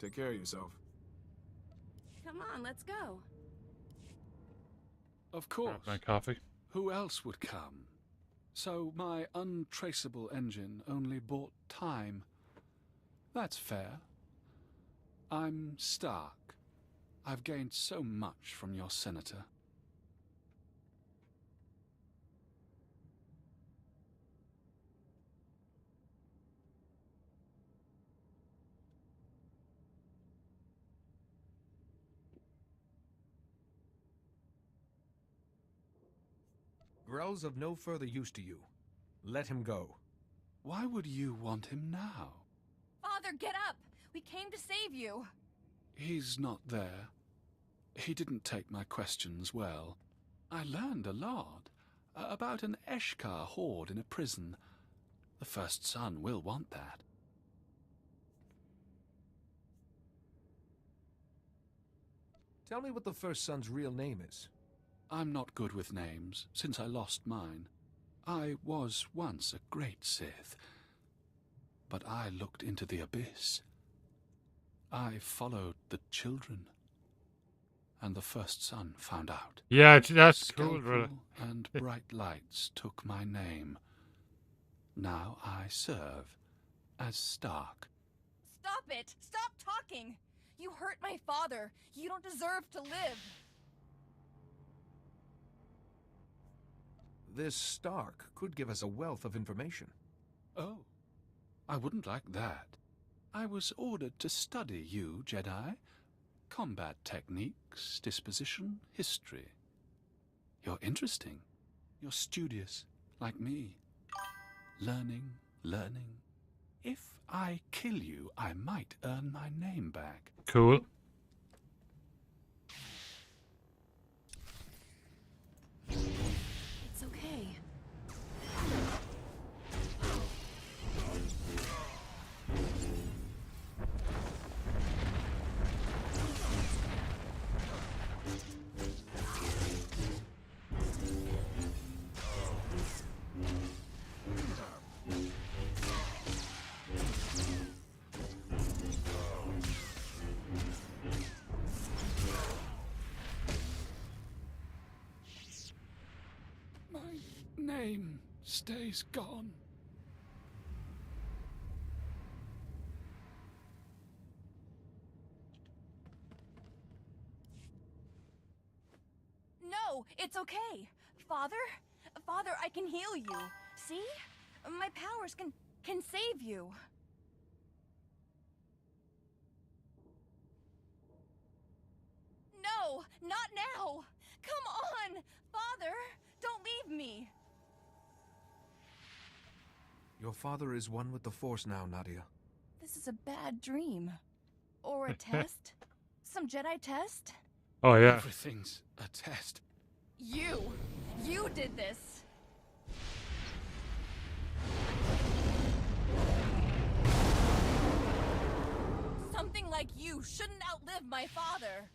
S10: Take care of yourself.
S4: Come on, let's go.
S11: Of course.
S1: My coffee.
S11: Who else would come? So my untraceable engine only bought time. That's fair. I'm Stark. I've gained so much from your senator.
S7: Grell's of no further use to you. Let him go.
S11: Why would you want him now?
S8: Father, get up! We came to save you!
S11: He's not there. He didn't take my questions well. I learned a lot. About an Eshkar horde in a prison. The first son will want that.
S7: Tell me what the first son's real name is.
S11: I'm not good with names, since I lost mine. I was once a great Sith, but I looked into the abyss. I followed the children, and the first son found out.
S1: Yeah, that's cool,
S11: Scalpel
S1: brother.
S11: and bright lights took my name. Now I serve as Stark.
S8: Stop it! Stop talking! You hurt my father. You don't deserve to live.
S7: This Stark could give us a wealth of information.
S11: Oh, I wouldn't like that. I was ordered to study you, Jedi. Combat techniques, disposition, history. You're interesting. You're studious, like me. Learning. If I kill you, I might earn my name back.
S1: Cool.
S8: It's okay.
S11: Name stays gone.
S8: No, it's okay. Father, I can heal you. See? My powers can save you. No, not now. Come on, Father, don't leave me.
S7: Your father is one with the Force now, Nadia.
S8: This is a bad dream. Or a test? Some Jedi test?
S1: Oh, yeah.
S11: Everything's a test.
S8: You did this. Something like you shouldn't outlive my father.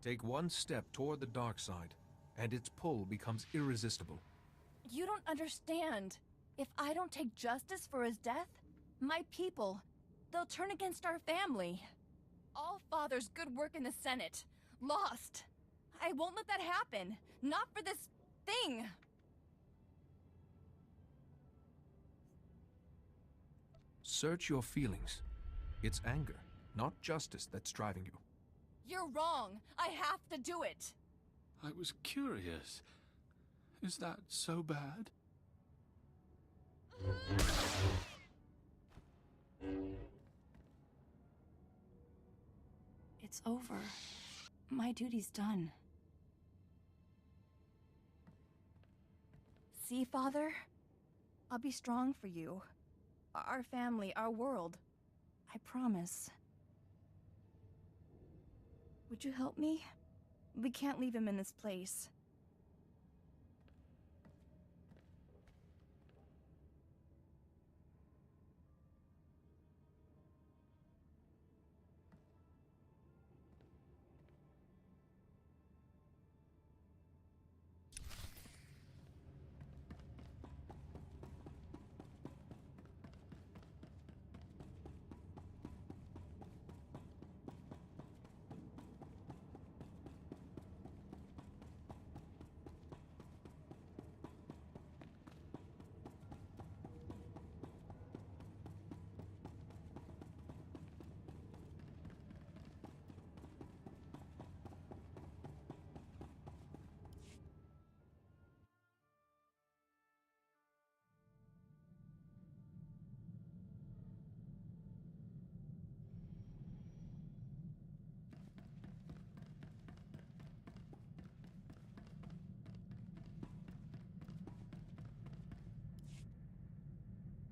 S7: Take one step toward the dark side, and its pull becomes irresistible.
S8: You don't understand. If I don't take justice for his death, my people, they'll turn against our family. All Father's good work in the Senate, lost. I won't let that happen. Not for this thing.
S7: Search your feelings. It's anger, not justice, that's driving you.
S8: You're wrong. I have to do it.
S11: I was curious. Is that so bad?
S8: It's over. My duty's done. See, Father? I'll be strong for you. Our family, our world. I promise. Would you help me? We can't leave him in this place.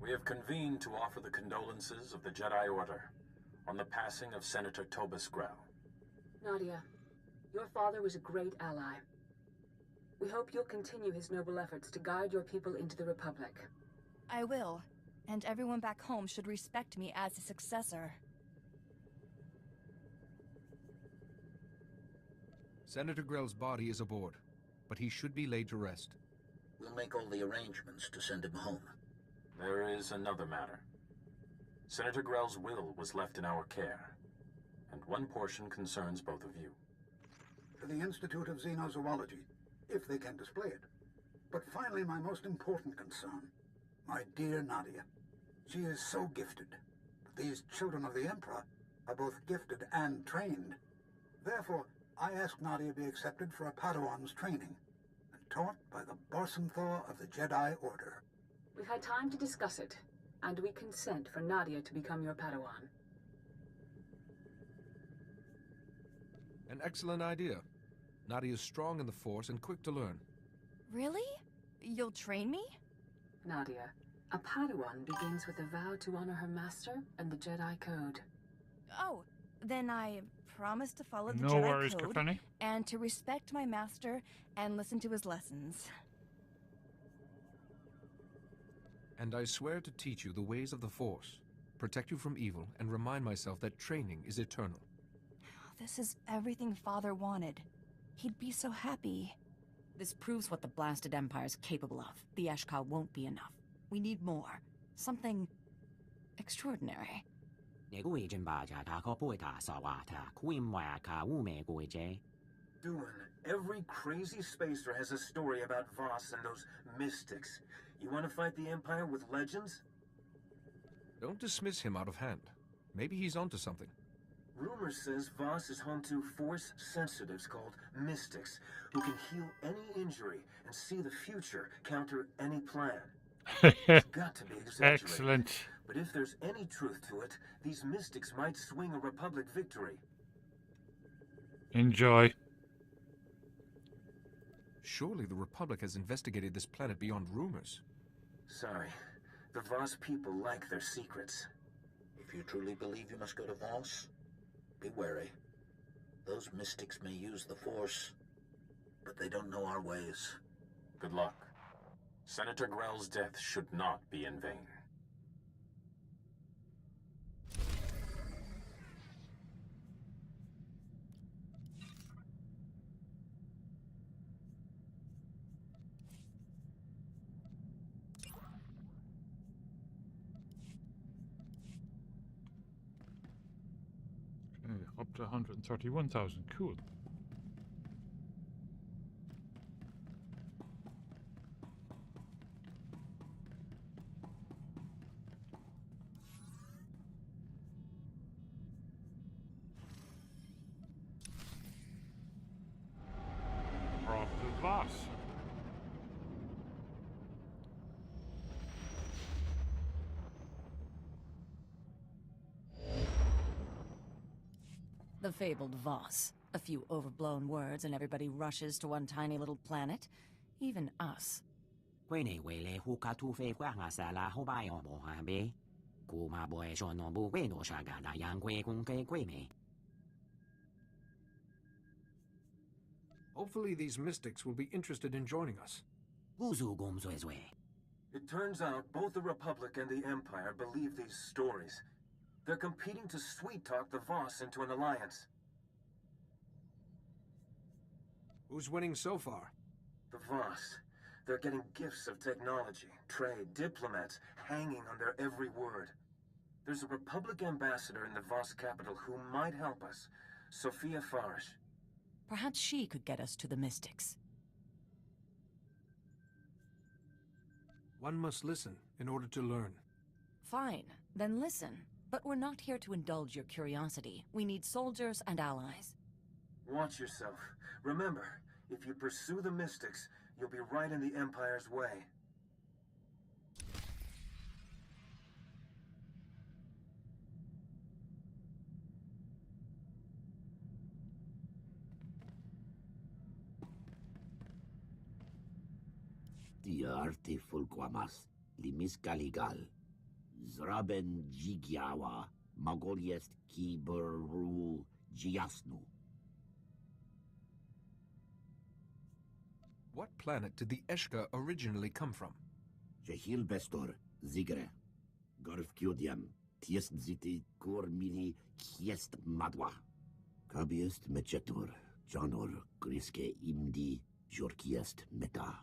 S12: We have convened to offer the condolences of the Jedi Order on the passing of Senator Tobus Grell.
S13: Nadia, your father was a great ally. We hope you'll continue his noble efforts to guide your people into the Republic.
S8: I will, and everyone back home should respect me as a successor.
S7: Senator Grell's body is aboard, but he should be laid to rest.
S14: We'll make all the arrangements to send him home.
S12: There is another matter. Senator Grell's will was left in our care, and one portion concerns both of you.
S16: To the Institute of Xenozoology, if they can display it. But finally, my most important concern, my dear Nadia. She is so gifted. But these children of the Emperor are both gifted and trained. Therefore, I ask Nadia be accepted for a Padawan's training, and taught by the Barsamthor of the Jedi Order.
S13: We've had time to discuss it, and we consent for Nadia to become your Padawan.
S7: An excellent idea. Nadia is strong in the Force and quick to learn.
S8: Really? You'll train me?
S13: Nadia, a Padawan begins with a vow to honor her master and the Jedi Code.
S8: Oh, then I promise to follow the
S1: No
S8: Jedi
S1: worries,
S8: Code
S1: Kafani.
S8: and to respect my master and listen to his lessons.
S7: And I swear to teach you the ways of the Force, protect you from evil, and remind myself that training is eternal.
S8: This is everything Father wanted. He'd be so happy.
S18: This proves what the blasted Empire's capable of. The Eshka won't be enough. We need more. Something extraordinary.
S12: Duan, every crazy spacer has a story about Voss and those mystics. You want to fight the Empire with legends?
S7: Don't dismiss him out of hand. Maybe he's onto something.
S12: Rumor says Voss is home to Force sensitives called mystics, who can heal any injury and see the future, counter any plan. It's got to be exaggerated.
S1: Excellent.
S12: But if there's any truth to it, these mystics might swing a Republic victory.
S1: Enjoy.
S7: Surely the Republic has investigated this planet beyond rumors.
S12: Sorry. The Voss people like their secrets.
S14: If you truly believe you must go to Voss, be wary. Those mystics may use the Force, but they don't know our ways.
S12: Good luck. Senator Grell's death should not be in vain.
S1: Okay, up to 131,000. Cool. We're off to the boss.
S18: The fabled Voss. A few overblown words and everybody rushes to one tiny little planet. Even us.
S7: Hopefully these mystics will be interested in joining us.
S12: It turns out both the Republic and the Empire believe these stories. They're competing to sweet-talk the Voss into an alliance.
S7: Who's winning so far?
S12: The Voss. They're getting gifts of technology, trade, diplomats, hanging on their every word. There's a Republic ambassador in the Voss capital who might help us. Sophia Farge.
S18: Perhaps she could get us to the mystics.
S7: One must listen in order to learn.
S18: Fine, then listen. But we're not here to indulge your curiosity. We need soldiers and allies.
S12: Watch yourself. Remember, if you pursue the mystics, you'll be right in the Empire's way.
S14: Dia arte fulquamas, limis galigal, Zraben Jigiawa, Magoliest Kiberu Jiasnu.
S7: What planet did the Eshka originally come from?
S14: Jehil Bestor, Zigre, Garfkyodiam, Tiest Ziti, Kormini, Kiest Madwa. Kabiest Mechetor, Janor, Griske Imdi, Jorkiest Meta.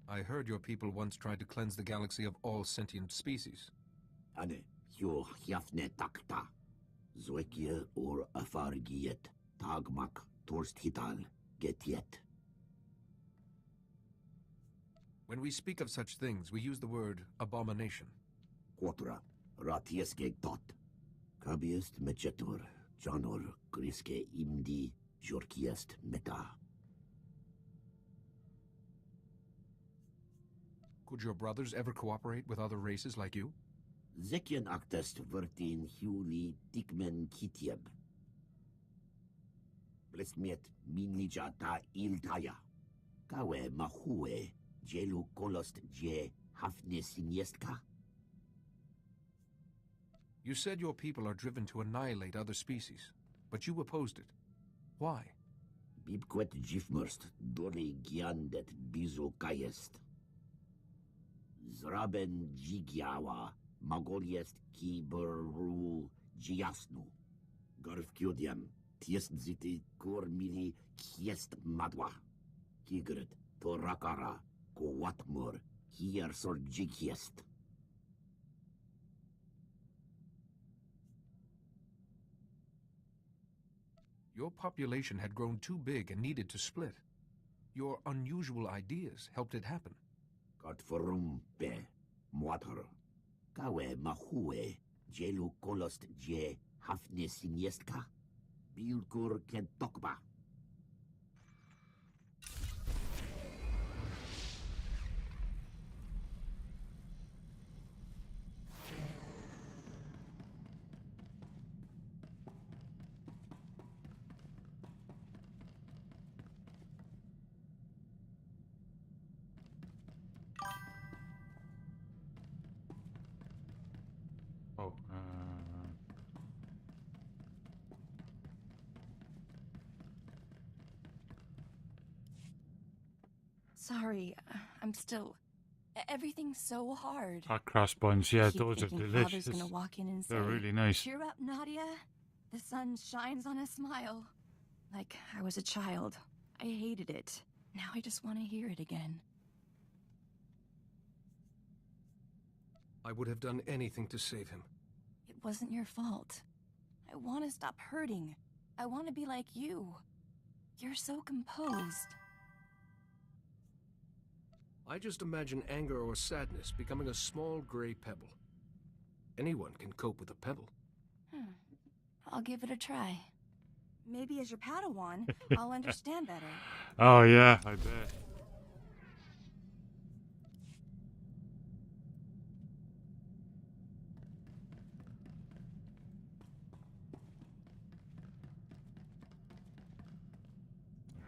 S7: I heard your people once tried to cleanse the galaxy of all sentient species.
S14: Ane, Hyo Hyafne Takta. Zoekia or Afargiet, Tagmak, Torst Hital, Getiet.
S7: When we speak of such things, we use the word abomination.
S14: Quatra, Ratiesgeg Tot. Kabiest Mechetor, Janor, Griske Imdi, Jorkiest Meta.
S7: Could your brothers ever cooperate with other races like you?
S14: Zekian Actest Vertin Huli Tikmen Kitieb. Blestmiet Minlija ta Iltaya. Kawe Mahue, Jelu Kolost Je Hafne Siniestka.
S7: You said your people are driven to annihilate other species, but you opposed it. Why?
S14: Bibquet Jifmurst, Dori Giandet Bizo Kayest. Zraben Jigiawa, Magoliest Kiberu Jiasnu. Garfkyodiam, Tiest Ziti Kormili Kiest Madwa. Kigret, Torakara, Kowatmur, Hier Sor Jigiest.
S7: Your population had grown too big and needed to split. Your unusual ideas helped it happen.
S14: Katforum Be, Muatar. Kawe Mahue, Jelu Kolost Je Hafne Siniestka. Bilkur Kentokba.
S1: Oh,
S8: Sorry, I'm still... Everything's so hard.
S1: hot cross buns, yeah,
S8: I keep
S1: those are
S8: thinking
S1: delicious.
S8: Father's gonna walk in and say,
S1: They're really nice.
S8: "Cheer up, Nadia. The sun shines on a smile." Like I was a child. I hated it. Now I just want to hear it again.
S7: I would have done anything to save him.
S8: It wasn't your fault. I want to stop hurting. I want to be like you. You're so composed.
S7: I just imagine anger or sadness becoming a small gray pebble. Anyone can cope with a pebble.
S8: I'll give it a try. Maybe as your Padawan, I'll understand better.
S1: Oh yeah, I bet.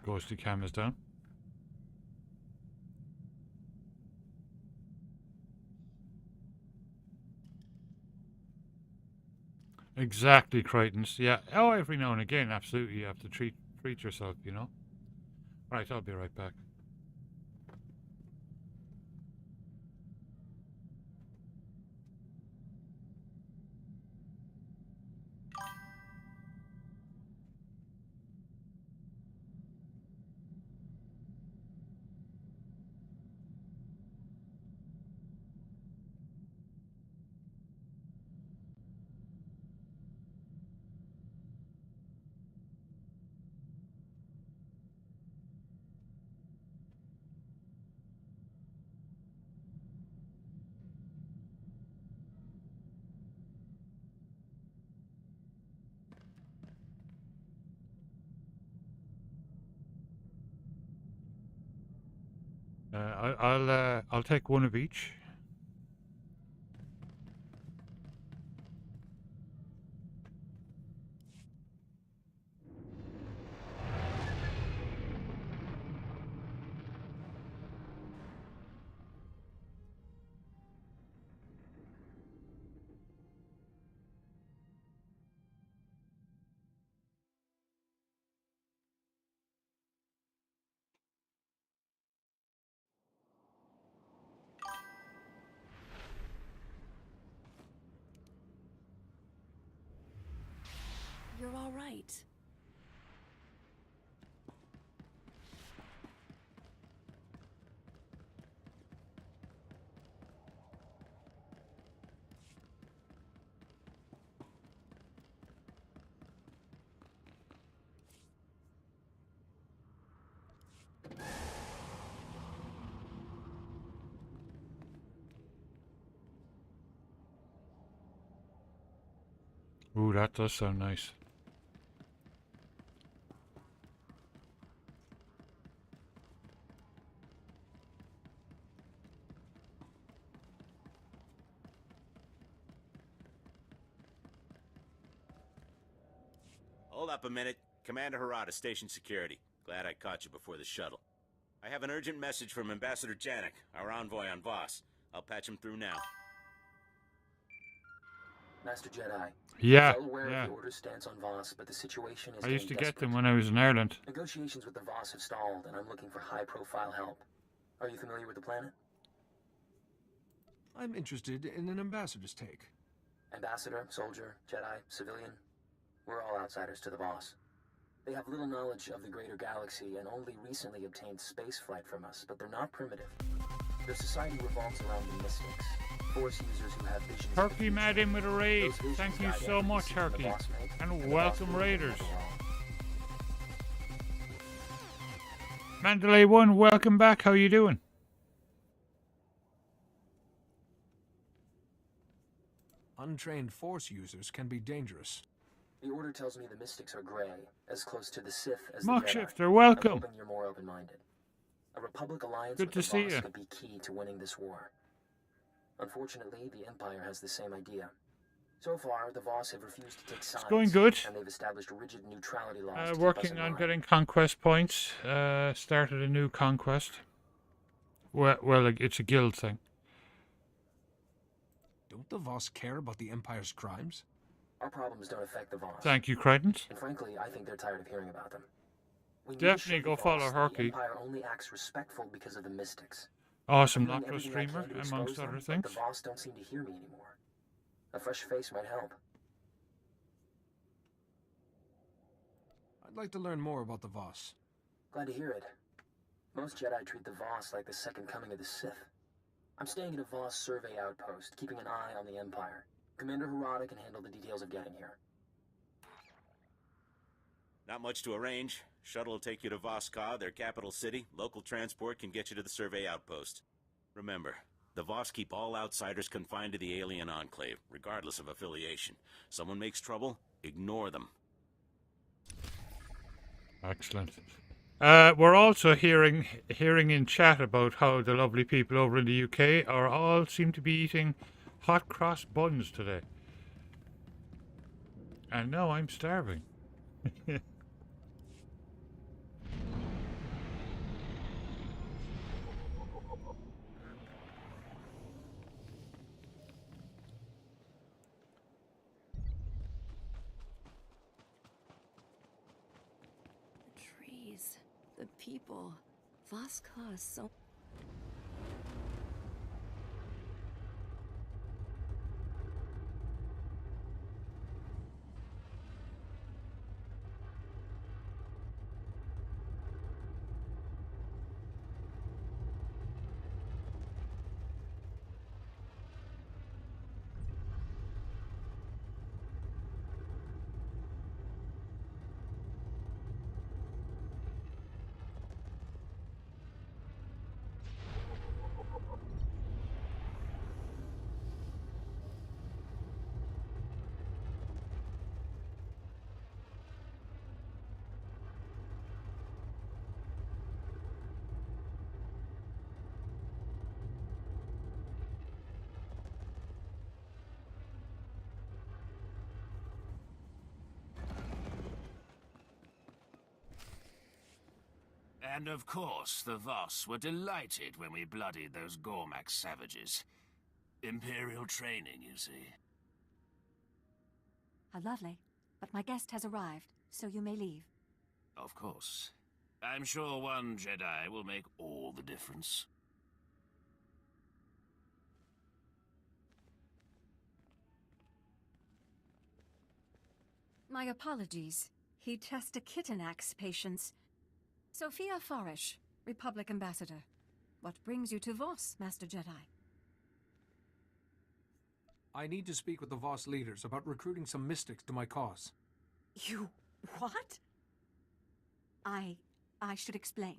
S1: Ghosty cameras down. Exactly, Crichtons. Yeah. Oh, every now and again, absolutely, you have to treat yourself, you know. Right, I'll be right back. I'll take one of each.
S4: you're all right.
S1: Ooh, that does sound nice.
S5: Hold up a minute. Commander Harada, Station Security. Glad I caught you before the shuttle. I have an urgent message from Ambassador Janik, our envoy on Voss. I'll patch him through now.
S6: Master Jedi.
S1: Yeah,
S6: I'm well aware
S1: yeah.
S6: of the order's stance on Voss, but the situation is
S1: I used to
S6: getting
S1: get
S6: desperate.
S1: them when I was in Ireland.
S6: Negotiations with the Voss have stalled, and I'm looking for high-profile help. Are you familiar with the planet?
S7: I'm interested in an ambassador's take.
S6: Ambassador, soldier, Jedi, civilian. We're all outsiders to the Voss. They have little knowledge of the greater galaxy and only recently obtained spaceflight from us, but they're not primitive. Their society revolves around the mystics, Force users who have visions.
S1: Turkey mad in with a raid. Thank you so much, Turkey. And welcome, Raiders. Mandalay 1, welcome back. How you doing?
S7: Untrained Force users can be dangerous.
S6: The Order tells me the Mystics are gray, as close to the Sith as
S1: Mock
S6: the Jedi.
S1: Shifter, welcome.
S6: I'm hoping you're more open-minded. A Republic alliance
S1: Good
S6: with
S1: to
S6: the
S1: see
S6: Voss
S1: you.
S6: could be key to winning this war. Unfortunately, the Empire has the same idea. So far, the Voss have refused to take sides.
S1: It's going good.
S6: And they've established rigid neutrality laws to keep us
S1: Working
S6: in
S1: on
S6: line.
S1: getting conquest points. Started a new conquest. Well, it's a guild thing.
S7: Don't the Voss care about the Empire's crimes?
S6: Our problems don't affect the Voss.
S1: Thank you, Crichton.
S6: And frankly, I think they're tired of hearing about them. We need to
S1: Definitely
S6: show
S1: go
S6: the
S1: follow
S6: Voss that
S1: Herky.
S6: The Empire only acts respectful because of the Mystics.
S1: Awesome
S6: I'm doing
S1: Nocto
S6: everything I
S1: streamer,
S6: can to expose
S1: amongst
S6: them,
S1: other
S6: but
S1: things.
S6: the Voss don't seem to hear me anymore. A fresh face might help.
S7: I'd like to learn more about the Voss.
S6: Glad to hear it. Most Jedi treat the Voss like the second coming of the Sith. I'm staying at a Voss survey outpost, keeping an eye on the Empire. Commander Harada can handle the details of getting here.
S5: Not much to arrange. Shuttle will take you to Voskar, their capital city. Local transport can get you to the survey outpost. Remember, the Voss keep all outsiders confined to the alien enclave, regardless of affiliation. Someone makes trouble, ignore them.
S1: Excellent. We're also hearing in chat about how the lovely people over in the UK seem to be eating hot cross buns today. And now I'm starving.
S4: Trees, the people, Voskar is so...
S20: And of course, the Voss were delighted when we bloodied those Gormak savages. Imperial training, you see.
S18: How lovely. But my guest has arrived, so you may leave.
S20: Of course. I'm sure one Jedi will make all the difference.
S18: My apologies. He tested Kitanax patients. Sophia Farish, Republic Ambassador. What brings you to Voss, Master Jedi?
S7: I need to speak with the Voss leaders about recruiting some mystics to my cause.
S18: You... what? I should explain.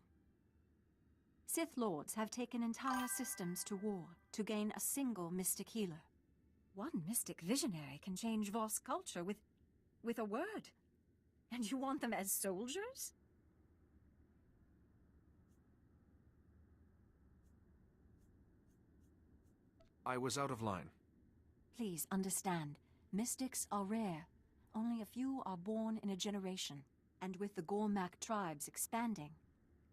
S18: Sith Lords have taken entire systems to war to gain a single mystic healer. One mystic visionary can change Voss culture with a word. And you want them as soldiers?
S7: I was out of line.
S18: Please understand, mystics are rare. Only a few are born in a generation. And with the Gormak tribes expanding,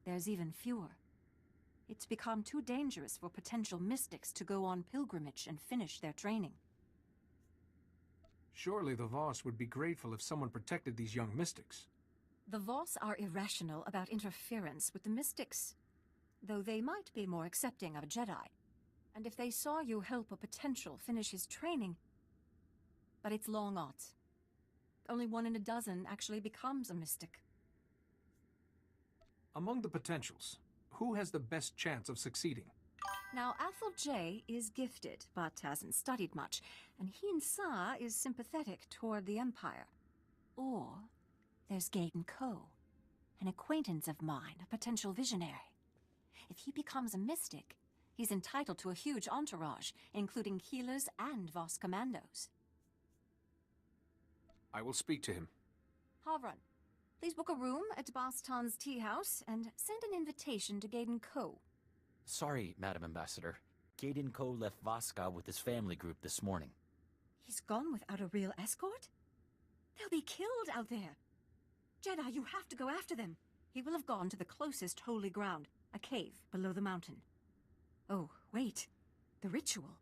S18: there's even fewer. It's become too dangerous for potential mystics to go on pilgrimage and finish their training.
S7: Surely the Voss would be grateful if someone protected these young mystics.
S18: The Voss are irrational about interference with the mystics, though they might be more accepting of a Jedi. And if they saw you help a potential finish his training... But it's long odds. Only 1 in a dozen actually becomes a mystic.
S7: Among the potentials, who has the best chance of succeeding?
S18: Now, Athel J is gifted, but hasn't studied much, and Heen Sa is sympathetic toward the Empire. Or there's Gaydon Ko, an acquaintance of mine, a potential visionary. If he becomes a mystic, he's entitled to a huge entourage, including healers and Voss commandos.
S7: I will speak to him.
S18: Havran, please book a room at Baston's tea house and send an invitation to Gaydon Ko.
S3: Sorry, Madam Ambassador. Gaydon Ko left Voska with his family group this morning.
S18: He's gone without a real escort? They'll be killed out there. Jedi, you have to go after them. He will have gone to the closest holy ground, a cave below the mountain. Oh, wait. The ritual.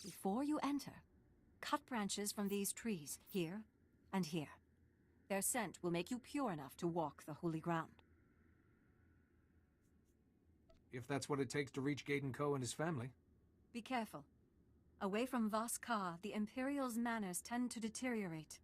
S18: Before you enter, cut branches from these trees, here and here. Their scent will make you pure enough to walk the holy ground.
S7: If that's what it takes to reach Gaydon Ko and his family.
S18: Be careful. Away from Voss-Ka, the Imperial's manners tend to deteriorate.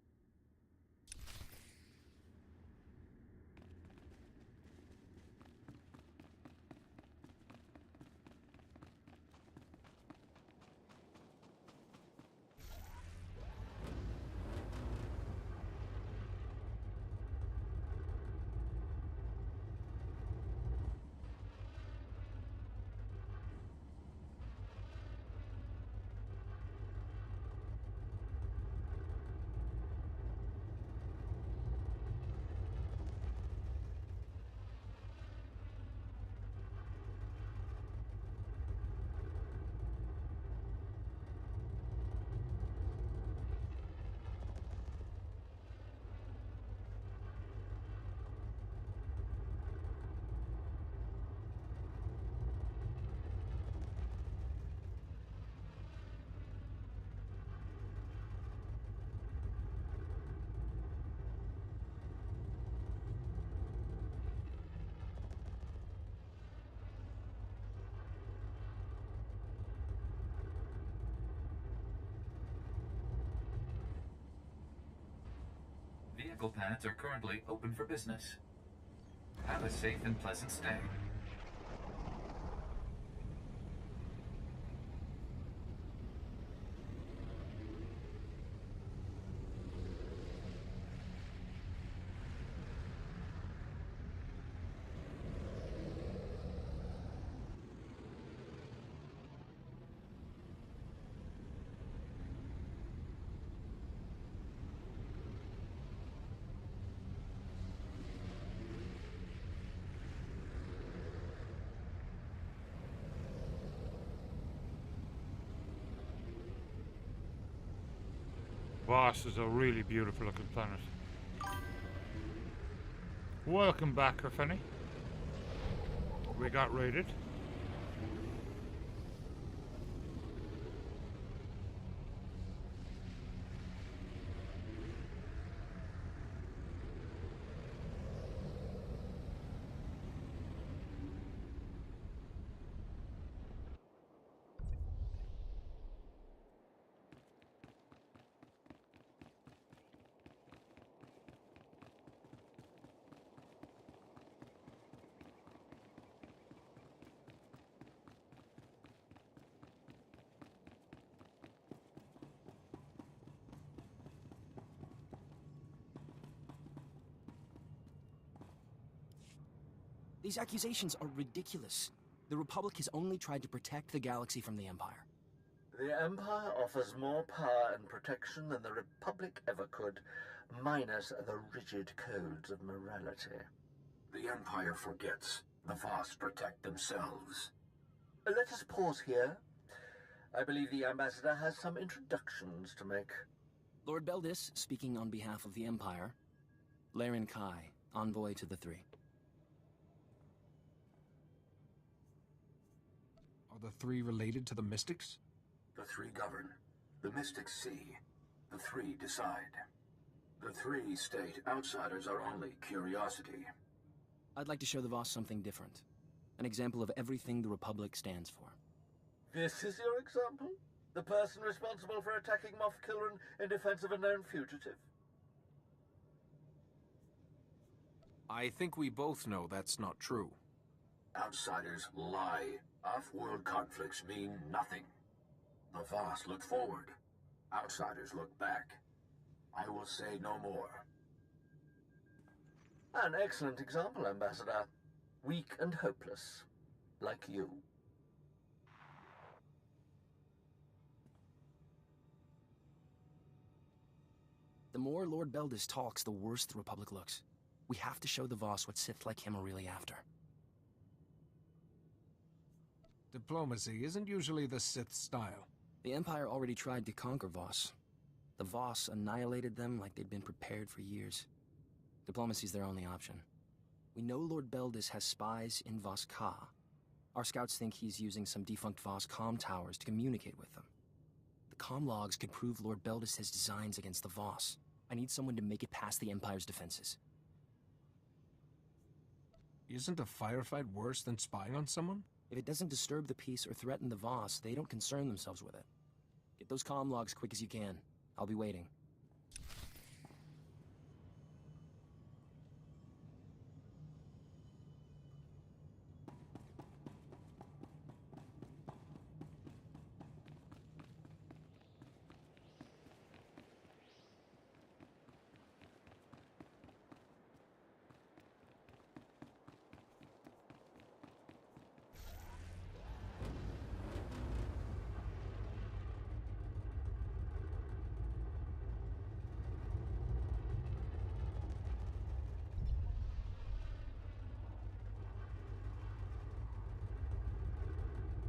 S19: Vehicle paths are currently open for business. Have a safe and pleasant stay.
S1: Voss is a really beautiful looking planet. Welcome back, Herfeni. We got raided.
S17: These accusations are ridiculous. The Republic has only tried to protect the galaxy from the Empire.
S22: The Empire offers more power and protection than the Republic ever could, minus the rigid codes of morality.
S12: The Empire forgets. The Voss protect themselves.
S22: Let us pause here. I believe the Ambassador has some introductions to make.
S17: Lord Beldis, speaking on behalf of the Empire. Laren Kai, envoy to the Three.
S7: Are the Three related to the Mystics?
S12: The Three govern. The Mystics see. The Three decide. The Three state outsiders are only curiosity.
S17: I'd like to show the Voss something different. An example of everything the Republic stands for.
S22: This is your example? The person responsible for attacking Moff Kilran in defense of a known fugitive?
S7: I think we both know that's not true.
S12: Outsiders lie. Off-world conflicts mean nothing. The Voss look forward. Outsiders look back. I will say no more.
S22: An excellent example, Ambassador. Weak and hopeless. Like you.
S17: The more Lord Beldis talks, the worse the Republic looks. We have to show the Voss what Sith like him are really after.
S7: Diplomacy isn't usually the Sith style.
S17: The Empire already tried to conquer Voss. The Voss annihilated them like they'd been prepared for years. Diplomacy's their only option. We know Lord Beldis has spies in Voss Ka. Our scouts think he's using some defunct Voss comm towers to communicate with them. The comm logs could prove Lord Beldis has designs against the Voss. I need someone to make it past the Empire's defenses.
S7: Isn't a firefight worse than spying on someone?
S17: If it doesn't disturb the peace or threaten the Voss, they don't concern themselves with it. Get those comm logs quick as you can. I'll be waiting.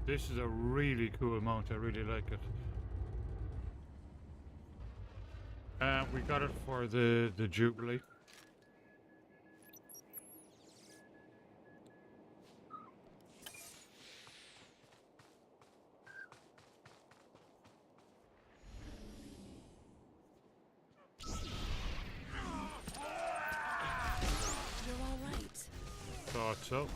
S1: This is a really cool mount, I really like it. We got it for the Jubilee.
S8: You're all right.
S1: Thought so.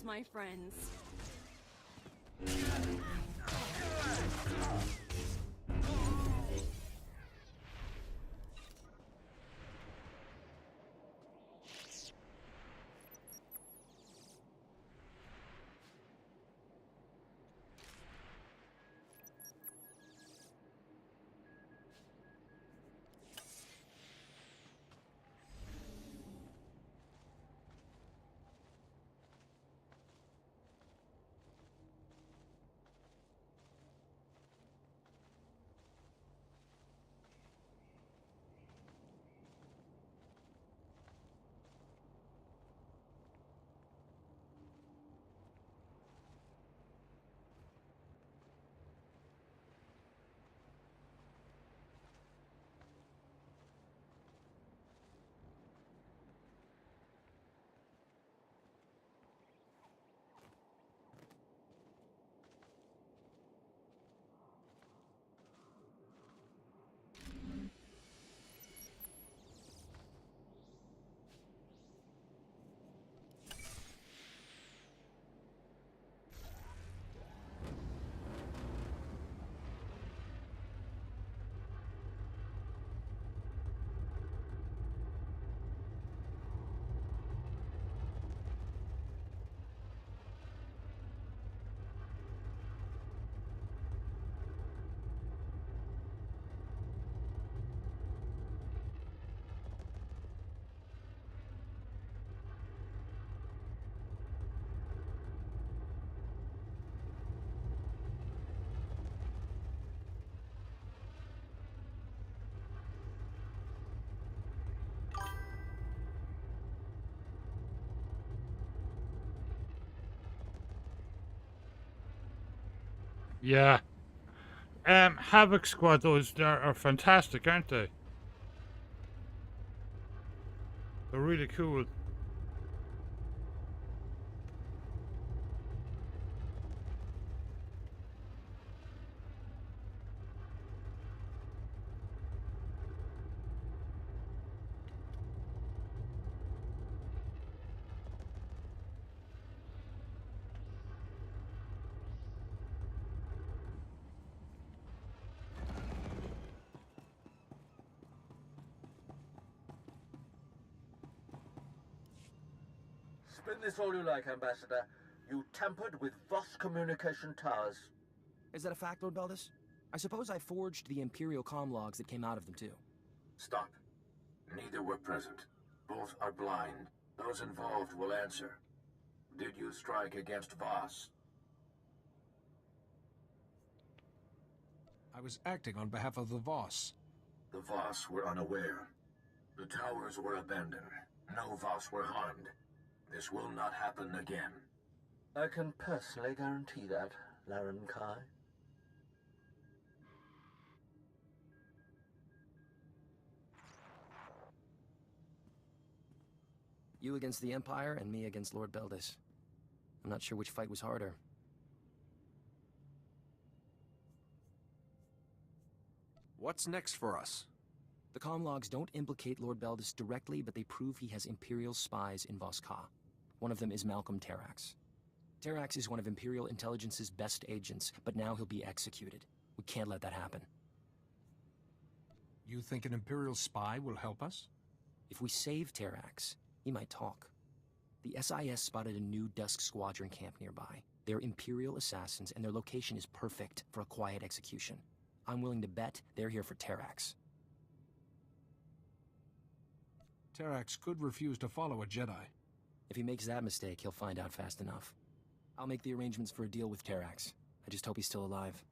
S15: my friends.
S1: Yeah. Havoc Squad, those are fantastic, aren't they? They're really cool.
S22: Spin this all you like, Ambassador. You tampered with Voss communication towers.
S17: Is that a fact, Lord Beldis? I suppose I forged the Imperial comm logs that came out of them, too.
S12: Stop. Neither were present. Both are blind. Those involved will answer. Did you strike against Voss?
S7: I was acting on behalf of the Voss.
S12: The Voss were unaware. The towers were abandoned. No Voss were harmed. This will not happen again.
S22: I can personally guarantee that, Laren Kai.
S17: You against the Empire, and me against Lord Beldis. I'm not sure which fight was harder.
S7: What's next for us?
S17: The comm logs don't implicate Lord Beldis directly, but they prove he has Imperial spies in Voss-Ka. One of them is Malcolm Terrax. Terrax is one of Imperial Intelligence's best agents, but now he'll be executed. We can't let that happen.
S7: You think an Imperial spy will help us?
S17: If we save Terrax, he might talk. The SIS spotted a new Dusk Squadron camp nearby. They're Imperial assassins, and their location is perfect for a quiet execution. I'm willing to bet they're here for Terrax.
S7: Terrax could refuse to follow a Jedi.
S17: If he makes that mistake, he'll find out fast enough. I'll make the arrangements for a deal with Terrax. I just hope he's still alive.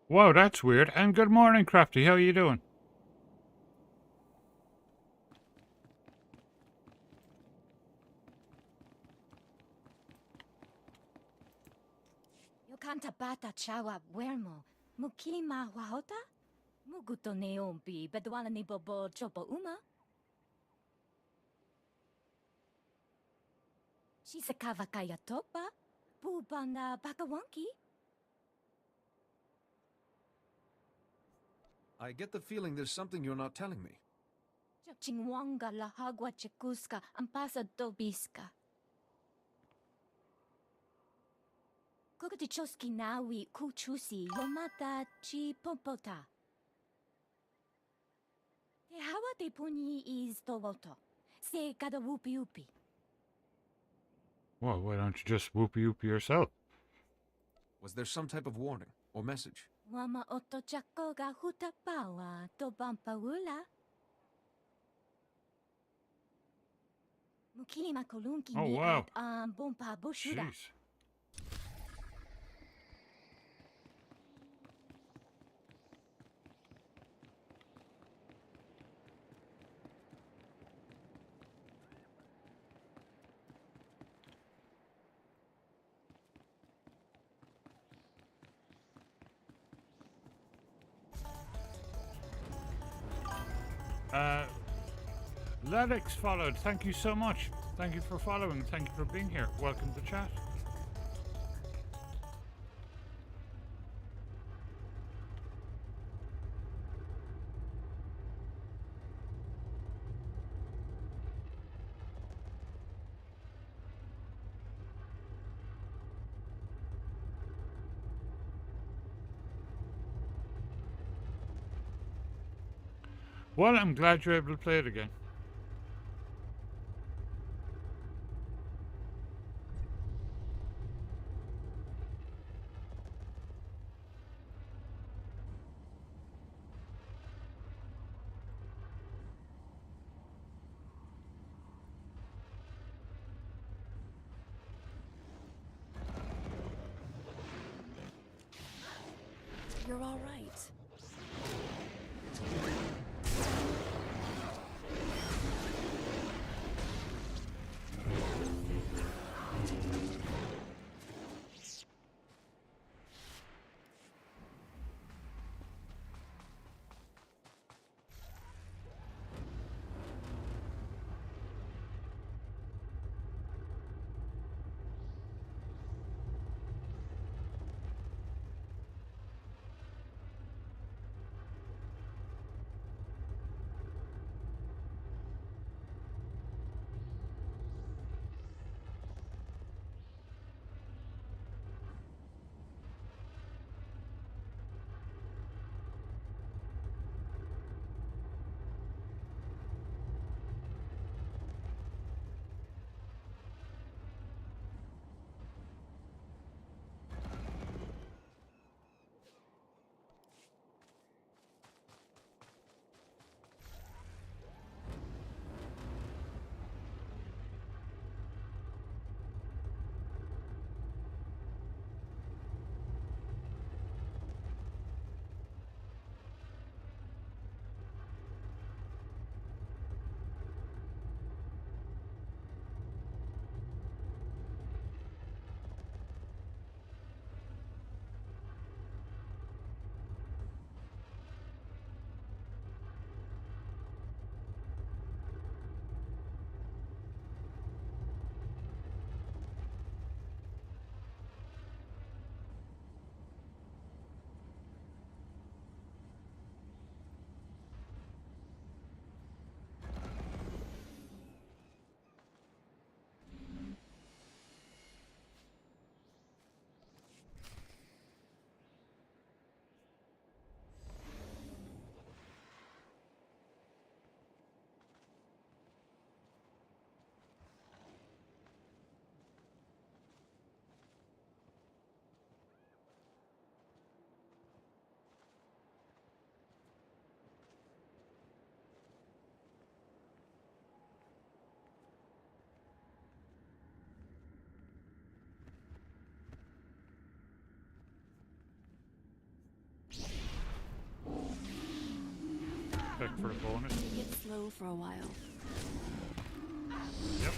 S1: Wow, that's weird. And good morning, Crafty. How are you doing?
S18: Tanta bata chawa wermo. Mukima wahota? Muguto neompi bedwala ni bobo chopo uma. Shisakava kaya topa? Bubanda bakawanki?
S7: I get the feeling there's something you're not telling me.
S18: Chingwanga la hagua chekuska ampasa dobiska. Kukutichoski nawi kuchusi yomata chi popota. Te hawa te puni is towoto. Se kada whoopi whoopi.
S1: Well, why don't you just whoopie whoopie yourself?
S7: Was there some type of warning or message?
S18: Wama oto chako ga hutapawa to bampaula. Mukilima kolunki
S1: Oh,
S18: ni
S1: wow.
S18: at bompa bushuda.
S1: Jeez. Lennox followed. Thank you so much. Thank you for following. Thank you for being here. Welcome to chat. Well, I'm glad you're able to play it again.
S4: You're all right.
S1: Check for the bonus.
S4: Get slow for a while.
S1: Yep.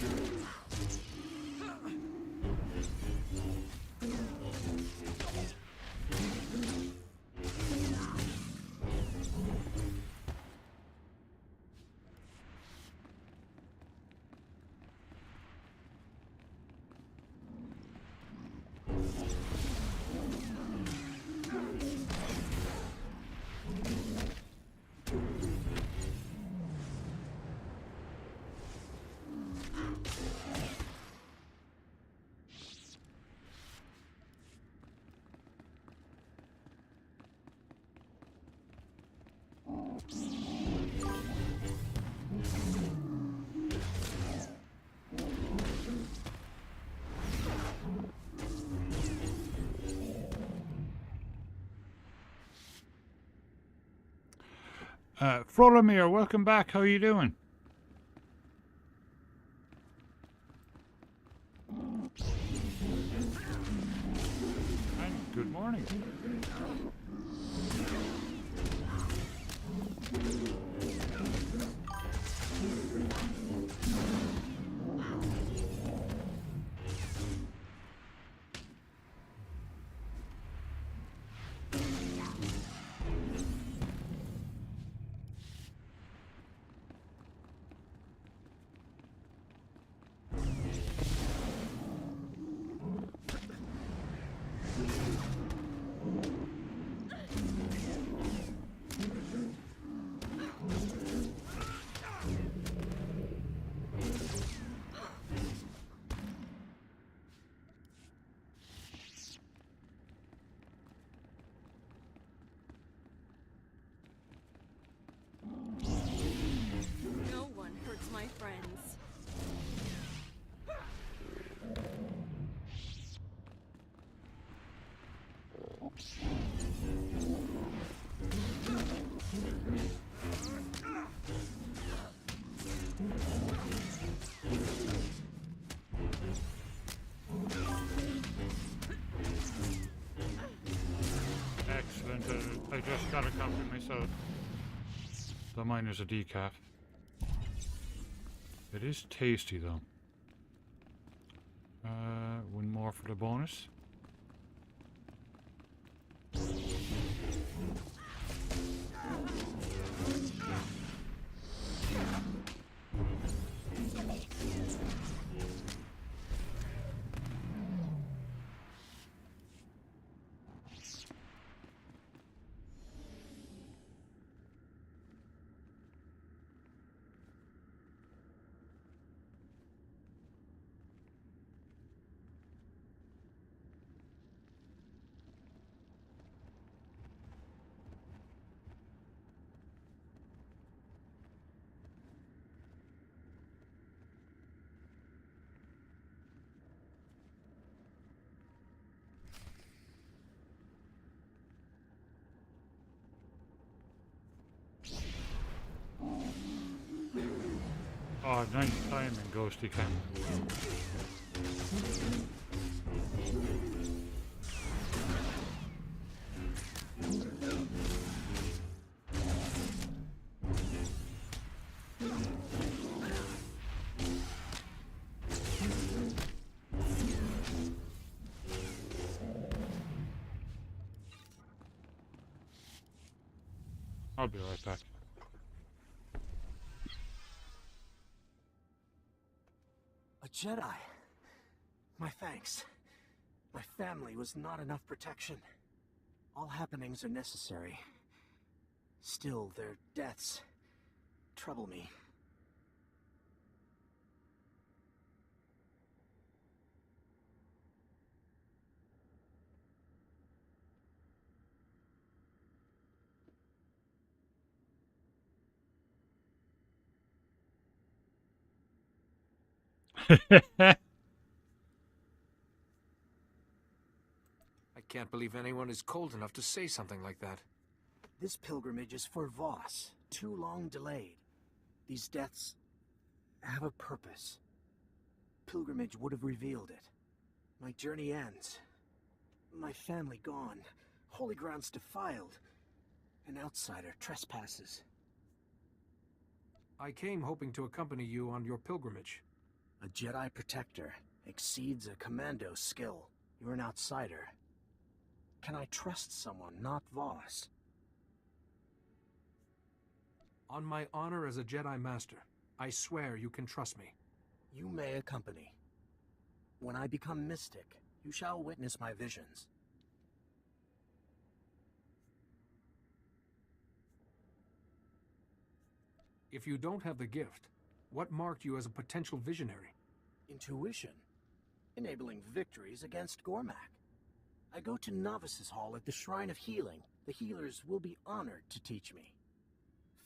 S1: Frolomir, welcome back. How are you doing? And good morning.
S18: No one hurts my friends.
S1: Excellent. I just got a copy myself. Though mine is a decaf. It is tasty though. One more for the bonus. Oh, nice timing, Ghosty Cam. I'll be right back.
S17: A Jedi. My thanks. My family was not enough protection. All happenings are necessary. Still, their deaths trouble me.
S7: I can't believe anyone is cold enough to say something like that.
S17: This pilgrimage is for Voss, too long delayed. These deaths have a purpose. Pilgrimage would have revealed it. My journey ends. My family gone. Holy grounds defiled. An outsider trespasses.
S7: I came hoping to accompany you on your pilgrimage.
S17: A Jedi protector exceeds a commando skill. You're an outsider. can I trust someone not Voss?
S7: On my honor as a Jedi Master, I swear you can trust me.
S17: You may accompany. When I become mystic, you shall witness my visions.
S7: If you don't have the gift, what marked you as a potential visionary?
S17: Intuition. Enabling victories against Gormak. I go to Novices Hall at the Shrine of Healing. The healers will be honored to teach me.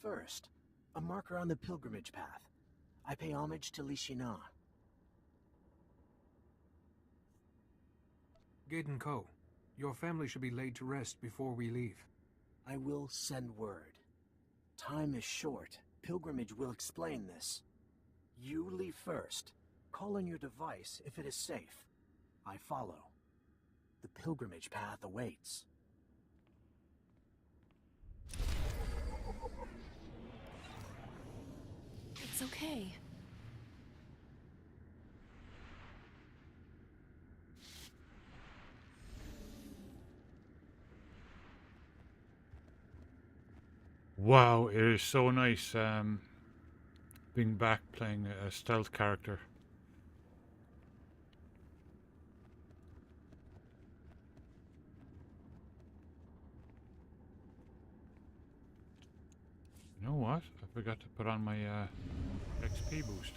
S17: First, a marker on the pilgrimage path. I pay homage to Lishina.
S7: Gaiden Ko, your family should be laid to rest before we leave.
S17: I will send word. Time is short. Pilgrimage will explain this. You leave first. Call on your device if it is safe. I follow. The pilgrimage path awaits.
S4: It's okay.
S1: Wow, it is so nice being back playing a stealth character. You know what? I forgot to put on my XP boost.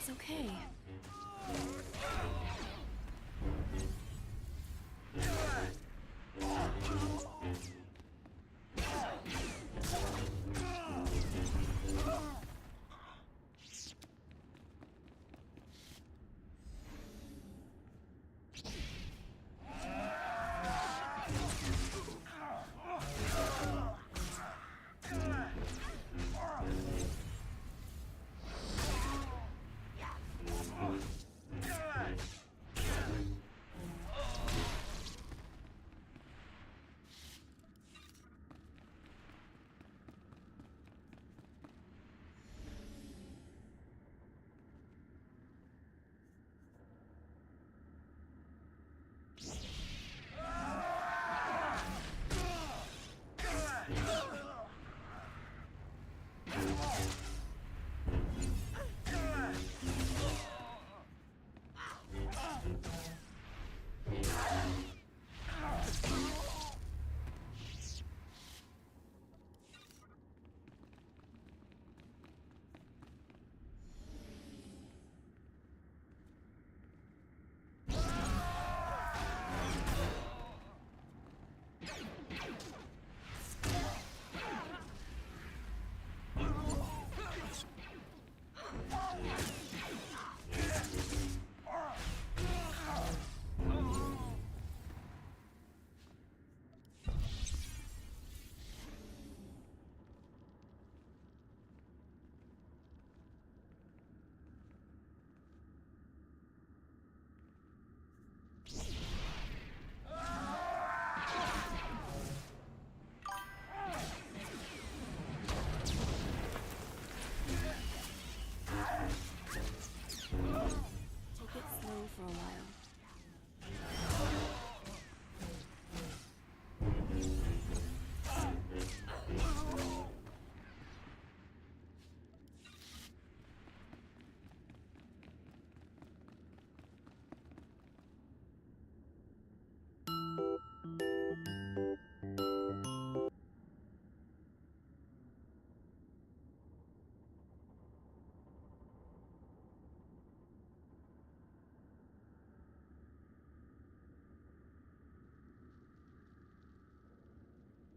S4: It's okay.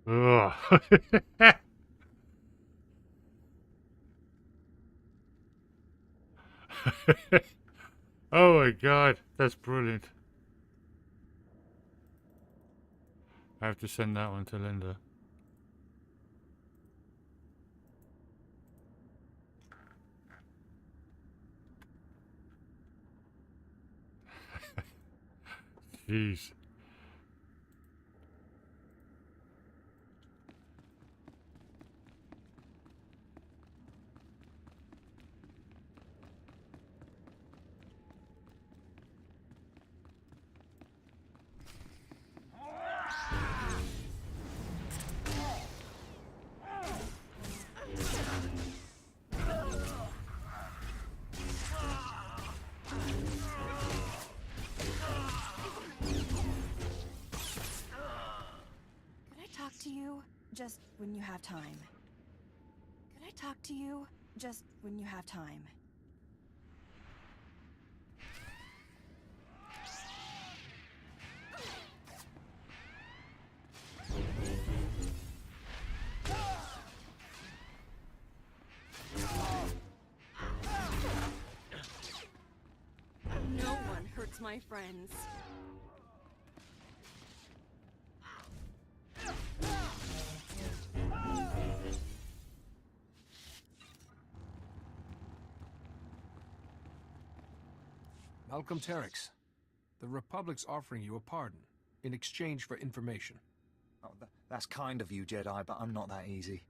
S1: Ugh. Oh my god, that's brilliant. I have to send that one to Linda. Jeez.
S8: Could I talk to you just when you have time? Could I talk to you just when you have time?
S15: No one hurts my friends.
S7: Malcolm Terex, the Republic's offering you a pardon in exchange for information.
S21: Oh, that's kind of you, Jedi, but I'm not that easy.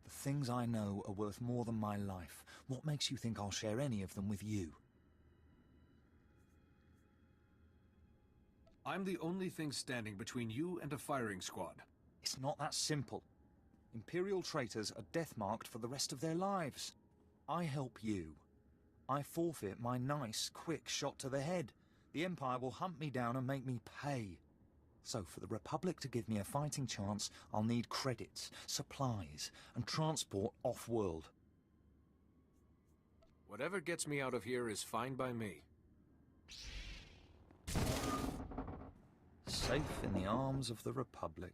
S21: The things I know are worth more than my life. What makes you think I'll share any of them with you?
S7: I'm the only thing standing between you and a firing squad.
S21: It's not that simple. Imperial traitors are death-marked for the rest of their lives. I help you. I forfeit my nice, quick shot to the head. The Empire will hunt me down and make me pay. So for the Republic to give me a fighting chance, I'll need credits, supplies, and transport off-world.
S7: Whatever gets me out of here is fine by me.
S21: Safe in the arms of the Republic.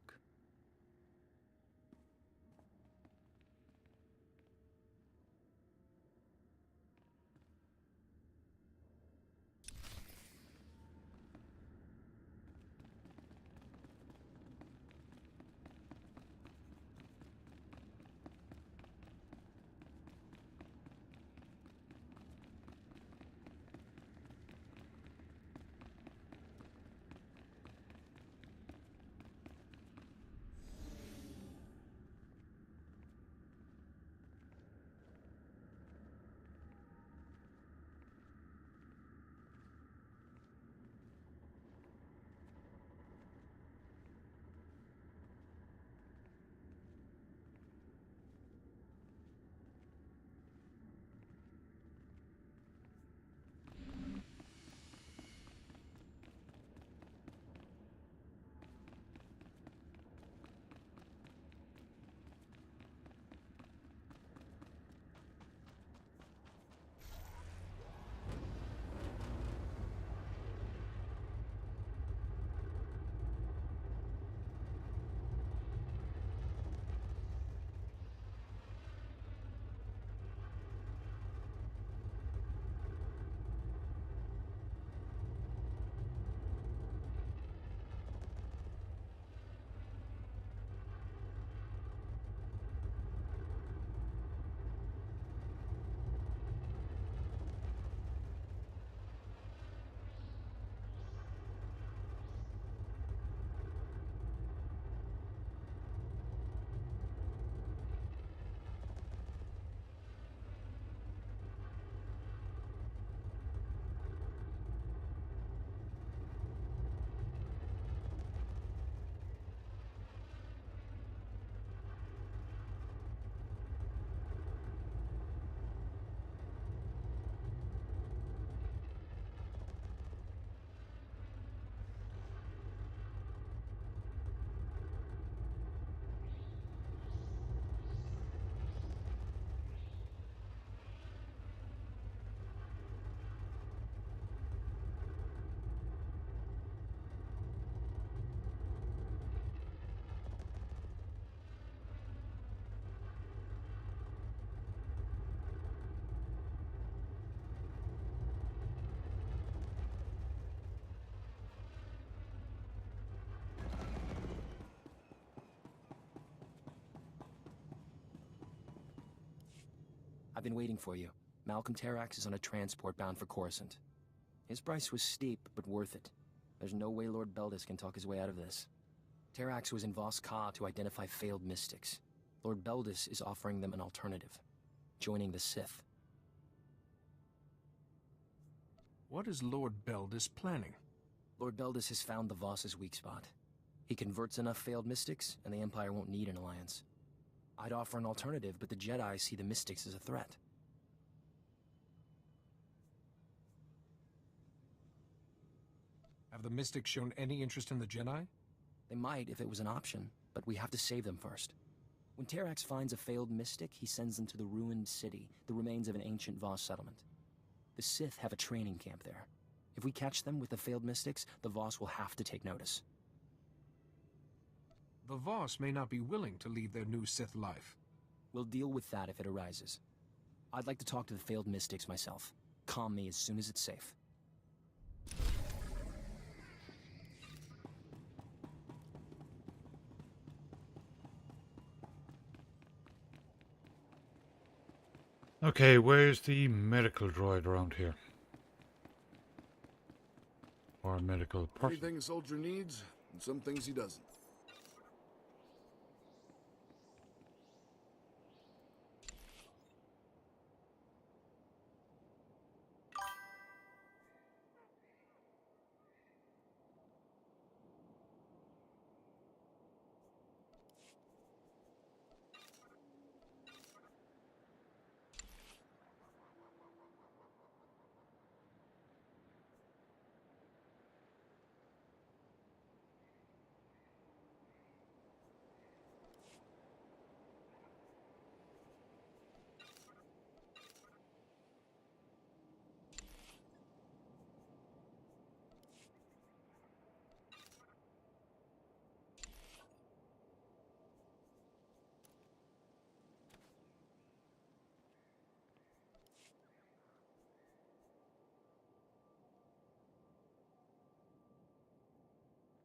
S17: I've been waiting for you. Malcolm Terrax is on a transport bound for Coruscant. His price was steep, but worth it. There's no way Lord Beldis can talk his way out of this. Terrax was in Vos Ka to identify failed mystics. Lord Beldis is offering them an alternative. Joining the Sith.
S7: What is Lord Beldis planning?
S17: Lord Beldis has found the Voss's weak spot. He converts enough failed mystics, and the Empire won't need an alliance. I'd offer an alternative, but the Jedi see the mystics as a threat.
S7: Have the mystics shown any interest in the Jedi?
S17: They might if it was an option, but we have to save them first. When Terrax finds a failed mystic, he sends them to the ruined city, the remains of an ancient Voss settlement. The Sith have a training camp there. If we catch them with the failed mystics, the Voss will have to take notice.
S7: The Voss may not be willing to leave their new Sith life.
S17: We'll deal with that if it arises. I'd like to talk to the failed mystics myself. Calm me as soon as it's safe.
S1: Okay, where's the medical droid around here? Or a medical person?
S2: Anything a soldier needs, and some things he doesn't.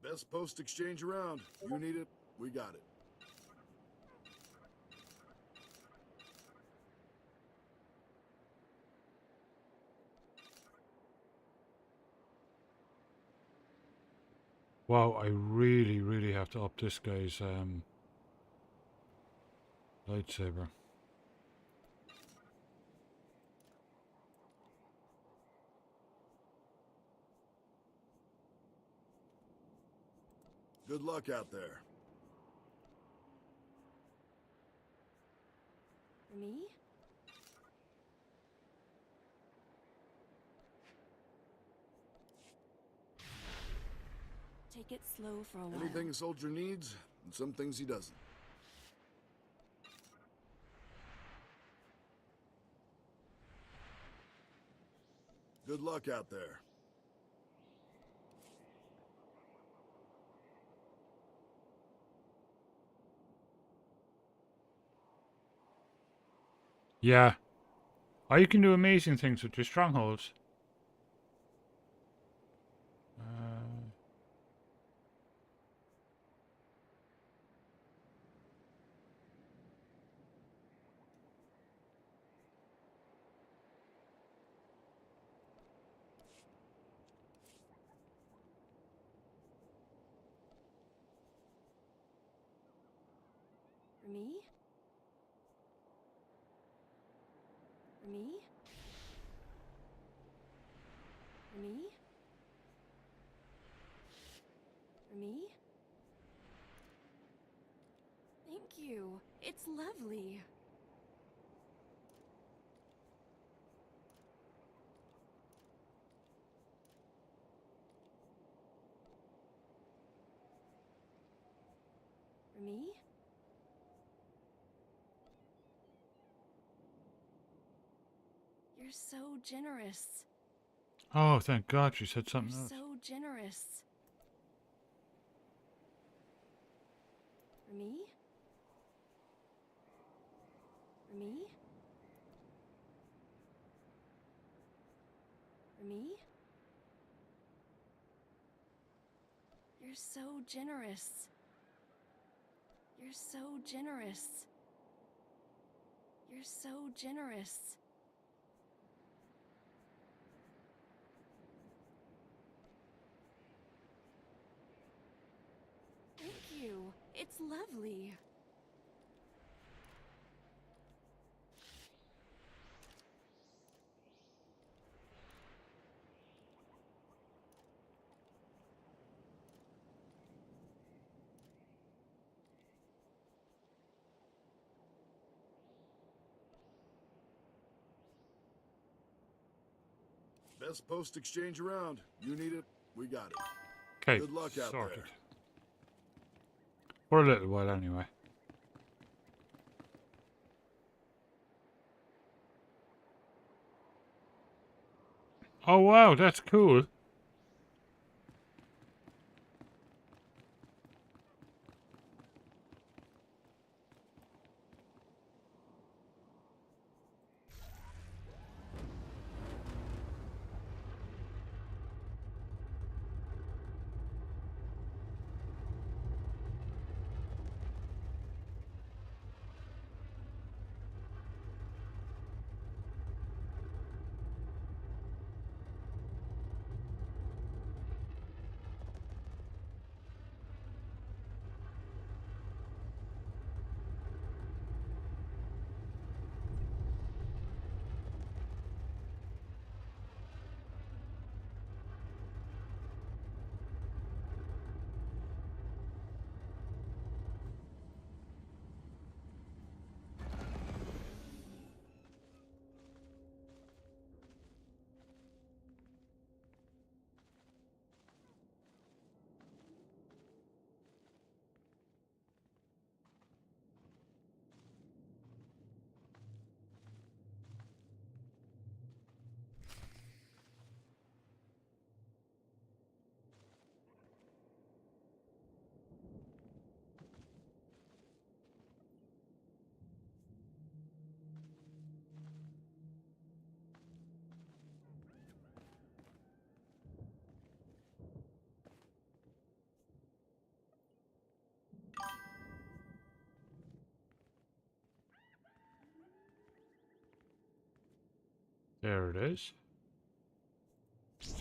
S2: Best post exchange around. You need it, we got it.
S1: Wow, I really have to up this guy's lightsaber.
S2: Good luck out there.
S8: Me? Take it slow for a while.
S2: Anything a soldier needs, and some things he doesn't. Good luck out there.
S1: Yeah. Oh, you can do amazing things with your strongholds.
S8: For me? For me? For me? For me? Thank you. It's lovely. For me? You're so generous.
S1: Oh, thank God she said
S8: You're
S1: something else.
S8: so generous. For me? For me? For me? You're so generous. You're so generous. You're so generous. Thank you. It's lovely.
S2: Best post exchange around. You need it, we got it.
S1: Okay,
S2: Good luck out
S1: sorted.
S2: there.
S1: For a little while, anyway. Oh wow, that's cool. There it is.
S8: Take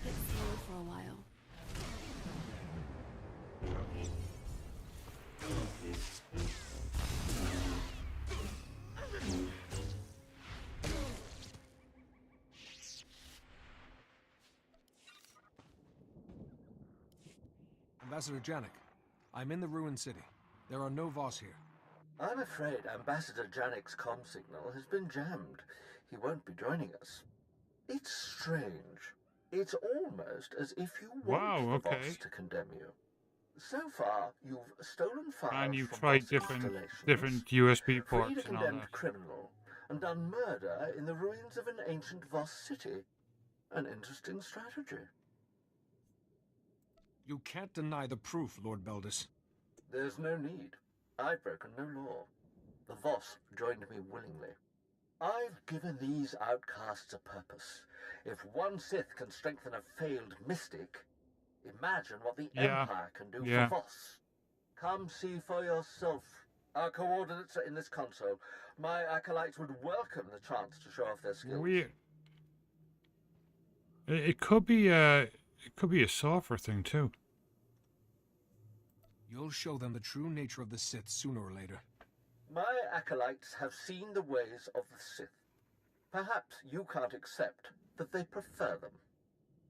S8: it slow for a while.
S7: Ambassador Janik, I'm in the ruined city. There are no Voss here.
S22: I'm afraid Ambassador Janik's comm signal has been jammed. He won't be joining us. It's strange. It's almost as if you want the Voss to condemn you. So far, you've stolen files
S1: And you've
S22: from
S1: tried
S22: Voss
S1: different USB
S22: freed a
S1: ports and all
S22: condemned
S1: that.
S22: criminal, and done murder in the ruins of an ancient Voss city. An interesting strategy.
S7: You can't deny the proof, Lord Beldis.
S22: There's no need. I've broken no law. The Voss joined me willingly. I've given these outcasts a purpose. If one Sith can strengthen a failed mystic, imagine what the Empire can do for Voss. Come see for yourself. Our coordinates are in this console. My acolytes would welcome the chance to show off their skills.
S1: Weird. It could be a software thing too.
S7: You'll show them the true nature of the Sith sooner or later.
S22: My acolytes have seen the ways of the Sith. Perhaps you can't accept that they prefer them.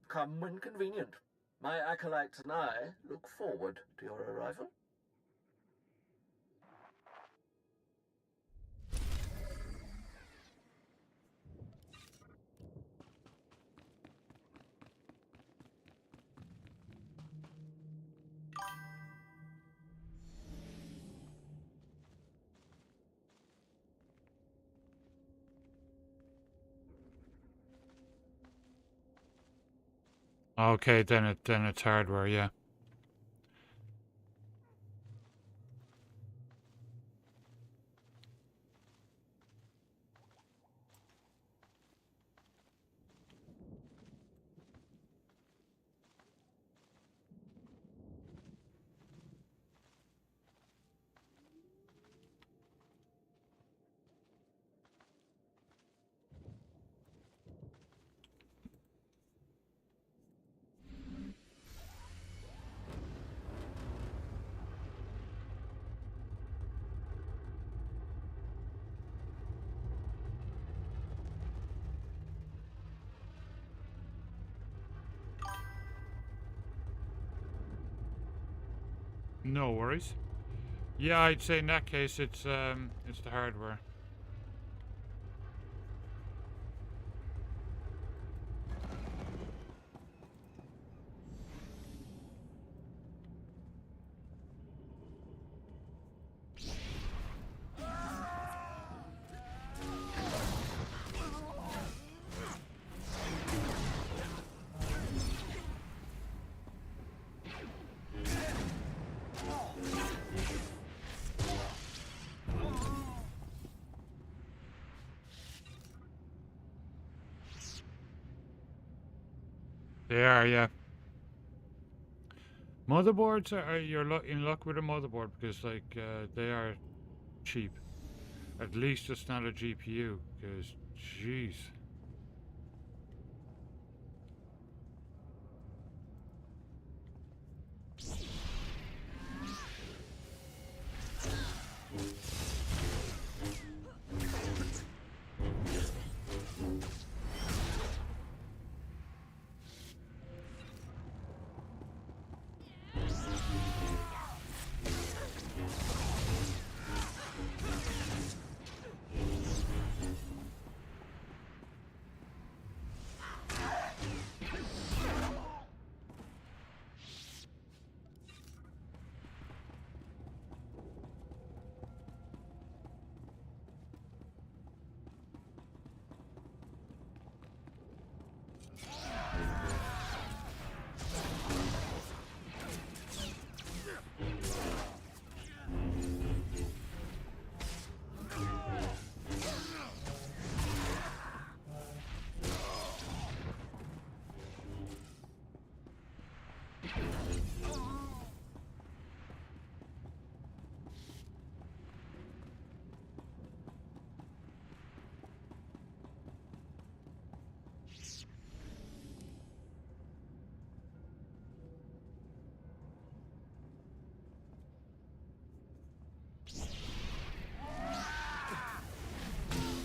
S22: Come when convenient. My acolytes and I look forward to your arrival.
S1: Okay, then it's hardware, yeah. No worries. Yeah, I'd say in that case it's the hardware. They are, yeah. Motherboards are you're in luck with a motherboard because like they are cheap. At least it's not a GPU because jeez.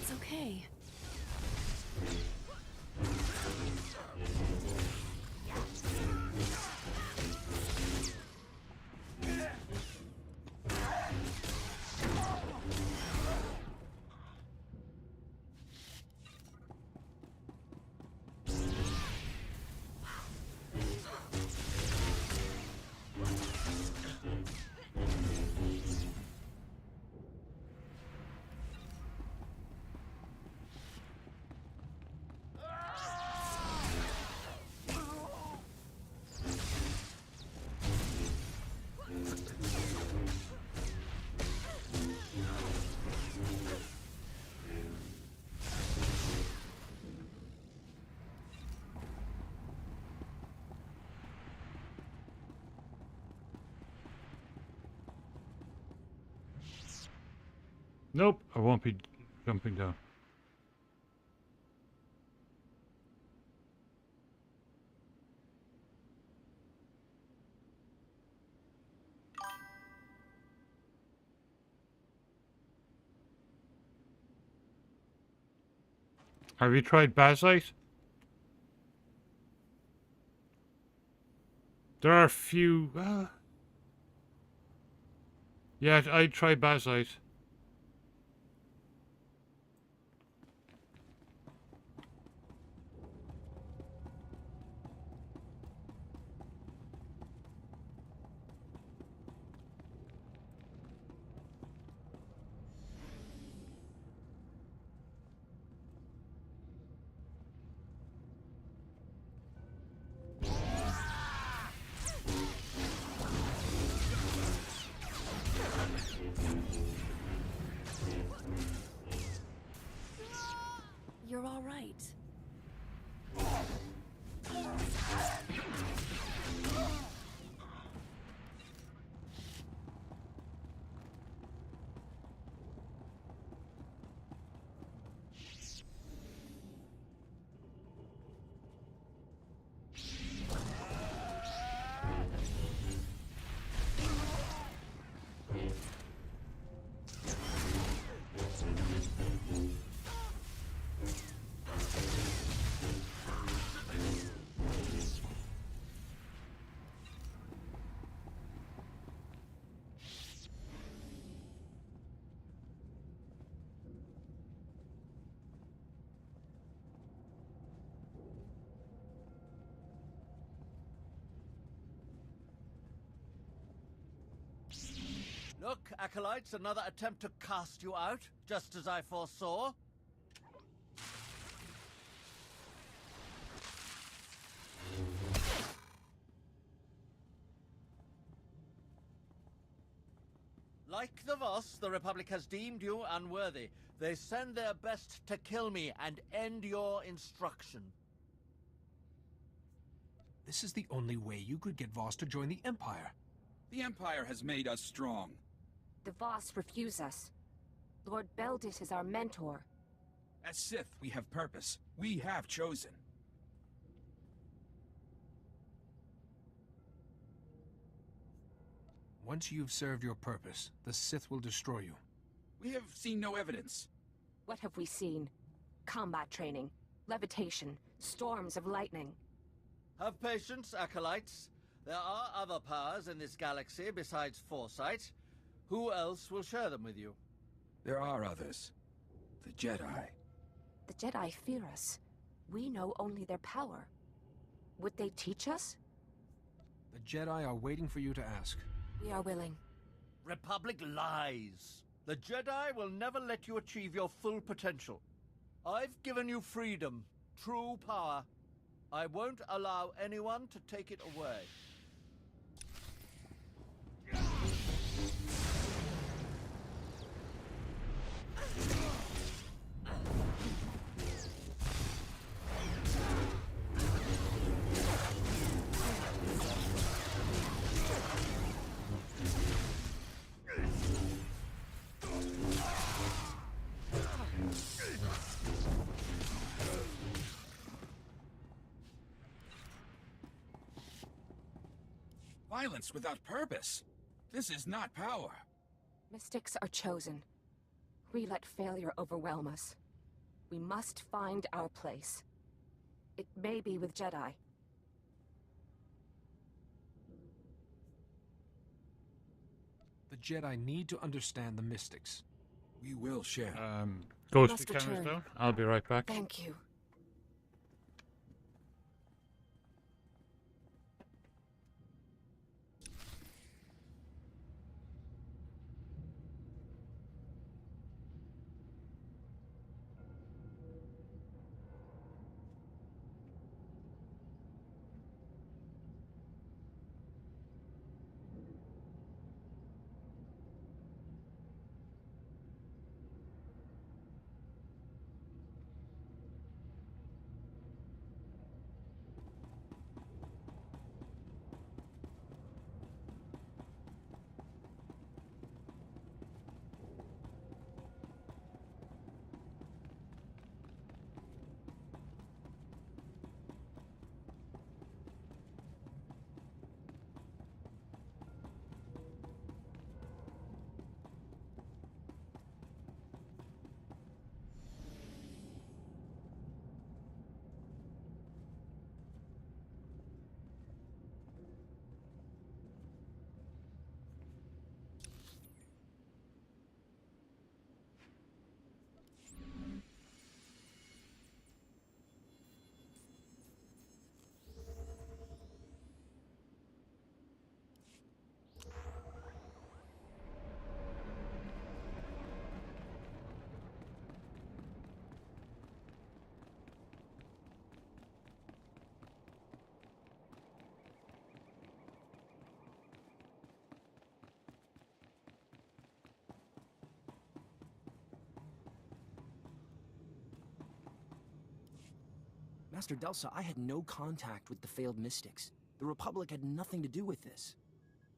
S4: It's okay.
S1: Nope, I won't be jumping down. Have you tried Bazite? There are a few... yeah, I tried Bazite.
S4: You're all right.
S9: Look, Acolytes, another attempt to cast you out, just as I foresaw. Like the Voss, the Republic has deemed you unworthy. They send their best to kill me and end your instruction.
S7: This is the only way you could get Voss to join the Empire.
S10: The Empire has made us strong.
S23: The Voss refuse us. Lord Beldis is our mentor.
S10: As Sith, we have purpose. We have chosen.
S7: Once you've served your purpose, the Sith will destroy you.
S10: We have seen no evidence.
S23: What have we seen? Combat training, levitation, storms of lightning.
S9: Have patience, Acolytes. There are other powers in this galaxy besides foresight. Who else will share them with you?
S10: There are others. The Jedi.
S23: The Jedi fear us. We know only their power. Would they teach us?
S7: The Jedi are waiting for you to ask.
S23: We are willing.
S9: Republic lies. The Jedi will never let you achieve your full potential. I've given you freedom, true power. I won't allow anyone to take it away.
S10: Violence without purpose. This is not power.
S23: Mystics are chosen. We let failure overwhelm us. We must find our place. It may be with Jedi.
S7: The Jedi need to understand the mystics.
S10: We will share.
S1: Ghost
S23: Must
S1: cameras
S23: return.
S1: down. I'll be right back.
S23: Thank you.
S17: Master Delsa, I had no contact with the failed mystics. The Republic had nothing to do with this.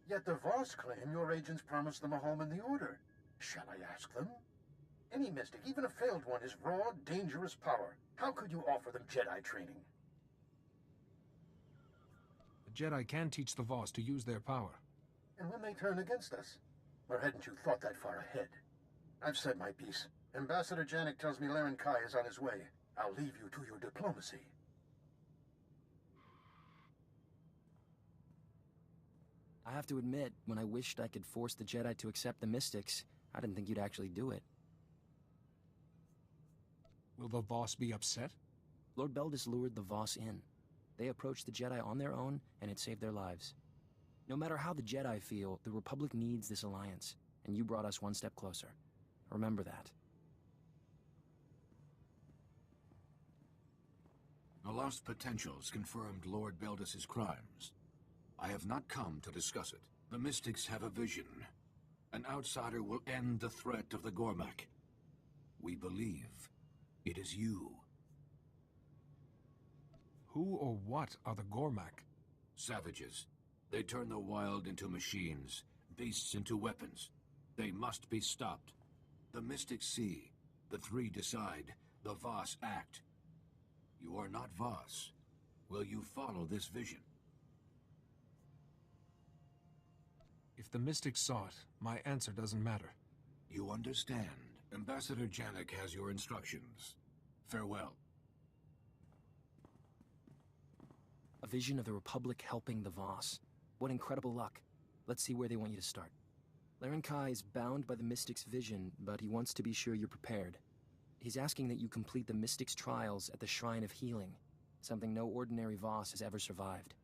S16: Yet the Voss claim your agents promised them a home in the Order. Shall I ask them? Any mystic, even a failed one, is raw, dangerous power. How could you offer them Jedi training?
S7: The Jedi can teach the Voss to use their power.
S16: And when they turn against us? Or hadn't you thought that far ahead? I've said my piece. Ambassador Janik tells me Laren Kai is on his way. I'll leave you to your diplomacy.
S17: I have to admit, when I wished I could force the Jedi to accept the mystics, I didn't think you'd actually do it.
S7: Will the Voss be upset?
S17: Lord Beldis lured the Voss in. They approached the Jedi on their own, and it saved their lives. No matter how the Jedi feel, the Republic needs this alliance. and you brought us one step closer. Remember that.
S10: The lost potentials confirmed Lord Beldis's crimes. I have not come to discuss it. The Mystics have a vision. An outsider will end the threat of the Gormak. We believe it is you.
S7: Who or what are the Gormak?
S10: Savages. They turn the wild into machines, beasts into weapons. They must be stopped. The Mystics see, the three decide, the Voss act. You are not Voss. Will you follow this vision?
S7: If the Mystics saw it, my answer doesn't matter.
S10: You understand. Ambassador Janek has your instructions. Farewell.
S17: A vision of the Republic helping the Voss. What incredible luck. Let's see where they want you to start. Laren Kai is bound by the Mystic's vision, but he wants to be sure you're prepared. He's asking that you complete the Mystic's trials at the Shrine of Healing, something no ordinary Voss has ever survived.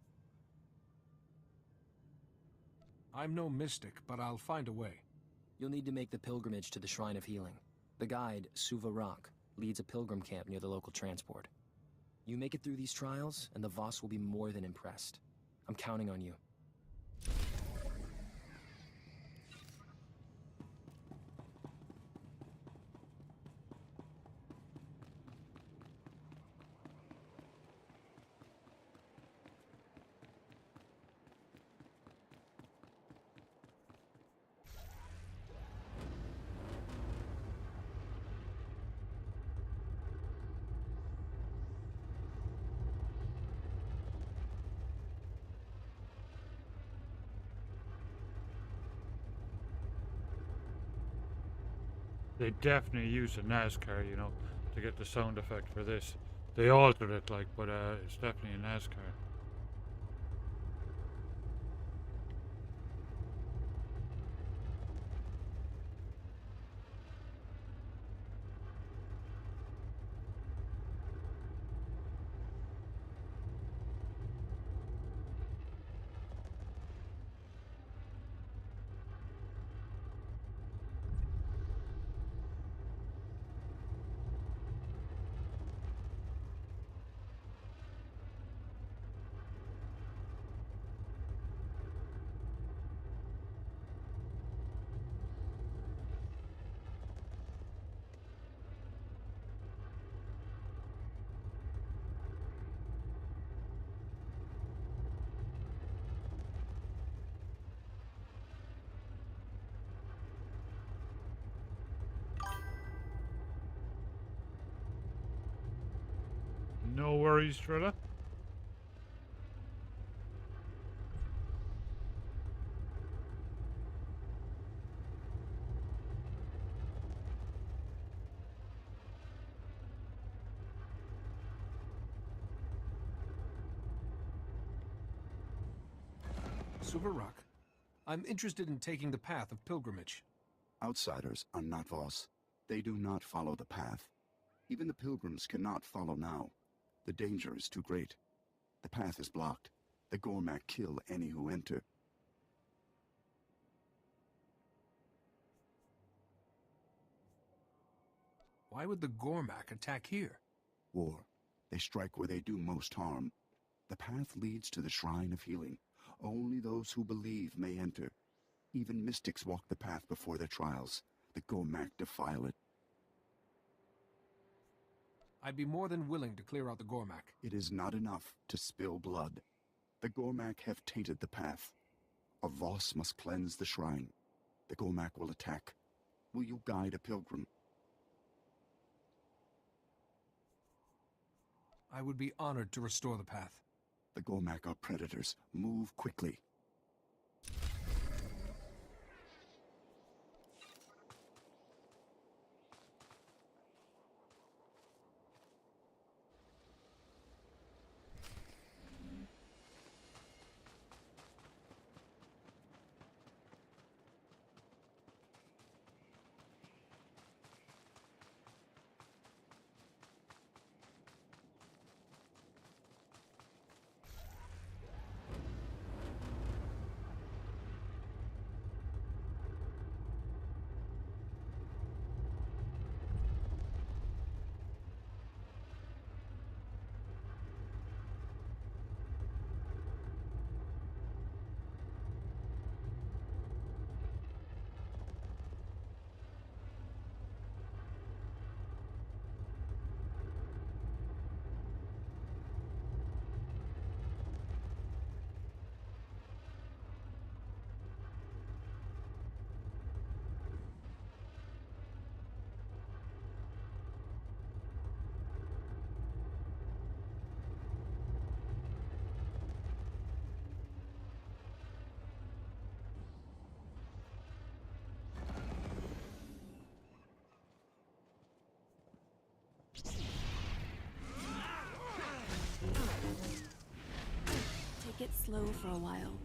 S7: I'm no mystic, but I'll find a way.
S17: You'll need to make the pilgrimage to the Shrine of Healing. The guide, Suva Rock, leads a pilgrim camp near the local transport. You make it through these trials, and the Voss will be more than impressed. I'm counting on you.
S1: They definitely used a NASCAR, you know, to get the sound effect for this. They altered it, like, but it's definitely a NASCAR. No worries, Trilla.
S7: Suva Rock, I'm interested in taking the path of pilgrimage.
S11: Outsiders are not Voss. They do not follow the path. Even the pilgrims cannot follow now. The danger is too great. The path is blocked. The Gormak kill any who enter.
S7: Why would the Gormak attack here?
S11: War. They strike where they do most harm. The path leads to the Shrine of Healing. Only those who believe may enter. Even mystics walk the path before their trials. The Gormak defile it.
S7: I'd be more than willing to clear out the Gormak.
S11: It is not enough to spill blood. The Gormak have tainted the path. A Voss must cleanse the shrine. The Gormak will attack. Will you guide a pilgrim?
S7: I would be honored to restore the path.
S11: The Gormak are predators. Move quickly.
S4: slow for a while.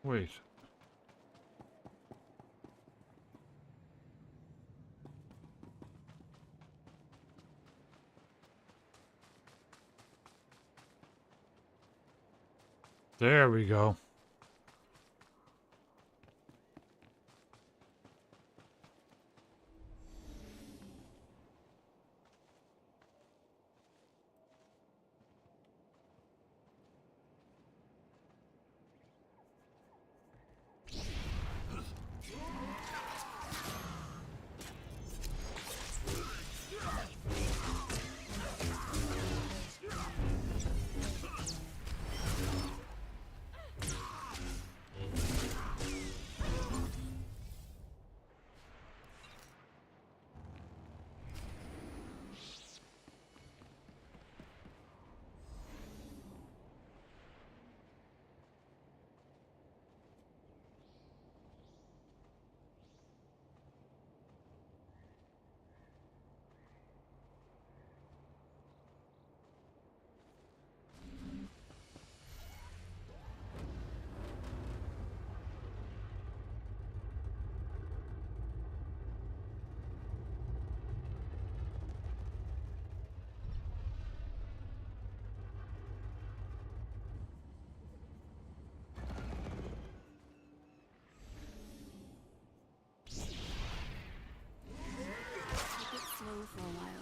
S1: Wait. There we go.
S4: Slow for a while.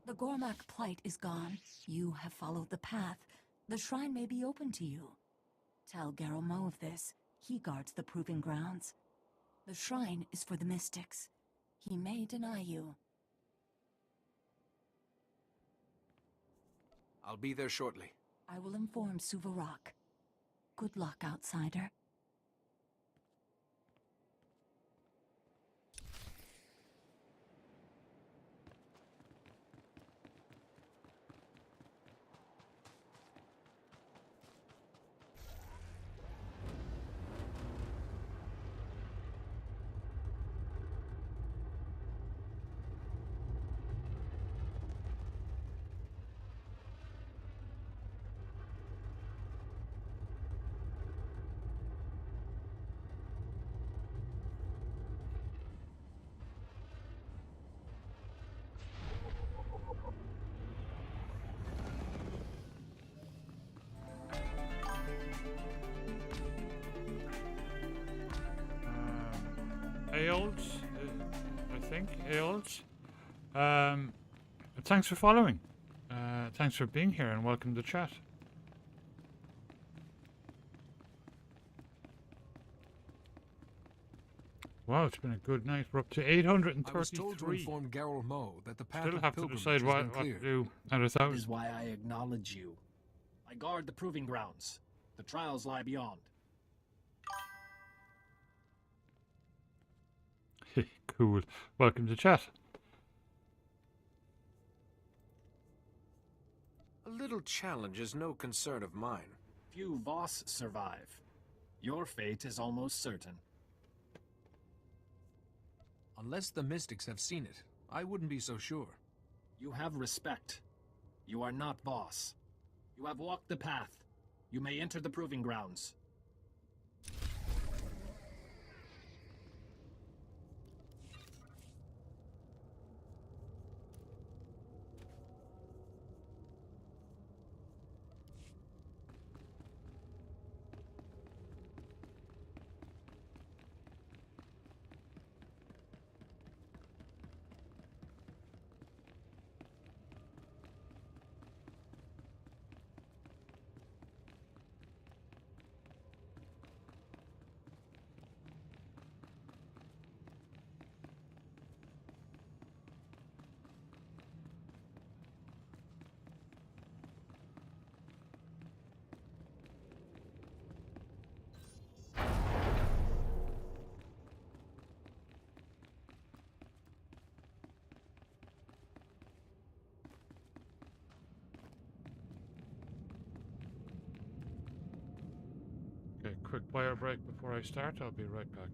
S18: The Gormak plight is gone. You have followed the path. The shrine may be open to you. Tell Garromo of this. He guards the proving grounds. The shrine is for the mystics. He may deny you.
S7: I'll be there shortly.
S18: I will inform Suvarak. Good luck, outsider.
S1: Aolds, I think, Aolds. Thanks for following. Thanks for being here and welcome to chat. Wow, it's been a good night. We're up to 833.
S7: I was told to inform Garrel Mo that the path
S1: Still
S7: of
S1: have to
S7: pilgrimage
S1: decide
S7: has
S1: what
S7: been
S1: to
S7: cleared.
S1: do at a
S6: That
S1: thousand.
S6: is why I acknowledge you. I guard the proving grounds. The trials lie beyond.
S1: Cool. Welcome to chat.
S13: A little challenge is no concern of mine.
S6: Few Voss survive. Your fate is almost certain.
S7: Unless the mystics have seen it, I wouldn't be so sure.
S6: You have respect. You are not Voss. You have walked the path. You may enter the proving grounds.
S1: Okay, quick bio break before I start. I'll be right back.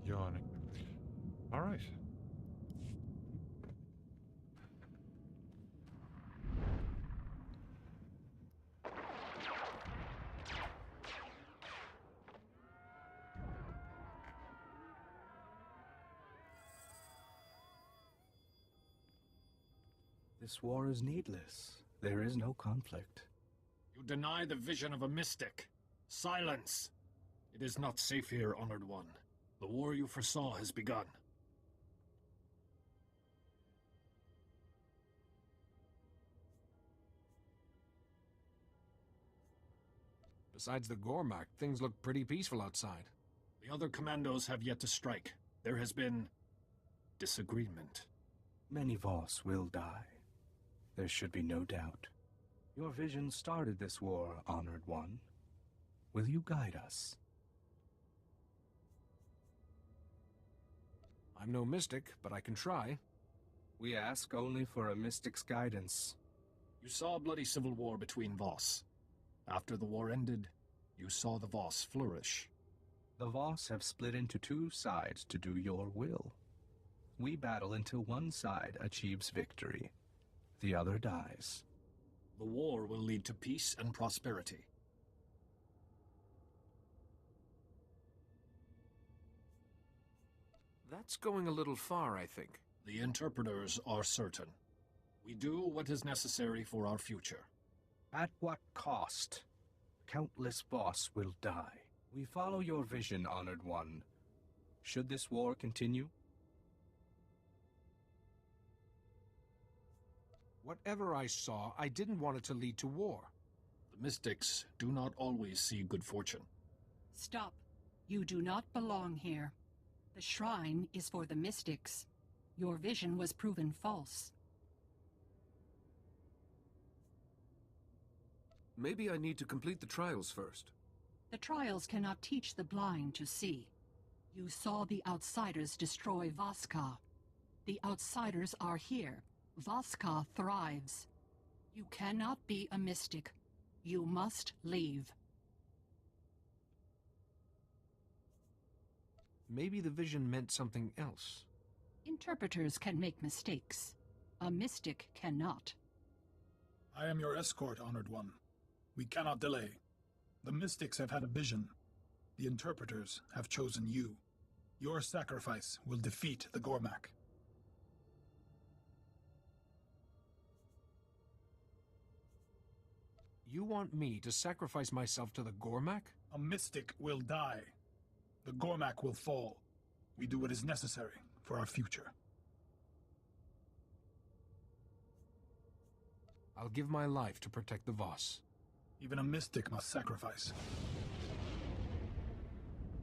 S1: Yawning. All right.
S14: This war is needless. There is no conflict.
S6: You deny the vision of a mystic. Silence! It is not safe here, Honored One. The war you foresaw has begun.
S7: Besides the Gormak, things look pretty peaceful outside.
S6: The other commandos have yet to strike. There has been disagreement.
S14: Many Voss will die. There should be no doubt. Your vision started this war, Honored One. Will you guide us?
S7: I'm no mystic, but I can try.
S14: We ask only for a mystic's guidance.
S6: You saw a bloody civil war between Voss. After the war ended, you saw the Voss flourish.
S14: The Voss have split into two sides to do your will. We battle until one side achieves victory. The other dies.
S6: The war will lead to peace and prosperity.
S13: That's going a little far, I think.
S6: The interpreters are certain. We do what is necessary for our future.
S14: At what cost? Countless Voss will die. We follow your vision, Honored One. Should this war continue?
S13: Whatever I saw, I didn't want it to lead to war.
S6: The mystics do not always see good fortune.
S3: Stop. You do not belong here. The shrine is for the mystics. Your vision was proven false.
S13: Maybe I need to complete the trials first.
S3: The trials cannot teach the blind to see. You saw the outsiders destroy Voska. The outsiders are here. Voska thrives. You cannot be a mystic. You must leave.
S13: Maybe the vision meant something else.
S3: Interpreters can make mistakes. A mystic cannot.
S5: I am your escort, Honored One. We cannot delay. The mystics have had a vision. The interpreters have chosen you. Your sacrifice will defeat the Gormak.
S13: You want me to sacrifice myself to the Gormak?
S5: A mystic will die. The Gormak will fall. We do what is necessary for our future.
S13: I'll give my life to protect the Voss.
S5: Even a mystic must sacrifice.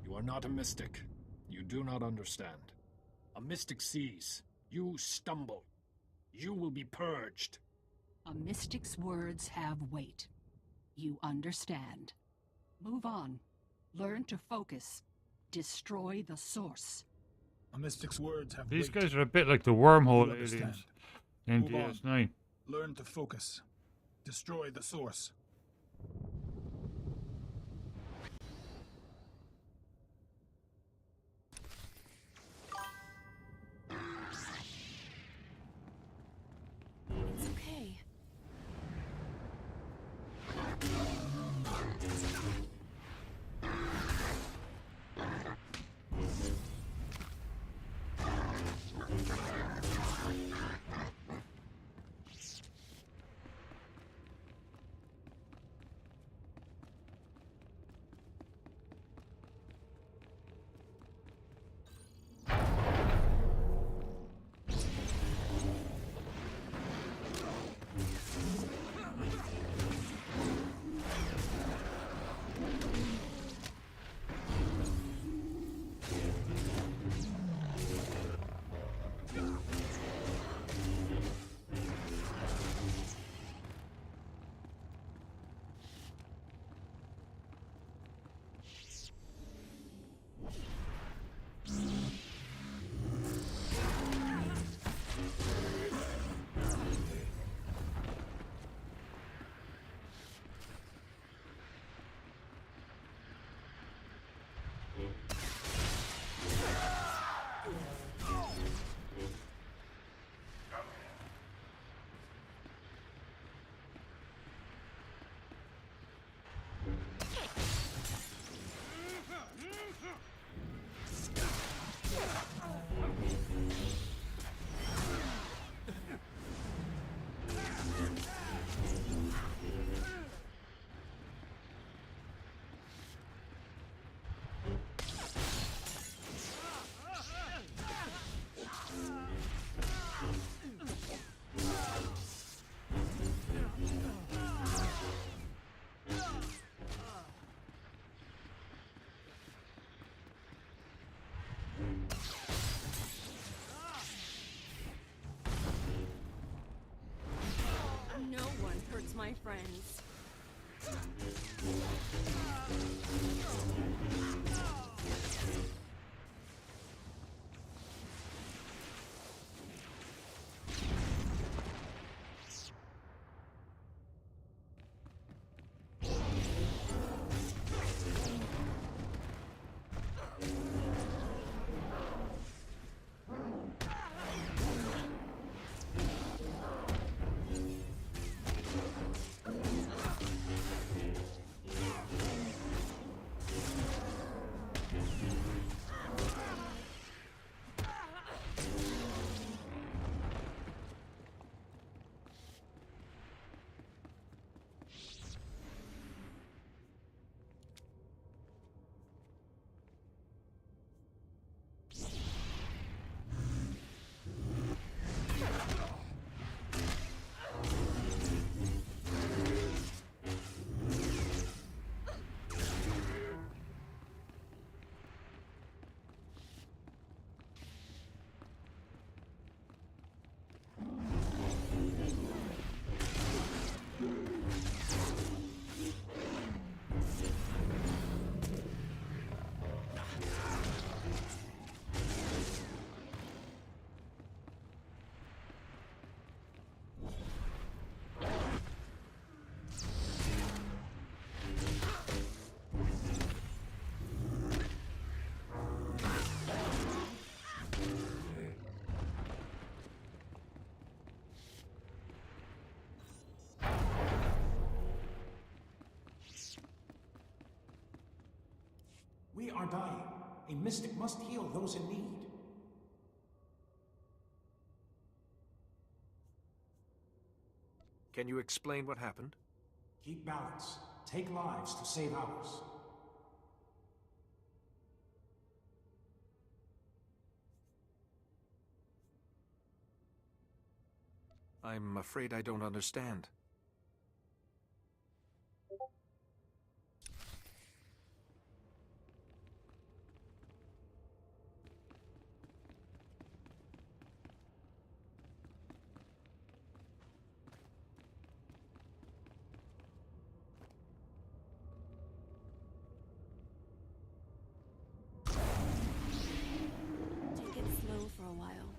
S6: You are not a mystic. You do not understand. A mystic sees. You stumble. You will be purged.
S3: A mystic's words have weight. You understand. Move on. Learn to focus. Destroy the source.
S5: A mystic's words have
S1: These
S5: weight.
S1: guys are a bit like the wormhole
S5: You understand.
S1: aliens in
S5: Move on.
S1: DS9.
S5: Learn to focus. Destroy the source.
S4: It's okay.
S13: are dying. A mystic must heal those in need.
S7: Can you explain what happened?
S13: Keep balance. Take lives to save ours.
S7: I'm afraid I don't understand.
S8: Take it slow for a while.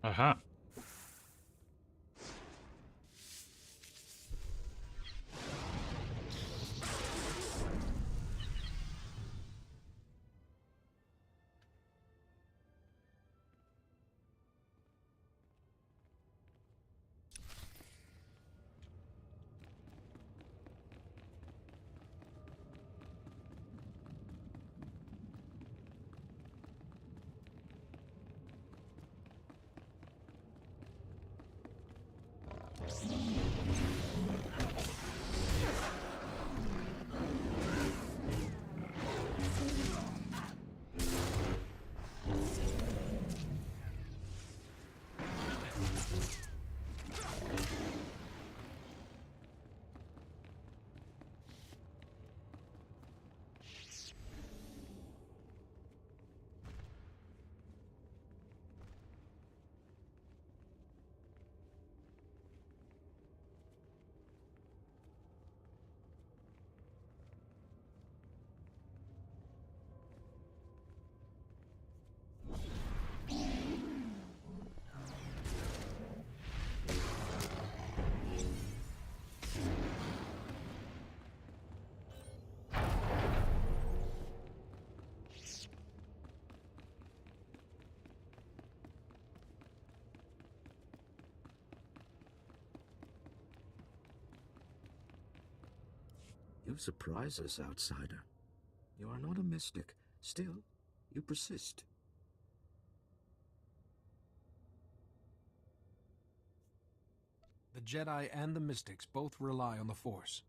S1: Uh-huh.
S10: You surprise us, outsider. You are not a mystic. Still, you persist.
S7: The Jedi and the mystics both rely on the Force.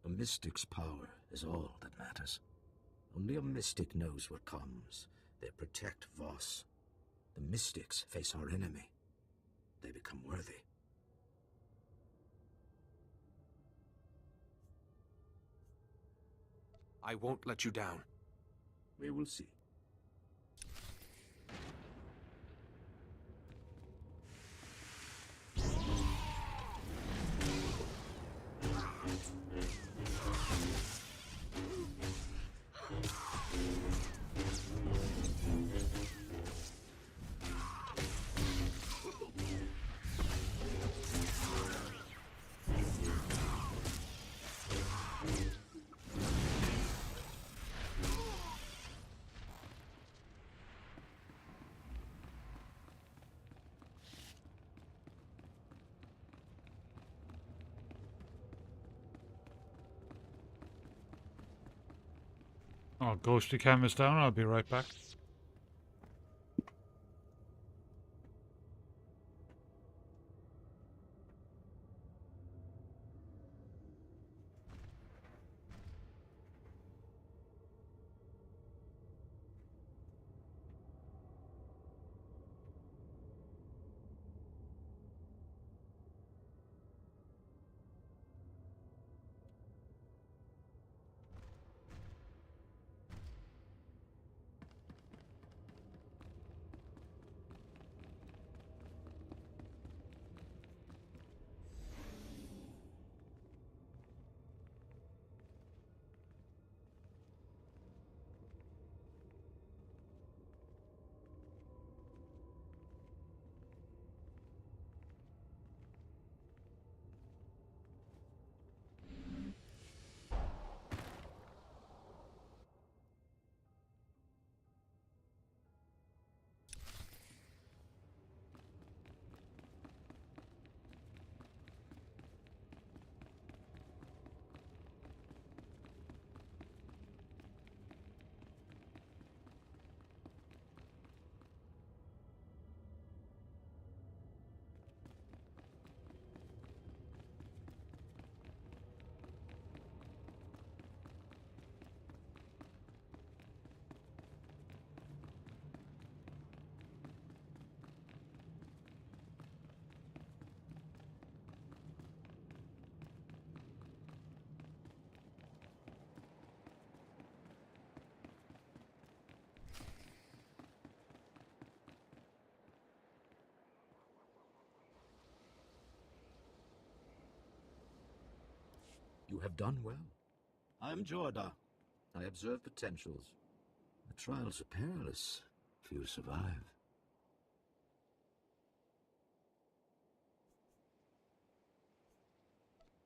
S10: A mystic's power is all that matters. Only a mystic knows what comes. They protect Voss. The mystics face our enemy. They become worthy.
S7: I won't let you down.
S10: We will see.
S1: I'll ghostly canvas down. I'll be right back.
S10: You have done well. I am Jorda. I observe potentials. The trials are perilous. Few survive.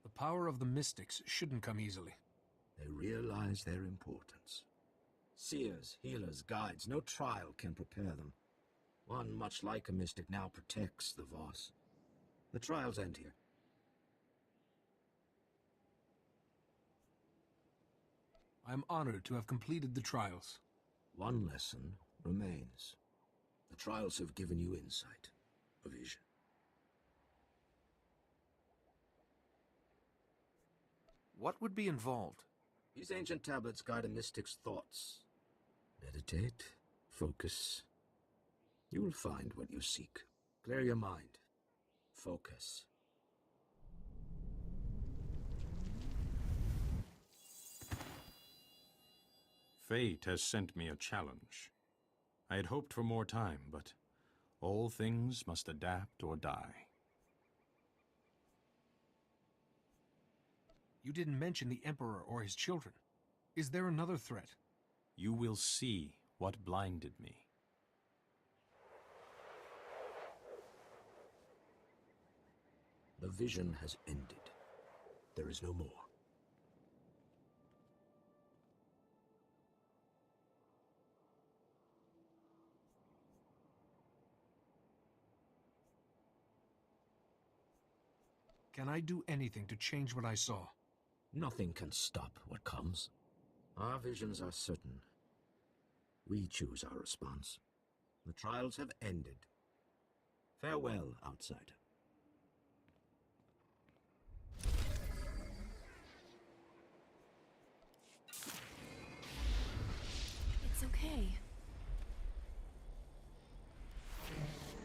S13: The power of the mystics shouldn't come easily.
S10: They realize their importance. Seers, healers, guides, no trial can prepare them. One much like a mystic now protects the Voss. The trials end here.
S13: I am honored to have completed the trials.
S10: One lesson remains. The trials have given you insight, a vision.
S13: What would be involved?
S10: These ancient tablets guide a mystic's thoughts. Meditate, focus. You will find what you seek. Clear your mind. Focus.
S12: Fate has sent me a challenge. I had hoped for more time, but all things must adapt or die.
S13: You didn't mention the Emperor or his children. Is there another threat?
S12: You will see what blinded me.
S10: The vision has ended. There is no more.
S13: Can I do anything to change what I saw?
S10: Nothing can stop what comes. Our visions are certain. We choose our response. The trials have ended. Farewell, outsider.
S4: It's okay.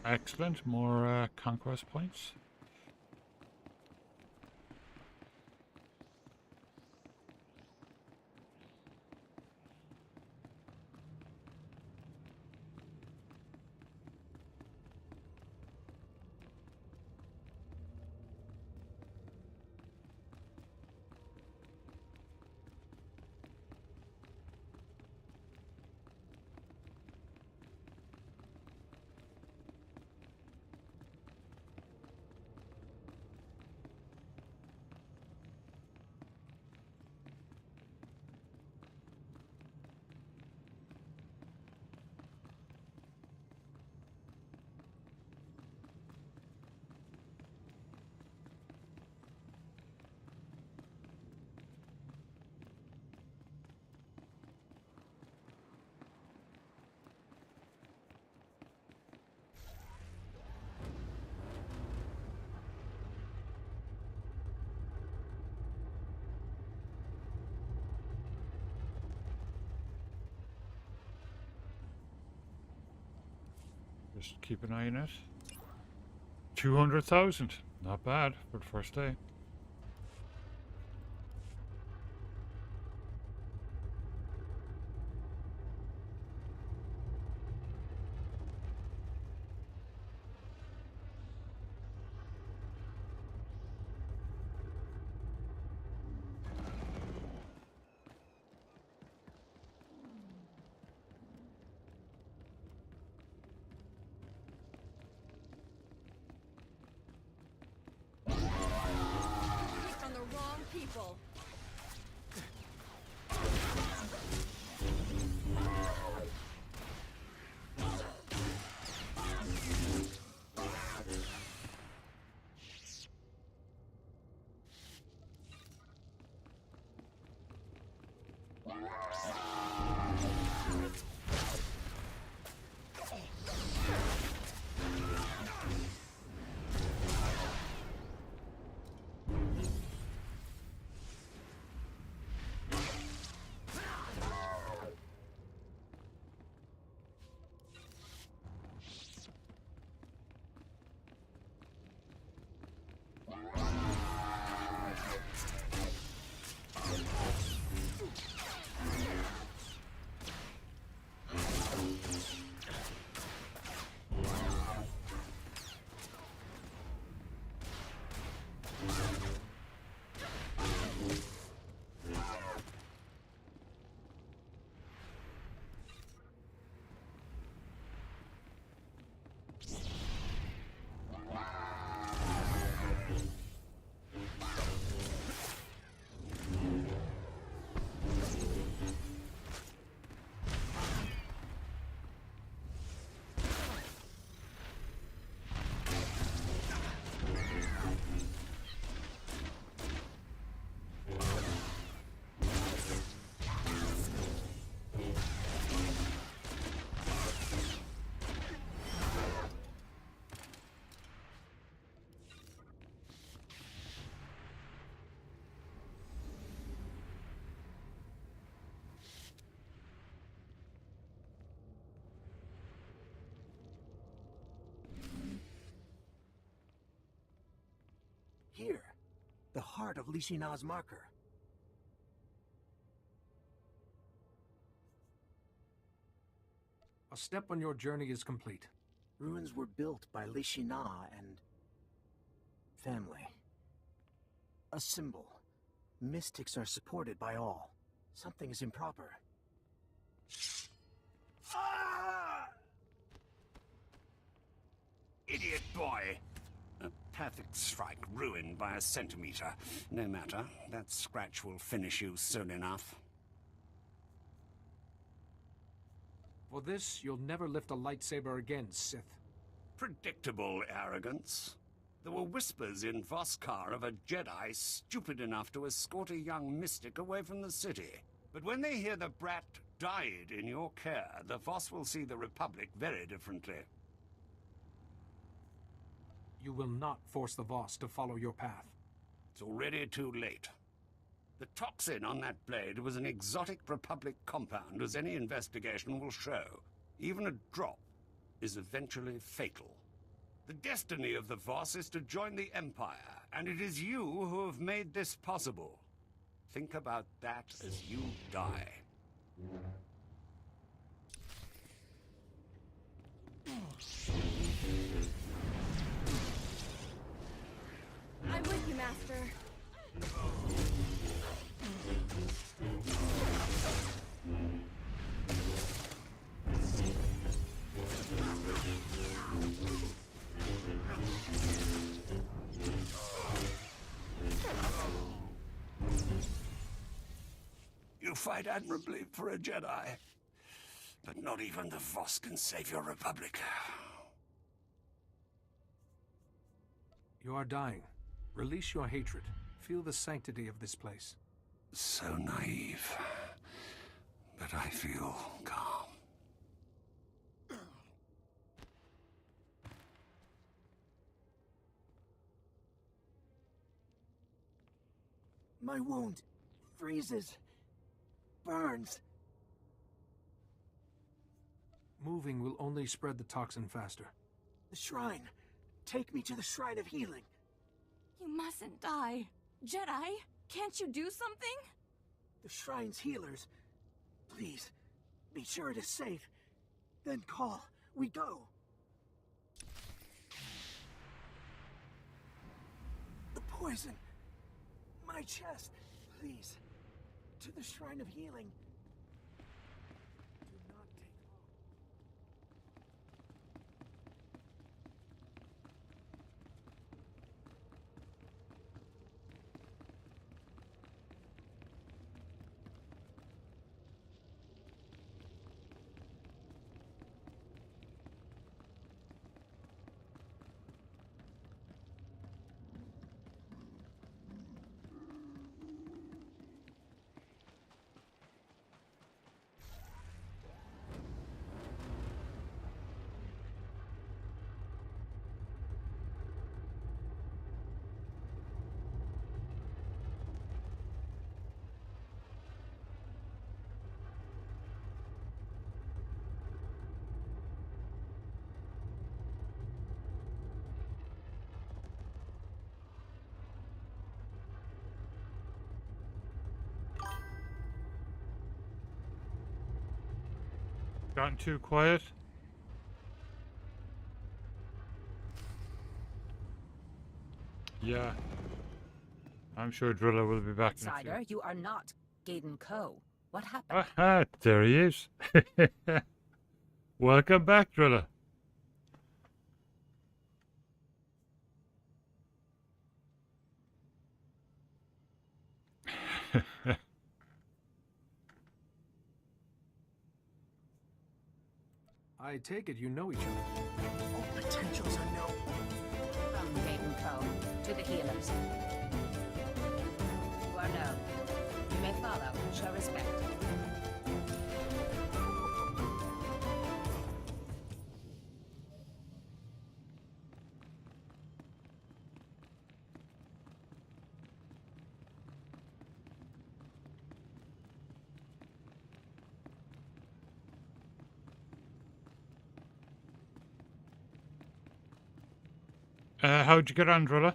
S1: Excellent. More conquest points. Just keep an eye on it. 200,000. Not bad for the first day.
S8: Clicked on the wrong people.
S15: Here, the heart of Lishina's marker.
S7: A step on your journey is complete.
S15: Ruins were built by Lishina and family. A symbol. Mystics are supported by all. Something is improper.
S19: Idiot boy! A perfect strike ruined by a centimeter. No matter, that scratch will finish you soon enough.
S7: For this, you'll never lift a lightsaber again, Sith.
S19: Predictable arrogance. There were whispers in Voskar of a Jedi stupid enough to escort a young mystic away from the city. But when they hear the brat died in your care, the Voss will see the Republic very differently.
S7: You will not force the Voss to follow your path.
S19: It's already too late. The toxin on that blade was an exotic Republic compound, as any investigation will show. Even a drop is eventually fatal. The destiny of the Voss is to join the Empire, and it is you who have made this possible. Think about that as you die.
S8: I'm with you, Master.
S19: You fight admirably for a Jedi, but not even the Voss can save your Republic.
S7: You are dying. Release your hatred. Feel the sanctity of this place.
S19: So naive, but I feel calm.
S15: My wound freezes, burns.
S7: Moving will only spread the toxin faster.
S15: The shrine! Take me to the Shrine of Healing!
S8: You mustn't die. Jedi, can't you do something?
S15: The shrine's healers. Please, be sure it is safe. Then call. We go. The poison. My chest. Please. To the Shrine of Healing. Do not take long.
S1: Gotten too quiet? Yeah. I'm sure Drilla will be back in a few.
S2: Outsider, you are not Gaiden Ko. What happened?
S1: Aha, there he is. Welcome back, Drilla.
S7: I take it you know each other.
S15: All potentials are known.
S2: From Gaiden Ko to the healers. You are known. You may follow and show respect.
S1: How'd you get on, Drilla?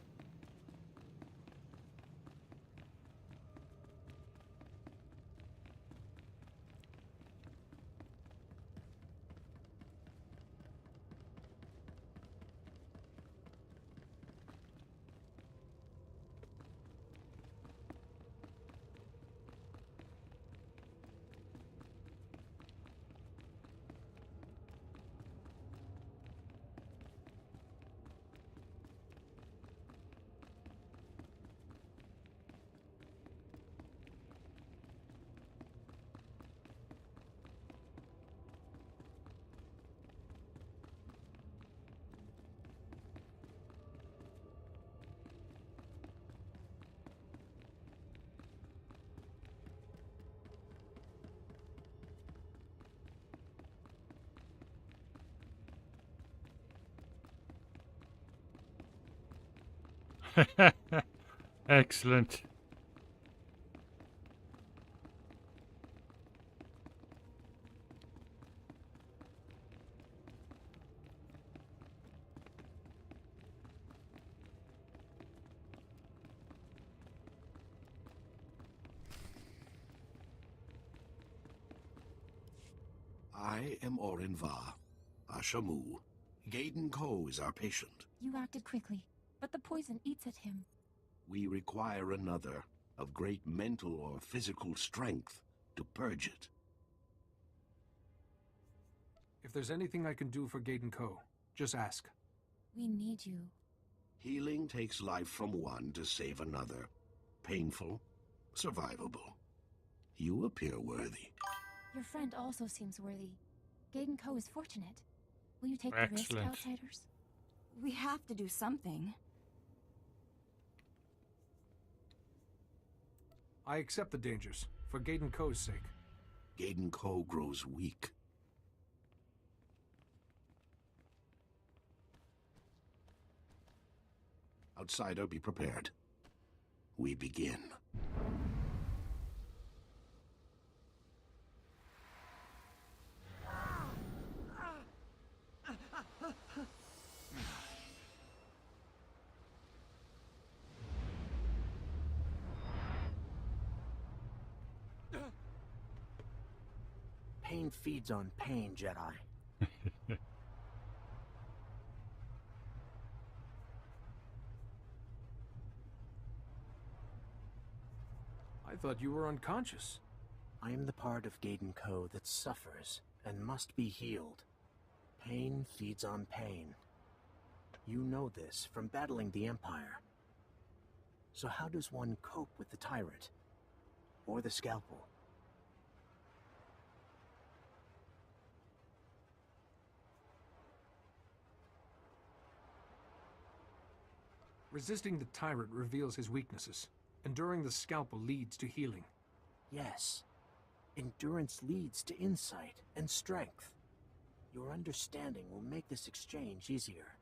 S1: Excellent.
S10: I am Orin Va, Ashamu. Gaiden Ko is our patient.
S20: You acted quickly, but the poison eats at him.
S10: We require another, of great mental or physical strength, to purge it.
S7: If there's anything I can do for Gaiden Ko, just ask.
S20: We need you.
S10: Healing takes life from one to save another. Painful, survivable. You appear worthy.
S20: Your friend also seems worthy. Gaiden Ko is fortunate. Will you take the risk,
S1: Excellent.
S20: outsiders?
S4: We have to do something.
S7: I accept the dangers, for Gaiden Ko's sake.
S10: Gaiden Ko grows weak. Outsider, be prepared. We begin.
S15: Pain feeds on pain, Jedi.
S7: I thought you were unconscious.
S15: I am the part of Gaiden Ko that suffers and must be healed. Pain feeds on pain. You know this from battling the Empire. So how does one cope with the tyrant? Or the scalpel?
S7: Resisting the tyrant reveals his weaknesses. Enduring the scalpel leads to healing.
S15: Yes. Endurance leads to insight and strength. Your understanding will make this exchange easier.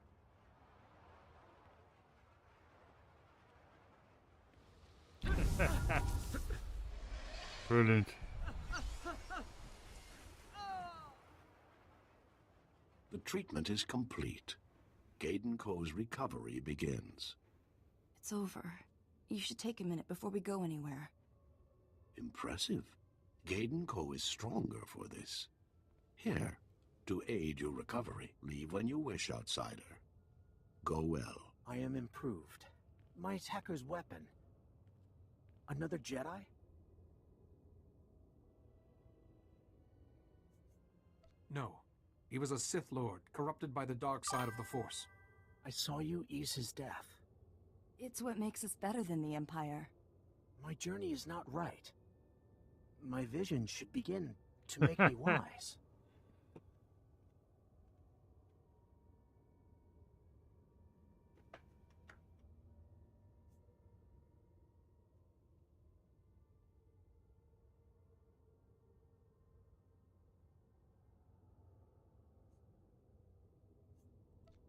S1: Brilliant.
S10: The treatment is complete. Gaiden Ko's recovery begins.
S4: It's over. You should take a minute before we go anywhere.
S10: Impressive. Gaiden Ko is stronger for this. Here, to aid your recovery, leave when you wish, outsider. Go well.
S15: I am improved. My attacker's weapon. Another Jedi?
S7: No. He was a Sith Lord, corrupted by the dark side of the Force.
S15: I saw you ease his death.
S4: It's what makes us better than the Empire.
S15: My journey is not right. My vision should begin to make me wise.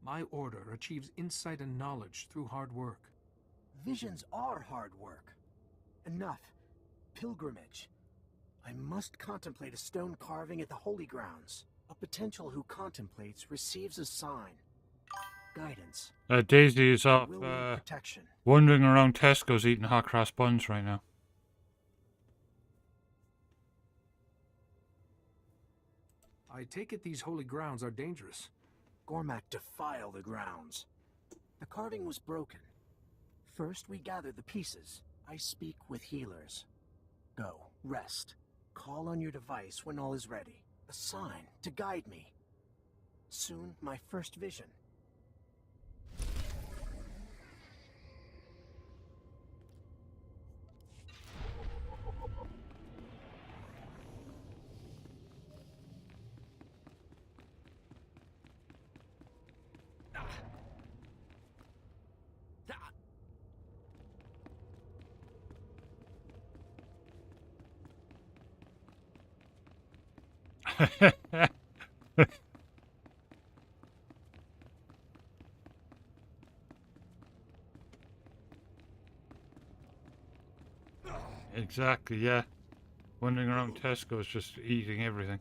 S7: My order achieves insight and knowledge through hard work.
S15: Visions are hard work. Enough. Pilgrimage. I must contemplate a stone carving at the Holy Grounds. A potential who contemplates receives a sign. Guidance.
S1: Daisy is off
S15: Will need protection.
S1: wandering around Tesco's eating hot cross buns right now.
S7: I take it these holy grounds are dangerous.
S15: Gormak defile the grounds. The carving was broken. First, we gather the pieces. I speak with healers. Go, rest. Call on your device when all is ready. A sign to guide me. Soon, my first vision.
S1: Exactly, yeah. Wandering around Tesco's just eating everything.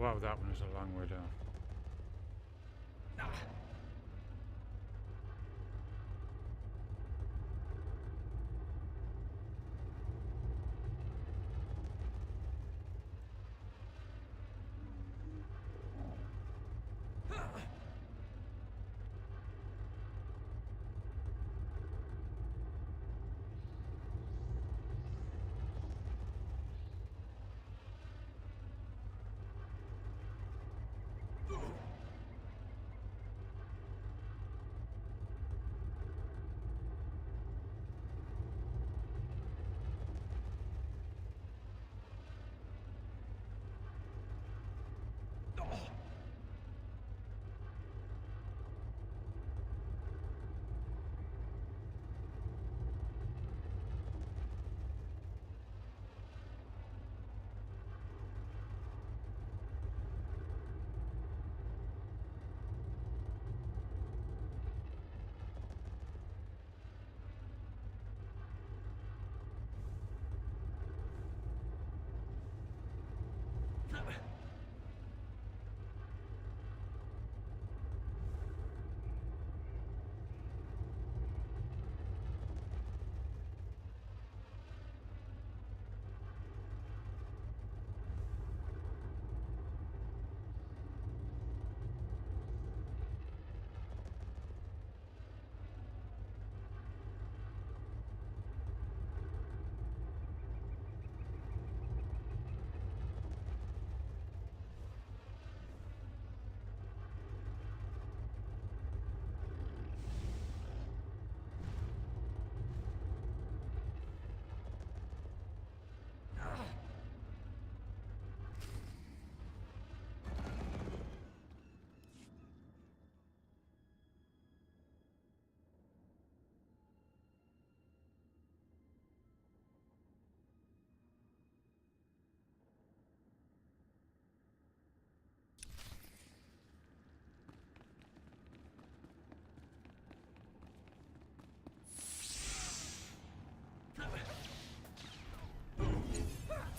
S1: Wow, that one is a long way down.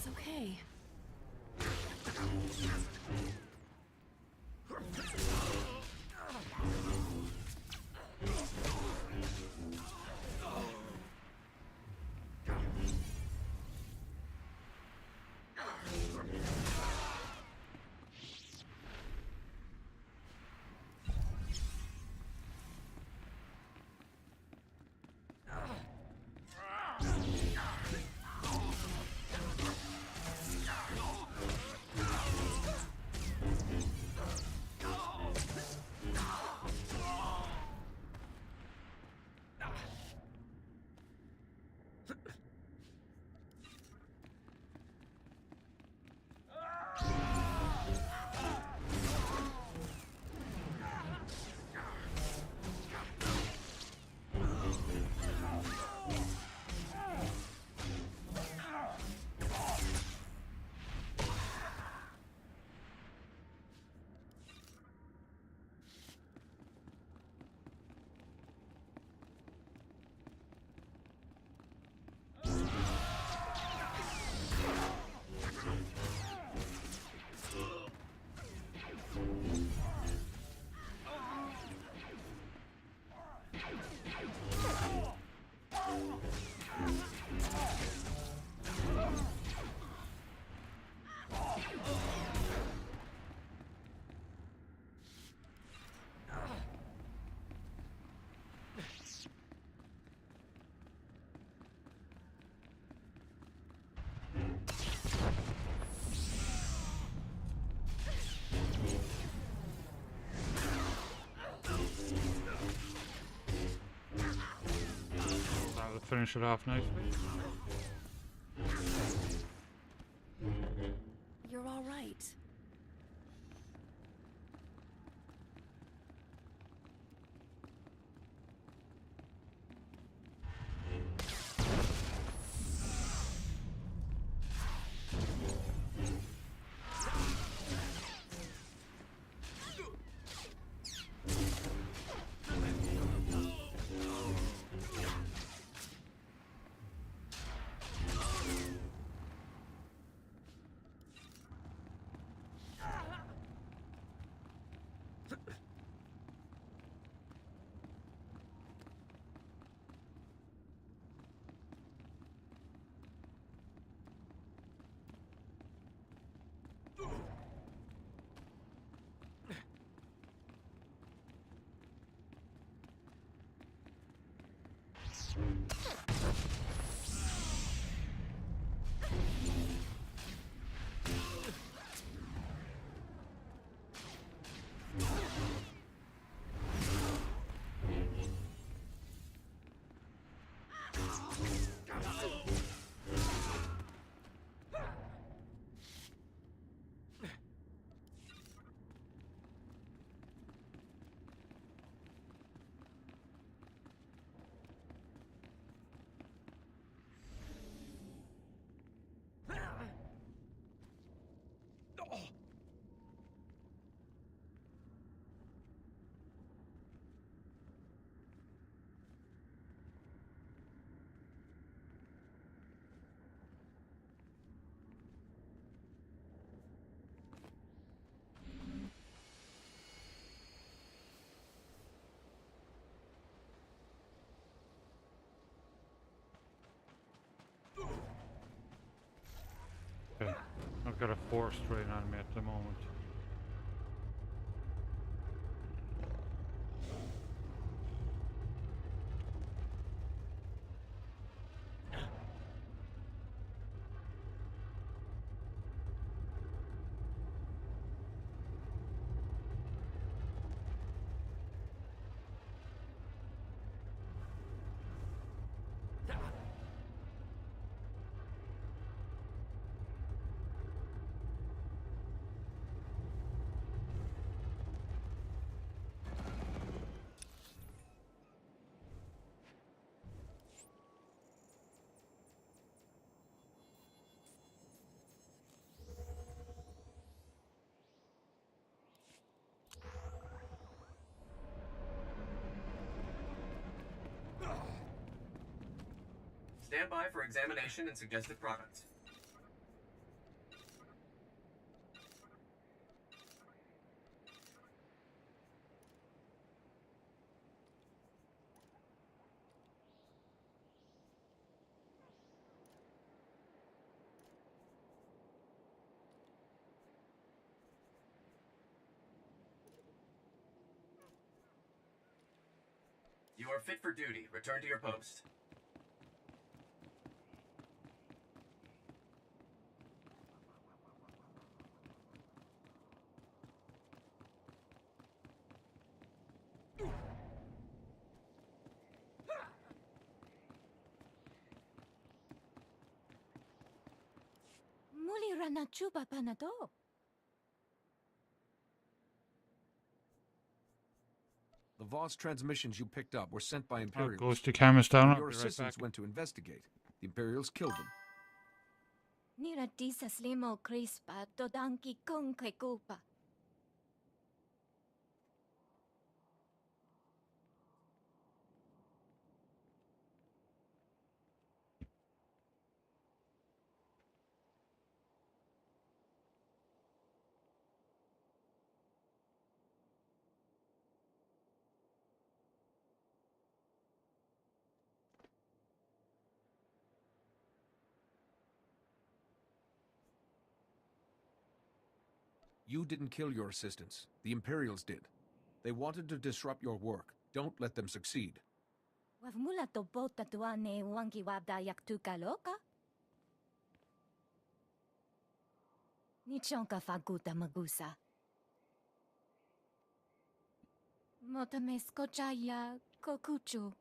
S18: It's okay.
S1: That'll finish it off nicely.
S4: You're all right.
S1: Okay. I've got a force strain on me at the moment.
S9: Stand by for examination and suggested products. You are fit for duty. Return to your post.
S20: Muli rana chuba panado.
S7: The Voss transmissions you picked up were sent by
S1: Oh,
S7: Imperials.
S1: goes to cameras down.
S7: When
S1: I'll
S7: your
S1: be right
S7: assistants
S1: back.
S7: went to investigate. The Imperials killed them.
S20: Nira disas limo crispa dodanki conque culpa.
S7: You didn't kill your assistants. The Imperials did. They wanted to disrupt your work. Don't let them succeed.
S20: Wavmula to bota tuane wangi wabda yaktuka loka. Nichonka faguta magusa. Motame skochaya kokuchu.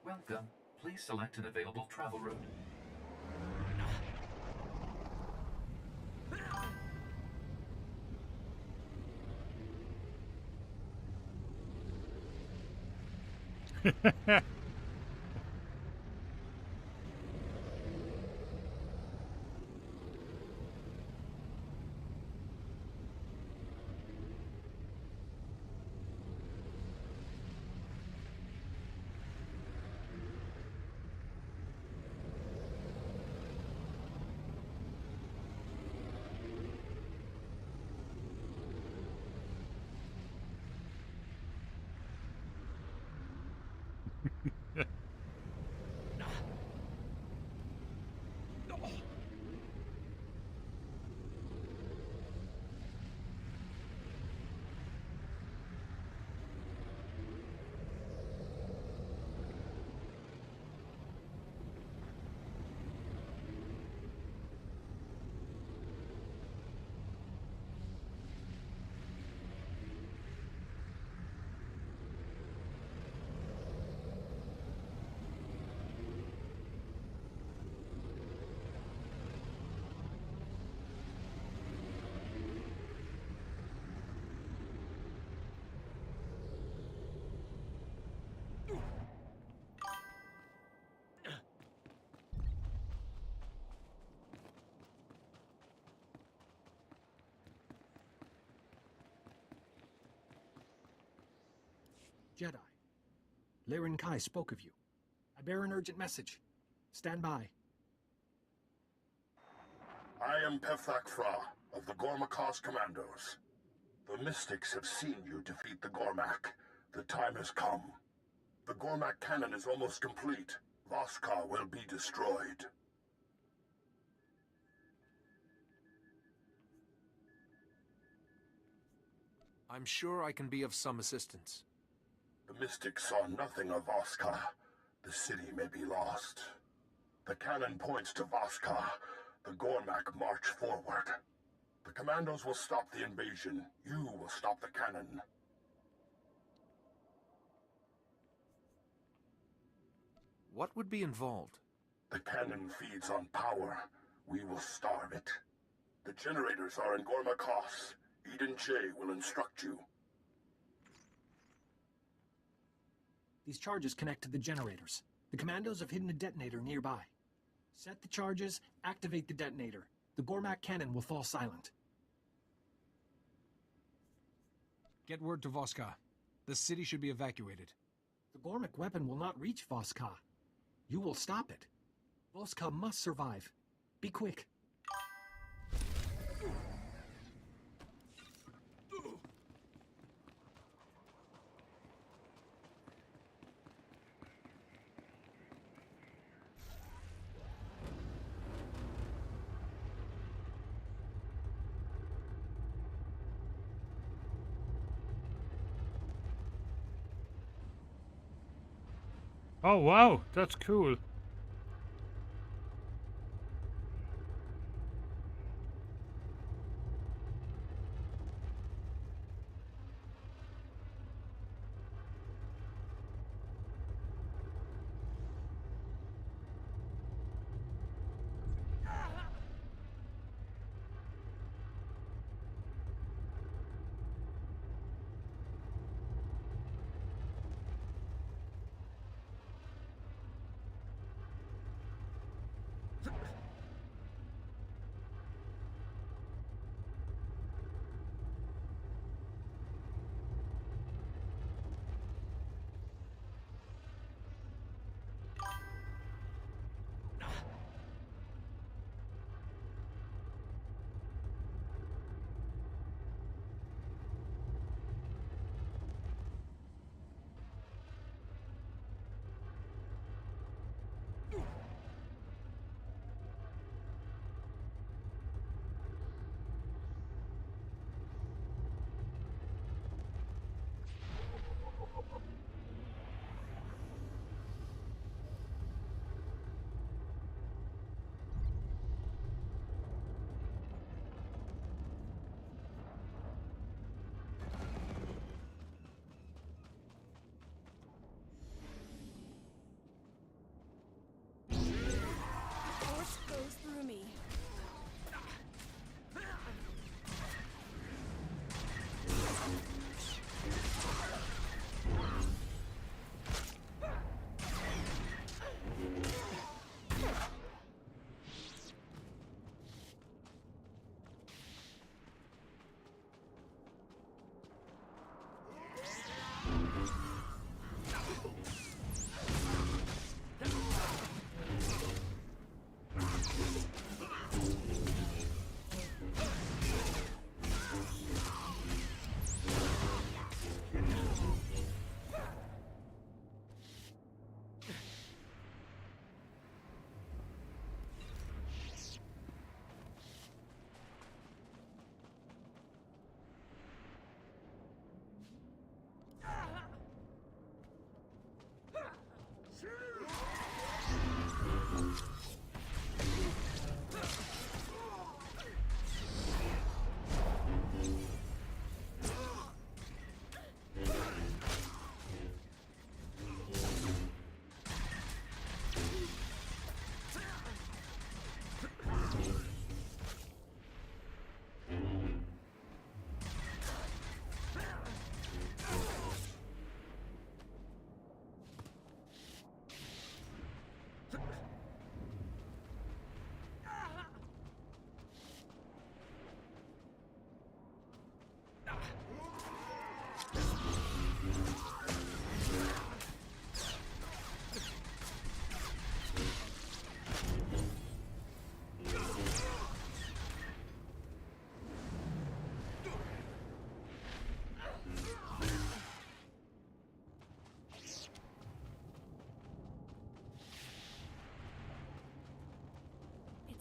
S9: Welcome. Please select an available travel route.
S13: Jedi. Laren Kai spoke of you. I bear an urgent message. Stand by.
S21: I am Pefak Fra of the Gormakos Commandos. The Mystics have seen you defeat the Gormak. The time has come. The Gormak cannon is almost complete. Voskar will be destroyed.
S7: I'm sure I can be of some assistance.
S21: The Mystics saw nothing of Voskar. The city may be lost. The cannon points to Voskar. The Gormak march forward. The Commandos will stop the invasion. You will stop the cannon.
S7: What would be involved?
S21: The cannon feeds on power. We will starve it. The generators are in Gormakos. Eden J will instruct you.
S13: These charges connect to the generators. The Commandos have hidden a detonator nearby. Set the charges, activate the detonator. The Gormak cannon will fall silent. Get word to Voskar. The city should be evacuated. The Gormak weapon will not reach Voskar. You will stop it. Voskar must survive. Be quick.
S1: Oh wow, that's cool.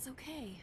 S4: It's okay.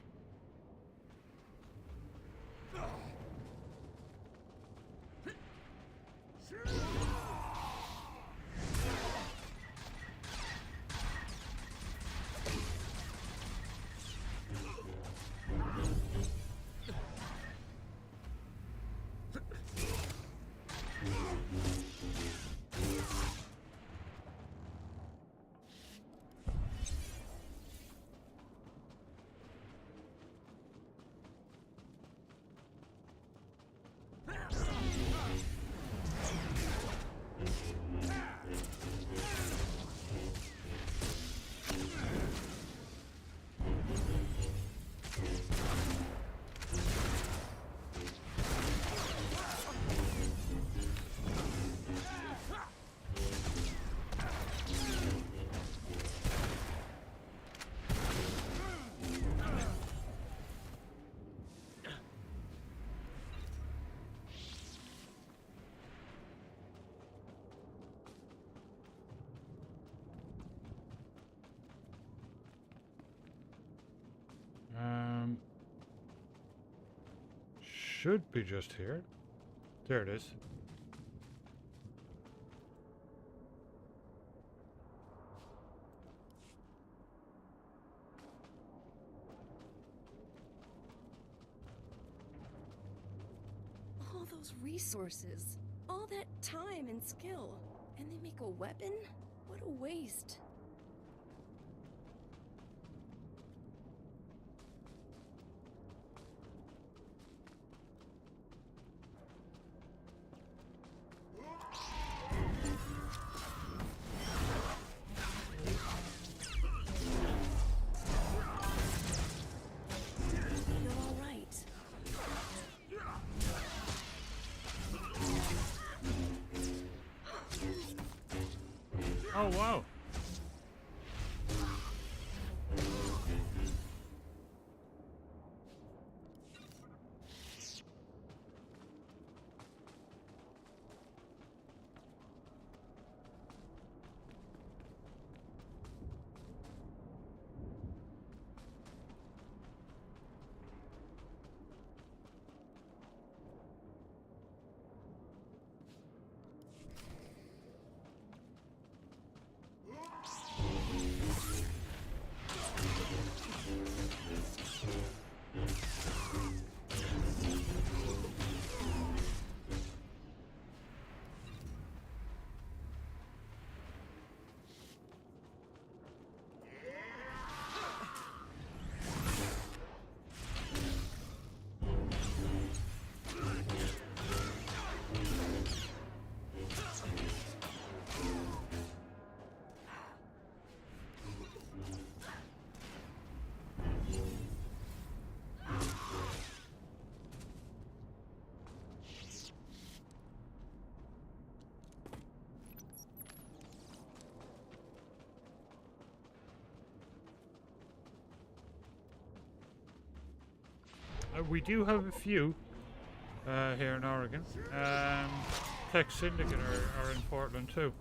S1: Should be just here. There it is.
S4: All those resources, all that time and skill, and they make a weapon? What a waste. You're all right.
S1: Oh, wow. We do have a few here in Oregon. Tech Syndicate are in Portland too.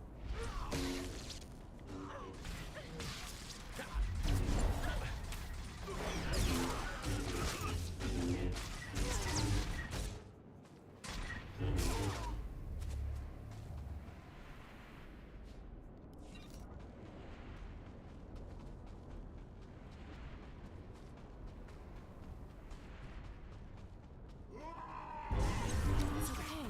S4: It's okay.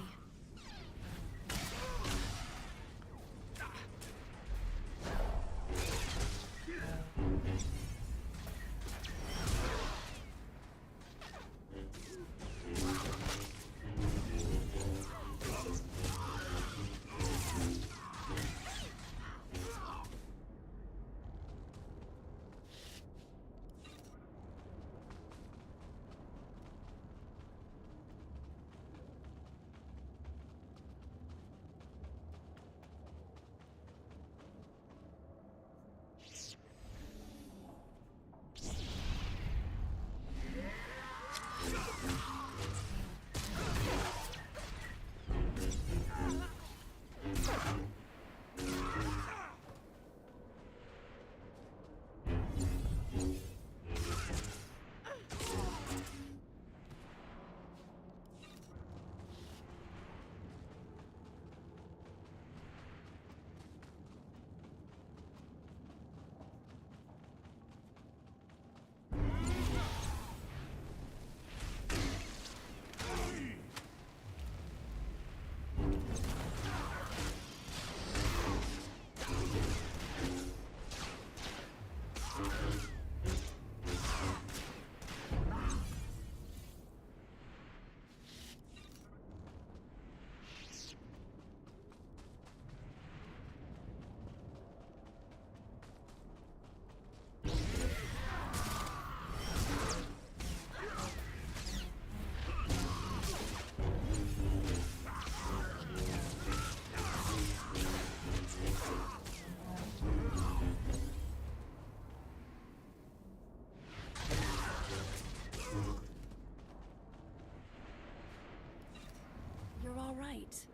S4: right.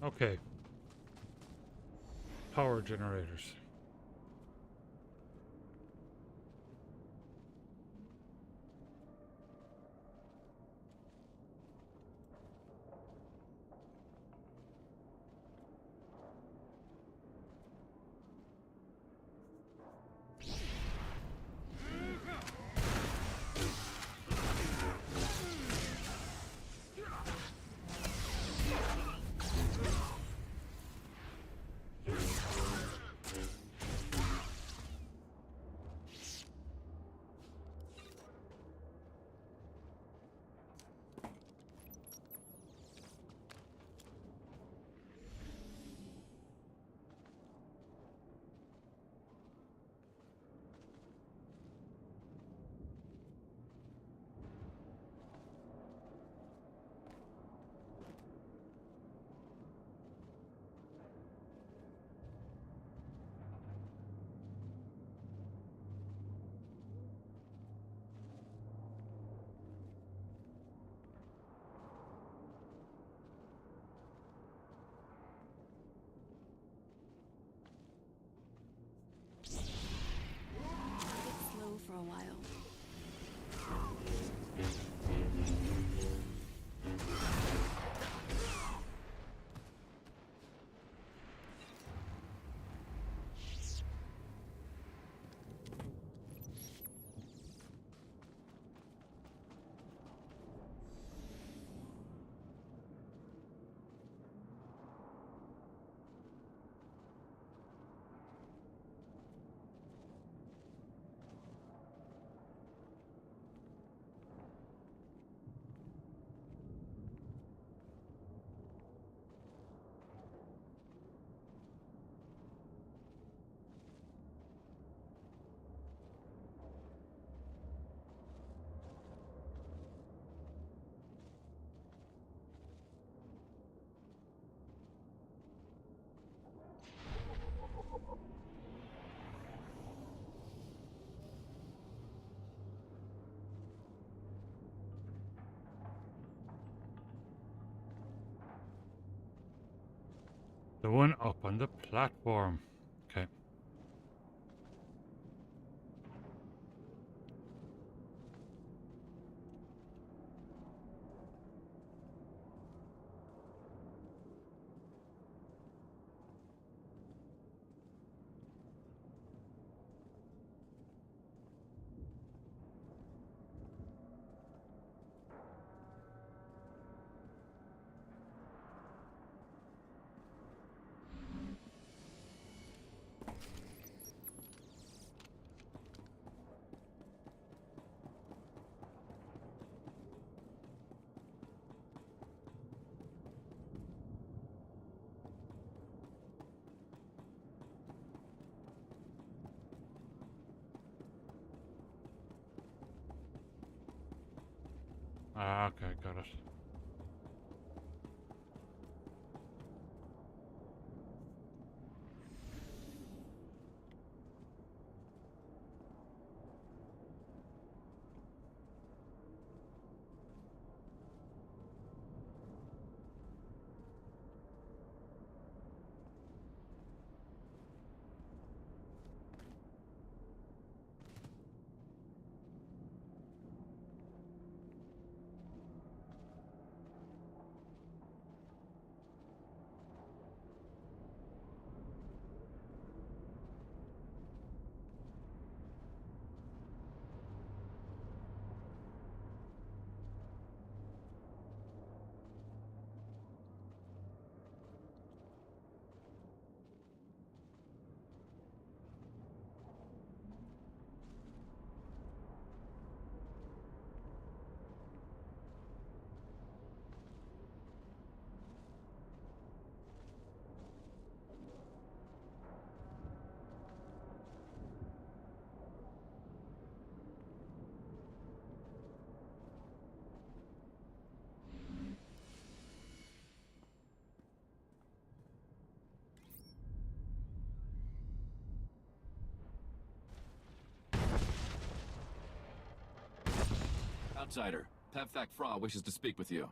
S1: Okay. Power generators.
S4: Slow for a while.
S1: The one up on the platform. Okay. Ah, okay, got it.
S16: Outsider, Pevfak Fra wishes to speak with you.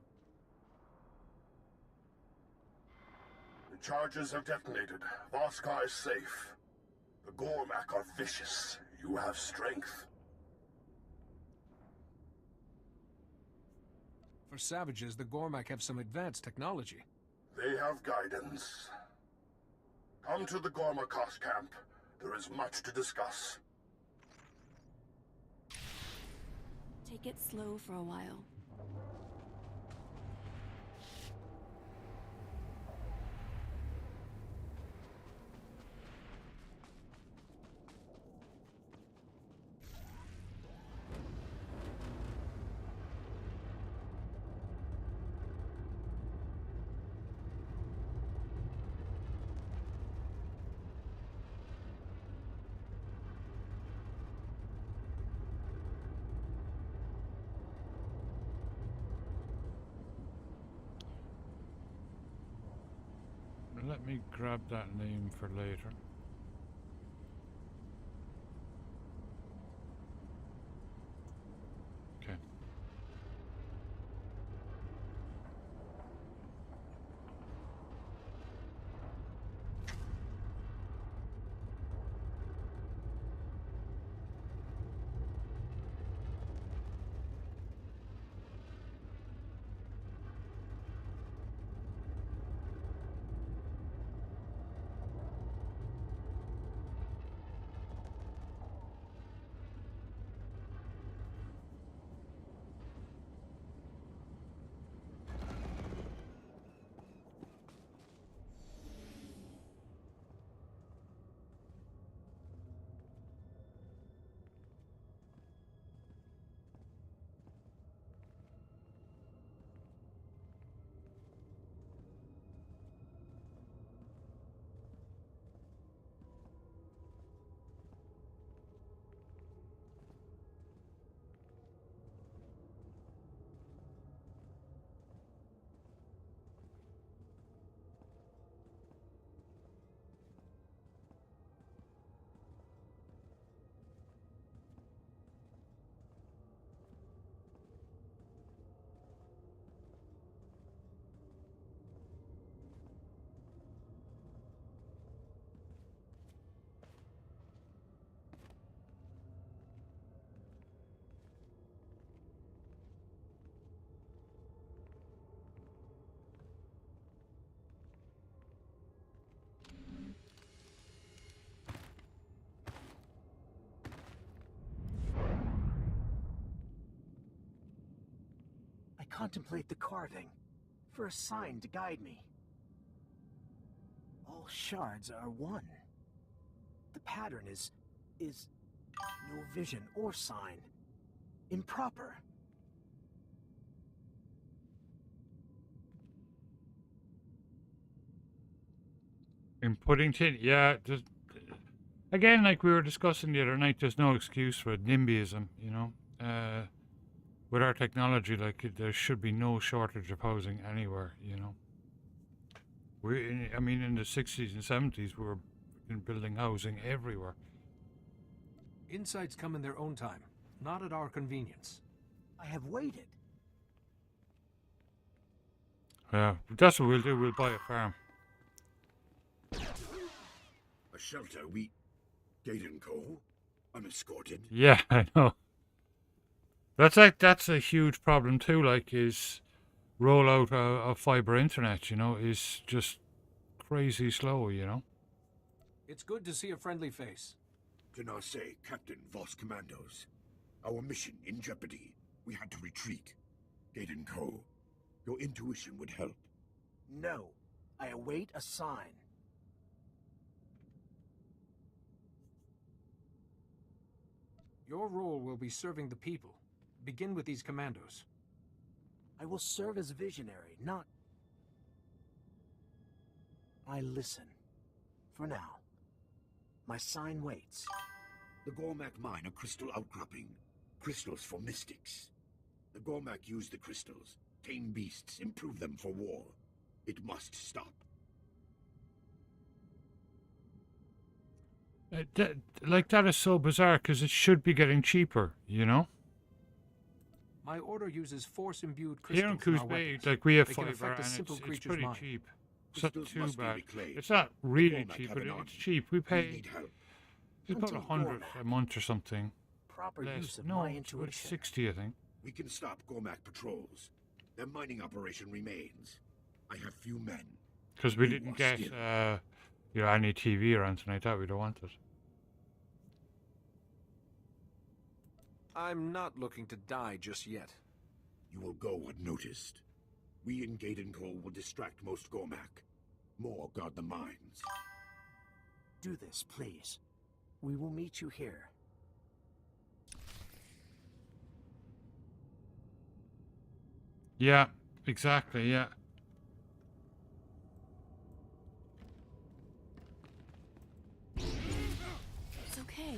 S21: The charges have detonated. Voskar is safe. The Gormak are vicious. You have strength.
S7: For savages, the Gormak have some advanced technology.
S21: They have guidance. Come to the Gormakos camp. There is much to discuss.
S4: Take it slow for a while.
S1: Let me grab that name for later. Okay.
S15: I contemplate the carving, for a sign to guide me. All shards are one. The pattern is no vision or sign. Improper.
S1: In Puddington, yeah. Again, like we were discussing the other night, there's no excuse for NIMBYism, you know. With our technology, like there should be no shortage of housing anywhere, you know. I mean, in the 60s and 70s, we were building housing everywhere.
S7: Insights come in their own time, not at our convenience.
S15: I have waited.
S1: Yeah, that's what we'll do. We'll buy a farm.
S21: A shelter, we... Gaten Co. Unescorted.
S1: Yeah, I know. That's a huge problem too. Like, is rollout of fiber internet, you know, is just crazy slow, you know.
S7: It's good to see a friendly face.
S21: Tenase, Captain Voss Commandos. Our mission in jeopardy. We had to retreat. Gaten Co. Your intuition would help.
S15: No. I await a sign.
S7: Your role will be serving the people. Begin with these commandos.
S15: I will serve as visionary, not... I listen. For now. My sign waits.
S21: The Gormak mine a crystal outcropping. Crystals for mystics. The Gormak use the crystals, tame beasts, improve them for war. It must stop.
S1: That is so bizarre, because it should be getting cheaper, you know?
S7: My order uses force-imbued
S1: Here in
S7: crystals in
S1: Coos
S7: our
S1: Bay,
S7: weapons.
S1: like we have
S7: They can
S1: fiber,
S7: affect a
S1: and
S7: simple
S1: it's
S7: creature's
S1: pretty
S7: mind.
S1: cheap. It's not
S10: Crystals
S1: too
S10: must be
S1: bad.
S10: reclaimed.
S1: It's not
S10: The
S1: really
S10: Gormak
S1: cheap,
S10: have
S1: but
S10: an
S1: it's
S10: army.
S1: cheap. We
S10: We
S1: pay
S10: need help.
S1: it's about
S15: Hunting
S1: 100
S15: Gormak.
S1: a month or something.
S15: Proper
S1: Less.
S15: use of
S1: No,
S15: my
S1: it's about
S15: intuition.
S1: 60, I think.
S10: We can stop Gormak patrols. Their mining operation remains. I have few men.
S1: Because we
S10: You
S1: didn't
S10: are
S1: get
S10: skilled.
S1: any TV or anything like that. We don't want it.
S7: I'm not looking to die just yet.
S10: You will go unnoticed. We in Gadenco will distract most Gormak. More guard the mines.
S15: Do this, please. We will meet you here.
S1: Yeah, exactly, yeah.
S4: It's okay.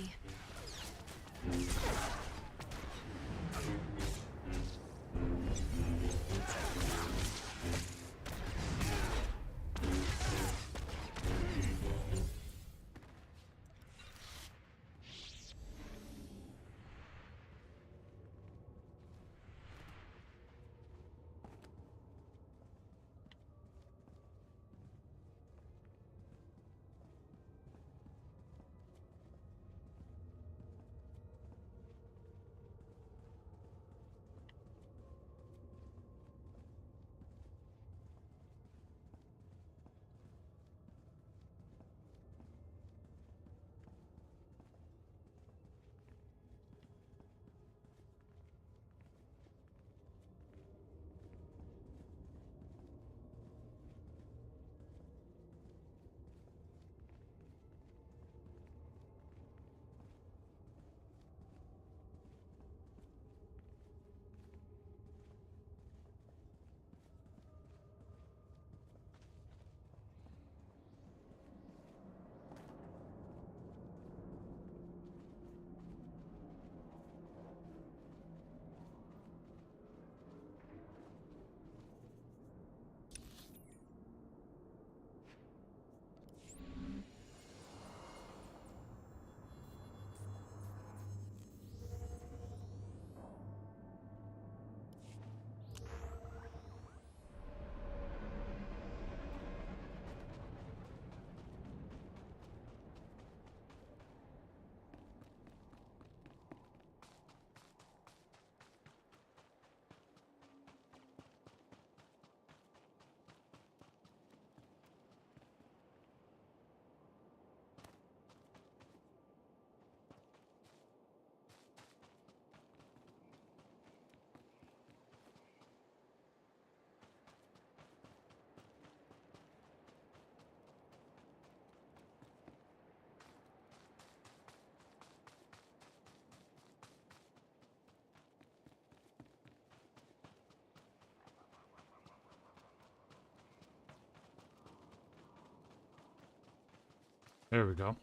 S1: There we go.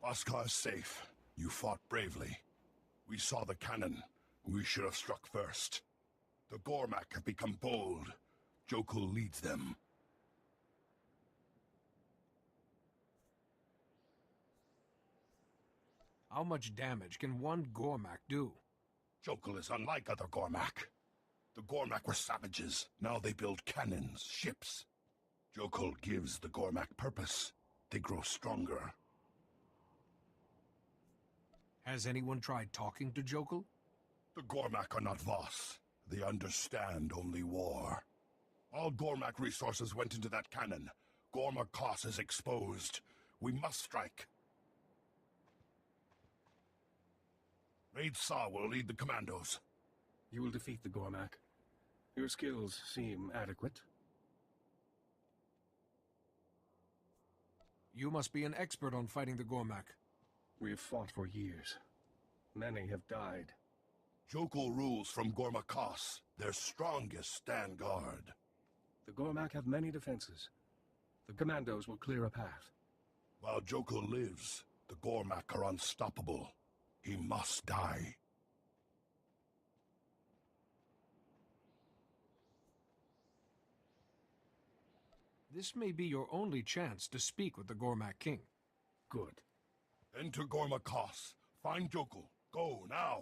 S21: Oscar is safe. You fought bravely. We saw the cannon. We should have struck first. The Gormak have become bold. Jokul leads them.
S7: How much damage can one Gormak do?
S21: Jokul is unlike other Gormak. The Gormak were savages. Now they build cannons, ships. Jokul gives the Gormak purpose. They grow stronger.
S7: Has anyone tried talking to Jokul?
S21: The Gormak are not Voss. They understand only war. All Gormak resources went into that cannon. Gormak Koss is exposed. We must strike. Raid Saw will lead the commandos.
S17: You will defeat the Gormak. Your skills seem adequate.
S7: You must be an expert on fighting the Gormak.
S17: We have fought for years. Many have died.
S21: Jokul rules from Gormak Koss. Their strongest stand guard.
S17: The Gormak have many defenses. The commandos will clear a path.
S21: While Jokul lives, the Gormak are unstoppable. He must die.
S7: This may be your only chance to speak with the Gormak King.
S17: Good.
S21: Enter Gormak Koss. Find Jokul. Go, now.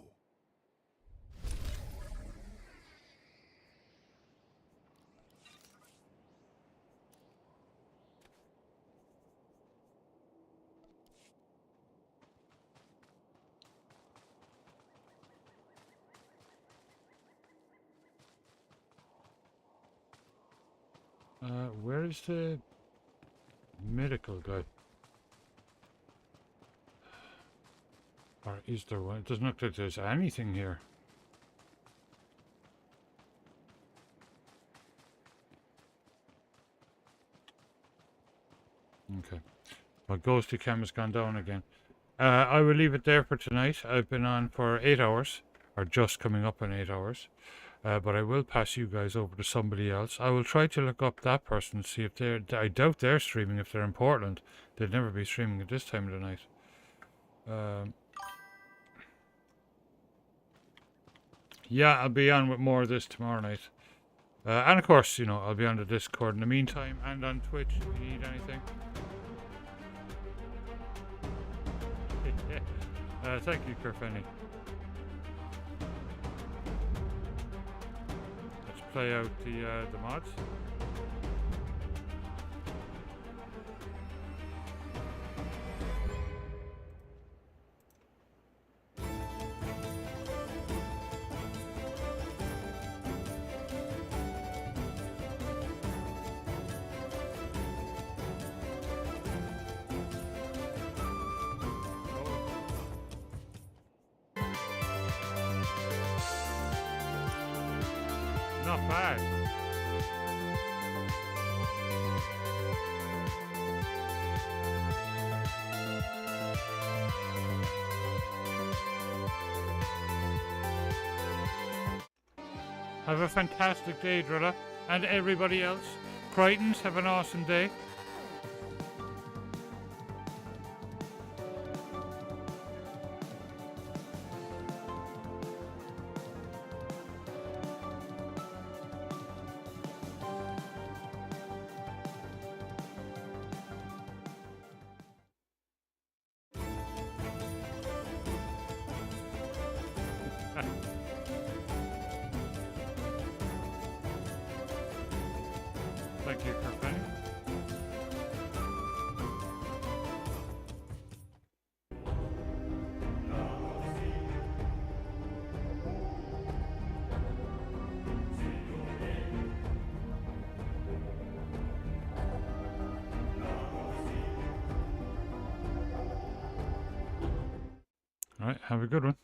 S1: Where is the medical guy? Or is there one? It doesn't look like there's anything here. Okay. My ghosty cam has gone down again. I will leave it there for tonight. I've been on for 8 hours, or just coming up on 8 hours. But I will pass you guys over to somebody else. I will try to look up that person and see if they're... I doubt they're streaming if they're in Portland. They'd never be streaming at this time of the night. Yeah, I'll be on with more of this tomorrow night. And of course, you know, I'll be on the Discord in the meantime and on Twitch if you need anything. Thank you, Kerfenny. Let's play out the mods. Not bad. Have a fantastic day, Drilla. And everybody else. Crichtons, have an awesome day. Thank you, Kerfenny. All right, have a good one.